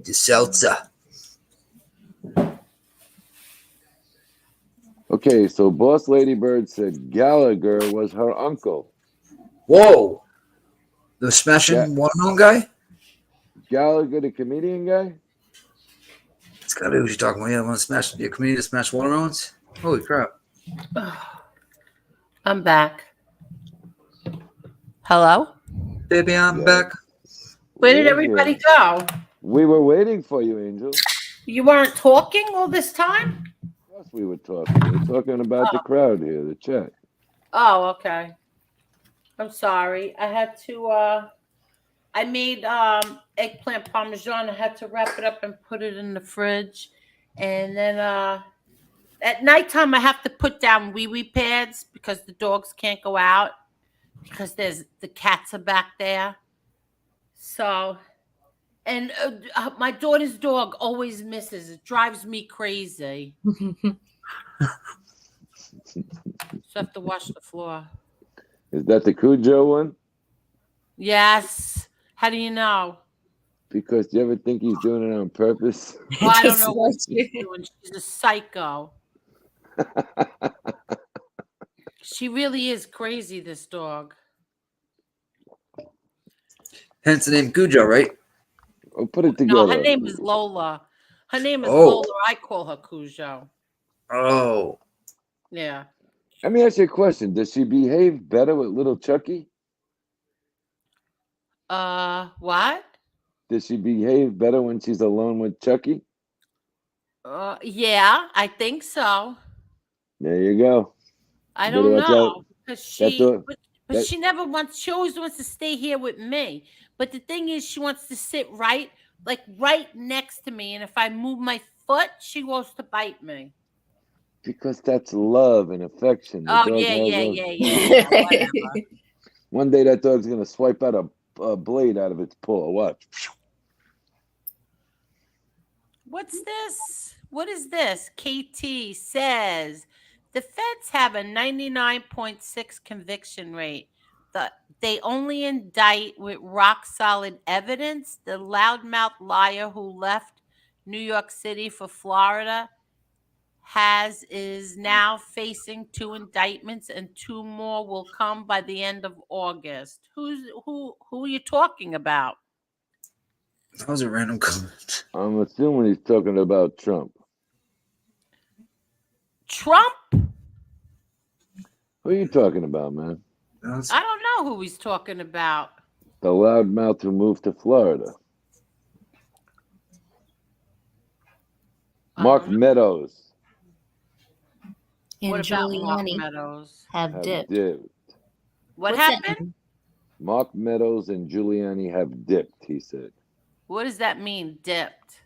[SPEAKER 6] The seltzer.
[SPEAKER 3] Okay, so Boss Lady Bird said Gallagher was her uncle.
[SPEAKER 6] Whoa. The smashing watermelon guy?
[SPEAKER 3] Gallagher, the comedian guy?
[SPEAKER 6] It's gotta be what you're talking about. Yeah, I want to smash the comedian to smash watermelons. Holy crap.
[SPEAKER 2] I'm back. Hello?
[SPEAKER 6] Baby, I'm back.
[SPEAKER 2] Where did everybody go?
[SPEAKER 3] We were waiting for you, Angel.
[SPEAKER 2] You weren't talking all this time?
[SPEAKER 3] Of course we were talking. We were talking about the crowd here, the chat.
[SPEAKER 2] Oh, okay. I'm sorry. I had to I made eggplant parmesan. I had to wrap it up and put it in the fridge. And then at nighttime I have to put down wee-wee pads because the dogs can't go out because the cats are back there. So, and my daughter's dog always misses. It drives me crazy. So I have to wash the floor.
[SPEAKER 3] Is that the Cujo one?
[SPEAKER 2] Yes. How do you know?
[SPEAKER 3] Because do you ever think he's doing it on purpose?
[SPEAKER 2] Well, I don't know what she's doing. She's a psycho. She really is crazy, this dog.
[SPEAKER 6] Hence the name Cujo, right?
[SPEAKER 3] I'll put it together.
[SPEAKER 2] No, her name is Lola. Her name is Lola. I call her Cujo.
[SPEAKER 6] Oh.
[SPEAKER 2] Yeah.
[SPEAKER 3] Let me ask you a question. Does she behave better with little Chucky?
[SPEAKER 2] What?
[SPEAKER 3] Does she behave better when she's alone with Chucky?
[SPEAKER 2] Yeah, I think so.
[SPEAKER 3] There you go.
[SPEAKER 2] I
[SPEAKER 3] You
[SPEAKER 2] don't
[SPEAKER 3] better watch
[SPEAKER 2] know.
[SPEAKER 3] out.
[SPEAKER 2] Because
[SPEAKER 3] That
[SPEAKER 2] she never wants, she always wants to stay here with me. But the thing is, she wants to sit right next to me. And if I move my foot, she wants to bite me.
[SPEAKER 3] Because that's love and affection. The
[SPEAKER 2] Oh,
[SPEAKER 3] dog
[SPEAKER 2] yeah,
[SPEAKER 3] has
[SPEAKER 2] yeah. Whatever.
[SPEAKER 3] One day that dog's going to swipe out a blade out of its paw. Watch.
[SPEAKER 2] What's this? What is this? KT says the feds have a 99.6 conviction rate. They only indict with rock solid evidence. The loudmouth liar who left New York City for Florida is now facing 2 indictments, and 2 more will come by the end of August. Who are you talking about?
[SPEAKER 6] That was a random comment.
[SPEAKER 3] I'm assuming he's talking about Trump.
[SPEAKER 2] Trump?
[SPEAKER 3] Who are you talking about, man?
[SPEAKER 2] I don't know who he's talking about.
[SPEAKER 3] The loudmouth who moved to Florida. Mark Meadows.
[SPEAKER 4] And
[SPEAKER 2] What about Mark
[SPEAKER 4] Giuliani
[SPEAKER 2] Meadows?
[SPEAKER 4] have dipped.
[SPEAKER 2] What
[SPEAKER 4] What's that
[SPEAKER 2] happened?
[SPEAKER 4] mean?
[SPEAKER 3] Mark Meadows and Giuliani have dipped, he said.
[SPEAKER 2] What does that mean, dipped?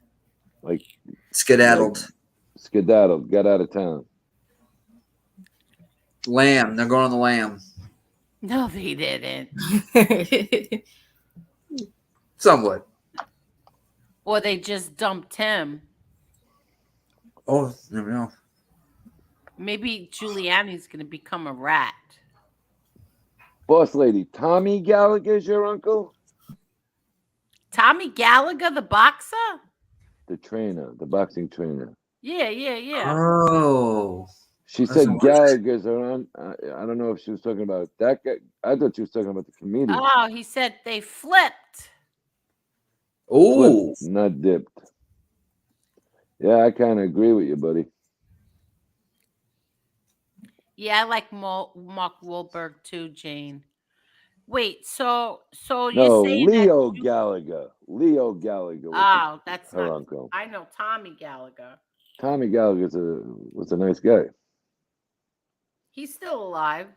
[SPEAKER 3] Like
[SPEAKER 6] Skedaddled.
[SPEAKER 3] Skedaddled, got out of town.
[SPEAKER 6] Lamb. They're going on the lamb.
[SPEAKER 2] No, they didn't.
[SPEAKER 6] Somewhat.
[SPEAKER 2] Or they just dumped him.
[SPEAKER 6] Oh, never know.
[SPEAKER 2] Maybe Giuliani's going to become a rat.
[SPEAKER 3] Boss lady, Tommy Gallagher's your uncle?
[SPEAKER 2] Tommy Gallagher, the boxer?
[SPEAKER 3] The trainer, the boxing trainer.
[SPEAKER 2] Yeah.
[SPEAKER 6] Oh.
[SPEAKER 3] She
[SPEAKER 6] That's
[SPEAKER 3] said
[SPEAKER 6] what-
[SPEAKER 3] Gallagher's around. I don't know if she was talking about that guy. I thought she was talking about the comedian.
[SPEAKER 2] Oh, he said they flipped.
[SPEAKER 6] Oh.
[SPEAKER 3] Flipped, not dipped. Yeah, I kind of agree with you, buddy.
[SPEAKER 2] Yeah, I like Mark Wahlberg too, Jane. Wait, so you're
[SPEAKER 3] No,
[SPEAKER 2] saying
[SPEAKER 3] Leo
[SPEAKER 2] that
[SPEAKER 3] Gallagher. Leo Gallagher was
[SPEAKER 2] that's
[SPEAKER 3] her
[SPEAKER 2] not.
[SPEAKER 3] uncle.
[SPEAKER 2] I know Tommy Gallagher.
[SPEAKER 3] Tommy Gallagher was a nice guy.
[SPEAKER 2] He's still alive.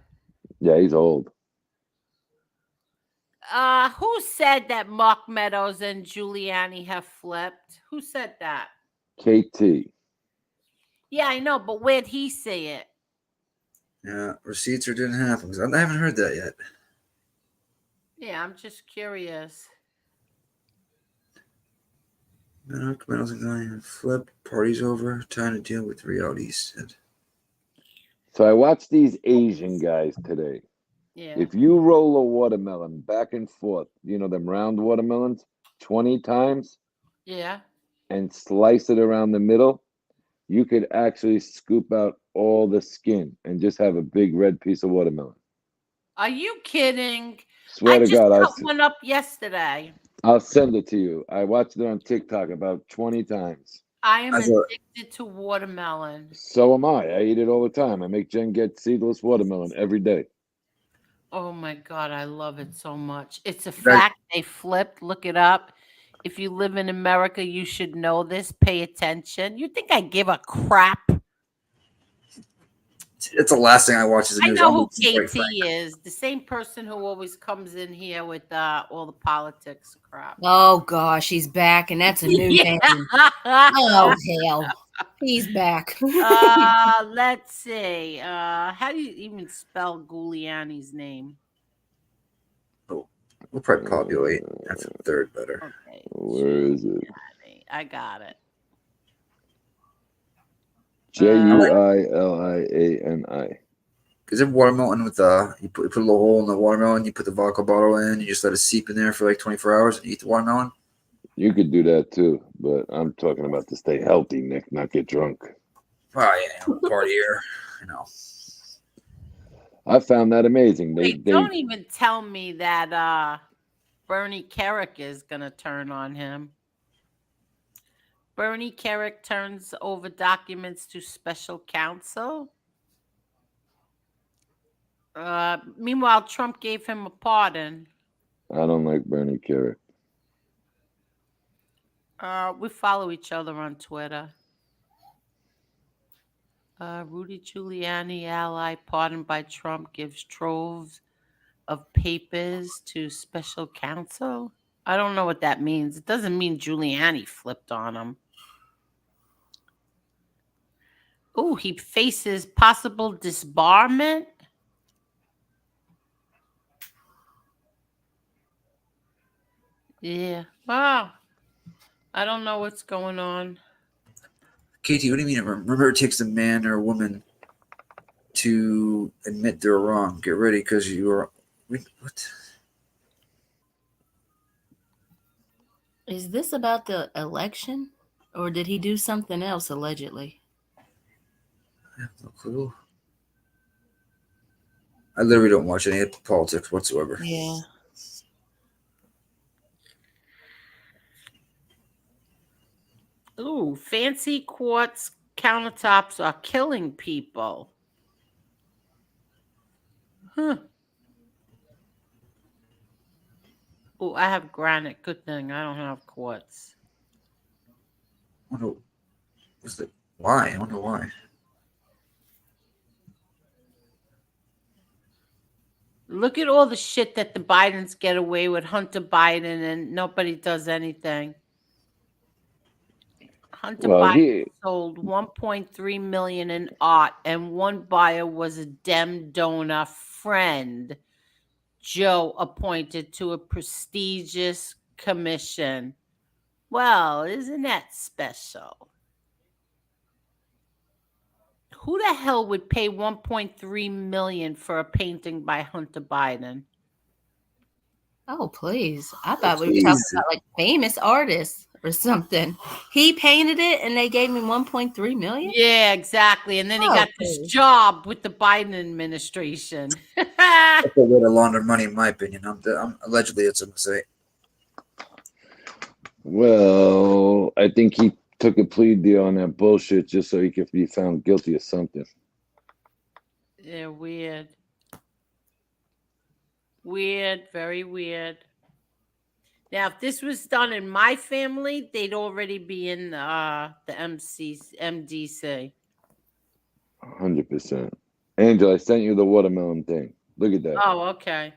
[SPEAKER 3] Yeah, he's old.
[SPEAKER 2] Who said that Mark Meadows and Giuliani have flipped? Who said that?
[SPEAKER 3] KT.
[SPEAKER 2] Yeah, I know, but where'd he say it?
[SPEAKER 6] Yeah, receipts or didn't happen. 'Cause I haven't heard that yet.
[SPEAKER 2] Yeah, I'm just curious.
[SPEAKER 6] Mark Meadows and Glenn flip. Party's over. Time to deal with reality. Said.
[SPEAKER 3] So I watched these Asian guys today.
[SPEAKER 2] Yeah.
[SPEAKER 3] If you roll a watermelon back and forth, you know them round watermelons, 20 times,
[SPEAKER 2] Yeah.
[SPEAKER 3] and slice it around the middle, you could actually scoop out all the skin and just have a big red piece of watermelon.
[SPEAKER 2] Are you kidding?
[SPEAKER 3] Swear
[SPEAKER 2] I
[SPEAKER 3] to
[SPEAKER 2] just
[SPEAKER 3] God,
[SPEAKER 2] cut one up yesterday.
[SPEAKER 3] I'll send it to you. I watched it on TikTok about 20 times.
[SPEAKER 2] I am
[SPEAKER 6] I thought-
[SPEAKER 2] addicted to watermelon.
[SPEAKER 3] So am I. I eat it all the time. I make Jen get seedless watermelon every day.
[SPEAKER 2] Oh my God, I love it so much. It's a fact. They flipped. Look it up. If you live in America, you should know this. Pay attention. You think I give a crap?
[SPEAKER 6] It's the last thing I watch is the
[SPEAKER 2] I
[SPEAKER 6] news.
[SPEAKER 2] know
[SPEAKER 6] I'm
[SPEAKER 2] who
[SPEAKER 6] being quite
[SPEAKER 2] KT
[SPEAKER 6] frank.
[SPEAKER 2] is. The same person who always comes in here with all the politics crap.
[SPEAKER 5] Oh gosh, he's back, and that's a new
[SPEAKER 2] Yeah.
[SPEAKER 5] name. Oh hell, he's back.
[SPEAKER 2] Let's see. How do you even spell Giuliani's name?
[SPEAKER 6] We'll probably populate. That's a third better.
[SPEAKER 2] Okay.
[SPEAKER 3] Where is it?
[SPEAKER 2] I got it.
[SPEAKER 3] Juiliani.
[SPEAKER 6] Because if watermelon with you put a little hole in the watermelon, you put the vodka bottle in, you just let it seep in there for like 24 hours and eat the watermelon.
[SPEAKER 3] You could do that too, but I'm talking about to stay healthy, Nick, not get drunk.
[SPEAKER 6] Oh yeah, party here, you know.
[SPEAKER 3] I found that amazing.
[SPEAKER 2] Wait, don't even tell me that Bernie Kerik is gonna turn on him. Bernie Kerik turns over documents to special counsel. Meanwhile, Trump gave him a pardon.
[SPEAKER 3] I don't like Bernie Kerik.
[SPEAKER 2] We follow each other on Twitter. Rudy Giuliani ally pardoned by Trump gives troves of papers to special counsel. I don't know what that means. It doesn't mean Giuliani flipped on him. Oh, he faces possible disbarment. Yeah. Wow. I don't know what's going on.
[SPEAKER 6] Katie, what do you mean? Remember, it takes a man or a woman to admit they're wrong. Get ready, because you are. What?
[SPEAKER 5] Is this about the election, or did he do something else allegedly?
[SPEAKER 6] I have no clue. I literally don't watch any politics whatsoever.
[SPEAKER 5] Yeah.
[SPEAKER 2] Ooh, fancy quartz countertops are killing people. Huh. Oh, I have granite. Good thing I don't have quartz.
[SPEAKER 6] I wonder, why? I wonder why.
[SPEAKER 2] Look at all the shit that the Bidens get away with, Hunter Biden, and nobody does anything. Hunter Biden sold 1.3 million in art, and one buyer was a Dem donor friend Joe appointed to a prestigious commission. Well, isn't that special? Who the hell would pay 1.3 million for a painting by Hunter Biden?
[SPEAKER 5] Oh, please. I thought we were talking
[SPEAKER 6] Jesus.
[SPEAKER 5] about like famous artists or something. He painted it and they gave him 1.3 million.
[SPEAKER 2] Yeah, exactly. And then he
[SPEAKER 5] Oh,
[SPEAKER 2] got this
[SPEAKER 5] please.
[SPEAKER 2] job with the Biden administration.
[SPEAKER 6] That's a way to launder money, in my opinion. I'm allegedly, it's a mistake.
[SPEAKER 3] Well, I think he took a plea deal on that bullshit just so he could be found guilty of something.
[SPEAKER 2] Yeah, weird. Weird, very weird. Now, if this was done in my family, they'd already be in the MDC.
[SPEAKER 3] 100%. Angel, I sent you the watermelon thing. Look at that.
[SPEAKER 2] Oh, okay.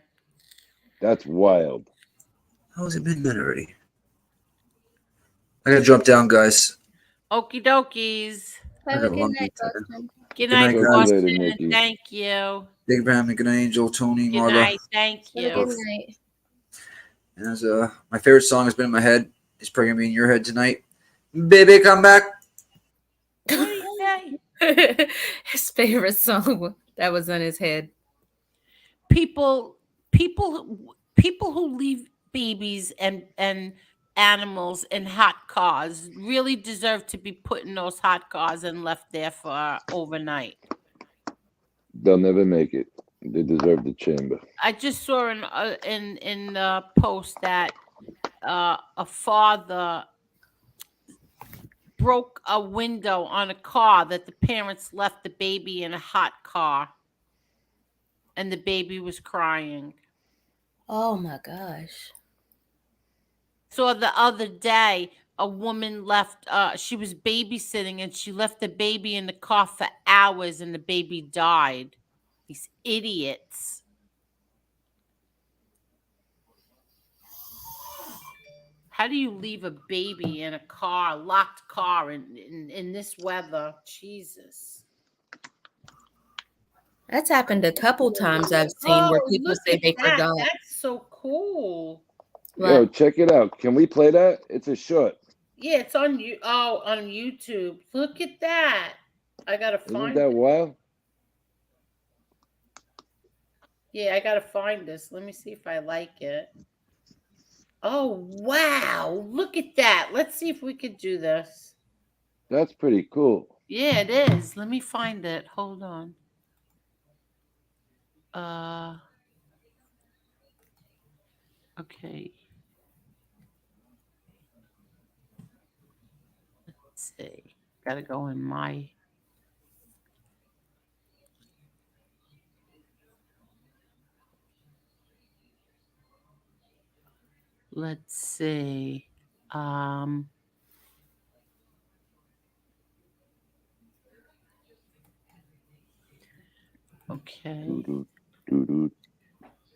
[SPEAKER 3] That's wild.
[SPEAKER 6] How has it been midnight already? I gotta jump down, guys.
[SPEAKER 2] Okie dokies.
[SPEAKER 5] Have
[SPEAKER 6] I
[SPEAKER 5] a
[SPEAKER 6] got a
[SPEAKER 5] good
[SPEAKER 6] long
[SPEAKER 5] night,
[SPEAKER 6] day today.
[SPEAKER 5] Boston.
[SPEAKER 2] Good
[SPEAKER 6] night,
[SPEAKER 2] night,
[SPEAKER 6] guys.
[SPEAKER 3] Talk to you later,
[SPEAKER 2] Boston.
[SPEAKER 3] Nikki.
[SPEAKER 2] Thank you.
[SPEAKER 6] Big Bram, good night, Angel, Tony,
[SPEAKER 2] Good
[SPEAKER 6] Marla.
[SPEAKER 2] night. Thank
[SPEAKER 5] Have a
[SPEAKER 2] you.
[SPEAKER 5] good night.
[SPEAKER 6] And as my favorite song has been in my head. It's probably gonna be in your head tonight. Baby, come back.
[SPEAKER 2] What do you say?
[SPEAKER 5] His favorite song that was on his head.
[SPEAKER 2] People who leave babies and animals in hot cars really deserve to be put in those hot cars and left there for overnight.
[SPEAKER 3] They'll never make it. They deserve the chamber.
[SPEAKER 2] I just saw in the post that a father broke a window on a car that the parents left the baby in a hot car, and the baby was crying.
[SPEAKER 5] Oh my gosh.
[SPEAKER 2] So the other day, a woman left, she was babysitting and she left the baby in the car for hours and the baby died. These idiots. How do you leave a baby in a car, locked car in this weather? Jesus.
[SPEAKER 5] That's happened a couple times I've seen where people
[SPEAKER 2] look
[SPEAKER 5] say
[SPEAKER 2] at
[SPEAKER 5] they
[SPEAKER 2] that.
[SPEAKER 5] forgot.
[SPEAKER 2] That's so cool.
[SPEAKER 3] Yo,
[SPEAKER 5] What?
[SPEAKER 3] check it out. Can we play that? It's a short.
[SPEAKER 2] Yeah, it's on you. Oh, on YouTube. Look at that. I gotta
[SPEAKER 3] Isn't
[SPEAKER 2] find
[SPEAKER 3] that
[SPEAKER 2] it.
[SPEAKER 3] wild?
[SPEAKER 2] Yeah, I gotta find this. Let me see if I like it. Oh wow! Look at that. Let's see if we could do this.
[SPEAKER 3] That's pretty cool.
[SPEAKER 2] Yeah, it is. Let me find it. Hold on. Okay. Let's see. Gotta go in my. Let's see. Okay.
[SPEAKER 3] Doo-doo, doo-doo.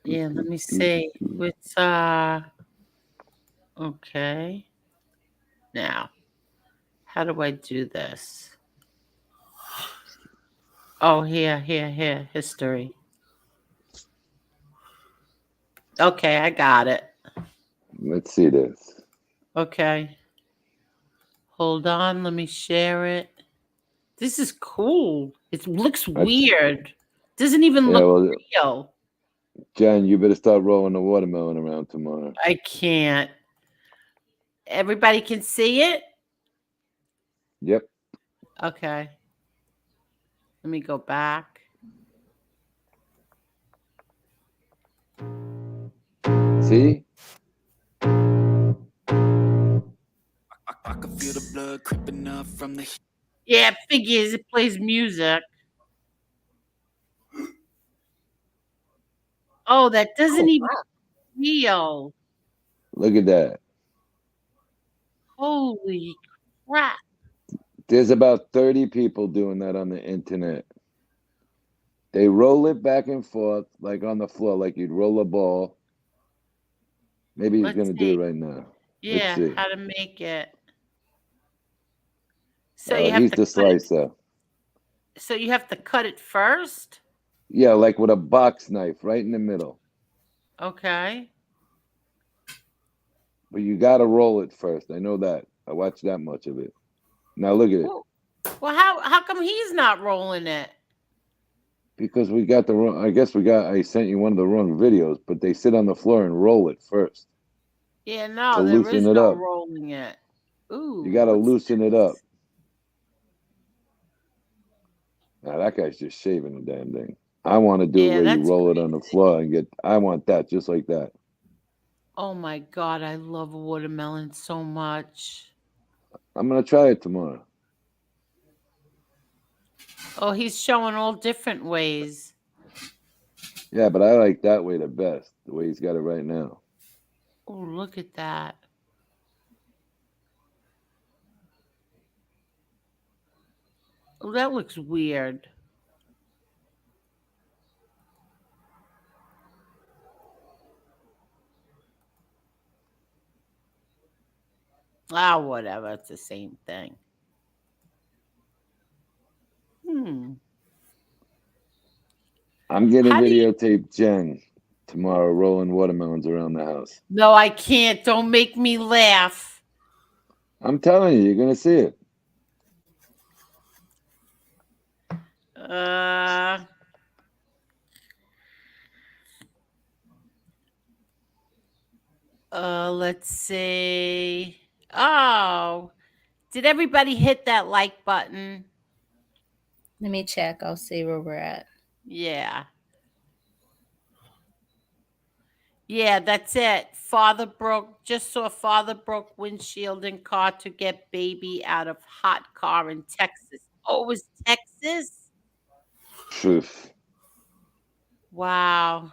[SPEAKER 2] Yeah, let me see. It's okay. Now, how do I do this? Oh, here, history. Okay, I got it.
[SPEAKER 3] Let's see this.
[SPEAKER 2] Okay. Hold on, let me share it. This is cool. It looks weird. Doesn't even
[SPEAKER 3] Yeah,
[SPEAKER 2] look
[SPEAKER 3] well,
[SPEAKER 2] real.
[SPEAKER 3] Jen, you better start rolling the watermelon around tomorrow.
[SPEAKER 2] I can't. Everybody can see it?
[SPEAKER 3] Yep.
[SPEAKER 2] Okay. Let me go back.
[SPEAKER 3] See?
[SPEAKER 7] I can feel the blood creeping up from the.
[SPEAKER 2] Yeah, it figures it plays music. Oh, that doesn't even feel.
[SPEAKER 3] Look at that.
[SPEAKER 2] Holy crap.
[SPEAKER 3] There's about 30 people doing that on the internet. They roll it back and forth, like on the floor, like you'd roll a ball. Maybe he's
[SPEAKER 2] Let's
[SPEAKER 3] going to
[SPEAKER 2] see.
[SPEAKER 3] do it right now.
[SPEAKER 2] Yeah,
[SPEAKER 3] Let's see.
[SPEAKER 2] how to make it. So you have
[SPEAKER 3] He's
[SPEAKER 2] to
[SPEAKER 3] the
[SPEAKER 2] cut it.
[SPEAKER 3] slicer.
[SPEAKER 2] So you have to cut it first?
[SPEAKER 3] Yeah, like with a box knife right in the middle.
[SPEAKER 2] Okay.
[SPEAKER 3] But you got to roll it first. I know that. I watched that much of it. Now look at it.
[SPEAKER 2] Ooh. Well, how come he's not rolling it?
[SPEAKER 3] Because we got the wrong. I sent you one of the wrong videos, but they sit on the floor and roll it first
[SPEAKER 2] Yeah,
[SPEAKER 3] to
[SPEAKER 2] no, there
[SPEAKER 3] loosen
[SPEAKER 2] is
[SPEAKER 3] it
[SPEAKER 2] no
[SPEAKER 3] up.
[SPEAKER 2] rolling it. Ooh,
[SPEAKER 3] You got to
[SPEAKER 2] what's
[SPEAKER 3] loosen it
[SPEAKER 2] this?
[SPEAKER 3] up. Now that guy's just shaving the damn thing. I want to do it
[SPEAKER 2] Yeah,
[SPEAKER 3] where you
[SPEAKER 2] that's
[SPEAKER 3] roll it on the
[SPEAKER 2] crazy.
[SPEAKER 3] floor and get. I want that just like that.
[SPEAKER 2] Oh my God, I love watermelon so much.
[SPEAKER 3] I'm gonna try it tomorrow.
[SPEAKER 2] Oh, he's showing all different ways.
[SPEAKER 3] Yeah, but I like that way the best. The way he's got it right now.
[SPEAKER 2] Oh, look at that. Oh, that looks weird. Ah, whatever. It's the same thing.
[SPEAKER 3] I'm gonna
[SPEAKER 2] How do you?
[SPEAKER 3] videotape Jen tomorrow rolling watermelons around the house.
[SPEAKER 2] No, I can't. Don't make me laugh.
[SPEAKER 3] I'm telling you, you're gonna see it.
[SPEAKER 2] Let's see. Oh, did everybody hit that like button?
[SPEAKER 5] Let me check. I'll see where we're at.
[SPEAKER 2] Yeah. Yeah, that's it. Just saw father broke windshield in car to get baby out of hot car in Texas. Oh, it was Texas?
[SPEAKER 3] Truth.
[SPEAKER 2] Wow.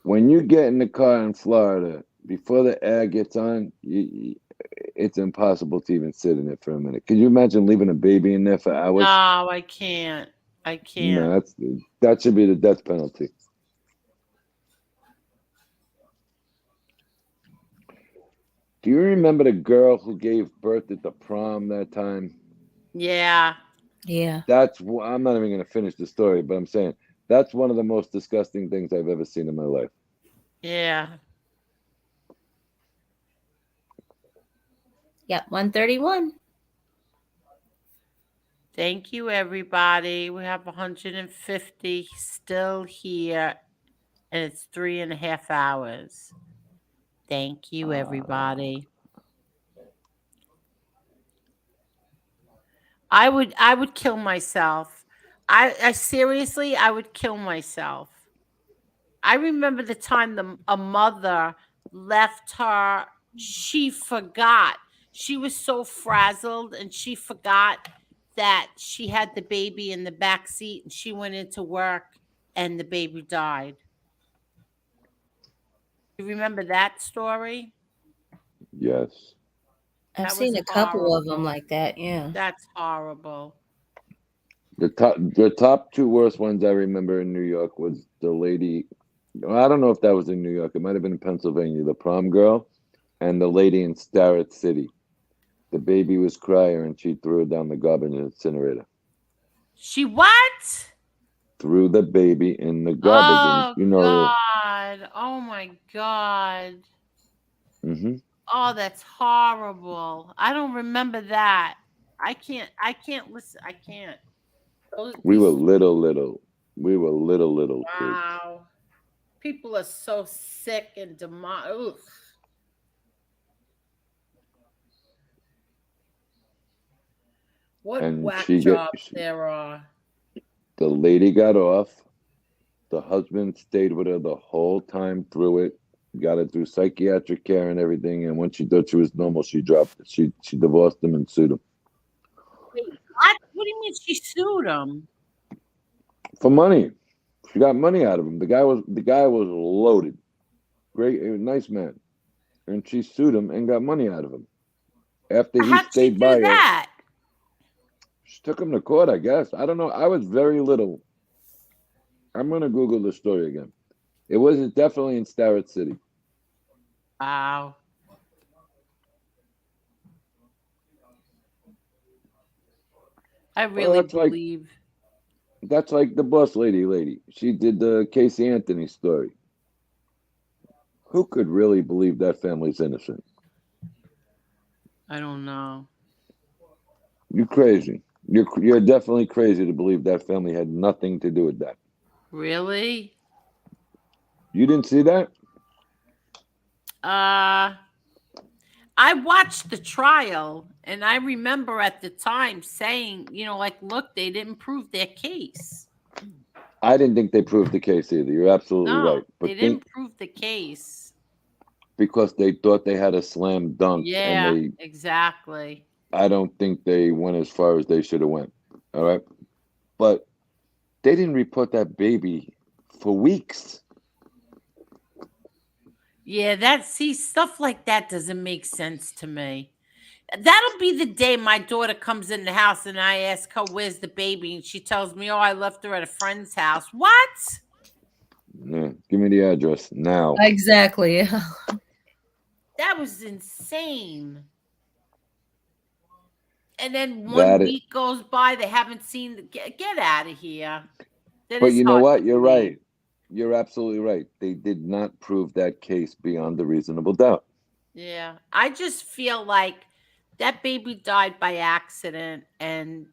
[SPEAKER 3] When you get in the car in Florida, before the air gets on, it's impossible to even sit in it for a minute. Could you imagine leaving a baby in there for hours?
[SPEAKER 2] No, I can't. I can't.
[SPEAKER 3] No, that should be the death penalty. Do you remember the girl who gave birth at the prom that time?
[SPEAKER 2] Yeah.
[SPEAKER 5] Yeah.
[SPEAKER 3] I'm not even going to finish the story, but I'm saying that's one of the most disgusting things I've ever seen in my life.
[SPEAKER 2] Yeah.
[SPEAKER 5] Yep. 131.
[SPEAKER 2] Thank you, everybody. We have 150 still here, and it's 3.5 hours. Thank you, everybody. I would kill myself. I seriously, I would kill myself. I remember the time a mother left her. She forgot. She was so frazzled, and she forgot that she had the baby in the back seat, and she went into work, and the baby died. You remember that story?
[SPEAKER 3] Yes.
[SPEAKER 5] I've
[SPEAKER 2] That
[SPEAKER 5] seen
[SPEAKER 2] was
[SPEAKER 5] a couple of them
[SPEAKER 2] horrible.
[SPEAKER 5] like that. Yeah.
[SPEAKER 2] That's horrible.
[SPEAKER 3] The top two worst ones I remember in New York was the lady. I don't know if that was in New York. It might have been in Pennsylvania. The prom girl and the lady in Starrett City. The baby was crying and she threw it down the garbage incinerator.
[SPEAKER 2] She what?
[SPEAKER 3] Threw the baby in the garbage,
[SPEAKER 2] Oh
[SPEAKER 3] and
[SPEAKER 2] God! Oh my God!
[SPEAKER 3] Mm-hmm.
[SPEAKER 2] Oh, that's horrible. I don't remember that. I can't listen. I can't.
[SPEAKER 3] We were little. We were little kids.
[SPEAKER 2] Wow. People are so sick and demonic. What
[SPEAKER 3] And
[SPEAKER 2] whack jobs there are.
[SPEAKER 3] The lady got off. The husband stayed with her the whole time through it. Got her through psychiatric care and everything. And when she thought she was normal, she dropped it. She divorced him and sued him.
[SPEAKER 2] Wait, what? What do you mean she sued him?
[SPEAKER 3] For money. She got money out of him. The guy was loaded. Great, nice man. And she sued him and got money out of him. After he stayed by her.
[SPEAKER 2] That?
[SPEAKER 3] She took him to court, I guess. I don't know. I was very little. I'm going to Google the story again. It was definitely in Starrett City.
[SPEAKER 2] Wow. I really believe.
[SPEAKER 3] That's like the boss lady. She did the Casey Anthony story. Who could really believe that family's innocent?
[SPEAKER 2] I don't know.
[SPEAKER 3] You're crazy. You're definitely crazy to believe that family had nothing to do with that.
[SPEAKER 2] Really?
[SPEAKER 3] You didn't see that?
[SPEAKER 2] I watched the trial, and I remember at the time saying, like, look, they didn't prove their case.
[SPEAKER 3] I didn't think they proved the case either. You're absolutely
[SPEAKER 2] No,
[SPEAKER 3] right.
[SPEAKER 2] they didn't prove the case.
[SPEAKER 3] Because they thought they had a slam dunk,
[SPEAKER 2] Yeah,
[SPEAKER 3] and
[SPEAKER 2] exactly.
[SPEAKER 3] I don't think they went as far as they should have went. All right, but they didn't report that baby for weeks.
[SPEAKER 2] Yeah, stuff like that doesn't make sense to me. That'll be the day my daughter comes in the house and I ask her, where's the baby? And she tells me, oh, I left her at a friend's house. What?
[SPEAKER 3] Yeah, give me the address now.
[SPEAKER 5] Exactly.
[SPEAKER 2] That was insane. And then one week goes by, they haven't seen get out of here.
[SPEAKER 3] But you know what? You're right. You're absolutely right. They did not prove that case beyond a reasonable doubt.
[SPEAKER 2] Yeah. I just feel like that baby died by accident and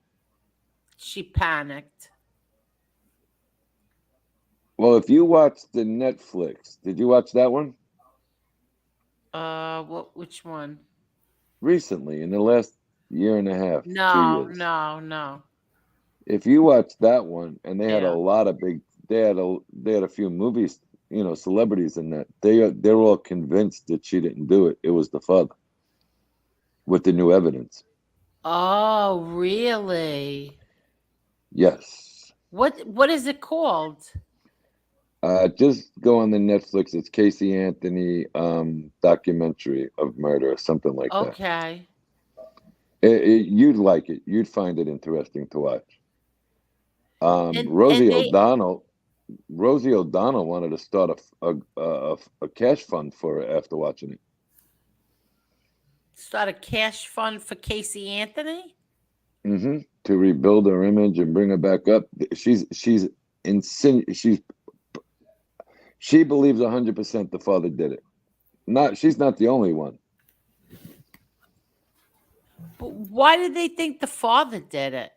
[SPEAKER 2] she panicked.
[SPEAKER 3] Well, if you watched the Netflix, did you watch that one?
[SPEAKER 2] Which one?
[SPEAKER 3] Recently, in the last year and a half, 2 years.
[SPEAKER 2] No.
[SPEAKER 3] If you watch that one, and they had
[SPEAKER 2] Yeah.
[SPEAKER 3] a lot of they had a few movies, celebrities in that. They're all convinced that she didn't do it. It was the father, with the new evidence.
[SPEAKER 2] Oh, really?
[SPEAKER 3] Yes.
[SPEAKER 2] What is it called?
[SPEAKER 3] Just go on the Netflix. It's Casey Anthony documentary of murder or something like that.
[SPEAKER 2] Okay.
[SPEAKER 3] You'd like it. You'd find it interesting to watch. Rosie O'Donnell wanted to start a cash fund for it after watching it.
[SPEAKER 2] Start a cash fund for Casey Anthony?
[SPEAKER 3] Mm-hmm. To rebuild her image and bring her back up. She believes 100% the father did it. She's not the only one.
[SPEAKER 2] But why did they think the father did it?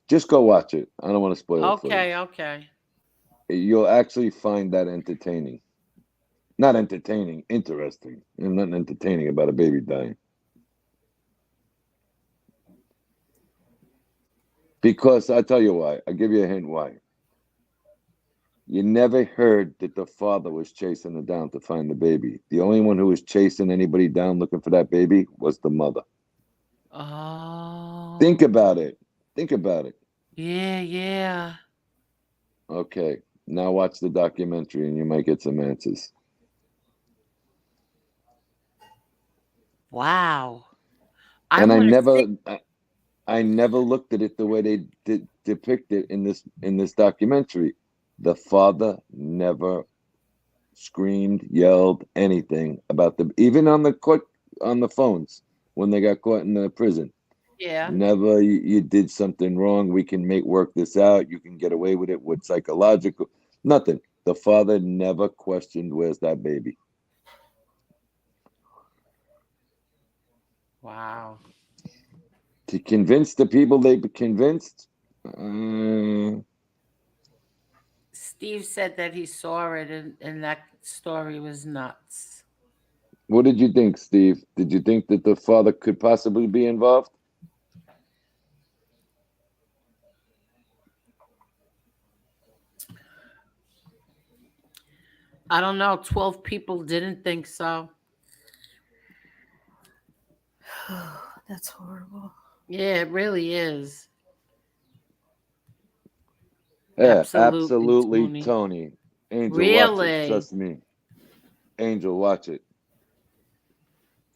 [SPEAKER 3] Just go watch it. I don't want to spoil it for you.
[SPEAKER 2] Okay.
[SPEAKER 3] You'll actually find that entertaining. Not entertaining, interesting. There's nothing entertaining about a baby dying. Because I'll tell you why. I'll give you a hint why. You never heard that the father was chasing her down to find the baby. The only one who was chasing anybody down looking for that baby was the mother.
[SPEAKER 2] Oh.
[SPEAKER 3] Think about it.
[SPEAKER 2] Yeah.
[SPEAKER 3] Okay. Now watch the documentary and you might get some answers.
[SPEAKER 2] Wow.
[SPEAKER 3] I never looked at it the way they depict it in this documentary. The father never screamed, yelled, anything about them, even on the phones when they got caught in the prison.
[SPEAKER 2] Yeah.
[SPEAKER 3] Never, you did something wrong. We can work this out. You can get away with it with psychological. Nothing. The father never questioned, where's that baby?
[SPEAKER 2] Wow.
[SPEAKER 3] To convince the people they convinced.
[SPEAKER 2] Steve said that he saw it and that story was nuts.
[SPEAKER 3] What did you think, Steve? Did you think that the father could possibly be involved?
[SPEAKER 2] I don't know. 12 people didn't think so.
[SPEAKER 5] That's horrible.
[SPEAKER 2] Yeah, it really is.
[SPEAKER 3] Yeah, absolutely, Tony. Angel,
[SPEAKER 2] really?
[SPEAKER 3] Watch it. Trust me. Angel, watch it.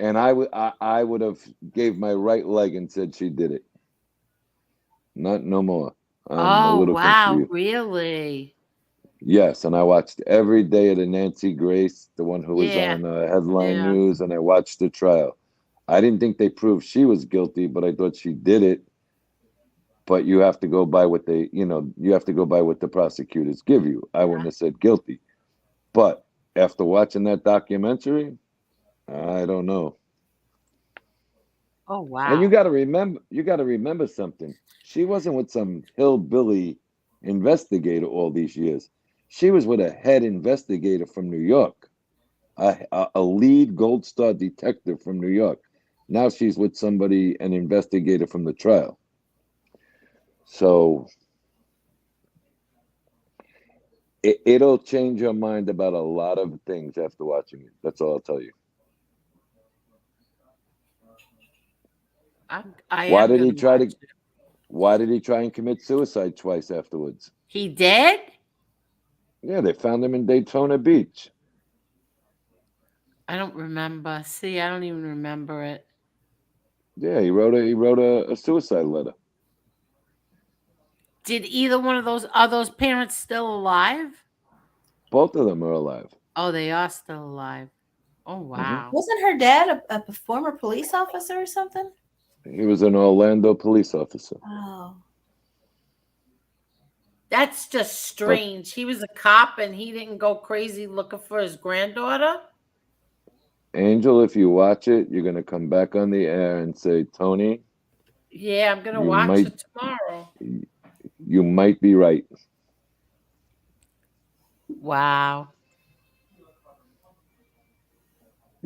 [SPEAKER 3] And I would have gave my right leg and said she did it. Not no more. I'm a little confused.
[SPEAKER 2] Really?
[SPEAKER 3] Yes, and I watched every day of the Nancy Grace, the one who was on headline news, and I watched the trial. I didn't think they proved she was guilty, but I thought she did it. But you have to go by what the prosecutors give you. I wouldn't have said guilty. But after watching that documentary, I don't know.
[SPEAKER 2] Oh wow.
[SPEAKER 3] And you got to remember something. She wasn't with some hillbilly investigator all these years. She was with a head investigator from New York, a lead Gold Star detective from New York. Now she's with an investigator from the trial. So it'll change your mind about a lot of things after watching it. That's all I'll tell you.
[SPEAKER 2] I
[SPEAKER 3] Why
[SPEAKER 2] am
[SPEAKER 3] did he
[SPEAKER 2] gonna
[SPEAKER 3] try
[SPEAKER 2] watch
[SPEAKER 3] to?
[SPEAKER 2] it.
[SPEAKER 3] Why did he try and commit suicide twice afterwards?
[SPEAKER 2] He did?
[SPEAKER 3] Yeah, they found him in Daytona Beach.
[SPEAKER 2] I don't remember. See, I don't even remember it.
[SPEAKER 3] Yeah, he wrote a suicide letter.
[SPEAKER 2] Did either one of those are those parents still alive?
[SPEAKER 3] Both of them are alive.
[SPEAKER 2] Oh, they are still alive. Oh
[SPEAKER 3] Mm-hmm.
[SPEAKER 2] wow.
[SPEAKER 5] Wasn't her dad a former police officer or something?
[SPEAKER 3] He was an Orlando police officer.
[SPEAKER 5] Oh.
[SPEAKER 2] That's just strange. He was a cop and he didn't go crazy looking for his granddaughter.
[SPEAKER 3] Angel, if you watch it, you're gonna come back on the air and say, Tony,
[SPEAKER 2] Yeah, I'm gonna
[SPEAKER 3] you
[SPEAKER 2] watch
[SPEAKER 3] might
[SPEAKER 2] it tomorrow.
[SPEAKER 3] you might be right.
[SPEAKER 2] Wow.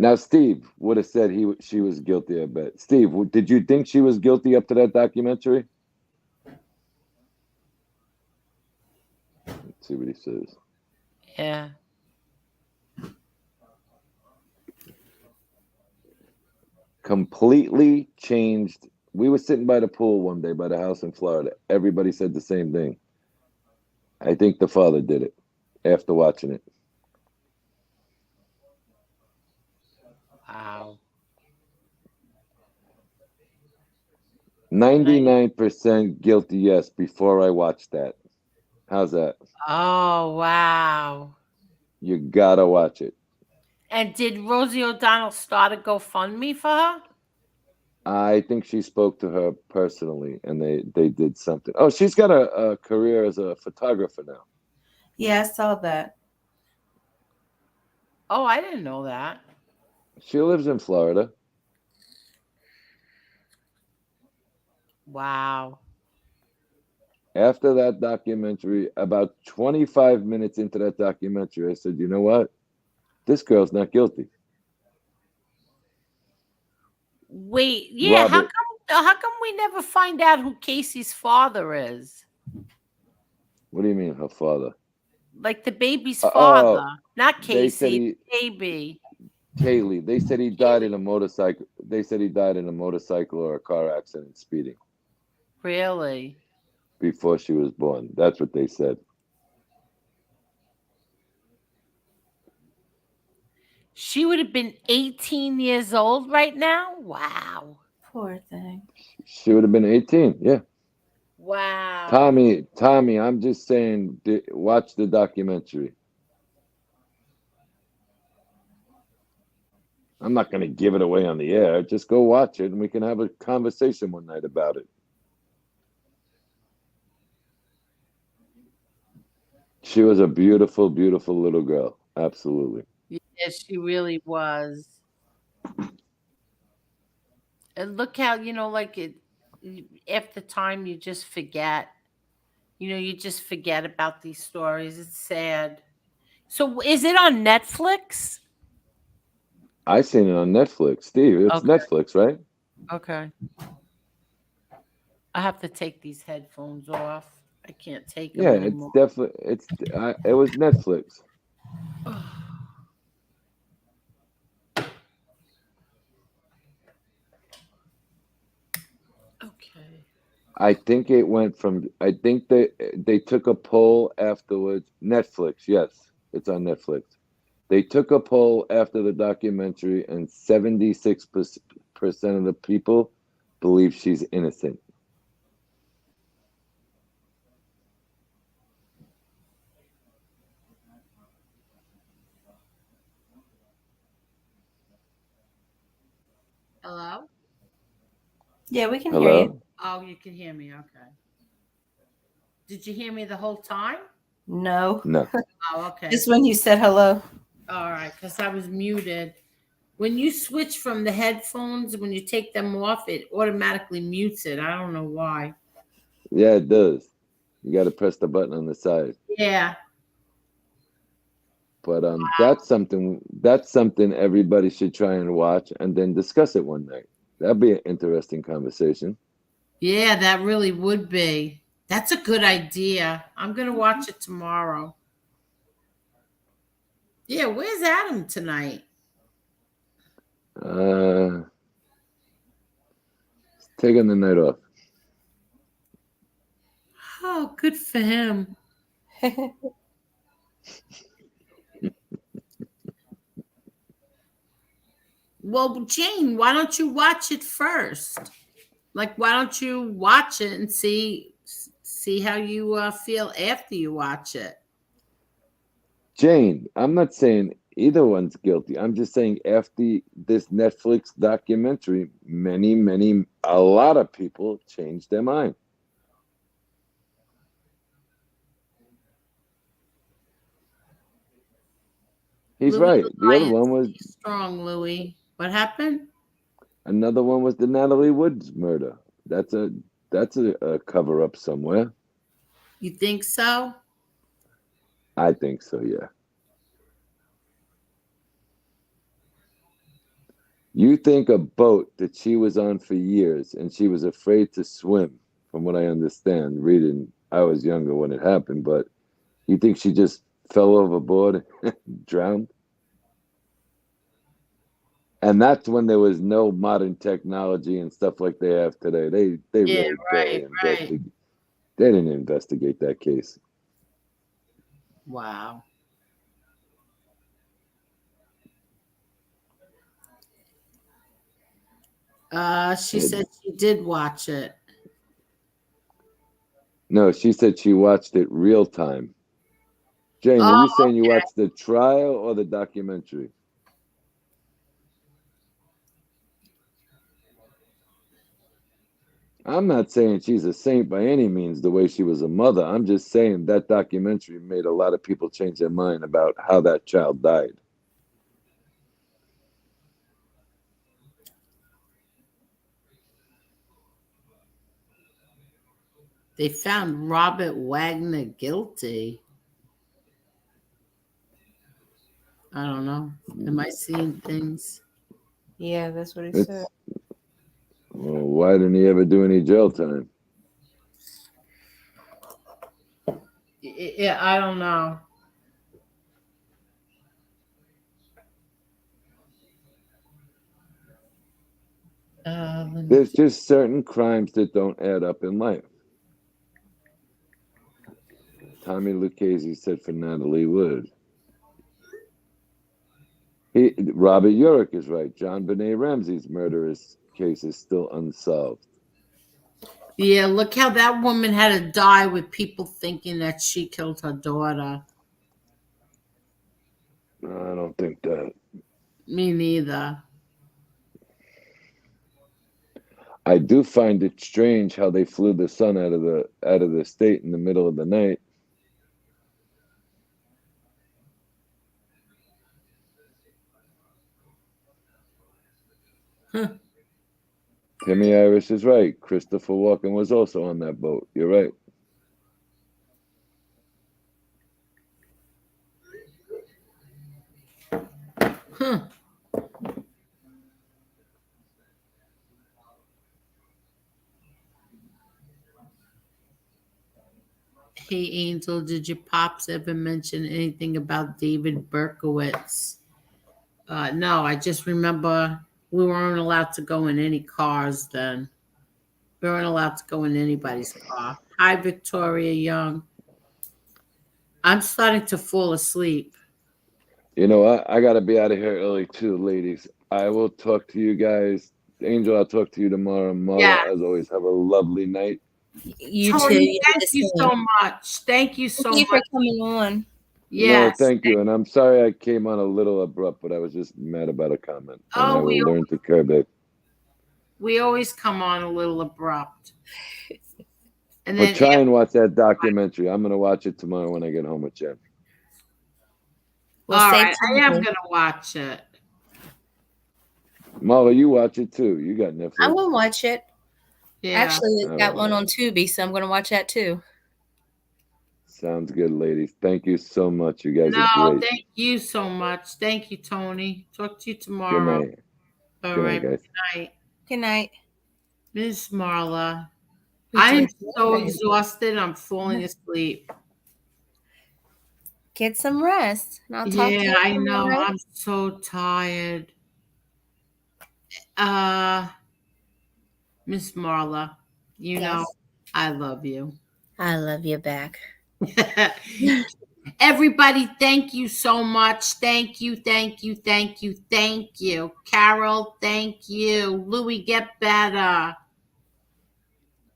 [SPEAKER 3] Now, Steve would have said she was guilty, I bet. Steve, did you think she was guilty up to that documentary? Let's see what he says.
[SPEAKER 2] Yeah.
[SPEAKER 3] Completely changed. We were sitting by the pool one day by the house in Florida. Everybody said the same thing. I think the father did it after watching it.
[SPEAKER 2] Wow.
[SPEAKER 3] 99% guilty, yes, before I watched that. How's that?
[SPEAKER 2] Oh wow.
[SPEAKER 3] You gotta watch it.
[SPEAKER 2] And did Rosie O'Donnell start a GoFundMe for her?
[SPEAKER 3] I think she spoke to her personally and they did something. Oh, she's got a career as a photographer now.
[SPEAKER 5] Yeah, I saw that.
[SPEAKER 2] Oh, I didn't know that.
[SPEAKER 3] She lives in Florida.
[SPEAKER 2] Wow.
[SPEAKER 3] After that documentary, about 25 minutes into that documentary, I said, you know what? This girl's not guilty.
[SPEAKER 2] Wait, yeah,
[SPEAKER 3] Robert,
[SPEAKER 2] how come we never find out who Casey's father is?
[SPEAKER 3] what do you mean, her father?
[SPEAKER 2] Like the baby's
[SPEAKER 3] Oh,
[SPEAKER 2] father. Not
[SPEAKER 3] they said
[SPEAKER 2] Casey, baby.
[SPEAKER 3] Kaylee. They said he died in a motorcycle. They said he died in a motorcycle or a car accident speeding
[SPEAKER 2] Really?
[SPEAKER 3] before she was born. That's what they said.
[SPEAKER 2] She would have been 18 years old right now? Wow.
[SPEAKER 5] Poor thing.
[SPEAKER 3] She would have been 18. Yeah.
[SPEAKER 2] Wow.
[SPEAKER 3] Tommy, I'm just saying, watch the documentary. I'm not going to give it away on the air. Just go watch it and we can have a conversation one night about it. She was a beautiful, beautiful little girl. Absolutely.
[SPEAKER 2] Yes, she really was. And look how, like after time you just forget. You just forget about these stories. It's sad. So is it on Netflix?
[SPEAKER 3] I seen it on Netflix. Steve, it's
[SPEAKER 2] Okay.
[SPEAKER 3] Netflix, right?
[SPEAKER 2] Okay. I have to take these headphones off. I can't take them
[SPEAKER 3] Yeah,
[SPEAKER 2] anymore.
[SPEAKER 3] it's definitely it was Netflix.
[SPEAKER 2] Okay.
[SPEAKER 3] I think they took a poll afterwards. Netflix, yes, it's on Netflix. They took a poll after the documentary, and 76% of the people believe she's innocent.
[SPEAKER 2] Hello?
[SPEAKER 5] Yeah, we can hear you.
[SPEAKER 3] Hello?
[SPEAKER 2] Oh, you can hear me. Okay. Did you hear me the whole time?
[SPEAKER 5] No.
[SPEAKER 3] No.
[SPEAKER 2] Oh, okay.
[SPEAKER 5] Just when you said hello.
[SPEAKER 2] All right, because I was muted. When you switch from the headphones, when you take them off, it automatically mutes it. I don't know why.
[SPEAKER 3] Yeah, it does. You got to press the button on the side.
[SPEAKER 2] Yeah.
[SPEAKER 3] But that's something everybody should try and watch and then discuss it one night. That'd be an interesting conversation.
[SPEAKER 2] Yeah, that really would be. That's a good idea. I'm going to watch it tomorrow. Yeah, where's Adam tonight?
[SPEAKER 3] Taking the night off.
[SPEAKER 2] Oh, good for him. Well, Jane, why don't you watch it first? Like, why don't you watch it and see how you feel after you watch it?
[SPEAKER 3] Jane, I'm not saying either one's guilty. I'm just saying after this Netflix documentary, a lot of people changed their mind. He's
[SPEAKER 2] Louis,
[SPEAKER 3] right. The other one was
[SPEAKER 2] strong, Louis. What happened?
[SPEAKER 3] another one was the Natalie Woods murder. That's a cover up somewhere.
[SPEAKER 2] You think so?
[SPEAKER 3] I think so, yeah. You think a boat that she was on for years and she was afraid to swim, from what I understand, reading, I was younger when it happened, but you think she just fell overboard and drowned? And that's when there was no modern technology and stuff like they have today. They really barely investigate. They didn't investigate that case.
[SPEAKER 2] Wow. She said she did watch it.
[SPEAKER 3] No, she said she watched it real time. Jane, are you saying you watched the trial or the documentary? I'm not saying she's a saint by any means, the way she was a mother. I'm just saying that documentary made a lot of people change their mind about how that child died.
[SPEAKER 2] They found Robert Wagner guilty. I don't know. Am I seeing things?
[SPEAKER 5] Yeah, that's what he said.
[SPEAKER 3] Well, why didn't he ever do any jail time?
[SPEAKER 2] Yeah, I don't know.
[SPEAKER 3] There's just certain crimes that don't add up in life. Tommy Lucchese said for Natalie Wood. Robert Urich is right. John Benet Ramsey's murderous case is still unsolved.
[SPEAKER 2] Yeah, look how that woman had to die with people thinking that she killed her daughter.
[SPEAKER 3] No, I don't think that.
[SPEAKER 2] Me neither.
[SPEAKER 3] I do find it strange how they flew the son out of the state in the middle of the night.
[SPEAKER 2] Huh.
[SPEAKER 3] Timmy Irish is right. Christopher Walken was also on that boat. You're right.
[SPEAKER 2] Huh. Hey, Angel, did your pops ever mention anything about David Berkowitz? No, I just remember we weren't allowed to go in any cars then. We weren't allowed to go in anybody's car. Hi, Victoria Young. I'm starting to fall asleep.
[SPEAKER 3] You know what? I got to be out of here early too, ladies. I will talk to you guys. Angel, I'll talk to you tomorrow. Mara, as always, have a lovely night.
[SPEAKER 5] You
[SPEAKER 2] Tony,
[SPEAKER 5] too.
[SPEAKER 2] thank you so much. Thank you so
[SPEAKER 5] Thank you
[SPEAKER 2] much
[SPEAKER 5] for coming on.
[SPEAKER 2] Yes.
[SPEAKER 3] No, thank you. And I'm sorry I came on a little abrupt, but I was just mad about a comment. And I will learn to curb it.
[SPEAKER 2] We always come on a little abrupt. And
[SPEAKER 3] But try and watch that documentary. I'm going to watch it tomorrow when I get home with Jen.
[SPEAKER 2] Well, all right, I am going to watch it.
[SPEAKER 3] Marla, you watch it too. You got Netflix.
[SPEAKER 5] I will watch it.
[SPEAKER 1] Yeah.
[SPEAKER 5] Actually, it's got
[SPEAKER 3] Alright.
[SPEAKER 5] one on Tubi, so I'm going to watch that too.
[SPEAKER 3] Sounds good, ladies. Thank you so much. You guys
[SPEAKER 1] No,
[SPEAKER 3] are great.
[SPEAKER 1] thank you so much. Thank you, Tony. Talk to you
[SPEAKER 3] Good
[SPEAKER 1] tomorrow.
[SPEAKER 3] night.
[SPEAKER 1] All
[SPEAKER 3] Good
[SPEAKER 1] right.
[SPEAKER 3] night, guys.
[SPEAKER 1] Good night.
[SPEAKER 5] Good night.
[SPEAKER 1] Miss Marla.
[SPEAKER 5] We
[SPEAKER 1] I am
[SPEAKER 5] did.
[SPEAKER 1] so exhausted. I'm falling asleep.
[SPEAKER 5] Get some rest. And I'll talk to
[SPEAKER 1] Yeah,
[SPEAKER 5] you
[SPEAKER 1] I know.
[SPEAKER 5] tomorrow.
[SPEAKER 1] I'm so tired. Miss Marla, you know,
[SPEAKER 5] Yes.
[SPEAKER 1] I love you.
[SPEAKER 5] I love you back.
[SPEAKER 1] Everybody, thank you so much. Thank you, thank you, thank you, thank you. Carol, thank you. Louis, get better.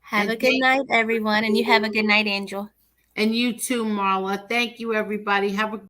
[SPEAKER 5] Have
[SPEAKER 1] And
[SPEAKER 5] a good night, everyone. And you have a good night, Angel.
[SPEAKER 1] And you too, Marla. Thank you, everybody. Have a